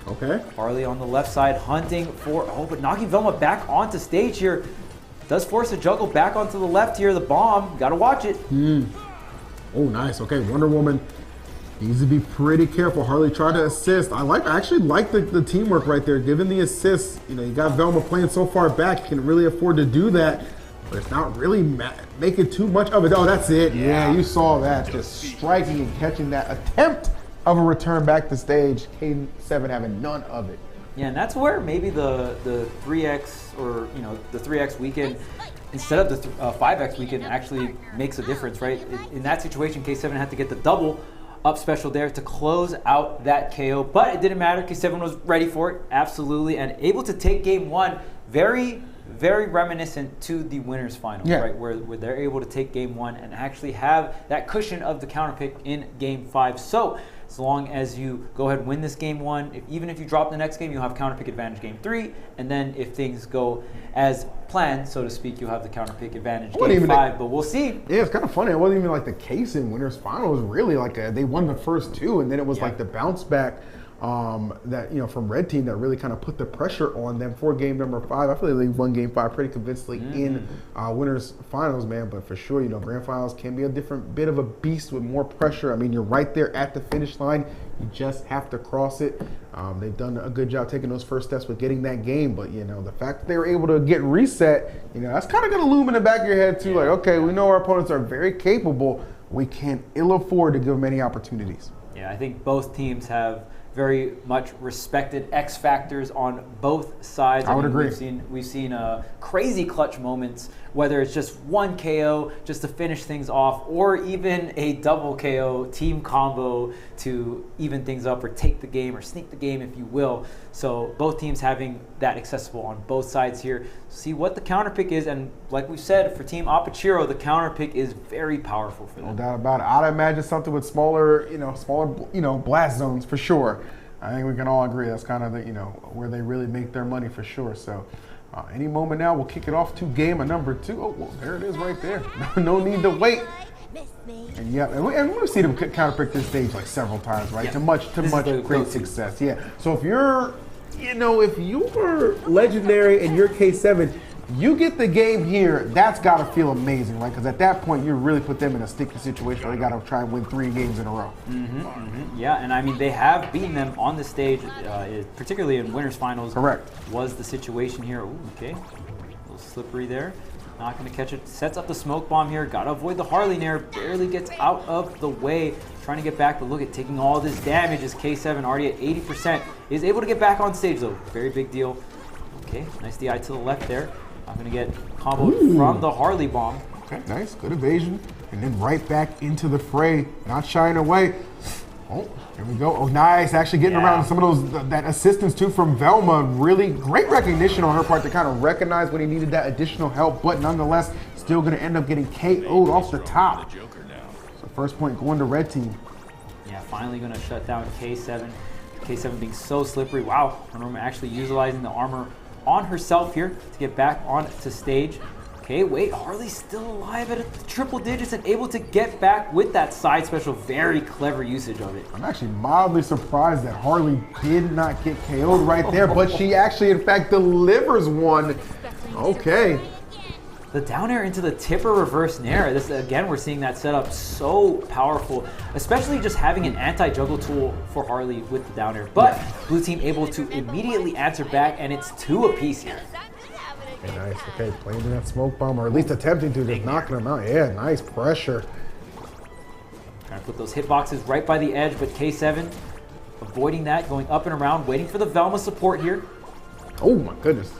Okay. Harley on the left side hunting for, but knocking Velma back onto stage here. Does force a juggle back onto the left here. The bomb, gotta watch it. Oh, nice. Okay, Wonder Woman needs to be pretty careful. Harley tried to assist. I actually like the teamwork right there. Given the assist, you got Velma playing so far back, you can really afford to do that, but it's not really making too much of it. Oh, that's it. Yeah, you saw that. Just striking and catching that attempt of a return back to stage. K7 having none of it. Yeah, and that's where maybe the 3x or the 3x weekend instead of the 5x weekend actually makes a difference, right? In that situation, K7 had to get the double up special there to close out that KO, but it didn't matter. K7 was ready for it, absolutely, and able to take game 1 very, very reminiscent to the winners finals, right? Where they're able to take game 1 and actually have that cushion of the counter pick in game 5. So as long as you go ahead and win this game 1, even if you drop the next game, you'll have counter pick advantage game 3, and then if things go as planned, so to speak, you'll have the counter pick advantage game 5, but we'll see. Yeah, it's kind of funny. It wasn't even like the case in winners final. It was really like they won the first 2, and then it was like the bounce back that from red team that really kind of put the pressure on them for game number 5. I feel like they won game 5 pretty convincingly in winners finals, man. But for sure, grand finals can be a different bit of a beast with more pressure. I mean, you're right there at the finish line. You just have to cross it. They've done a good job taking those first steps with getting that game. But the fact that they were able to get reset, that's kind of going to loom in the back of your head too. Like, okay, we know our opponents are very capable. We can't ill afford to give them any opportunities. Yeah, I think both teams have very much respected X factors on both sides. I would agree. We've seen crazy clutch moments, whether it's just one KO just to finish things off, or even a double KO team combo to even things up or take the game or sneak the game, if you will. So both teams having that accessible on both sides here. See what the counter pick is, and like we said, for Team Apachiro, the counter pick is very powerful for them. No doubt about it. I'd imagine something with smaller blast zones for sure. I think we can all agree that's kind of the, where they really make their money for sure. So any moment now, we'll kick it off to game number 2. Oh, well, there it is right there. No need to wait. And and we've seen them counter pick this stage like several times, right? To much great success. Yeah. So if you're you know, if you were Legendary and you're K7, you get the game here, that's got to feel amazing, right? Because at that point, you really put them in a sticky situation where they got to try and win 3 games in a row. Yeah, and I mean, they have beaten them on the stage, particularly in winners finals. Correct. Was the situation here. Ooh, okay. A little slippery there. Not going to catch it. Sets up the smoke bomb here. Got to avoid the Harley Nair. Barely gets out of the way. Trying to get back, but look at taking all this damage as K7 already at 80%. Is able to get back on stage, though. Very big deal. Okay, nice DI to the left there. Not going to get comboed from the Harley bomb. Okay, nice. Good evasion. And then right back into the fray. Not shying away. Oh, here we go. Oh, nice. Actually getting around some of those, that assistance too from Velma. Really great recognition on her part to kind of recognize when he needed that additional help, but nonetheless, still going to end up getting KO'd off the top. So first point going to red team. Yeah, finally going to shut down K7. K7 being so slippery. Wow, Mirrorman actually utilizing the armor on herself here to get back onto stage. Okay, wait, Harley's still alive at triple digits and able to get back with that side special. Very clever usage of it. I'm actually mildly surprised that Harley did not get KO'd right there, but she actually, in fact, delivers one. Okay. The down air into the tipper reverse nair. This again, we're seeing that setup so powerful, especially just having an anti-juggle tool for Harley with the down air. But blue team able to immediately answer back, and it's 2 apiece here. Okay, nice. Okay, playing in that smoke bomb, or at least attempting to, just knocking them out. Yeah, nice pressure. Trying to put those hitboxes right by the edge, but K7 avoiding that, going up and around, waiting for the Velma support here. Oh my goodness.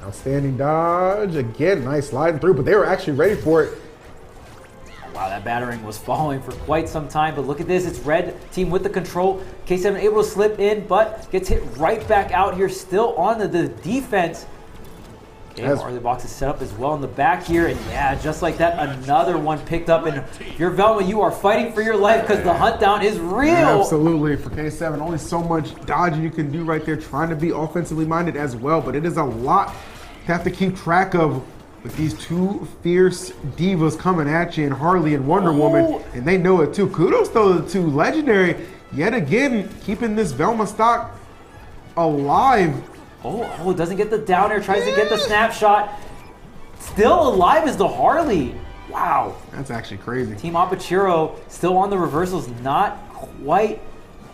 Outstanding dodge. Again, nice sliding through, but they were actually ready for it. Wow, that battering was following for quite some time, but look at this. It's red team with the control. K7 able to slip in, but gets hit right back out here, still on the defense. Okay, Harley box is set up as well in the back here, and yeah, just like that, another one picked up. And if you're Velma, you are fighting for your life because the hunt down is real. Absolutely. For K7, only so much dodging you can do right there, trying to be offensively minded as well, but it is a lot to have to keep track of with these 2 fierce divas coming at you, and Harley and Wonder Woman, and they know it too. Kudos though to Legendary, yet again, keeping this Velma stock alive. Oh, doesn't get the down air, tries to get the snapshot. Still alive is the Harley. Wow. That's actually crazy. Team Apachiro still on the reversals, not quite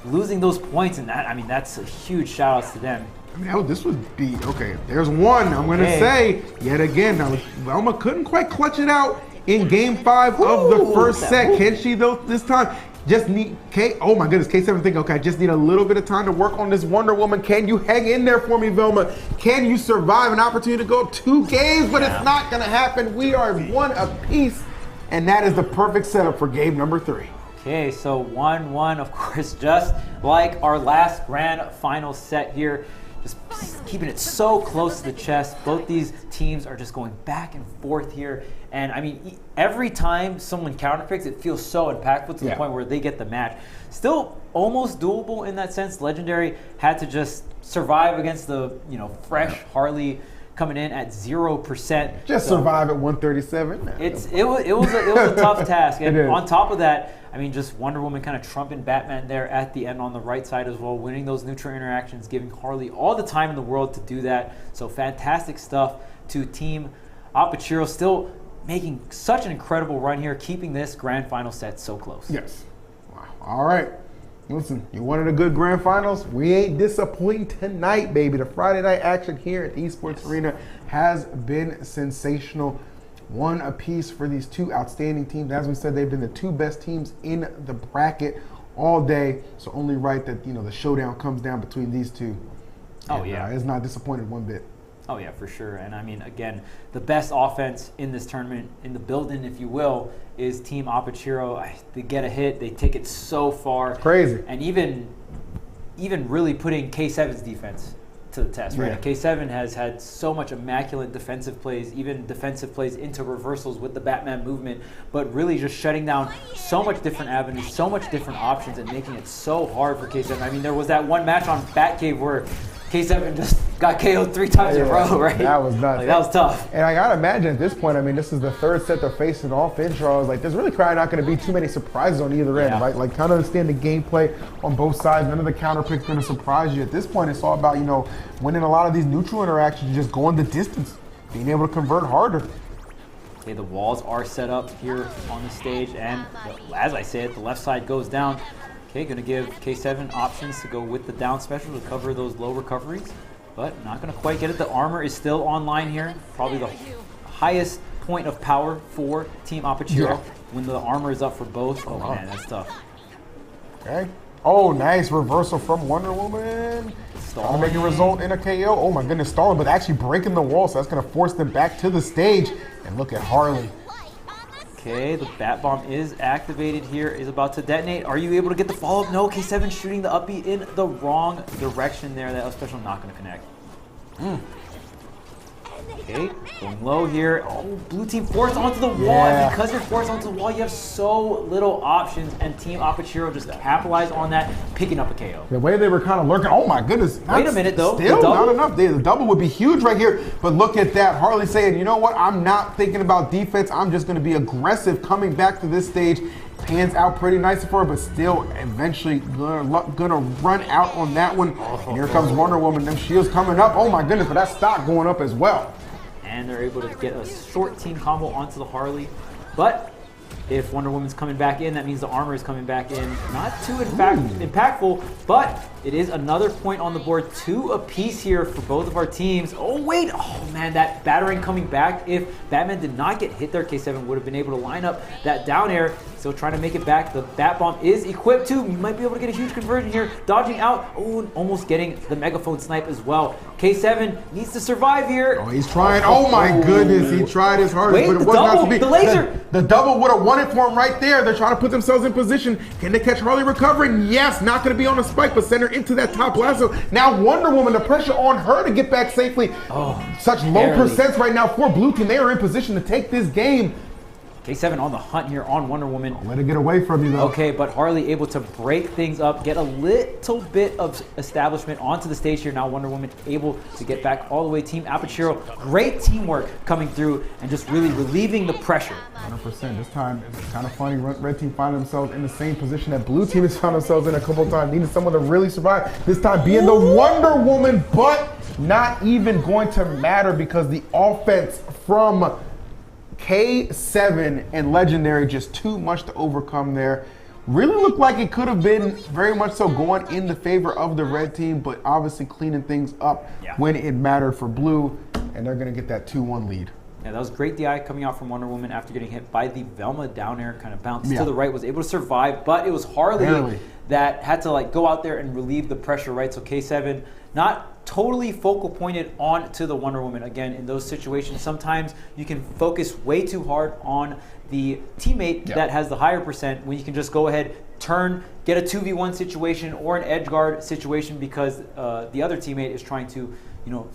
losing those points, and that, I mean, that's a huge shout outs to them. I mean, this would be, okay, there's one, I'm going to say, yet again, now Velma couldn't quite clutch it out in game 5 of the first set. Can she though this time? Just need, oh my goodness, K7 thinking, okay, I just need a little bit of time to work on this Wonder Woman. Can you hang in there for me, Velma? Can you survive an opportunity to go 2 games? But it's not going to happen. We are 1 apiece, and that is the perfect setup for game number 3. Okay, so 1-1, of course, just like our last grand final set here. Just keeping it so close to the chest. Both these teams are just going back and forth here. And I mean, every time someone counterpicks, it feels so impactful to the point where they get the match. Still almost doable in that sense. Legendary had to just survive against the, fresh Harley coming in at 0%. Just survive at 137. It was a tough task. And on top of that, I mean, just Wonder Woman kind of trumping Batman there at the end on the right side as well, winning those neutral interactions, giving Harley all the time in the world to do that. So fantastic stuff to Team Apachiro, still making such an incredible run here, keeping this grand final set so close. Yes. Wow. All right. Listen, you wanted a good grand finals? We ain't disappointing tonight, baby. The Friday night action here at the Esports Arena has been sensational. 1 apiece for these 2 outstanding teams. As we said, they've been the 2 best teams in the bracket all day. So only right that, the showdown comes down between these 2. Oh, yeah. It's not disappointed one bit. Oh, yeah, for sure. And I mean, again, the best offense in this tournament, in the building, if you will, is Team Apachiro. They get a hit. They take it so far. Crazy. And even really putting K7's defense to the test, right? Yeah. K7 has had so much immaculate defensive plays, even defensive plays into reversals with the Batman movement, but really just shutting down so much different avenues, so much different options, and making it so hard for K7. I mean, there was that one match on Batcave where K7 just got KO'd 3 times in a row, right? That was nuts. Like, that was tough. And I gotta imagine at this point, I mean, this is the third set they're facing off in, Charles. Like, there's really probably not going to be too many surprises on either end, right? Like, kind of understand the gameplay on both sides. None of the counter picks going to surprise you. At this point, it's all about, you know, winning a lot of these neutral interactions, just going the distance, being able to convert harder. Okay, the walls are set up here on the stage, and as I said, the left side goes down. Okay, going to give K7 options to go with the down special to cover those low recoveries, but not going to quite get it. The armor is still online here, probably the highest point of power for Team Apachiro when the armor is up for both. Oh man, that's tough. Okay. Oh, nice reversal from Wonder Woman. Trying to make it result in a KO. Oh my goodness, stalling, but actually breaking the wall, so that's going to force them back to the stage. And look at Harley. Okay, the bat bomb is activated here, is about to detonate. Are you able to get the follow-up? No, K7 shooting the up B in the wrong direction there. That special not going to connect. Okay, going low here. Oh, blue team forced onto the wall. And because you're forced onto the wall, you have so little options, and Team Apachiro just capitalized on that, picking up a KO. The way they were kind of lurking, oh my goodness. Wait a minute though. Still not enough. The double would be huge right here, but look at that. Harley saying, you know what, I'm not thinking about defense. I'm just going to be aggressive coming back to this stage. Pans out pretty nice for her, but still eventually gonna run out on that one. And here comes Wonder Woman. Them shields coming up. Oh my goodness, but that stock going up as well. And they're able to get a short team combo onto the Harley. But if Wonder Woman's coming back in, that means the armor is coming back in. Not too impactful, but it is another point on the board. 2 apiece here for both of our teams. Oh, wait. Oh, man, that battering coming back. If Batman did not get hit there, K7 would have been able to line up that down air. Still trying to make it back. The bat bomb is equipped too. You might be able to get a huge conversion here. Dodging out. Oh, and almost getting the megaphone snipe as well. K7 needs to survive here. Oh, he's trying. Oh, my goodness. He tried his hardest, but it wasn't meant to be. The laser. The double would have won it for him right there. They're trying to put themselves in position. Can they catch Harley recovering? Yes, not going to be on a spike, but send her into that top lasso. Now Wonder Woman, the pressure on her to get back safely. Oh, such low percents right now for Blue Team. They are in position to take this game. K7 on the hunt here on Wonder Woman. Don't let it get away from you, though. Okay, but Harley able to break things up, get a little bit of establishment onto the stage here. Now Wonder Woman able to get back all the way. Team Apachiro, great teamwork coming through and just really relieving the pressure. 100%. This time, it's kind of funny. Red Team find themselves in the same position that Blue Team has found themselves in a couple of times, needing someone to really survive. This time being the Wonder Woman, but not even going to matter because the offense from K7 and Legendary just too much to overcome there. Really looked like it could have been very much so going in the favor of the red team, but obviously cleaning things up when it mattered for blue, and they're going to get that 2-1 lead. Yeah, that was great DI coming out from Wonder Woman after getting hit by the Velma down air, kind of bounced to the right, was able to survive, but it was Harley that had to like go out there and relieve the pressure, right? So K7 not totally focal pointed on to the Wonder Woman. Again, in those situations, sometimes you can focus way too hard on the teammate that has the higher percent when you can just go ahead, turn, get a 2v1 situation or an edge guard situation because the other teammate is trying to, you know,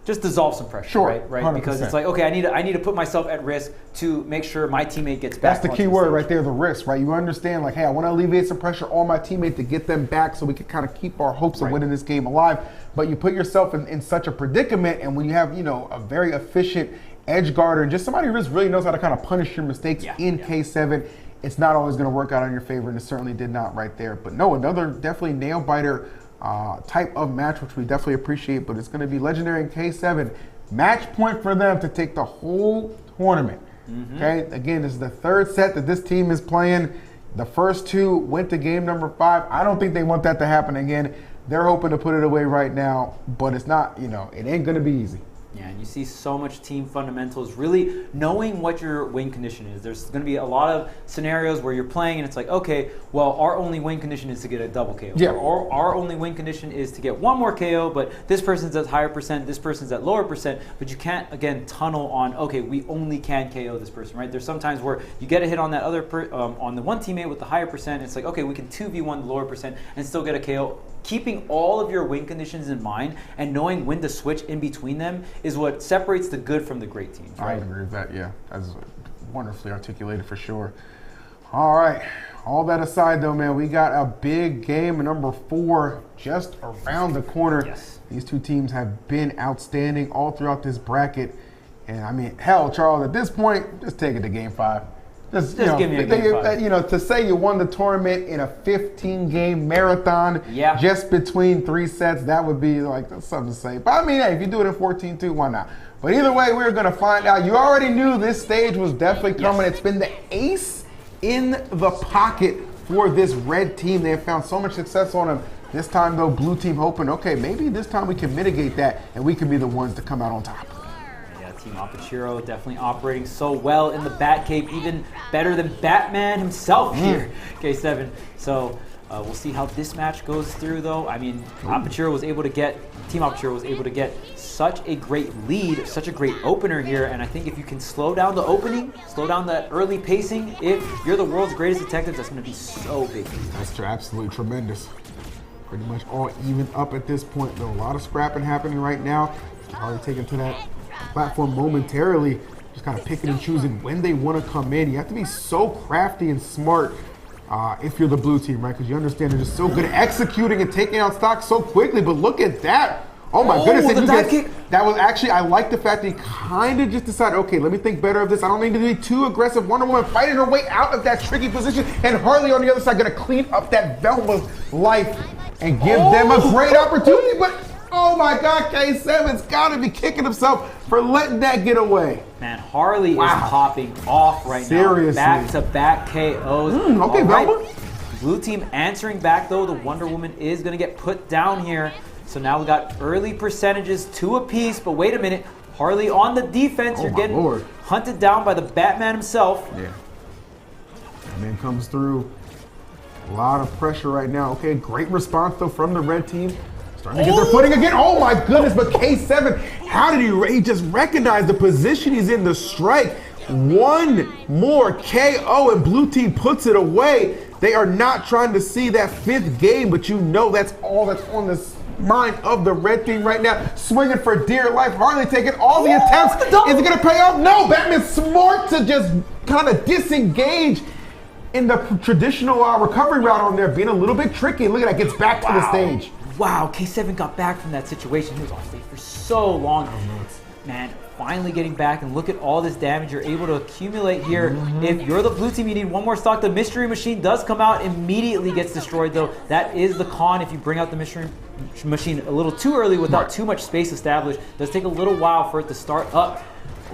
just dissolve some pressure, right? 100%. Because it's like, okay, I need to put myself at risk to make sure my teammate gets back. That's the key word right there, the risk, right? You understand, like, hey, I want to alleviate some pressure on my teammate to get them back so we can kind of keep our hopes of winning this game alive. But you put yourself in such a predicament, and when you have, you know, a very efficient edge guarder and just somebody who just really knows how to kind of punish your mistakes in K7, it's not always going to work out in your favor, and it certainly did not right there. But no, another definitely nail biter type of match, which we definitely appreciate, but it's going to be Legendary and K7. Match point for them to take the whole tournament. Okay, again, this is the third set that this team is playing. The first two went to game number 5. I don't think they want that to happen again. They're hoping to put it away right now, but it's not, you know, it ain't going to be easy. Yeah, and you see so much team fundamentals, really knowing what your win condition is. There's going to be a lot of scenarios where you're playing and it's like, okay, well, our only win condition is to get a double KO. Yeah. Or our only win condition is to get one more KO, but this person's at higher percent, this person's at lower percent, but you can't, again, tunnel on, okay, we only can KO this person, right? There's sometimes where you get a hit on that other, on the one teammate with the higher percent, it's like, okay, we can 2v1 the lower percent and still get a KO. Keeping all of your win conditions in mind and knowing when to switch in between them is what separates the good from the great teams, right? I agree with that, yeah. That's wonderfully articulated for sure. All right. All that aside, though, man, we got a big game, number 4, just around the corner. Yes. These two teams have been outstanding all throughout this bracket. And, I mean, hell, Charles, at this point, just take it to Game 5. Just give me a Game 5. You know, to say you won the tournament in a 15-game marathon just between 3 sets, that would be, like, that's something to say. But, I mean, hey, if you do it in 14-2, why not? But either way, we're going to find out. You already knew this stage was definitely coming. Yes. It's been the ace in the pocket for this red team. They have found so much success on them. This time, though, blue team hoping, okay, maybe this time we can mitigate that and we can be the ones to come out on top. Yeah, Team Apachiro definitely operating so well in the Batcave, even better than Batman himself here, K7. So we'll see how this match goes through, though. I mean, Team Apachiro was able to get such a great lead, such a great opener here, and I think if you can slow down the opening, slow down that early pacing, if you're the world's greatest detective, that's going to be so big. That's absolutely tremendous. Pretty much all even up at this point, though. A lot of scrapping happening right now. Already taken to that platform momentarily, just kind of picking and choosing when they want to come in. You have to be so crafty and smart if you're the blue team, right? Because you understand they're just so good at executing and taking out stock so quickly. But look at that. Oh my goodness. The dive kick. That was actually, I like the fact that he kind of just decided, okay, let me think better of this. I don't need to be too aggressive. Wonder Woman fighting her way out of that tricky position. And Harley on the other side going to clean up that Velma's life and give them a great opportunity. But, oh my God, K7's got to be kicking himself for letting that get away. Man, Harley is popping off right Seriously. now. Back-to-back KOs. Okay, Velma. Blue team answering back, though. The Wonder Woman is going to get put down here. So now we got early percentages, 2 apiece. But wait a minute. Harley on the defense. You're getting hunted down by the Batman himself. Yeah. That man comes through. A lot of pressure right now. Okay, great response, though, from the red team. Starting to get their footing again. Oh, my goodness. But K7, how did he just recognize the position he's in, the strike? One more KO, and blue team puts it away. They are not trying to see that 5th game, but you know that's all that's on the mind of the red team right now. Swinging for dear life. Harley taking all the attempts. Is it going to pay off? No. Batman's smart to just kind of disengage in the traditional recovery route on there, being a little bit tricky. Look at that, gets back to the stage. Wow, K7 got back from that situation. He was off stage for so long. Man, finally getting back, and look at all this damage you're able to accumulate here. If you're the blue team, you need one more stock. The mystery machine does come out, immediately gets destroyed, though. That is the con if you bring out the mystery machine a little too early without too much space established. It does take a little while for it to start up.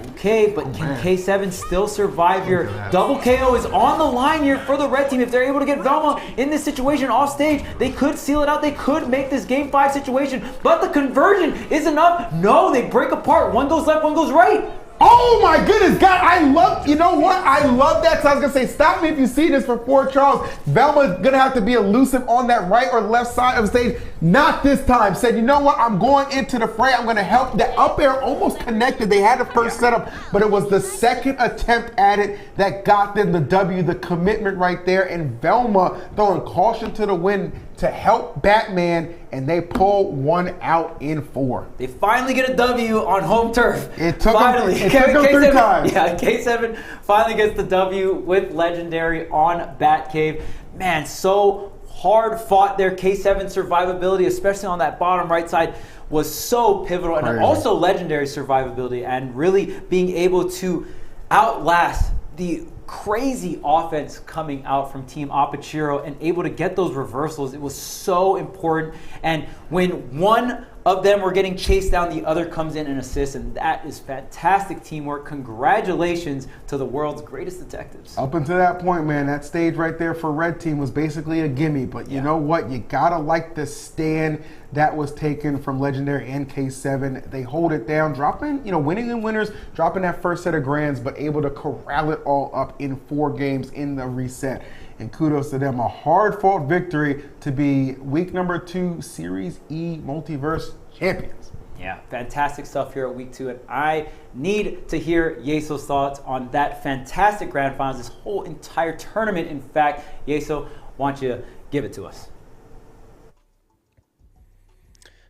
Okay, but can K7 still survive here? Double KO is on the line here for the red team. If they're able to get Velma in this situation off stage, they could seal it out. They could make this Game 5 situation, but the conversion is enough. No, they break apart. One goes left, one goes right. Oh my goodness, God, you know what? I love that. So I was gonna say, stop me if you see this for Charles. Velma's gonna have to be elusive on that right or left side of the stage. Not this time. Said, you know what? I'm going into the fray. I'm gonna help. The up air almost connected. They had the first setup, but it was the second attempt at it that got them the W, the commitment right there. And Velma throwing caution to the wind to help Batman, and they pull one out in 4. They finally get a W on home turf. It took them 3 times. Yeah, K7 finally gets the W with Legendary on Batcave. Man, so hard fought there. K7 survivability, especially on that bottom right side, was so pivotal. And also Legendary survivability, and really being able to outlast the crazy offense coming out from Team Apachiro and able to get those reversals. It was so important. And when one of them were getting chased down, the other comes in and assists, and that is fantastic teamwork. Congratulations to the world's greatest detectives. Up until that point, man, that stage right there for red team was basically a gimme, but you know what? You gotta like the stand that was taken from Legendary and K7. They hold it down, dropping, winning in winners, dropping that first set of grands, but able to corral it all up in 4 games in the reset. And kudos to them. A hard-fought victory to be week number 2 Series E MultiVersus champions. Yeah, fantastic stuff here at week 2. And I need to hear Yeso's thoughts on that fantastic grand finals, this whole entire tournament. In fact, Yeso, why don't you give it to us?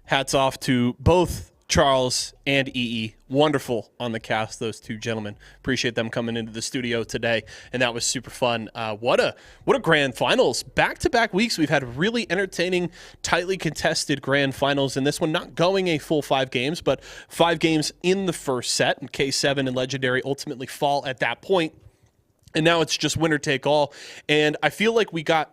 Hats off to both Charles and EE, wonderful on the cast, those two gentlemen. Appreciate them coming into the studio today, and that was super fun. What a grand finals. Back-to-back weeks, we've had really entertaining, tightly contested grand finals, and this one not going a full 5 games, but 5 games in the first set, and K7 and Legendary ultimately fall at that point, and now it's just winner take all, and I feel like we got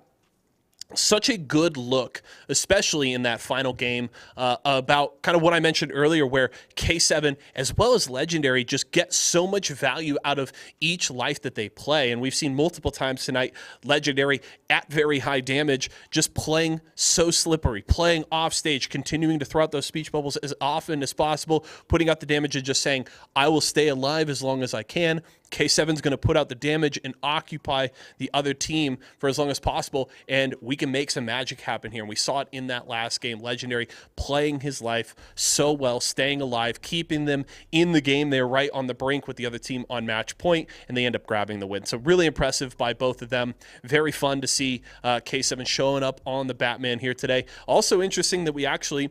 such a good look, especially in that final game, about kind of what I mentioned earlier, where K7 as well as Legendary just get so much value out of each life that they play. And we've seen multiple times tonight, Legendary at very high damage, just playing so slippery, playing off stage, continuing to throw out those speech bubbles as often as possible, putting out the damage and just saying, I will stay alive as long as I can. K7's going to put out the damage and occupy the other team for as long as possible, and we can make some magic happen here. And we saw it in that last game. Legendary playing his life so well, staying alive, keeping them in the game. They're right on the brink with the other team on match point, and they end up grabbing the win. So really impressive by both of them. Very fun to see K7 showing up on the Batman here today. Also interesting that we actually,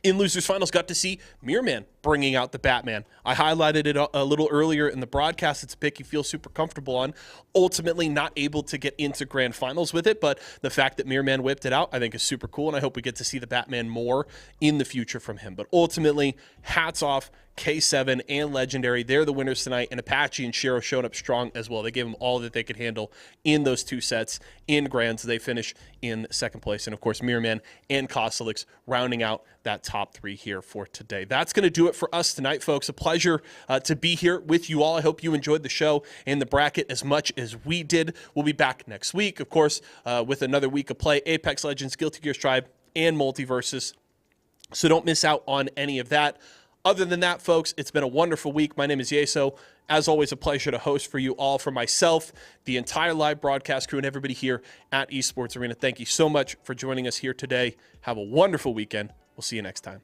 in Losers Finals, got to see Mirrorman bringing out the Batman. I highlighted it a little earlier in the broadcast. It's a pick you feel super comfortable on. Ultimately not able to get into grand finals with it, but the fact that Mirrorman whipped it out, I think is super cool, and I hope we get to see the Batman more in the future from him. But ultimately, hats off, K7 and Legendary. They're the winners tonight, and Apache and Shiro showing up strong as well. They gave them all that they could handle in those 2 sets in grands. They finish in second place, and of course, Mirrorman and Cosolix rounding out that top 3 here for today. That's going to do it for us tonight, folks. A pleasure to be here with you all. I hope you enjoyed the show and the bracket as much as we did. We'll be back next week, of course, with another week of play. Apex Legends, Guilty Gear Strive, and MultiVersus. So don't miss out on any of that. Other than that, folks, it's been a wonderful week. My name is Yeso. As always, a pleasure to host for you all, for myself, the entire live broadcast crew, and everybody here at Esports Arena. Thank you so much for joining us here today. Have a wonderful weekend. We'll see you next time.